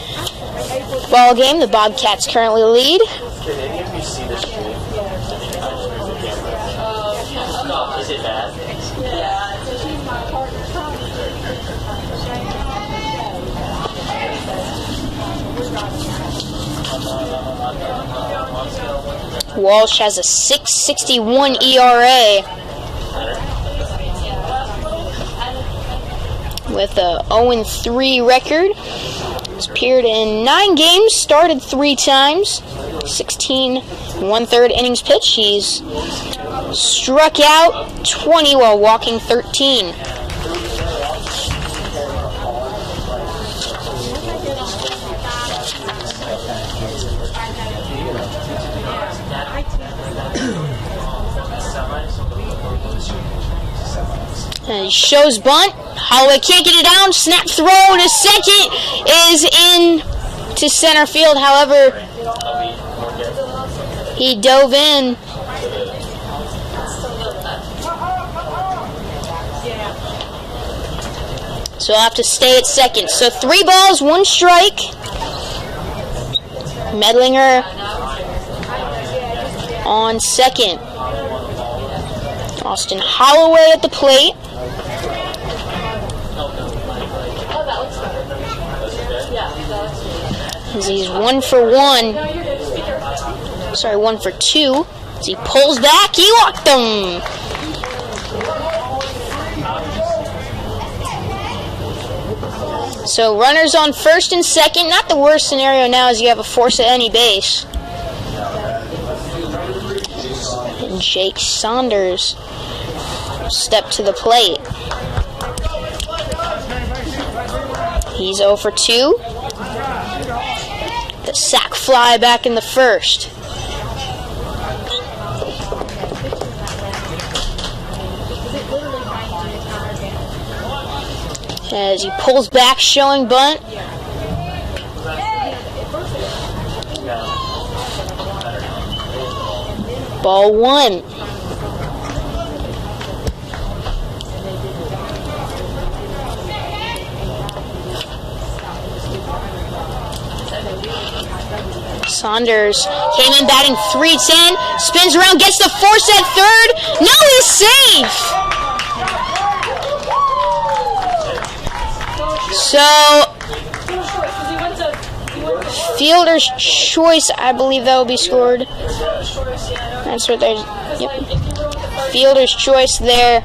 ball game. The Bobcats currently lead. Can any of you see the stream? No, is it bad? Yeah, so she's my partner. Walsh has a 6.61 ERA with a 0-3 record. He's appeared in 9 games, started 3 times, 16 1/3 innings pitched. He's struck out 20 while walking 13. And he shows bunt. Holloway can't get it down. Snap throw to second is in to center field. However, he dove in. So he'll have to stay at second. So 3 balls, 1 strike. Medlinger on second. Austin Holloway at the plate. As he's 1 for 1. Sorry, 1 for 2. As he pulls back, he walked him. So runners on first and second. Not the worst scenario now as you have a force at any base. And Jake Saunders step to the plate. He's 0 for 2. The sac fly back in the first. As he pulls back, showing bunt. Ball 1. Saunders came in batting .310, spins around, gets the force at third. No, he's safe. So, fielder's choice, I believe that will be scored. That's what they're, yep. Fielder's choice there.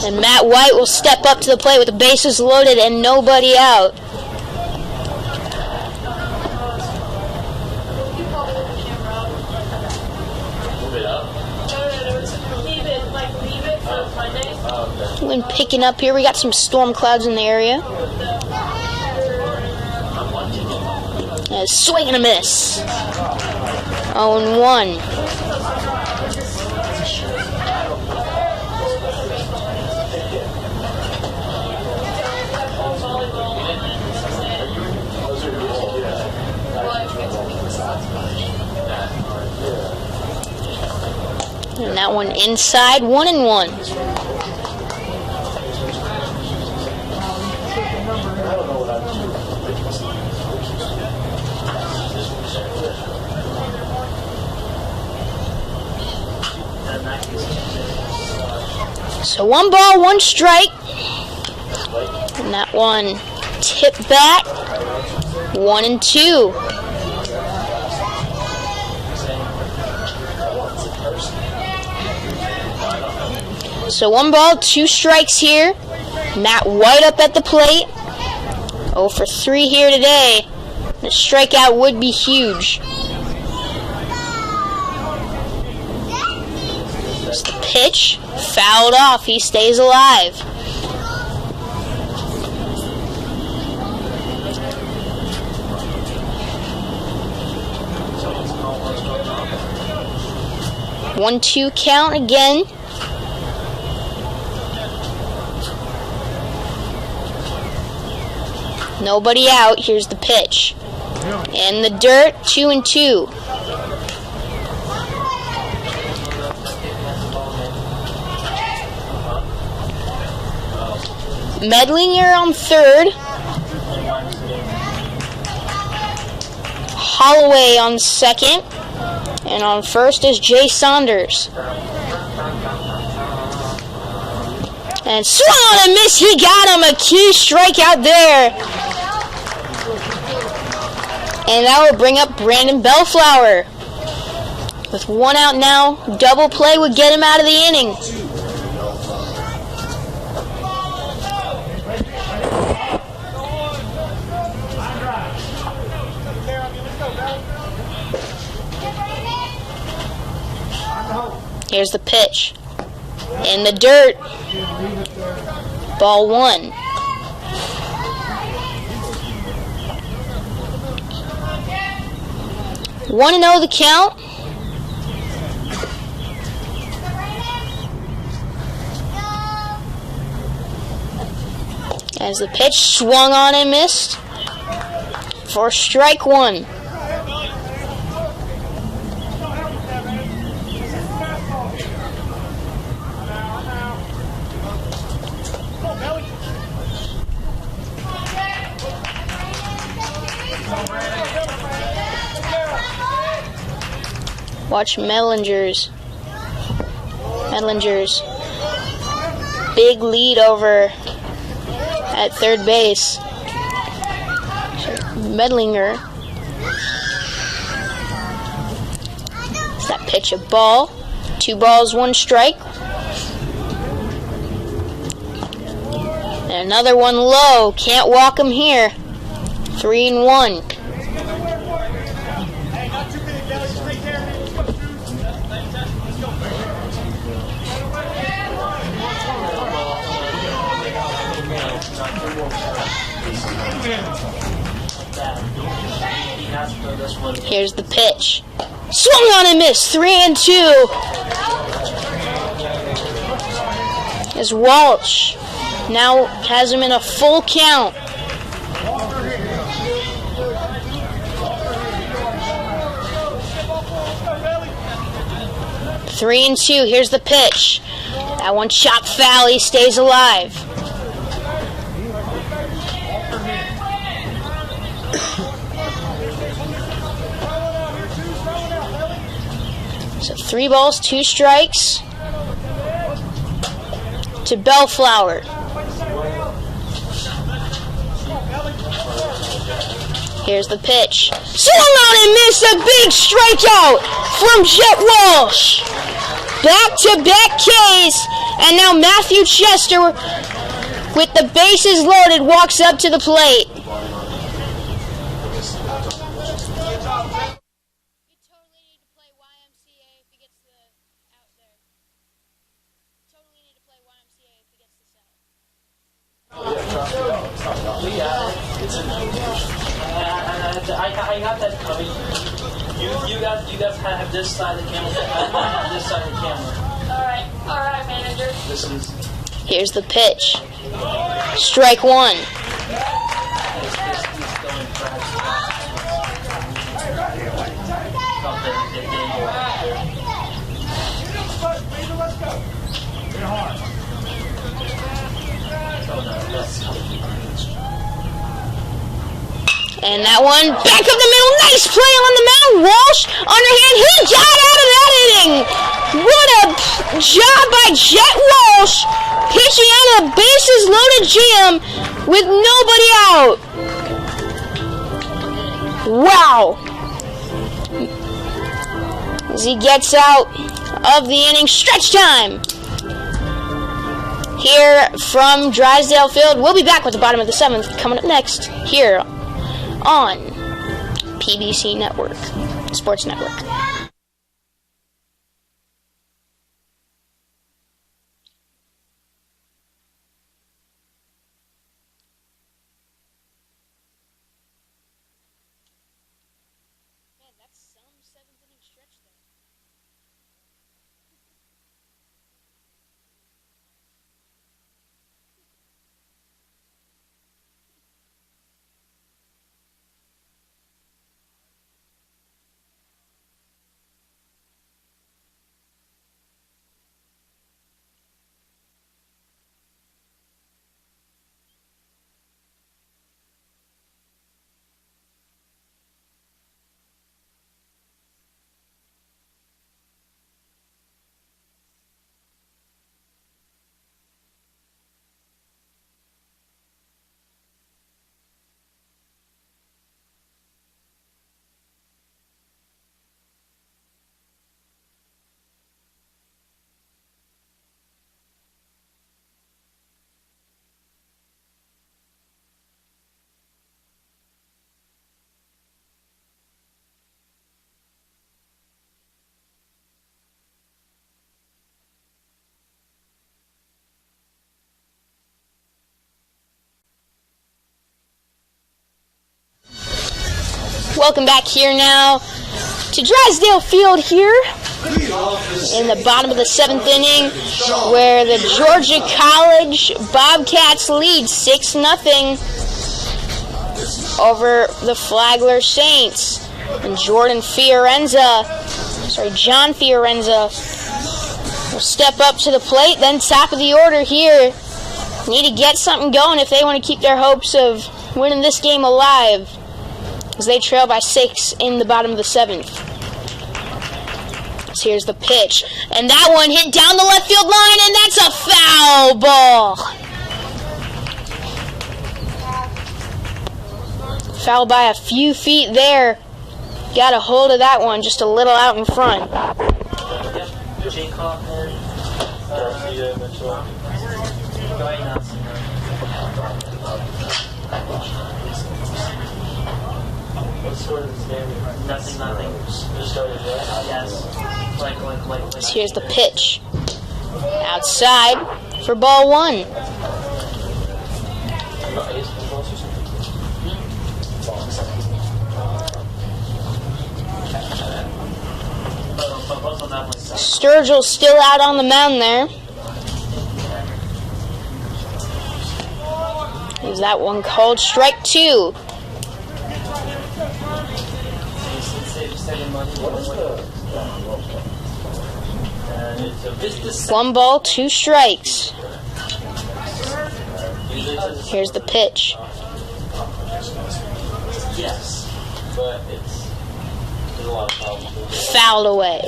And Matt White will step up to the plate with the bases loaded and nobody out. Wind picking up here. We got some storm clouds in the area. Swing and a miss. 0-1. And that one inside, 1-1. So 1 ball, 1 strike. And that one tipped back. 1-2. So 1 ball, 2 strikes here. Matt White up at the plate. 0 for 3 here today. The strikeout would be huge. It's the pitch. Fouled off. He stays alive. One, 2 count again. Nobody out. Here's the pitch. In the dirt, 2-2. Medlinger on third. Holloway on second. And on first is Jay Saunders. And swung on a miss. He got him. A key strikeout there. And that will bring up Brandon Bellflower. With 1 out now, double play would get him out of the inning. Here's the pitch. In the dirt. Ball 1. One and 0 the count. As the pitch swung on and missed for strike 1. Watch Medlinger's big lead over at third base. Medlinger. Is that pitch a ball? 2 balls, 1 strike. And another one low. Can't walk him here. 3-1. Here's the pitch. Swung on and missed. 3-2. As Walsh now has him in a full count. Three and 2. Here's the pitch. That one chopped foul. He stays alive. So 3 balls, 2 strikes to Bellflower. Here's the pitch. Swung on and missed. A big strikeout from Jet Walsh. Back-to-back Ks. And now Matthew Chester, with the bases loaded, walks up to the plate. I got that coming. You guys have this side of the camera. This side of the camera. All right, manager. This is. Here's the pitch. Strike 1. And that one back up the middle. Nice play on the mound. Walsh underhand. He got out of that inning. What a job by Jet Walsh. Pitching out a bases loaded jam with nobody out. Wow. As he gets out of the inning. Stretch time. here from Drysdale Field. We'll be back with the bottom of the 7th coming up next here on PBC Network, Sports Network. Welcome back here now to Drysdale Field here in the bottom of the 7th inning, where the Georgia College Bobcats lead 6-0 over the Flagler Saints. And John Fiorenza will step up to the plate. Then top of the order here. Need to get something going if they want to keep their hopes of winning this game alive, as they trail by 6 in the bottom of the 7th. So here's the pitch. And that one hit down the left field line, and that's a foul ball. Foul by a few feet there. Got a hold of that one just a little out in front. Jake Hoffman, Mitchell. What score is this game? Nothing. Just started, right? Yes. So here's the pitch. Outside for ball 1. Sturgill's still out on the mound there. Is that one called? Strike 2. One ball, 2 strikes. Here's the pitch. Yes, but there's a lot of problems. Fouled away. A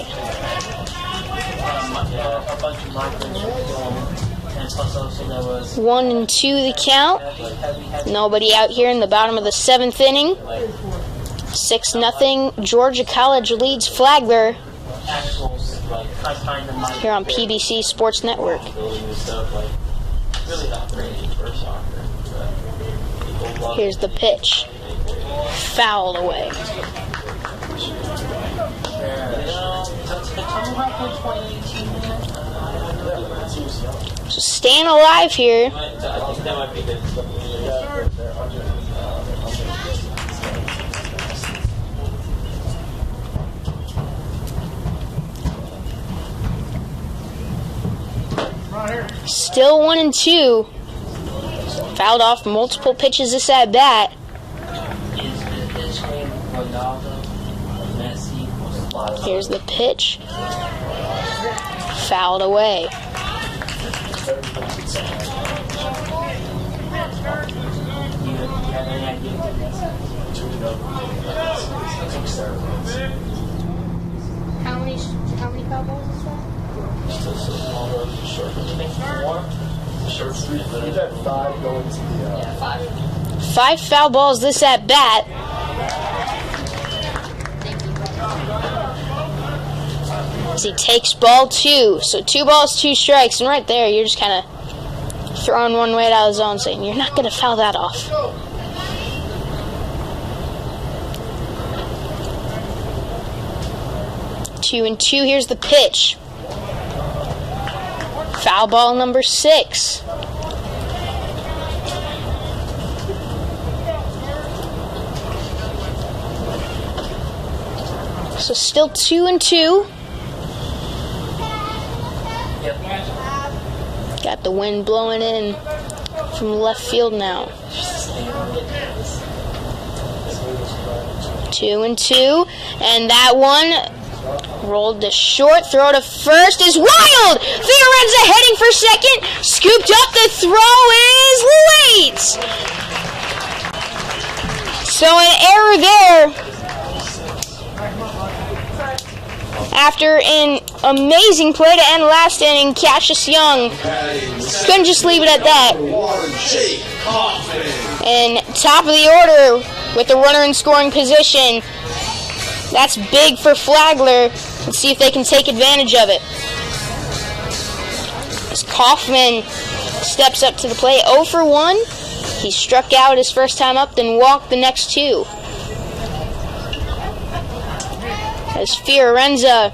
bunch of markers, and plus also there was 1-2 the count. Nobody out here in the bottom of the 7th inning. 6-0. Georgia College leads Flagler here on PBC Sports Network. Here's the pitch. Fouled away. So staying alive here. Still 1-2. Fouled off multiple pitches this at bat. Here's the pitch. Fouled away. How many foul balls is that? We've had 5 going to the... 5 foul balls this at bat. As he takes ball 2. So 2 balls, 2 strikes. And right there, you're just kind of throwing one right out of the zone, saying, "You're not going to foul that off." Two and two. Here's the pitch. Foul ball number 6. So still 2 and 2. Got the wind blowing in from left field now. 2 and 2. And that one rolled to short. Throw to first is wild! Fiorenza heading for second. Scooped up. The throw is late. So an error there. After an amazing play to end last inning, Cassius Young couldn't just leave it at that. And top of the order with the runner in scoring position. That's big for Flagler. Let's see if they can take advantage of it. As Kaufman steps up to the plate, 0 for 1. He struck out his first time up, then walked the next 2. As Fiorenza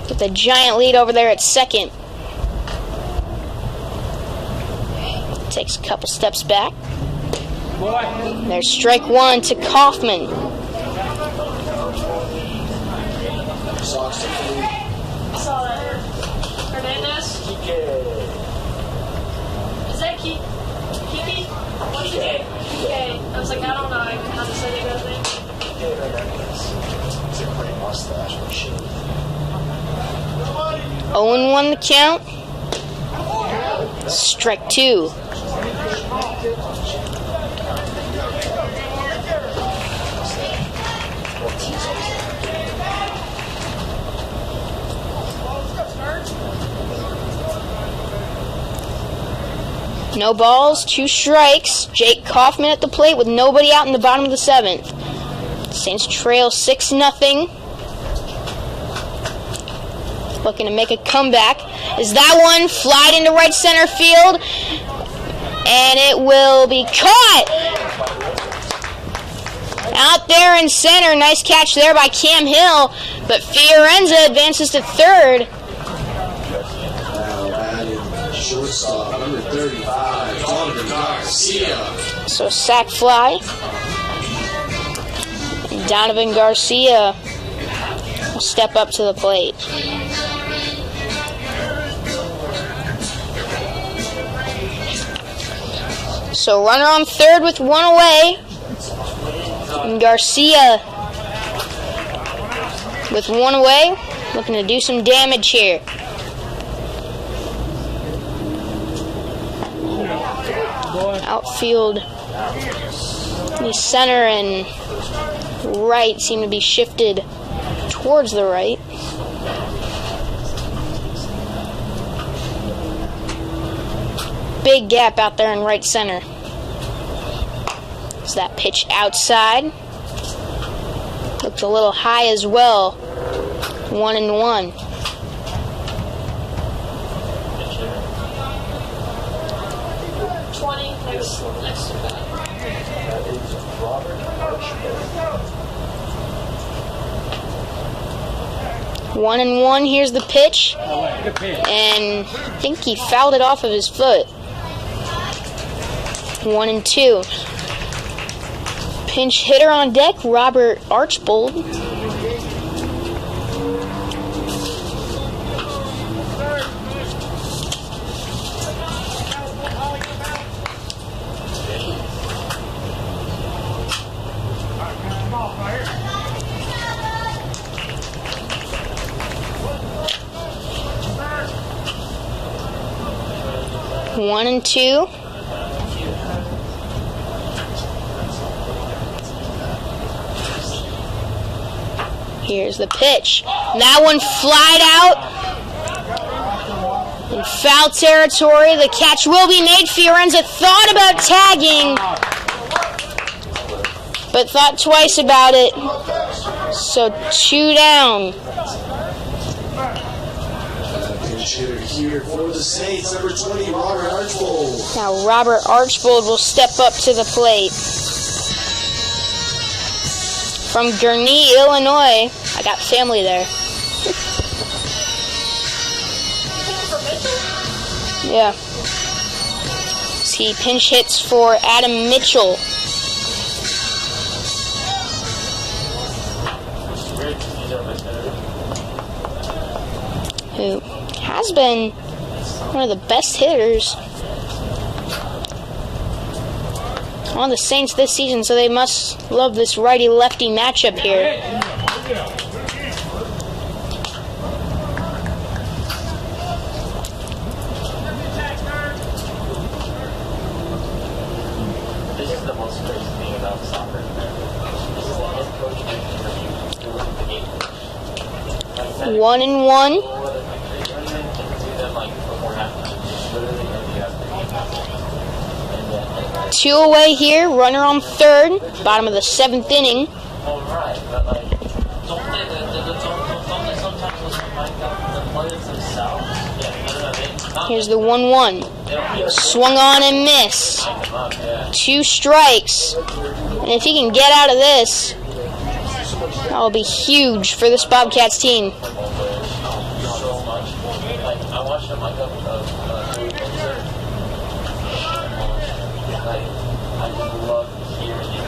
with a giant lead over there at second. Takes a couple steps back. There's strike 1 to Kaufman. I saw that. Hernandez? Is that Kiki? What's his name? Kike. I was like, I don't know how to say that name. It's a great mustache. 0-1 the count. Strike 2. No balls, 2 strikes. Jake Kaufman at the plate with nobody out in the bottom of the 7th. Saints trail 6-0. Looking to make a comeback. Is that one flied into right center field? And it will be caught! Out there in center. Nice catch there by Cam Hill. But Fiorenza advances to third. Shortstop, number 35, Donovan Garcia. So sac fly. And Donovan Garcia will step up to the plate. So runner on third with 1 away. And Garcia with 1 away. Looking to do some damage here. Outfield, the center and right seem to be shifted towards the right. Big gap out there in right center. Is that pitch outside? Looks a little high as well. 1-1. Next to that. That is Robert Archibald. 1-1. Here's the pitch. And I think he fouled it off of his foot. 1-2. Pinch hitter on deck, Robert Archibald. One and two. Here's the pitch. That one flied out in foul territory. The catch will be made. Fiorenza thought about tagging, but thought twice about it. So 2 down. Pinch hitter here for the Saints, number 20, Robert Archbold. Now Robert Archbold will step up to the plate. From Gurnee, Illinois. I got family there. Yeah. He pinch hits for Adam Mitchell. Who has been one of the best hitters on the Saints this season, so they must love this righty-lefty matchup here. This is the most crazy thing about soccer. This is the head coach interview during the game. 1-1. Two away here, runner on third, bottom of the 7th inning. Alright, but like, don't they sometimes like the players themselves? Yeah, Here's the 1-1. Swung on and miss. 2 strikes. And if he can get out of this, that will be huge for this Bobcats team. so much. Like, I watched him like I just love hearing it.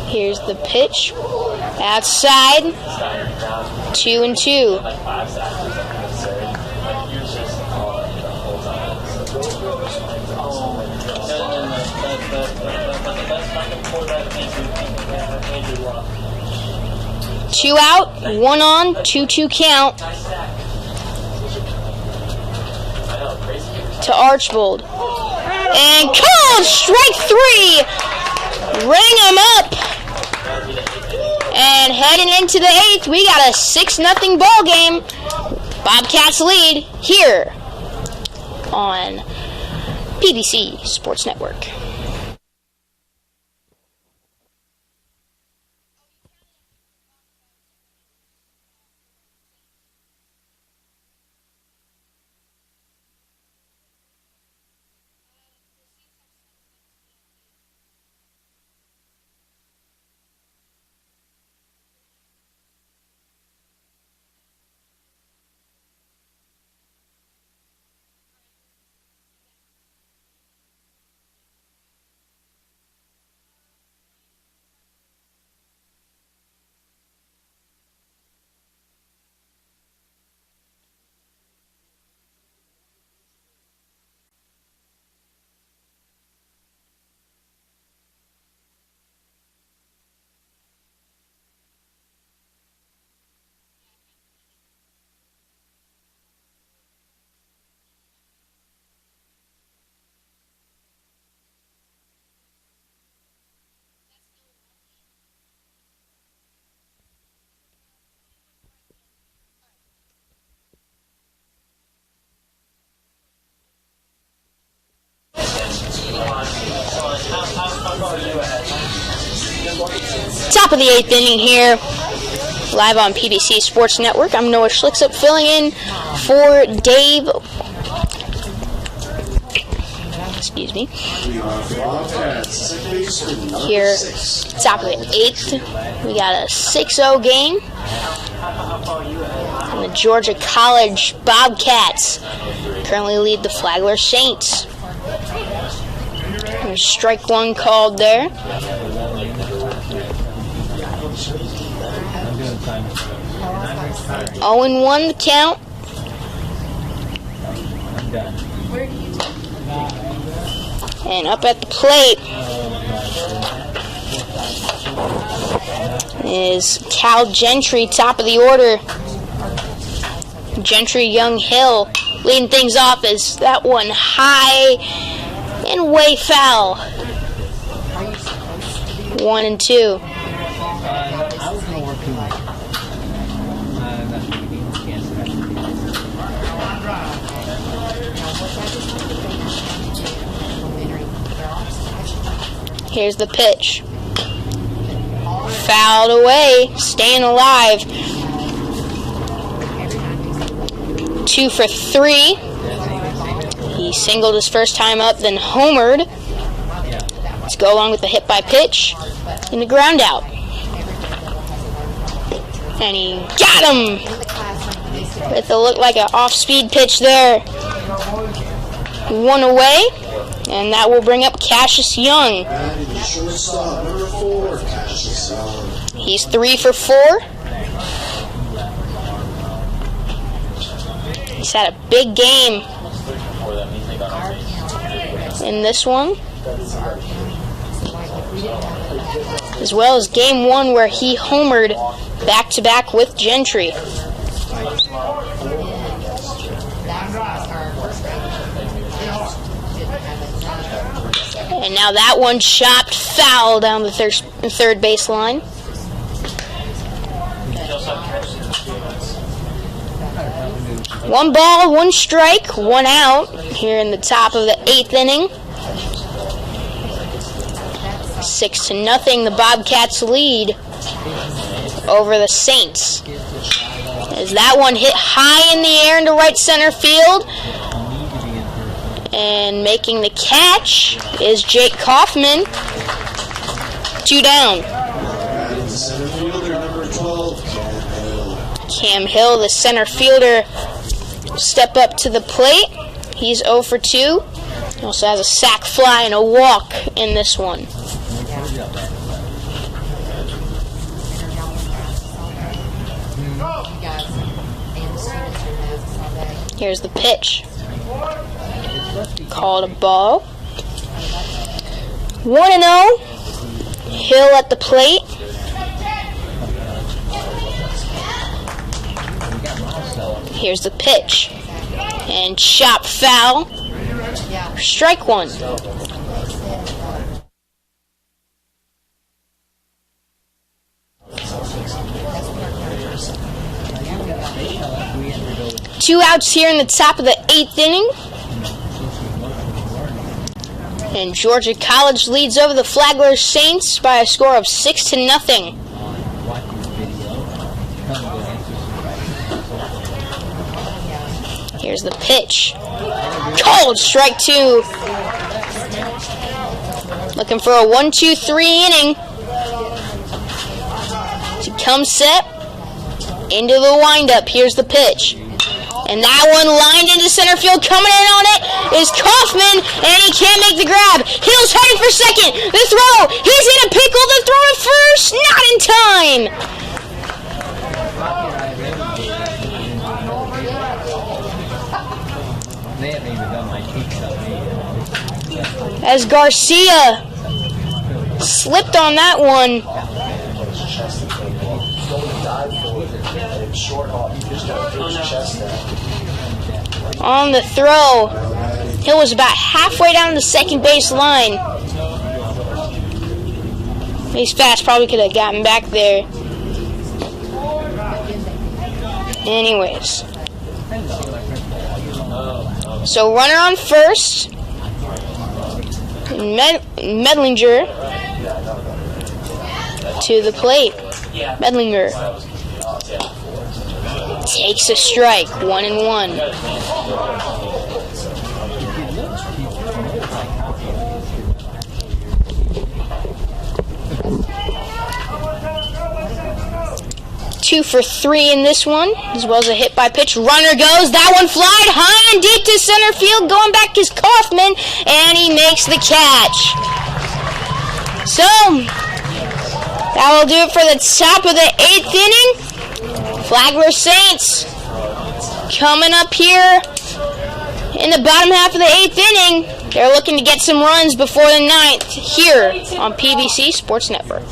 Here's the pitch. Outside. 2-2. Like 5 seconds, I'm gonna say. Like, he was just on it the whole time. But the best fucking quarterback is Andrew Luck. 2 out, 1 on, 2-2 count to Archbold. And called strike 3. Ring him up. And heading into the 8th, we got a 6-0 ball game. Bobcats lead here on PBC Sports Network. Top of the 8th inning here, live on PBC Sports Network. I'm Noah Schlicksup filling in for Dave. Excuse me. Here, top of the 8th, we got a 6-0 game. And the Georgia College Bobcats currently lead the Flagler Saints. There's strike 1 called there. 0-1 the count. And up at the plate is Cal Gentry, top of the order. Gentry, Young Hill leading things off as that one high and way foul. 1-2. Here's the pitch. Fouled away, staying alive. 2 for 3. He singled his first time up, then homered. Let's go along with the hit by pitch and the ground out. And he got him with a look like an off-speed pitch there. 1 away, and that will bring up Cassius Young. Shortstop, number 4, Cassius Young. He's 3 for 4. He's had a big game in this one, as well as game 1 where he homered back-to-back with Gentry. And now that one chopped foul down the third baseline. One ball, 1 strike, 1 out here in the top of the 8th inning. 6-0, the Bobcats lead over the Saints. As that one hit high in the air into right center field. And making the catch is Jake Kaufman. 2 down. Center fielder, number 12, Cam Hill, the center fielder, step up to the plate. He's 0 for 2. He also has a sac fly and a walk in this one. Here's the pitch. Called a ball. 1-0. Hill at the plate. Here's the pitch. And chop foul. Strike 1. Two outs here in the top of the 8th inning. And Georgia College leads over the Flagler Saints by a score of 6-0. Here's the pitch. Called strike 2. Looking for a 1-2-3 inning. To come set. Into the windup. Here's the pitch. And that one lined into center field. Coming in on it is Kaufman, and he can't make the grab. Hill's heading for second. The throw. He's in a pickle. The throw at first. Not in time. As Garcia slipped on that one. On the throw, Hill was about halfway down the second base line. He's fast, probably could have gotten back there. Anyways. So runner on first. Medlinger to the plate. Medlinger takes a strike, 1-1. Two for 3 in this one, as well as a hit by pitch. Runner goes. That one flied high and deep to center field. Going back is Kaufman, and he makes the catch. So, that will do it for the top of the 8th inning. Flagler Saints coming up here in the bottom half of the 8th inning. They're looking to get some runs before the 9th here on PBC Sports Network.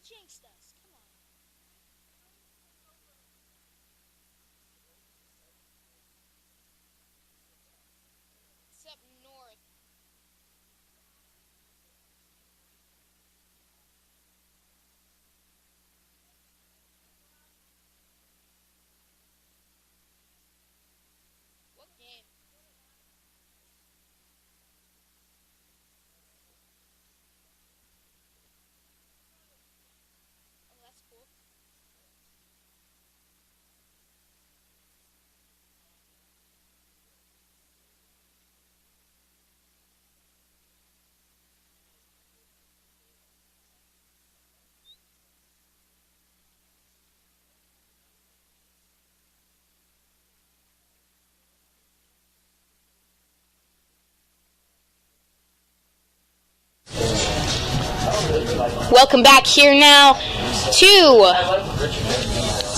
Jinxed us. Come on. Welcome back here now to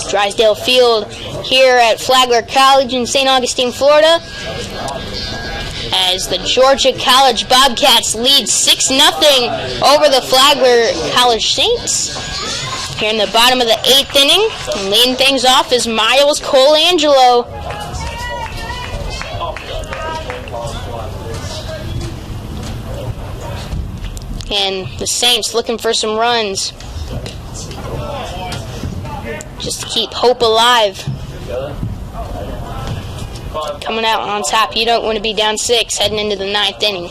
Drysdale Field here at Flagler College in St. Augustine, Florida, as the Georgia College Bobcats lead 6-0 over the Flagler College Saints. Here in the bottom of the 8th inning, and leading things off is Miles Colangelo. And the Saints looking for some runs, just to keep hope alive. Coming out on top, you don't want to be down 6 heading into the 9th inning.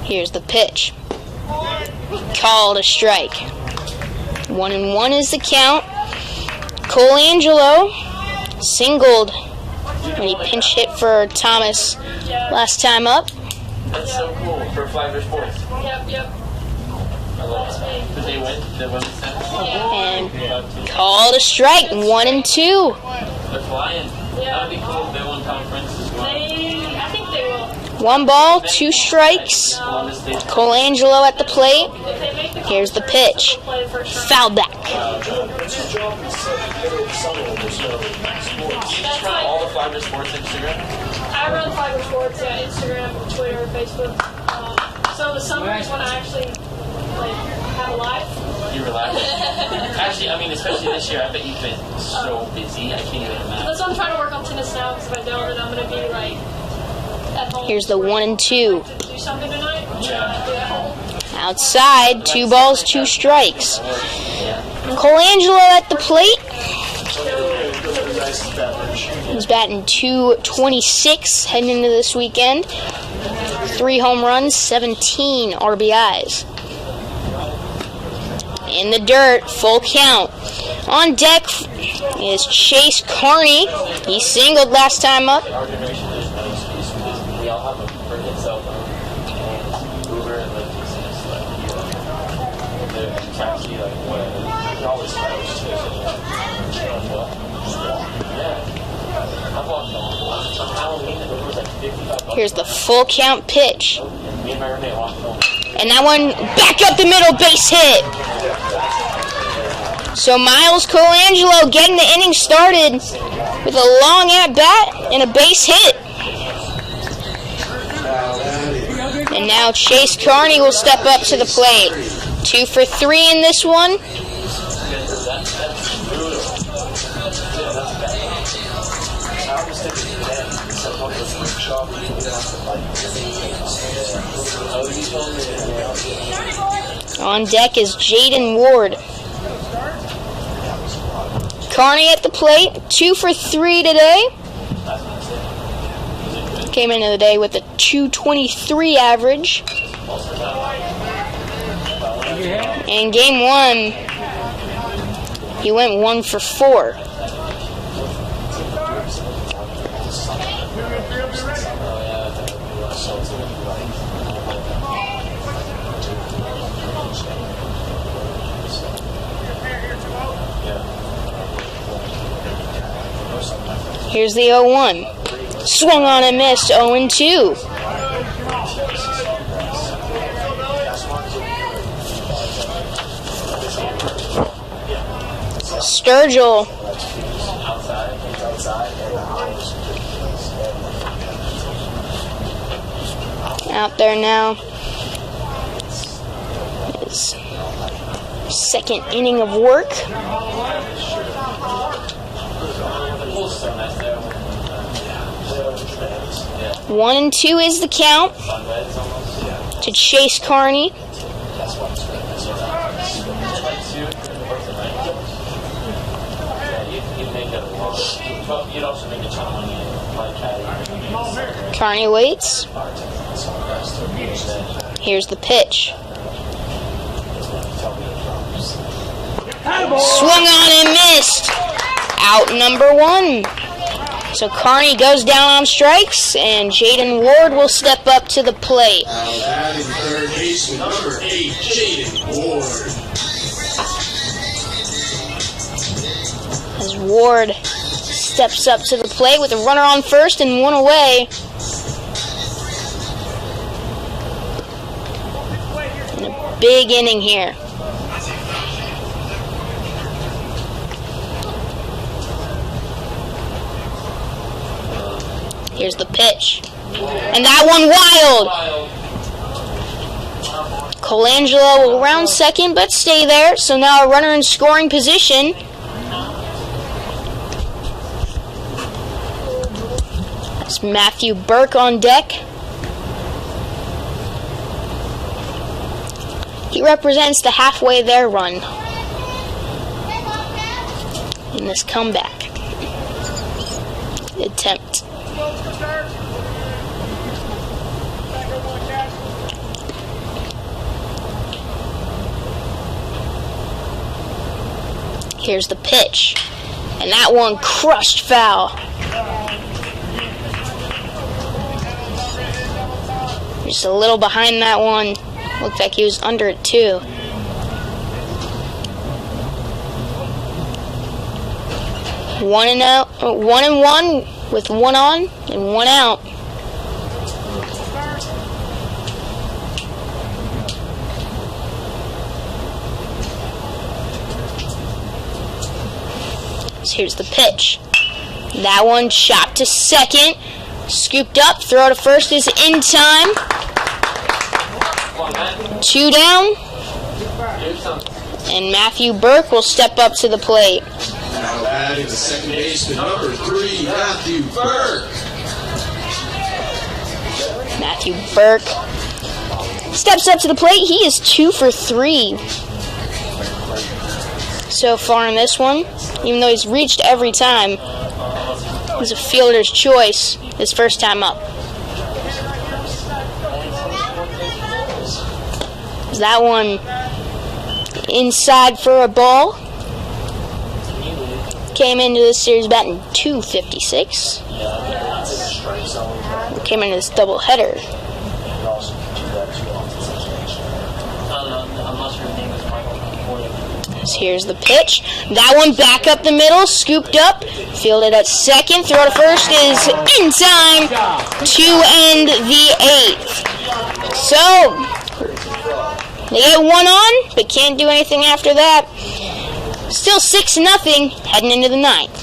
Here's the pitch. Called a strike. 1-1 is the count. Colangelo singled when he pinch hit for Thomas last time up. That's so cool for Flagler Sports. Yep. I love that. Did they win? Did they win this time? And called a strike. 1-2. They're flying. That'd be cool if they won conference as well. I think they will. 1 ball, 2 strikes. Colangelo at the plate. Here's the pitch. Fouled back. Do you just run all the Flagler Sports Instagram? I run Flagler Sports, Instagram, Twitter, Facebook. So the summers when I actually have a life. You relax. Actually, I mean, especially this year, I bet you've been so busy. I can't even imagine. That's why I'm trying to work on tennis now, because if I don't, then I'm going to be at home. Here's the 1-2. Do something tonight? Yeah. Outside, 2 balls, 2 strikes. Colangelo at the plate. He's batting .226 heading into this weekend. 3 home runs, 17 RBIs. In the dirt, full count. On deck is Chase Carney. He singled last time up. Our generation, there's no excuse for this. We all have a freaking cell phone. And Uber and Lyft is just the taxi, whatever. You can always find it. I've walked on Halloween and there was $55. Here's the full count pitch. Me and my roommate walked home. And that one back up the middle, base hit. So Miles Colangelo getting the inning started with a long at bat and a base hit. And now Chase Carney will step up to the plate. 2 for 3 in this one. On deck is Jaden Ward. Carney at the plate, 2 for 3 today. Came into the day with a .223 average. In game 1, he went 1 for 4. Here's the 0-1. Swung on and missed, 0-2. Sturgill out there now. His second inning of work. 1-2 is the count to Chase Carney. Carney waits. Here's the pitch. Swung on and missed. Out number 1. So Carney goes down on strikes, and Jaden Ward will step up to the plate. Batting third baseman, number 8, Jaden Ward. As Ward steps up to the plate with a runner on first and 1 away. big inning here. Here's the pitch. And that one wild. Colangelo will round second, but stay there. So now a runner in scoring position. That's Matthew Burke on deck. He represents the halfway there run in this comeback attempt. Here's the pitch, and that one crushed foul. Just a little behind that one. Looked like he was under it too. One and one with one on and one out. So here's the pitch. That one shot to second. Scooped up. Throw to first is in time. 2 down. And Matthew Burke will step up to the plate. Now batting the second baseman, number 3, Matthew Burke. Matthew Burke steps up to the plate. He is 2 for 3 so far in this one. Even though he's reached every time, he's a fielder's choice his first time up. That one inside for a ball. Came into this series batting .256. Came into this doubleheader. So here's the pitch. That one back up the middle, scooped up, fielded at second. Throw to first is in time to end the 8th. So they get one on, but can't do anything after that. Still 6-0 heading into the 9th.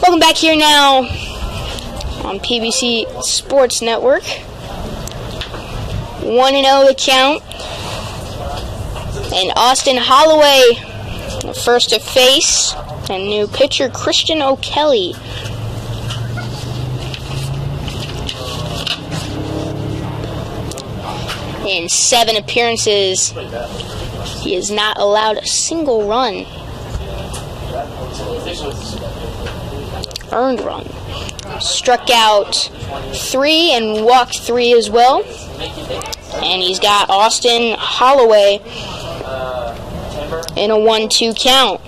Welcome back here now on PBC Sports Network. 1-0 the count. And Austin Holloway, the first to face, and new pitcher Christian O'Kelly. In 7 appearances, he has not allowed a single run. Earned run. Struck out 3 and walked 3 as well. And he's got Austin Holloway in a 1-2 count.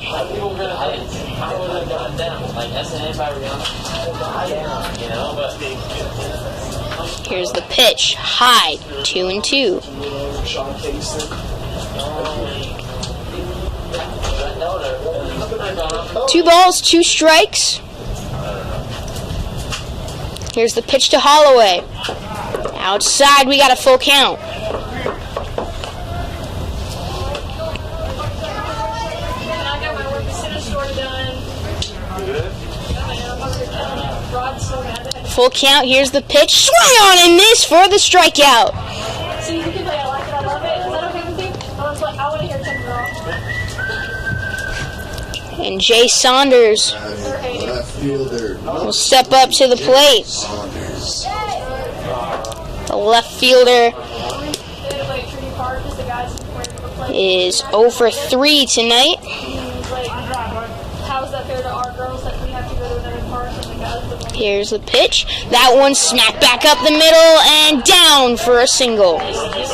Here's the pitch. High, 2-2. 2 balls, 2 strikes. Here's the pitch to Holloway. Outside, we got a full count. And I got my work center store done. Full count. Here's the pitch. Swing on and miss for the strikeout. So you can play I like it, I love it. Is that okay with you? I want to hear something wrong. And Jay Saunders Left fielder. will step up to the plate. Saunders. The left fielder is 0 for 3 tonight. How's that fair to our girls that we have to go to another park and the guys that Here's the pitch. That one smacked back up the middle and down for a single. That's what he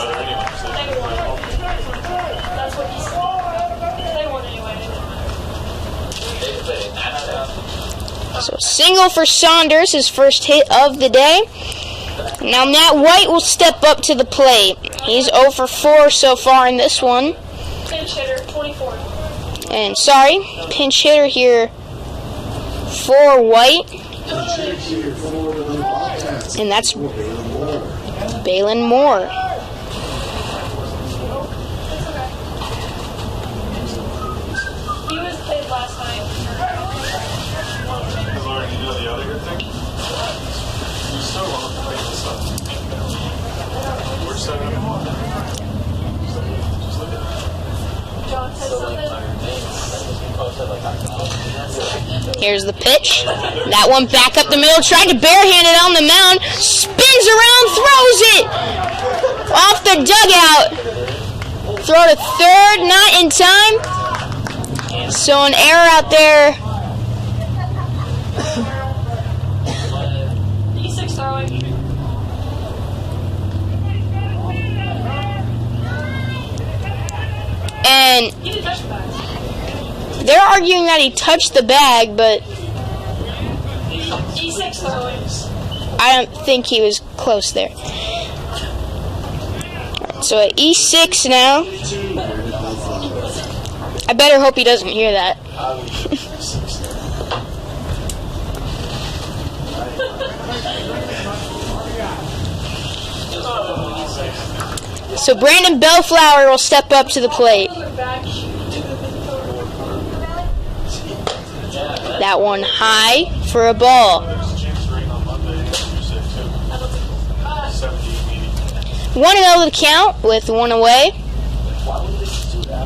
said. They won anyway. So single for Saunders, his first hit of the day. Now Matt White will step up to the plate. He's 0 for 4 so far in this one. Pinch hitter, 24. And pinch hitter here for White. And that's Balin Moore. He was paid last night. Lauren, you know the other good thing? You still want to pick this up. We're set up. Just look at it. John said something. Here's the pitch. That one back up the middle, tried to barehand it on the mound, spins around, throws it off the dugout. Throw to third, not in time. So an error out there. E6 throwing. And He didn't touch the bag. they're arguing that he touched the bag, but E6 throwing. I don't think he was close there. So at E6 now. I better hope he doesn't hear that. So Brandon Bellflower will step up to the plate. That one high for a ball. 1-0 the count with 1 away.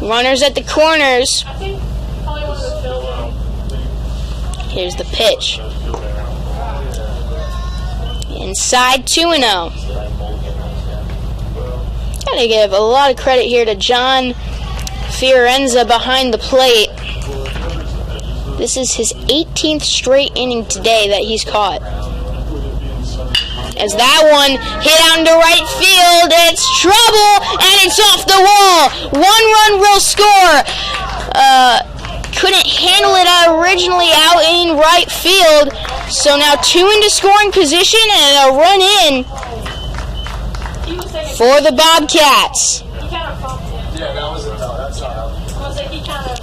Runners at the corners. I think probably one of the building. Here's the pitch. Inside 2-0. Gotta give a lot of credit here to John Fiorenza behind the plate. This is his 18th straight inning today that he's caught. As that one hit out into right field, it's trouble, and it's off the wall. 1 run will score. Couldn't handle it originally out in right field. So now 2 into scoring position and a run in for the Bobcats. He kind of bumped him. Yeah, that was that's not how. I was like, he kind of.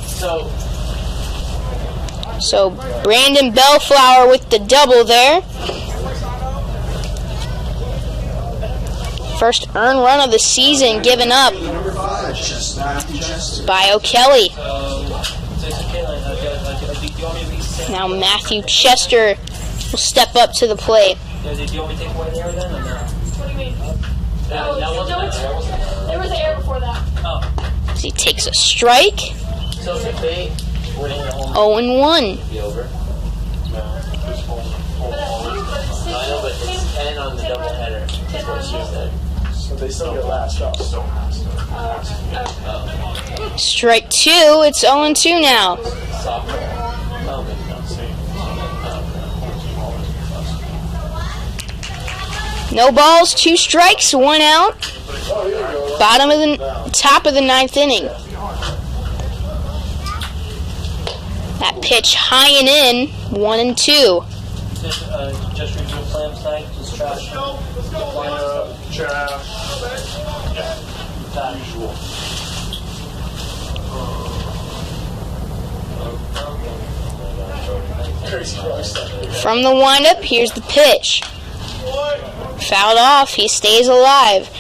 So Brandon Bellflower with the double there. First earned run of the season given up Number 5, Chester. by O'Kelly. Now Matthew Chester will step up to the plate. What do you mean? There was an error before that. As he takes a strike. 0-1. But it's 10 on the doubleheader. That's what she said. But they still get last up. Strike 2. It's 0-2 now. No balls, 2 strikes, 1 out. Top of the 9th inning. That pitch high and in, 1-2. Just review plan tonight, just trash. Trash. Usual. From the windup, here's the pitch. Fouled off, he stays alive.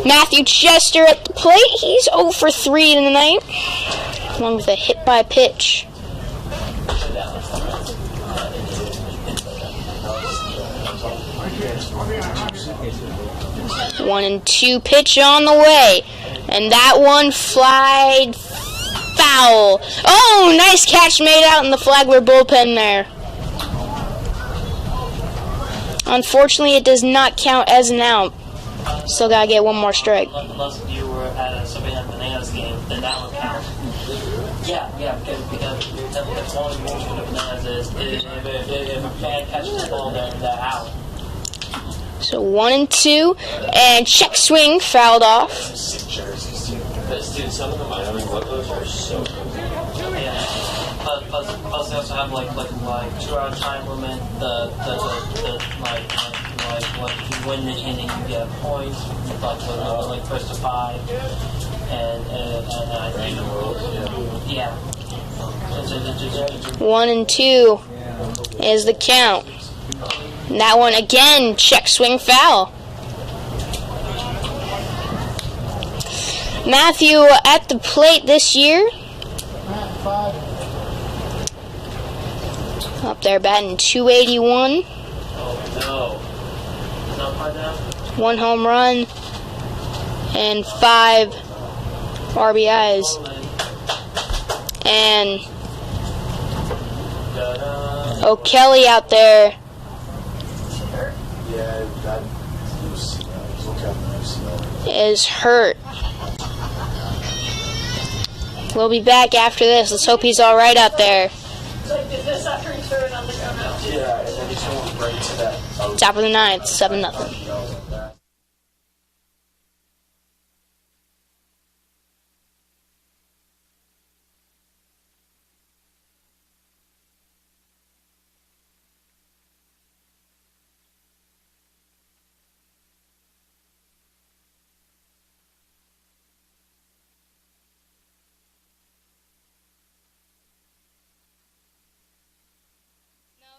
Matthew Chester at the plate, he's 0 for 3 tonight, along with a hit by pitch. 1-2 pitch on the way, and that one flied foul. Oh, nice catch made out in the Flagler bullpen there. Unfortunately, it does not count as an out. Still gotta get 1 more strike. Unless you were at a Savannah Bananas game, then that would count. Yeah, because one of the rules for the Bananas is if a fan catches the ball, then they're out. So 1-2, and check swing fouled off. Dude, some of the minor league logos are so good. Yeah. Plus they also have like 2-hour time limit. The if you win the inning, you get points. Like first to 5, and I think yeah. 1-2 is the count. And that one again, check swing foul. Matthew at the plate this year. Up there batting .281. No. 1 home run and 5 RBIs. And O'Kelly out there. Is hurt. We'll be back after this. Let's hope he's alright out there. Top of the 9th, 7-0.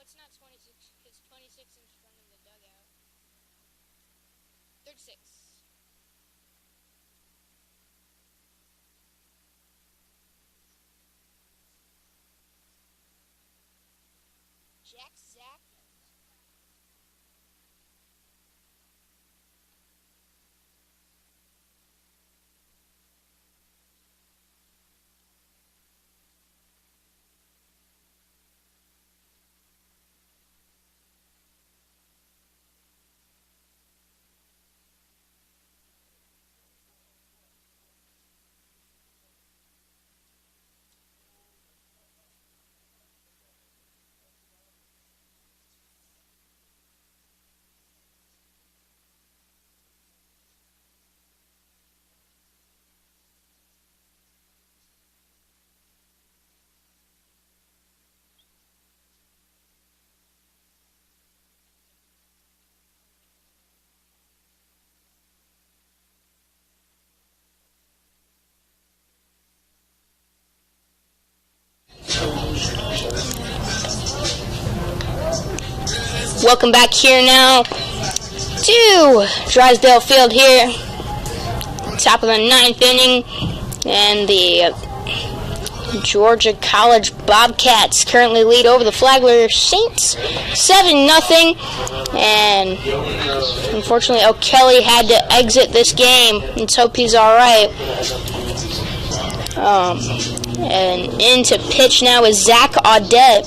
It's not 26, it's 26 in front of the dugout. 36. Jack Zach. Welcome back here now to Drysdale Field here. Top of the 9th inning, and the Georgia College Bobcats currently lead over the Flagler Saints 7-0. And unfortunately, O'Kelly had to exit this game. Let's hope he's alright. And into pitch now is Zach Audette.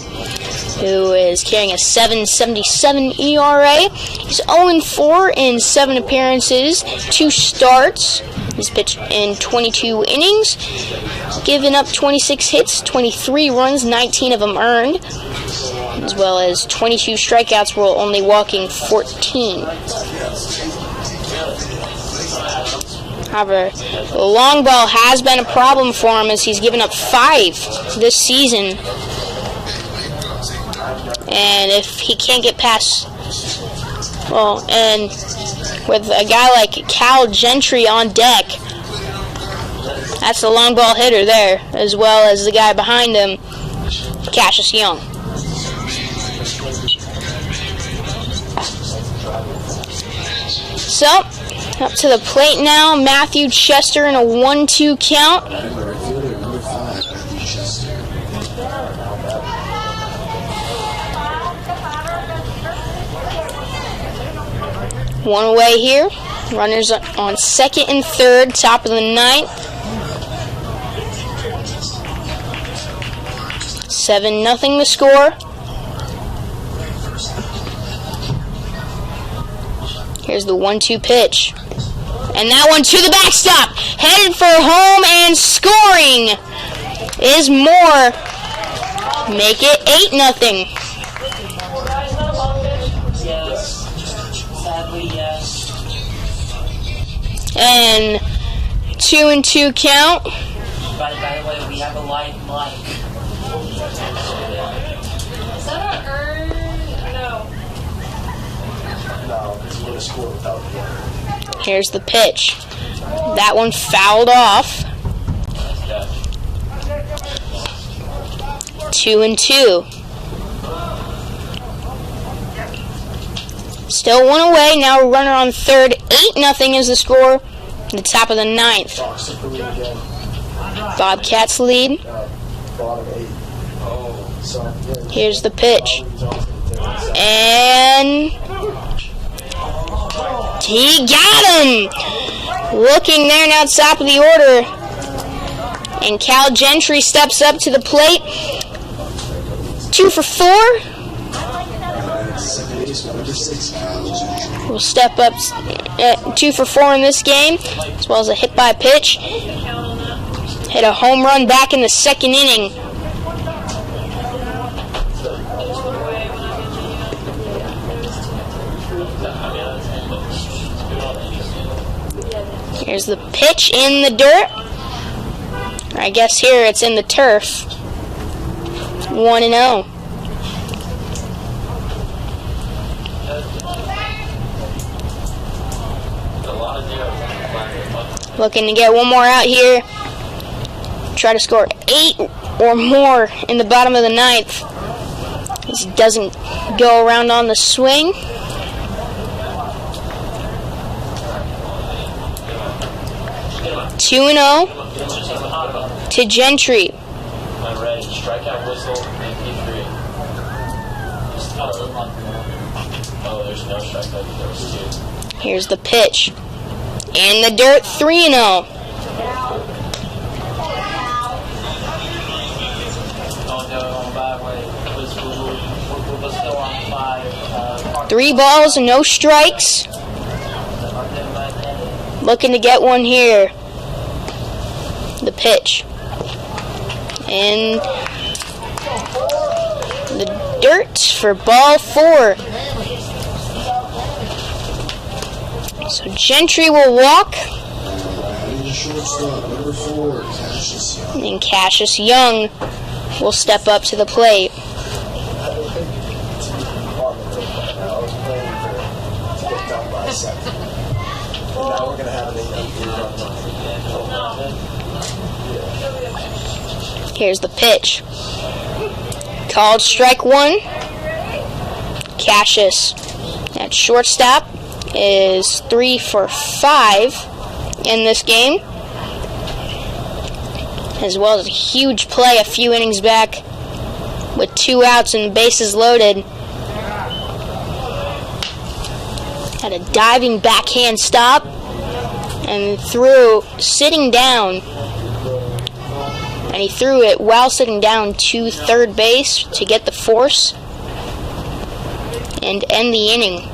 who is carrying a 7.77 ERA. He's 0-4 in 7 appearances, 2 starts. He's pitched in 22 innings, given up 26 hits, 23 runs, 19 of them earned, as well as 22 strikeouts while only walking 14. However, the long ball has been a problem for him as he's given up 5 this season. And if he can't get past, well, and with a guy like Cal Gentry on deck, that's the long ball hitter there, as well as the guy behind him, Cassius Young. So, up to the plate now, Matthew Chester in a 1-2 count. One away here. Runners on second and third, top of the ninth. 7-0 the score. Here's the 1-2 pitch. And that one to the backstop. Headed for home and scoring is Moore. Make it 8-0. Yes. Sadly, yes. And 2-2 count. By the way, we have a live mic. Is that an earn? No. No, because you would have scored without the error. Here's the pitch. That one fouled off. 2-2. Still one away. Now a runner on third. 8-0 is the score. The top of the ninth. Bobcats lead. Here's the pitch. And he got him! Looking there now, top of the order. And Cal Gentry steps up to the plate. 2 for 4. Will step up at 2 for 4 in this game, as well as a hit by pitch. Hit a home run back in the second inning. Here's the pitch in the dirt. I guess here it's in the turf. 1-0. Looking to get one more out here. Try to score 8 or more in the bottom of the ninth. This doesn't go around on the swing. Two 2-0 to Gentry. I'm ready. Strikeout whistle, MP3. Oh, there's no strikeout. There's 2. Here's the pitch. In the dirt, 3-0. Oh no, bad way. We're still on 5. 3 balls, no strikes. Looking to get one here. The pitch. And the dirt for ball 4. So Gentry will walk. And Cassius Young will step up to the plate. Here's the pitch. Called strike 1. Cassius at shortstop is 3 for 5 in this game, as well as a huge play a few innings back with 2 outs and bases loaded. Had a diving backhand stop and threw sitting down. And he threw it while sitting down to third base to get the force and end the inning.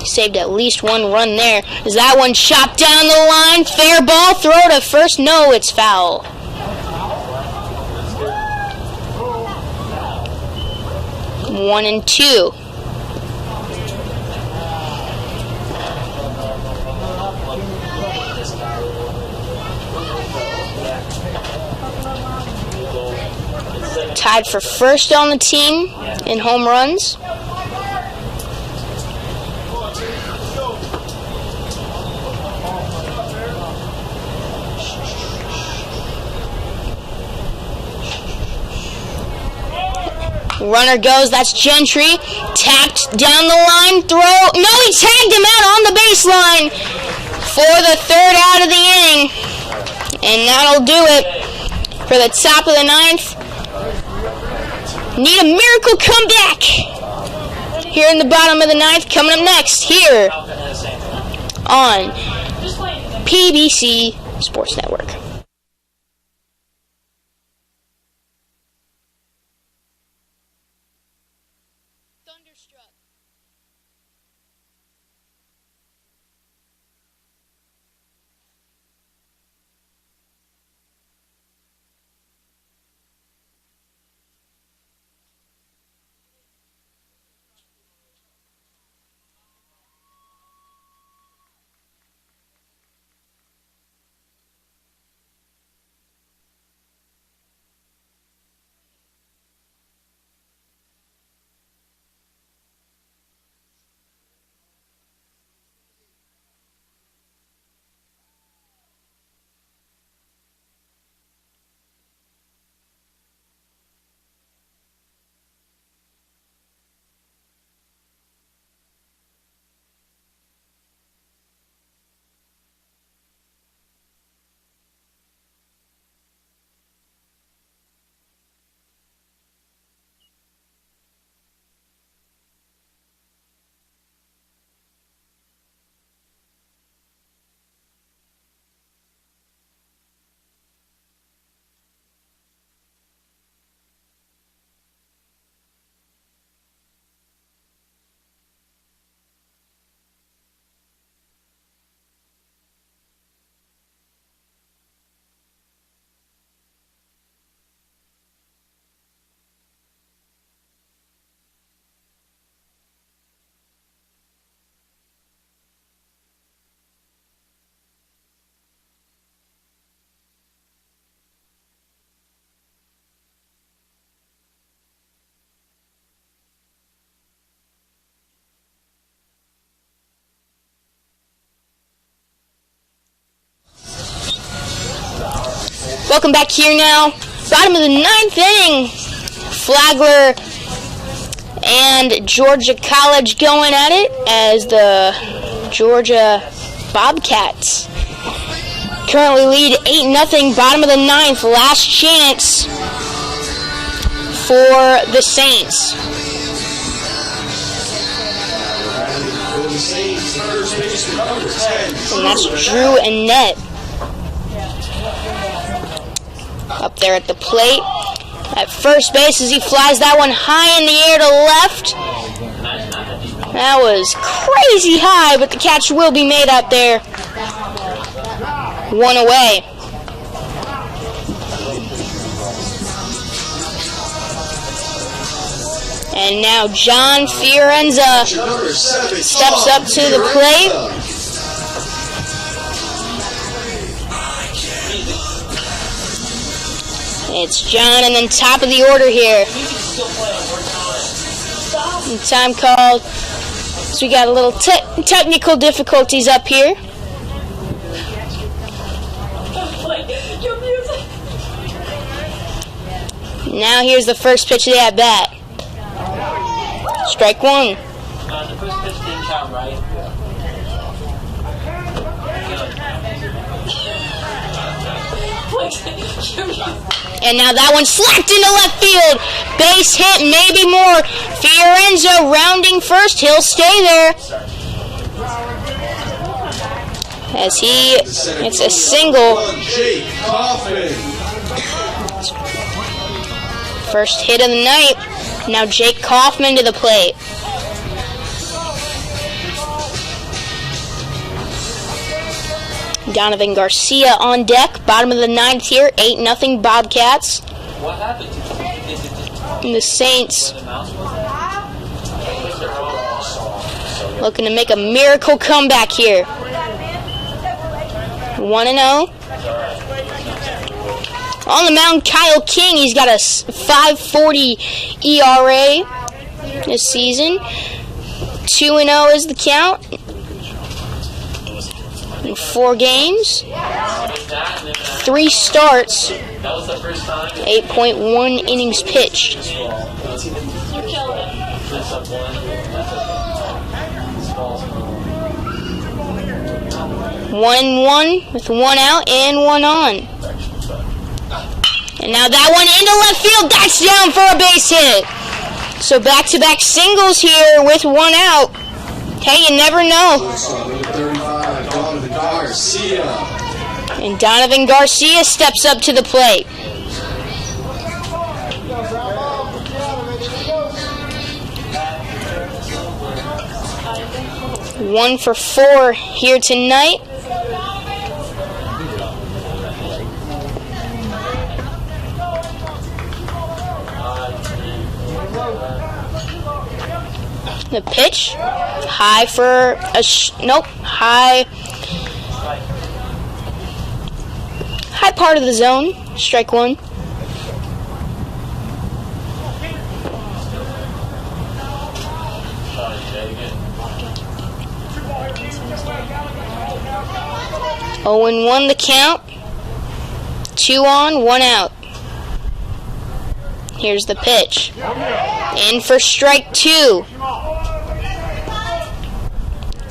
Saved at least one run there. Is that one chopped down the line? Fair ball, throw to first. No, it's foul. One and two. Tied for first on the team in home runs. Runner goes, that's Gentry. Tapped down the line, throw. No, he tagged him out on the baseline for the third out of the inning. And that'll do it for the top of the ninth. Need a miracle comeback here in the bottom of the ninth. Coming up next here on PBC Sports Network. Welcome back here now. Bottom of the ninth inning. Flagler and Georgia College going at it as the Georgia Bobcats currently lead 8-0. Bottom of the ninth. Last chance for the Saints. And that's Drew and Net. Up there at the plate. At first base as he flies that one high in the air to left. That was crazy high, but the catch will be made out there. One away. And now John Fiorenza steps up to the plate. It's John and then top of the order here. And time called. So we got a little technical difficulties up here. Now here's the first pitch of the at-bat. Strike one. The first pitch didn't count, right? And now that one slapped into left field. Base hit, maybe more. Fiorenza rounding first. He'll stay there. As it's a single. First hit of the night. Now Jake Kaufman to the plate. Donovan Garcia on deck. Bottom of the 9th here. 8-0 Bobcats. What happened? And the Saints looking to make a miracle comeback here. 1-0. On the mound, Kyle King. He's got a 5.40 ERA this season. 2-0 is the count in 4 games. 3 starts. 8.1 innings pitched. You're killing it. 1-1 with 1 out and 1 on. And now that one into left field. That's down for a base hit. So back-to-back singles here with 1 out. Hey, you never know. And Donovan Garcia steps up to the plate. One for 4 here tonight. The pitch, high for a high part of the zone. Strike 1. Oh, and 1 the count. 2 on, 1 out. Here's the pitch. In for strike 2.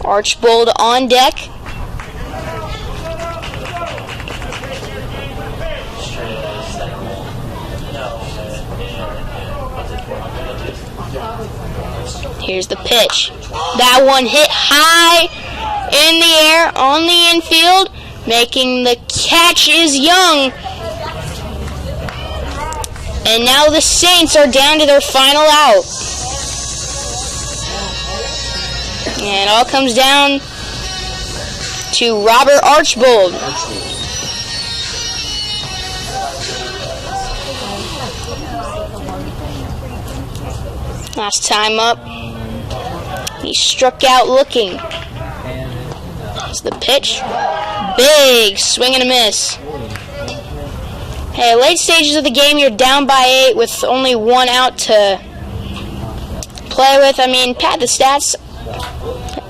Archbold on deck. Here's the pitch. That one hit high in the air on the infield. Making the catch is Young. And now the Saints are down to their final out. And it all comes down to Robert Archbold. Last time up, he struck out looking. That's the pitch. Big swing and a miss. Hey, late stages of the game, you're down by 8 with only 1 out to play with. I mean, pad the stats.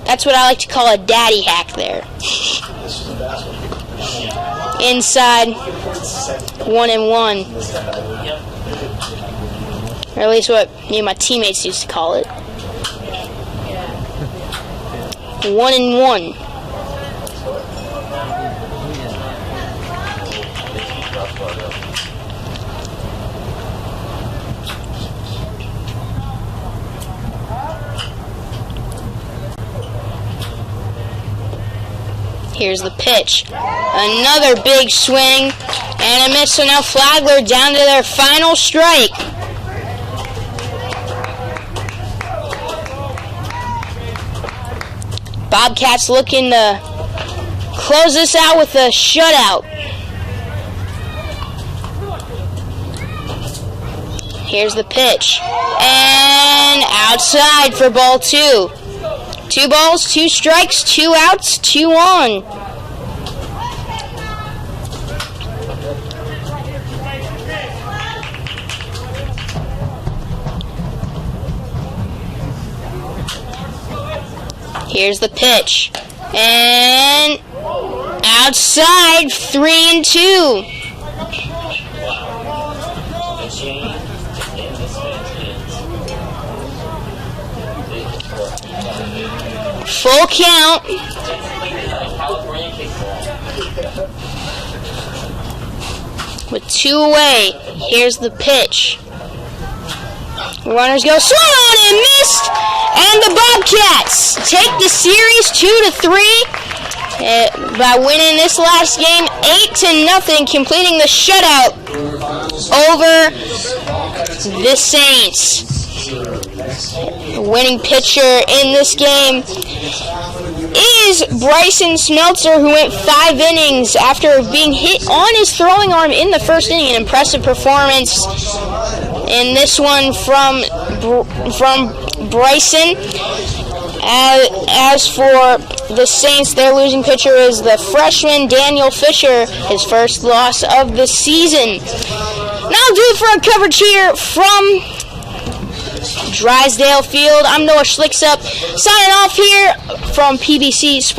That's what I like to call a daddy hack there. Inside, 1-1. Or at least what me and my teammates used to call it. 1-1. Here's the pitch. Another big swing and a miss. So now Flagler down to their final strike. Bobcats looking to close this out with a shutout. Here's the pitch. And outside for ball 2. 2 balls, 2 strikes, 2 outs, 2 on. Here's the pitch. And outside, 3-2. Full count. With 2 away, here's the pitch. Runners go, swung on and missed. And the Bobcats take the series 2-3 by winning this last game 8-0, completing the shutout over the Saints. Winning pitcher in this game is Bryson Smeltzer, who went 5 innings after being hit on his throwing arm in the first inning. An impressive performance in this one from Bryson. As for the Saints, their losing pitcher is the freshman Daniel Fisher, his first loss of the season. Now I'll do it for our coverage here from Drysdale Field. I'm Noah Schlicksup, signing off here from PBC Sports.